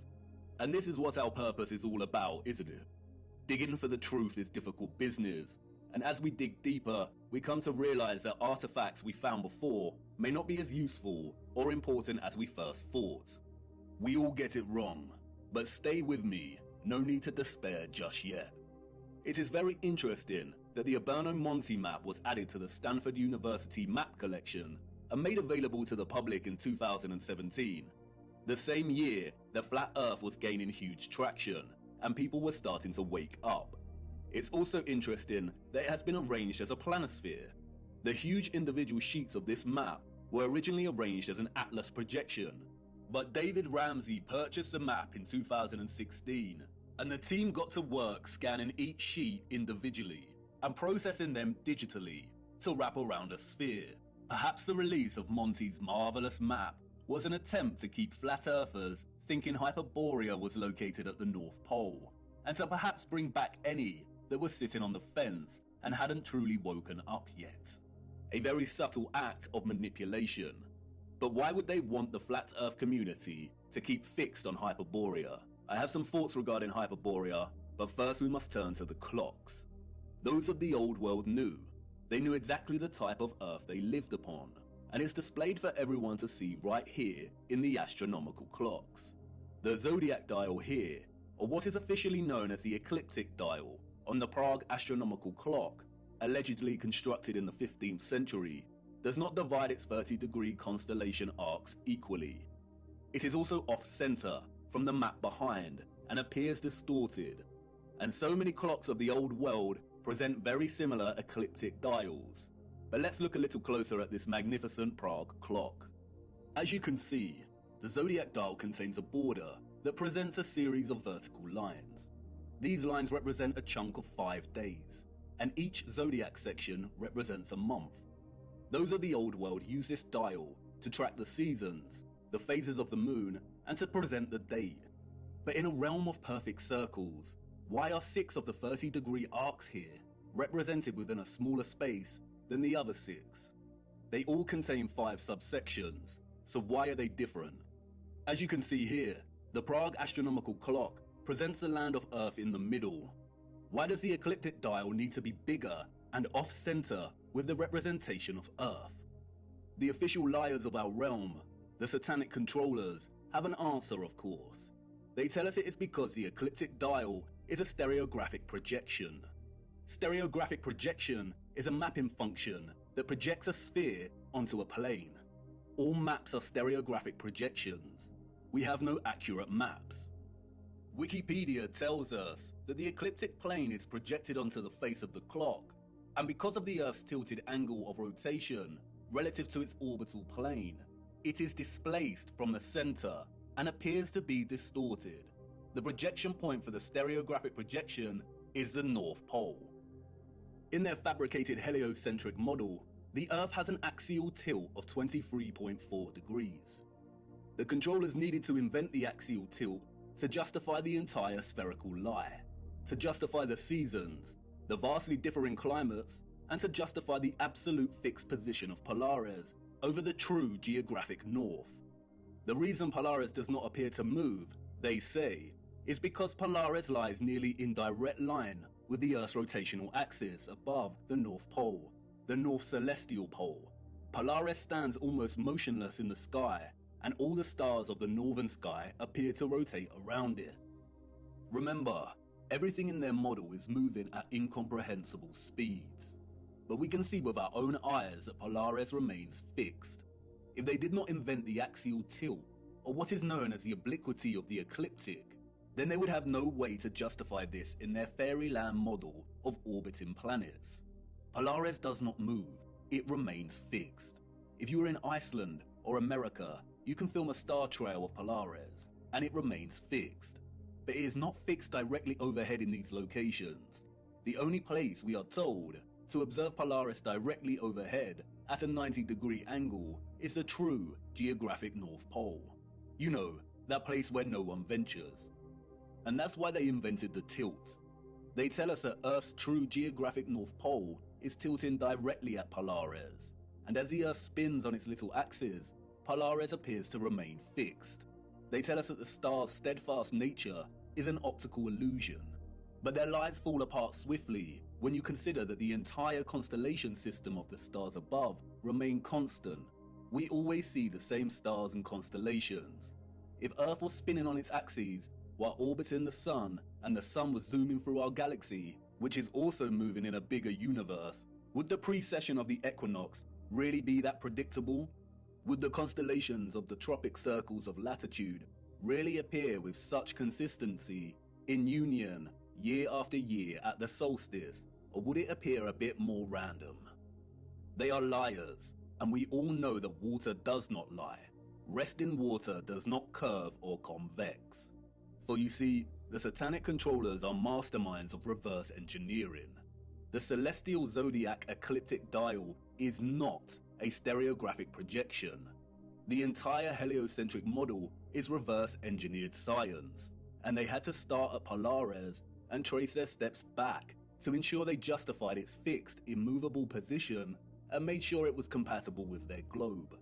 And this is what our purpose is all about, isn't it? Digging for the truth is difficult business, and as we dig deeper, we come to realize that artifacts we found before may not be as useful or important as we first thought. We all get it wrong, but stay with me, no need to despair just yet. It is very interesting that the Aberno Monte map was added to the Stanford University map collection and made available to the public in 2017. The same year, the flat earth was gaining huge traction and people were starting to wake up. It's also interesting that it has been arranged as a planisphere. The huge individual sheets of this map were originally arranged as an atlas projection, but David Ramsey purchased the map in 2016, and the team got to work scanning each sheet individually and processing them digitally to wrap around a sphere. Perhaps the release of Monte's marvelous map was an attempt to keep flat earthers thinking Hyperborea was located at the North Pole, and to perhaps bring back any that were sitting on the fence and hadn't truly woken up yet. A very subtle act of manipulation. But why would they want the flat earth community to keep fixed on Hyperborea? I have some thoughts regarding Hyperborea, but first we must turn to the clocks. Those of the old world knew. They knew exactly the type of earth they lived upon, and it's displayed for everyone to see right here in the astronomical clocks. The zodiac dial here, or what is officially known as the ecliptic dial, on the Prague astronomical clock, allegedly constructed in the 15th century, does not divide its 30-degree constellation arcs equally. It is also off-center from the map behind and appears distorted, and so many clocks of the old world present very similar ecliptic dials. But let's look a little closer at this magnificent Prague clock. As you can see, the zodiac dial contains a border that presents a series of vertical lines. These lines represent a chunk of 5 days, and each zodiac section represents a month. Those of the old world use this dial to track the seasons, the phases of the moon, and to present the date. But in a realm of perfect circles, why are 6 of the 30-degree arcs here represented within a smaller space than the other 6? They all contain 5 subsections, so why are they different? As you can see here, the Prague astronomical clock presents the land of Earth in the middle. Why does the ecliptic dial need to be bigger and off-center with the representation of Earth? The official liars of our realm, the satanic controllers, have an answer, of course. They tell us it is because the ecliptic dial is a stereographic projection. Stereographic projection is a mapping function that projects a sphere onto a plane. All maps are stereographic projections. We have no accurate maps. Wikipedia tells us that the ecliptic plane is projected onto the face of the clock, and because of the Earth's tilted angle of rotation relative to its orbital plane, it is displaced from the center and appears to be distorted. The projection point for the stereographic projection is the North Pole. In their fabricated heliocentric model, the Earth has an axial tilt of 23.4 degrees. The controllers needed to invent the axial tilt to justify the entire spherical lie, to justify the seasons, the vastly differing climates, and to justify the absolute fixed position of Polaris over the true geographic north. The reason Polaris does not appear to move, they say, is because Polaris lies nearly in direct line with the Earth's rotational axis above the North Pole, the North Celestial Pole. Polaris stands almost motionless in the sky, and all the stars of the northern sky appear to rotate around it. Remember, everything in their model is moving at incomprehensible speeds. But we can see with our own eyes that Polaris remains fixed. If they did not invent the axial tilt, or what is known as the obliquity of the ecliptic, then they would have no way to justify this in their fairyland model of orbiting planets. Polaris does not move, it remains fixed. If you are in Iceland or America, you can film a star trail of Polaris, and it remains fixed. but it is not fixed directly overhead in these locations. The only place, we are told, to observe Polaris directly overhead at a 90-degree angle is the true geographic North Pole. You know, that place where no one ventures. And that's why they invented the tilt. They tell us that Earth's true geographic North Pole is tilting directly at Polaris, and as the Earth spins on its little axis, Polaris appears to remain fixed. They tell us that the star's steadfast nature is an optical illusion, but their lies fall apart swiftly when you consider that the entire constellation system of the stars above remain constant. We always see the same stars and constellations. If Earth was spinning on its axis while orbiting the Sun, and the Sun was zooming through our galaxy, which is also moving in a bigger universe, would the precession of the equinox really be that predictable? Would the constellations of the tropic circles of latitude really appear with such consistency in union year after year at the solstice, or would it appear a bit more random? They are liars, and we all know that water does not lie. Resting water does not curve or convex. For you see, the satanic controllers are masterminds of reverse engineering. The celestial zodiac ecliptic dial is not a stereographic projection. The entire heliocentric model is reverse engineered science, and they had to start at Polaris and trace their steps back to ensure they justified its fixed, immovable position and made sure it was compatible with their globe.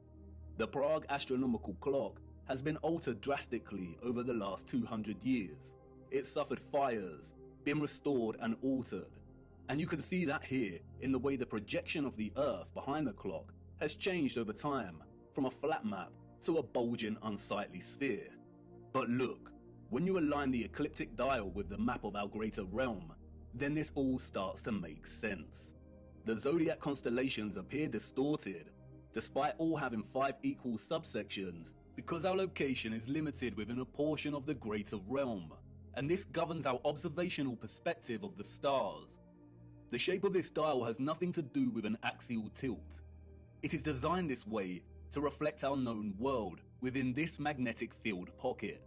The Prague astronomical clock has been altered drastically over the last 200 years. It suffered fires, been restored and altered. And you can see that here in the way the projection of the Earth behind the clock has changed over time from a flat map to a bulging, unsightly sphere. But look, when you align the ecliptic dial with the map of our greater realm, then this all starts to make sense. The zodiac constellations appear distorted, despite all having 5 equal subsections, because our location is limited within a portion of the greater realm, and this governs our observational perspective of the stars. The shape of this dial has nothing to do with an axial tilt. It is designed this way to reflect our known world within this magnetic field pocket.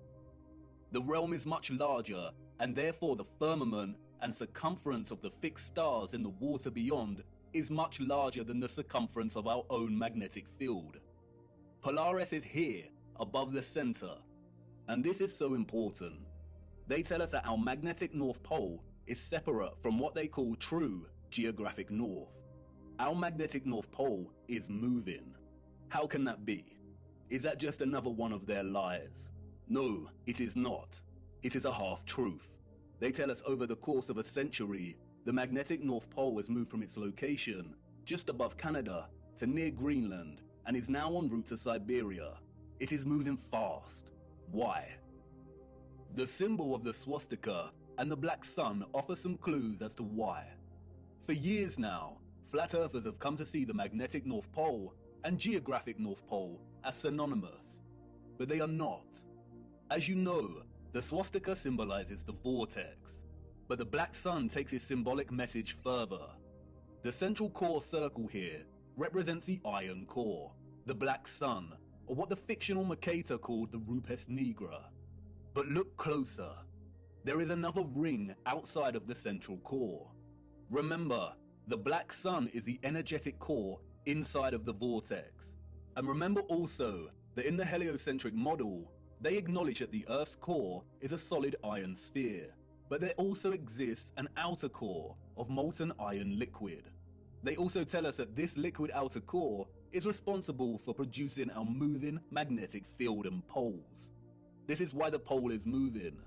The realm is much larger, and therefore the firmament and circumference of the fixed stars in the water beyond is much larger than the circumference of our own magnetic field. Polaris is here, above the center, and this is so important. They tell us that our magnetic North Pole is separate from what they call true geographic north. Our magnetic North Pole is moving. How can that be? Is that just another one of their lies? No, it is not. It is a half-truth. They tell us over the course of a century, the magnetic North Pole has moved from its location, just above Canada, to near Greenland, and is now en route to Siberia. It is moving fast. Why? The symbol of the swastika and the black sun offer some clues as to why. For years now, flat earthers have come to see the magnetic North Pole and geographic North Pole as synonymous, but they are not. As you know, the swastika symbolizes the vortex, but the black sun takes its symbolic message further. The central core circle here represents the iron core, the black sun, or what the fictional Mercator called the Rupes Nigra. But look closer. There is another ring outside of the central core. Remember, the black sun is the energetic core inside of the vortex. And remember also that in the heliocentric model, they acknowledge that the Earth's core is a solid iron sphere, but there also exists an outer core of molten iron liquid. They also tell us that this liquid outer core is responsible for producing our moving magnetic field and poles. This is why the pole is moving,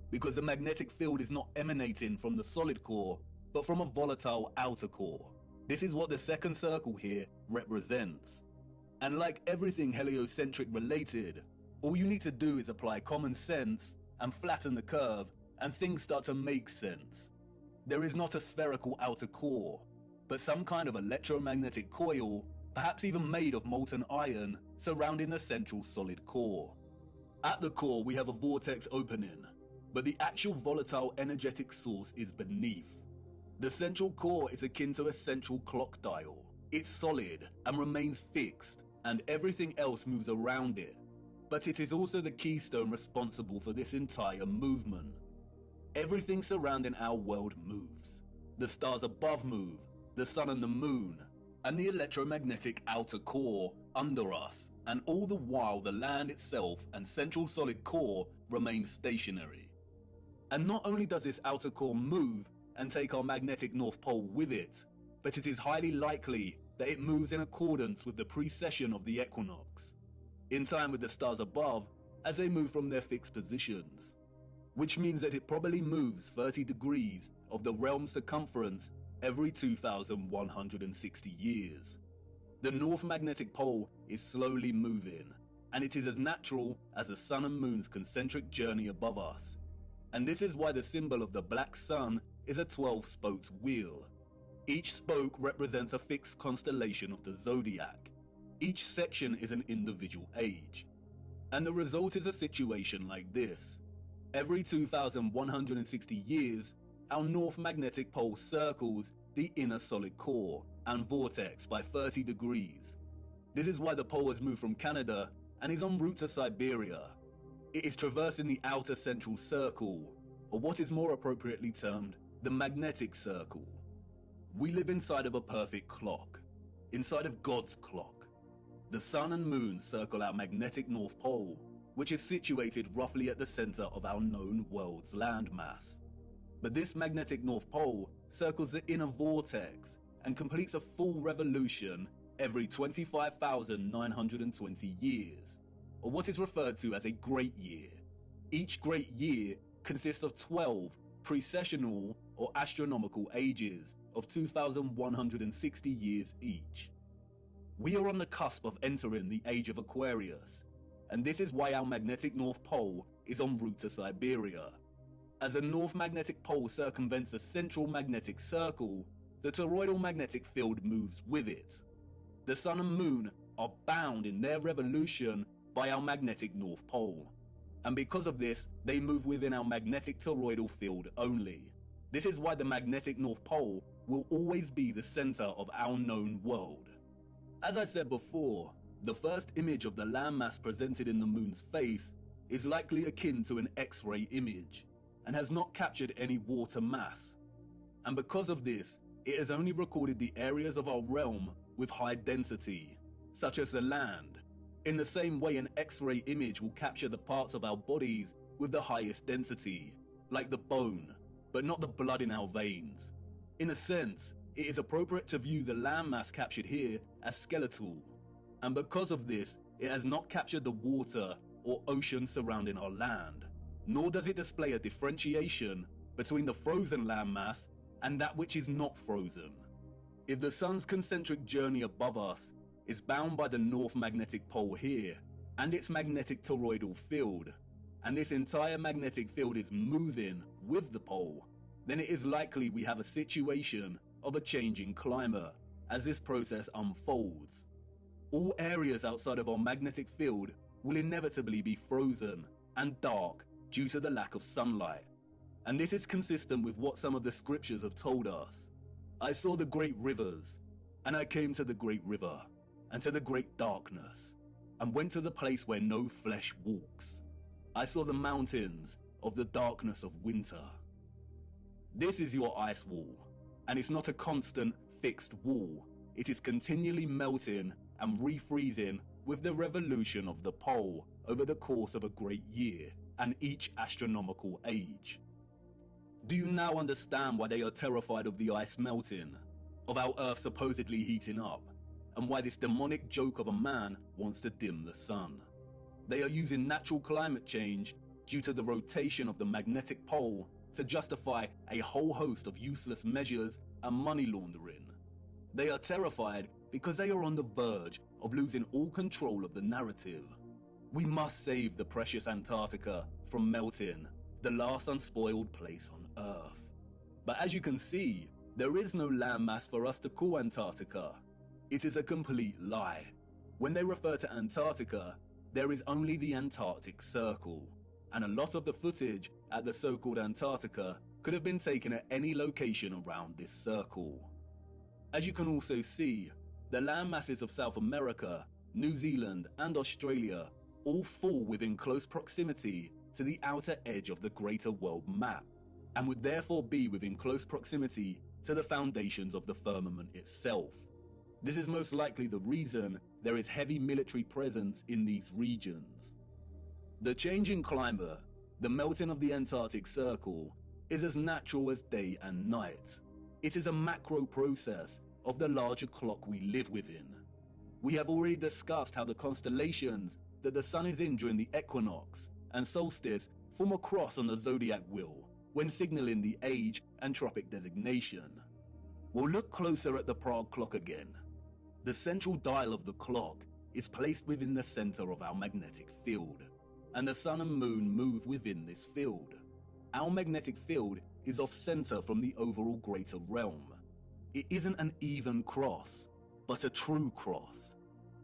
because the magnetic field is not emanating from the solid core, but from a volatile outer core. This is what the second circle here represents. And like everything heliocentric related, all you need to do is apply common sense and flatten the curve, and things start to make sense. There is not a spherical outer core, but some kind of electromagnetic coil, perhaps even made of molten iron, surrounding the central solid core. At the core we have a vortex opening, but the actual volatile energetic source is beneath. The central core is akin to a central clock dial. It's solid and remains fixed, and everything else moves around it. But it is also the keystone responsible for this entire movement. Everything surrounding our world moves. The stars above move, the sun and the moon, and the electromagnetic outer core under us, and all the while the land itself and central solid core remain stationary. And not only does this outer core move and take our magnetic North Pole with it, but it is highly likely that it moves in accordance with the precession of the equinox, in time with the stars above as they move from their fixed positions, which means that it probably moves 30 degrees of the realm's circumference every 2,160 years. The North Magnetic Pole is slowly moving, and it is as natural as the sun and moon's concentric journey above us. And this is why the symbol of the black sun is a 12-spoked wheel. Each spoke represents a fixed constellation of the zodiac. Each section is an individual age. And the result is a situation like this. Every 2,160 years, our North Magnetic Pole circles the inner solid core and vortex by 30 degrees. This is why the pole has moved from Canada and is en route to Siberia. It is traversing the outer central circle, or what is more appropriately termed the magnetic circle. We live inside of a perfect clock, inside of God's clock. The sun and moon circle our magnetic North Pole, which is situated roughly at the center of our known world's landmass. But this magnetic North Pole circles the inner vortex and completes a full revolution every 25,920 years, or what is referred to as a great year. Each great year consists of 12 precessional or astronomical ages of 2,160 years each. We are on the cusp of entering the age of Aquarius, and this is why our magnetic North Pole is en route to Siberia. As the North Magnetic Pole circumvents the central magnetic circle, the toroidal magnetic field moves with it. The sun and moon are bound in their revolution by our magnetic North Pole, and because of this, they move within our magnetic toroidal field only. This is why the magnetic North Pole will always be the center of our known world. As I said before, the first image of the landmass presented in the moon's face is likely akin to an X-ray image, and has not captured any water mass. And because of this, it has only recorded the areas of our realm with high density, such as the land, in the same way an X-ray image will capture the parts of our bodies with the highest density, like the bone, but not the blood in our veins. In a sense, it is appropriate to view the landmass captured here as skeletal, and because of this, it has not captured the water or ocean surrounding our land, nor does it display a differentiation between the frozen landmass and that which is not frozen. If the sun's concentric journey above us is bound by the North Magnetic Pole here and its magnetic toroidal field, and this entire magnetic field is moving with the pole, then it is likely we have a situation of a changing climate as this process unfolds. All areas outside of our magnetic field will inevitably be frozen and dark due to the lack of sunlight. And this is consistent with what some of the scriptures have told us. I saw the great rivers, and I came to the great river, and to the great darkness, and went to the place where no flesh walks. I saw the mountains of the darkness of winter. This is your ice wall, and it's not a constant, fixed wall. It is continually melting and refreezing with the revolution of the pole over the course of a great year and each astronomical age. Do you now understand why they are terrified of the ice melting, of our Earth supposedly heating up, and why this demonic joke of a man wants to dim the sun? They are using natural climate change due to the rotation of the magnetic pole to justify a whole host of useless measures and money laundering. They are terrified because they are on the verge of losing all control of the narrative. We must save the precious Antarctica from melting, the last unspoiled place on Earth. But as you can see, there is no landmass for us to call Antarctica. It is a complete lie. When they refer to Antarctica, there is only the Antarctic Circle, and a lot of the footage at the so-called Antarctica could have been taken at any location around this circle. As you can also see, the landmasses of South America, New Zealand, and Australia all fall within close proximity to the outer edge of the greater world map, and would therefore be within close proximity to the foundations of the firmament itself. This is most likely the reason there is heavy military presence in these regions. The change in climate, the melting of the Antarctic Circle, is as natural as day and night. It is a macro process of the larger clock we live within. We have already discussed how the constellations that the sun is in during the equinox and solstice form a cross on the zodiac wheel when signaling the age and tropic designation. We'll look closer at the Prague clock again. The central dial of the clock is placed within the center of our magnetic field, and the sun and moon move within this field. Our magnetic field is off-center from the overall greater realm. It isn't an even cross, but a true cross,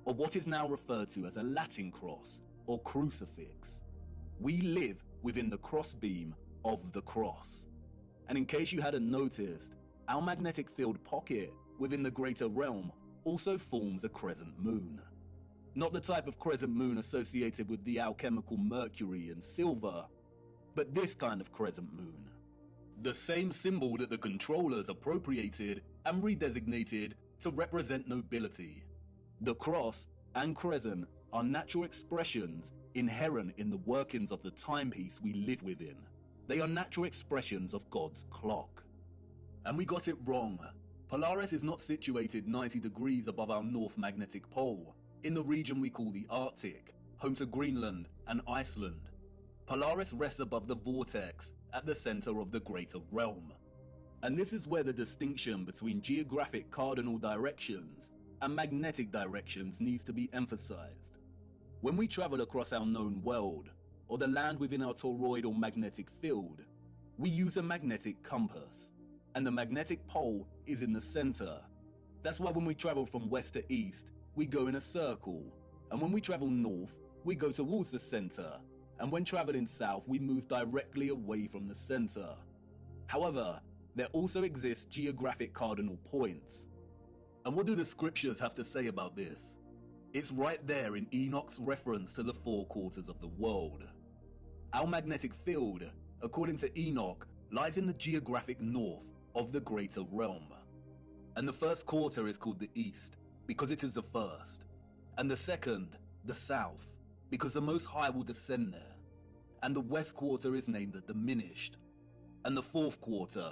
or what is now referred to as a Latin cross or crucifix. We live within the crossbeam of the cross. And in case you hadn't noticed, our magnetic field pocket within the greater realm also forms a crescent moon. Not the type of crescent moon associated with the alchemical mercury and silver, but this kind of crescent moon. The same symbol that the controllers appropriated and redesignated to represent nobility. The cross and crescent are natural expressions inherent in the workings of the timepiece we live within. They are natural expressions of God's clock. And we got it wrong. Polaris is not situated 90 degrees above our north magnetic pole, in the region we call the Arctic, home to Greenland and Iceland. Polaris rests above the vortex at the center of the greater realm. And this is where the distinction between geographic cardinal directions and magnetic directions needs to be emphasized. When we travel across our known world, or the land within our toroidal magnetic field, we use a magnetic compass, and the magnetic pole is in the center. That's why when we travel from west to east, we go in a circle, and when we travel north, we go towards the center, and when traveling south, we move directly away from the center. However, there also exist geographic cardinal points. And what do the scriptures have to say about this? It's right there in Enoch's reference to the 4 quarters of the world. Our magnetic field, according to Enoch, lies in the geographic north of the greater realm. And the first quarter is called the east, because it is the first. And the second, the south, because the Most High will descend there. And the west quarter is named the diminished. And the fourth quarter,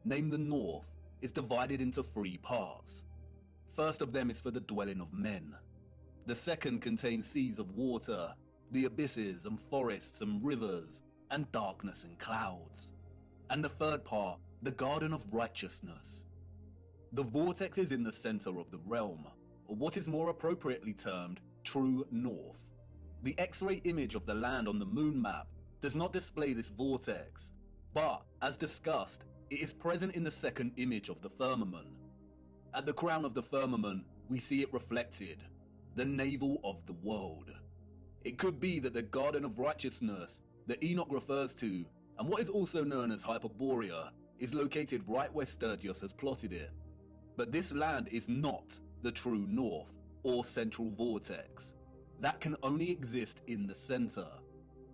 named the north, is divided into 3 parts. First of them is for the dwelling of men. The second contains seas of water, the abysses and forests and rivers, and darkness and clouds. And the third part, the garden of righteousness. The vortex is in the center of the realm, or what is more appropriately termed true north. The X-ray image of the land on the moon map does not display this vortex, but, as discussed, it is present in the second image of the firmament. At the crown of the firmament, we see it reflected, the navel of the world. It could be that the garden of righteousness that Enoch refers to, and what is also known as Hyperborea, is located right where Sturgios has plotted it. But this land is not the true north or central vortex. That can only exist in the center.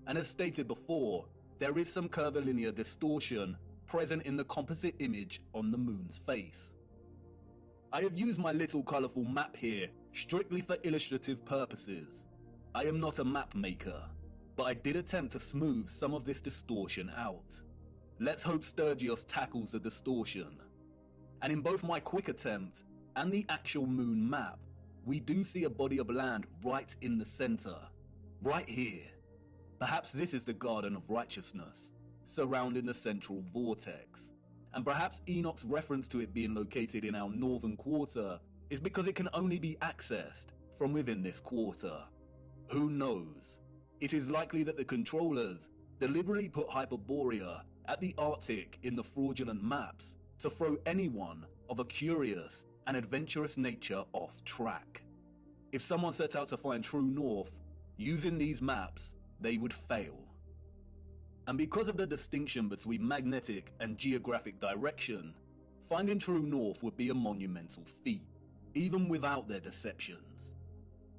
And as stated before, there is some curvilinear distortion present in the composite image on the moon's face. I have used my little colourful map here strictly for illustrative purposes. I am not a map maker, but I did attempt to smooth some of this distortion out. Let's hope Sturgios tackles the distortion. And in both my quick attempt and the actual moon map, we do see a body of land right in the center, right here. Perhaps this is the Garden of Righteousness, surrounding the central vortex. And perhaps Enoch's reference to it being located in our northern quarter is because it can only be accessed from within this quarter. Who knows? It is likely that the controllers deliberately put Hyperborea at the Arctic in the fraudulent maps to throw anyone of a curious and adventurous nature off track. If someone set out to find true north, using these maps, they would fail. And because of the distinction between magnetic and geographic direction, finding true north would be a monumental feat, even without their deceptions.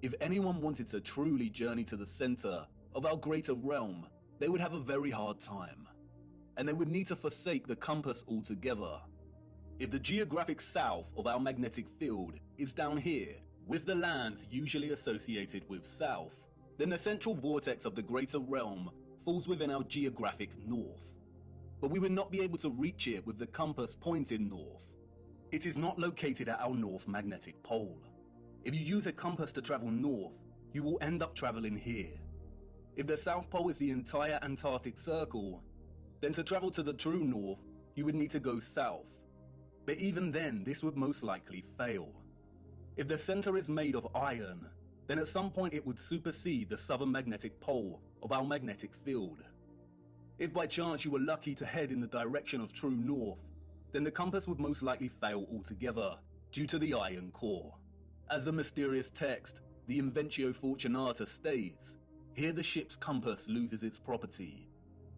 If anyone wanted to truly journey to the center of our greater realm, they would have a very hard time. and they would need to forsake the compass altogether. If the geographic south of our magnetic field is down here, with the lands usually associated with south, then the central vortex of the greater realm falls within our geographic north. But we would not be able to reach it with the compass pointing north. It is not located at our north magnetic pole. If you use a compass to travel north, you will end up traveling here. If the South Pole is the entire Antarctic Circle, then to travel to the true north, you would need to go south. But even then, this would most likely fail. If the center is made of iron, then at some point it would supersede the southern magnetic pole of our magnetic field. If by chance you were lucky to head in the direction of true north, then the compass would most likely fail altogether due to the iron core. As the mysterious text, the Inventio Fortunata, states, here the ship's compass loses its property,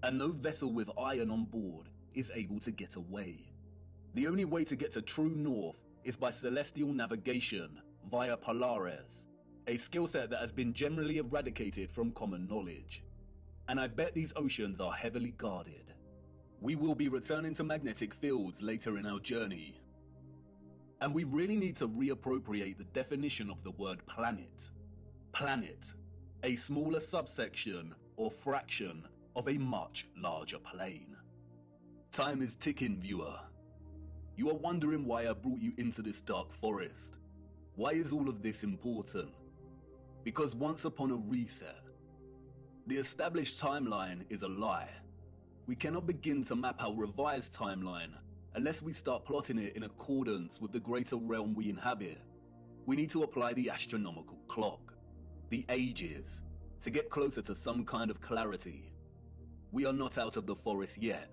and no vessel with iron on board is able to get away. The only way to get to true north is by celestial navigation via Polaris, a skill set that has been generally eradicated from common knowledge. And I bet these oceans are heavily guarded. We will be returning to magnetic fields later in our journey. And we really need to reappropriate the definition of the word planet. Planet, a smaller subsection or fraction of a much larger plane. Time is ticking, viewer. You are wondering why I brought you into this dark forest. Why is all of this important? Because once upon a reset, the established timeline is a lie. We cannot begin to map our revised timeline unless we start plotting it in accordance with the greater realm we inhabit. We need to apply the astronomical clock, the ages, to get closer to some kind of clarity. We are not out of the forest yet.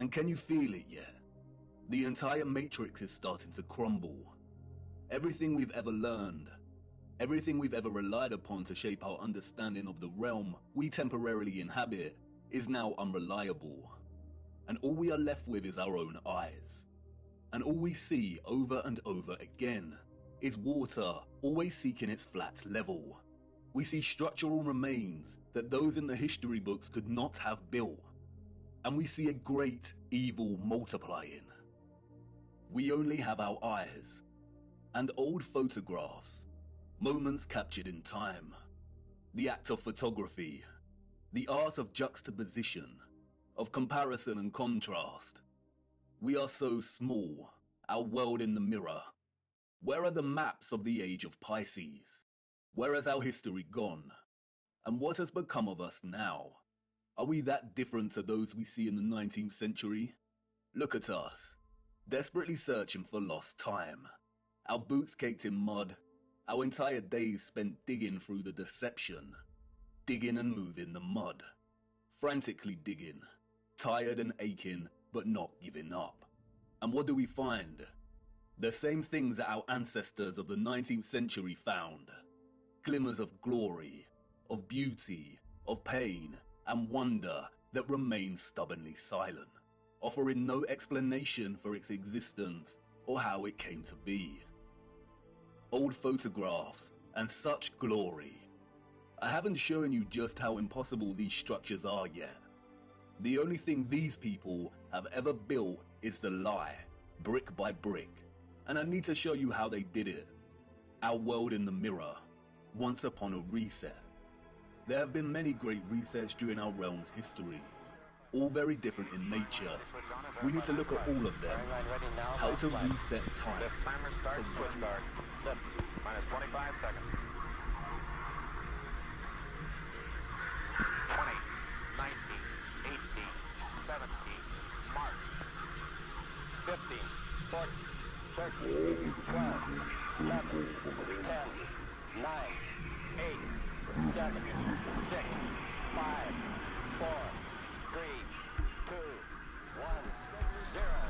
And can you feel it yet? The entire matrix is starting to crumble. Everything we've ever learned, everything we've ever relied upon to shape our understanding of the realm we temporarily inhabit is now unreliable. And all we are left with is our own eyes. And all we see over and over again is water always seeking its flat level. We see structural remains that those in the history books could not have built. And we see a great evil multiplying. We only have our eyes and old photographs, moments captured in time, the act of photography, the art of juxtaposition, of comparison and contrast. We are so small, our world in the mirror. Where are the maps of the age of Pisces? Where has our history gone? And what has become of us now? Are we that different to those we see in the 19th century? Look at us, desperately searching for lost time. Our boots caked in mud, our entire days spent digging through the deception. Digging and moving the mud. Frantically digging, tired and aching, but not giving up. And what do we find? The same things that our ancestors of the 19th century found. Glimmers of glory, of beauty, of pain, and wonder that remain stubbornly silent, offering no explanation for its existence or how it came to be. Old photographs and such glory. I haven't shown you just how impossible these structures are yet. The only thing these people have ever built is the lie, brick by brick. And I need to show you how they did it. Our world in the mirror, once upon a reset. There have been many great resets during our realm's history, all very different in nature. We need to look at all of them. How to reset time. So minus 25 seconds. 20, 19, 18, 17, March. 15, 14, 13, 12, 11, 10, 9, 8, 7, 6, 5, 4, 3, 2, 1, 0.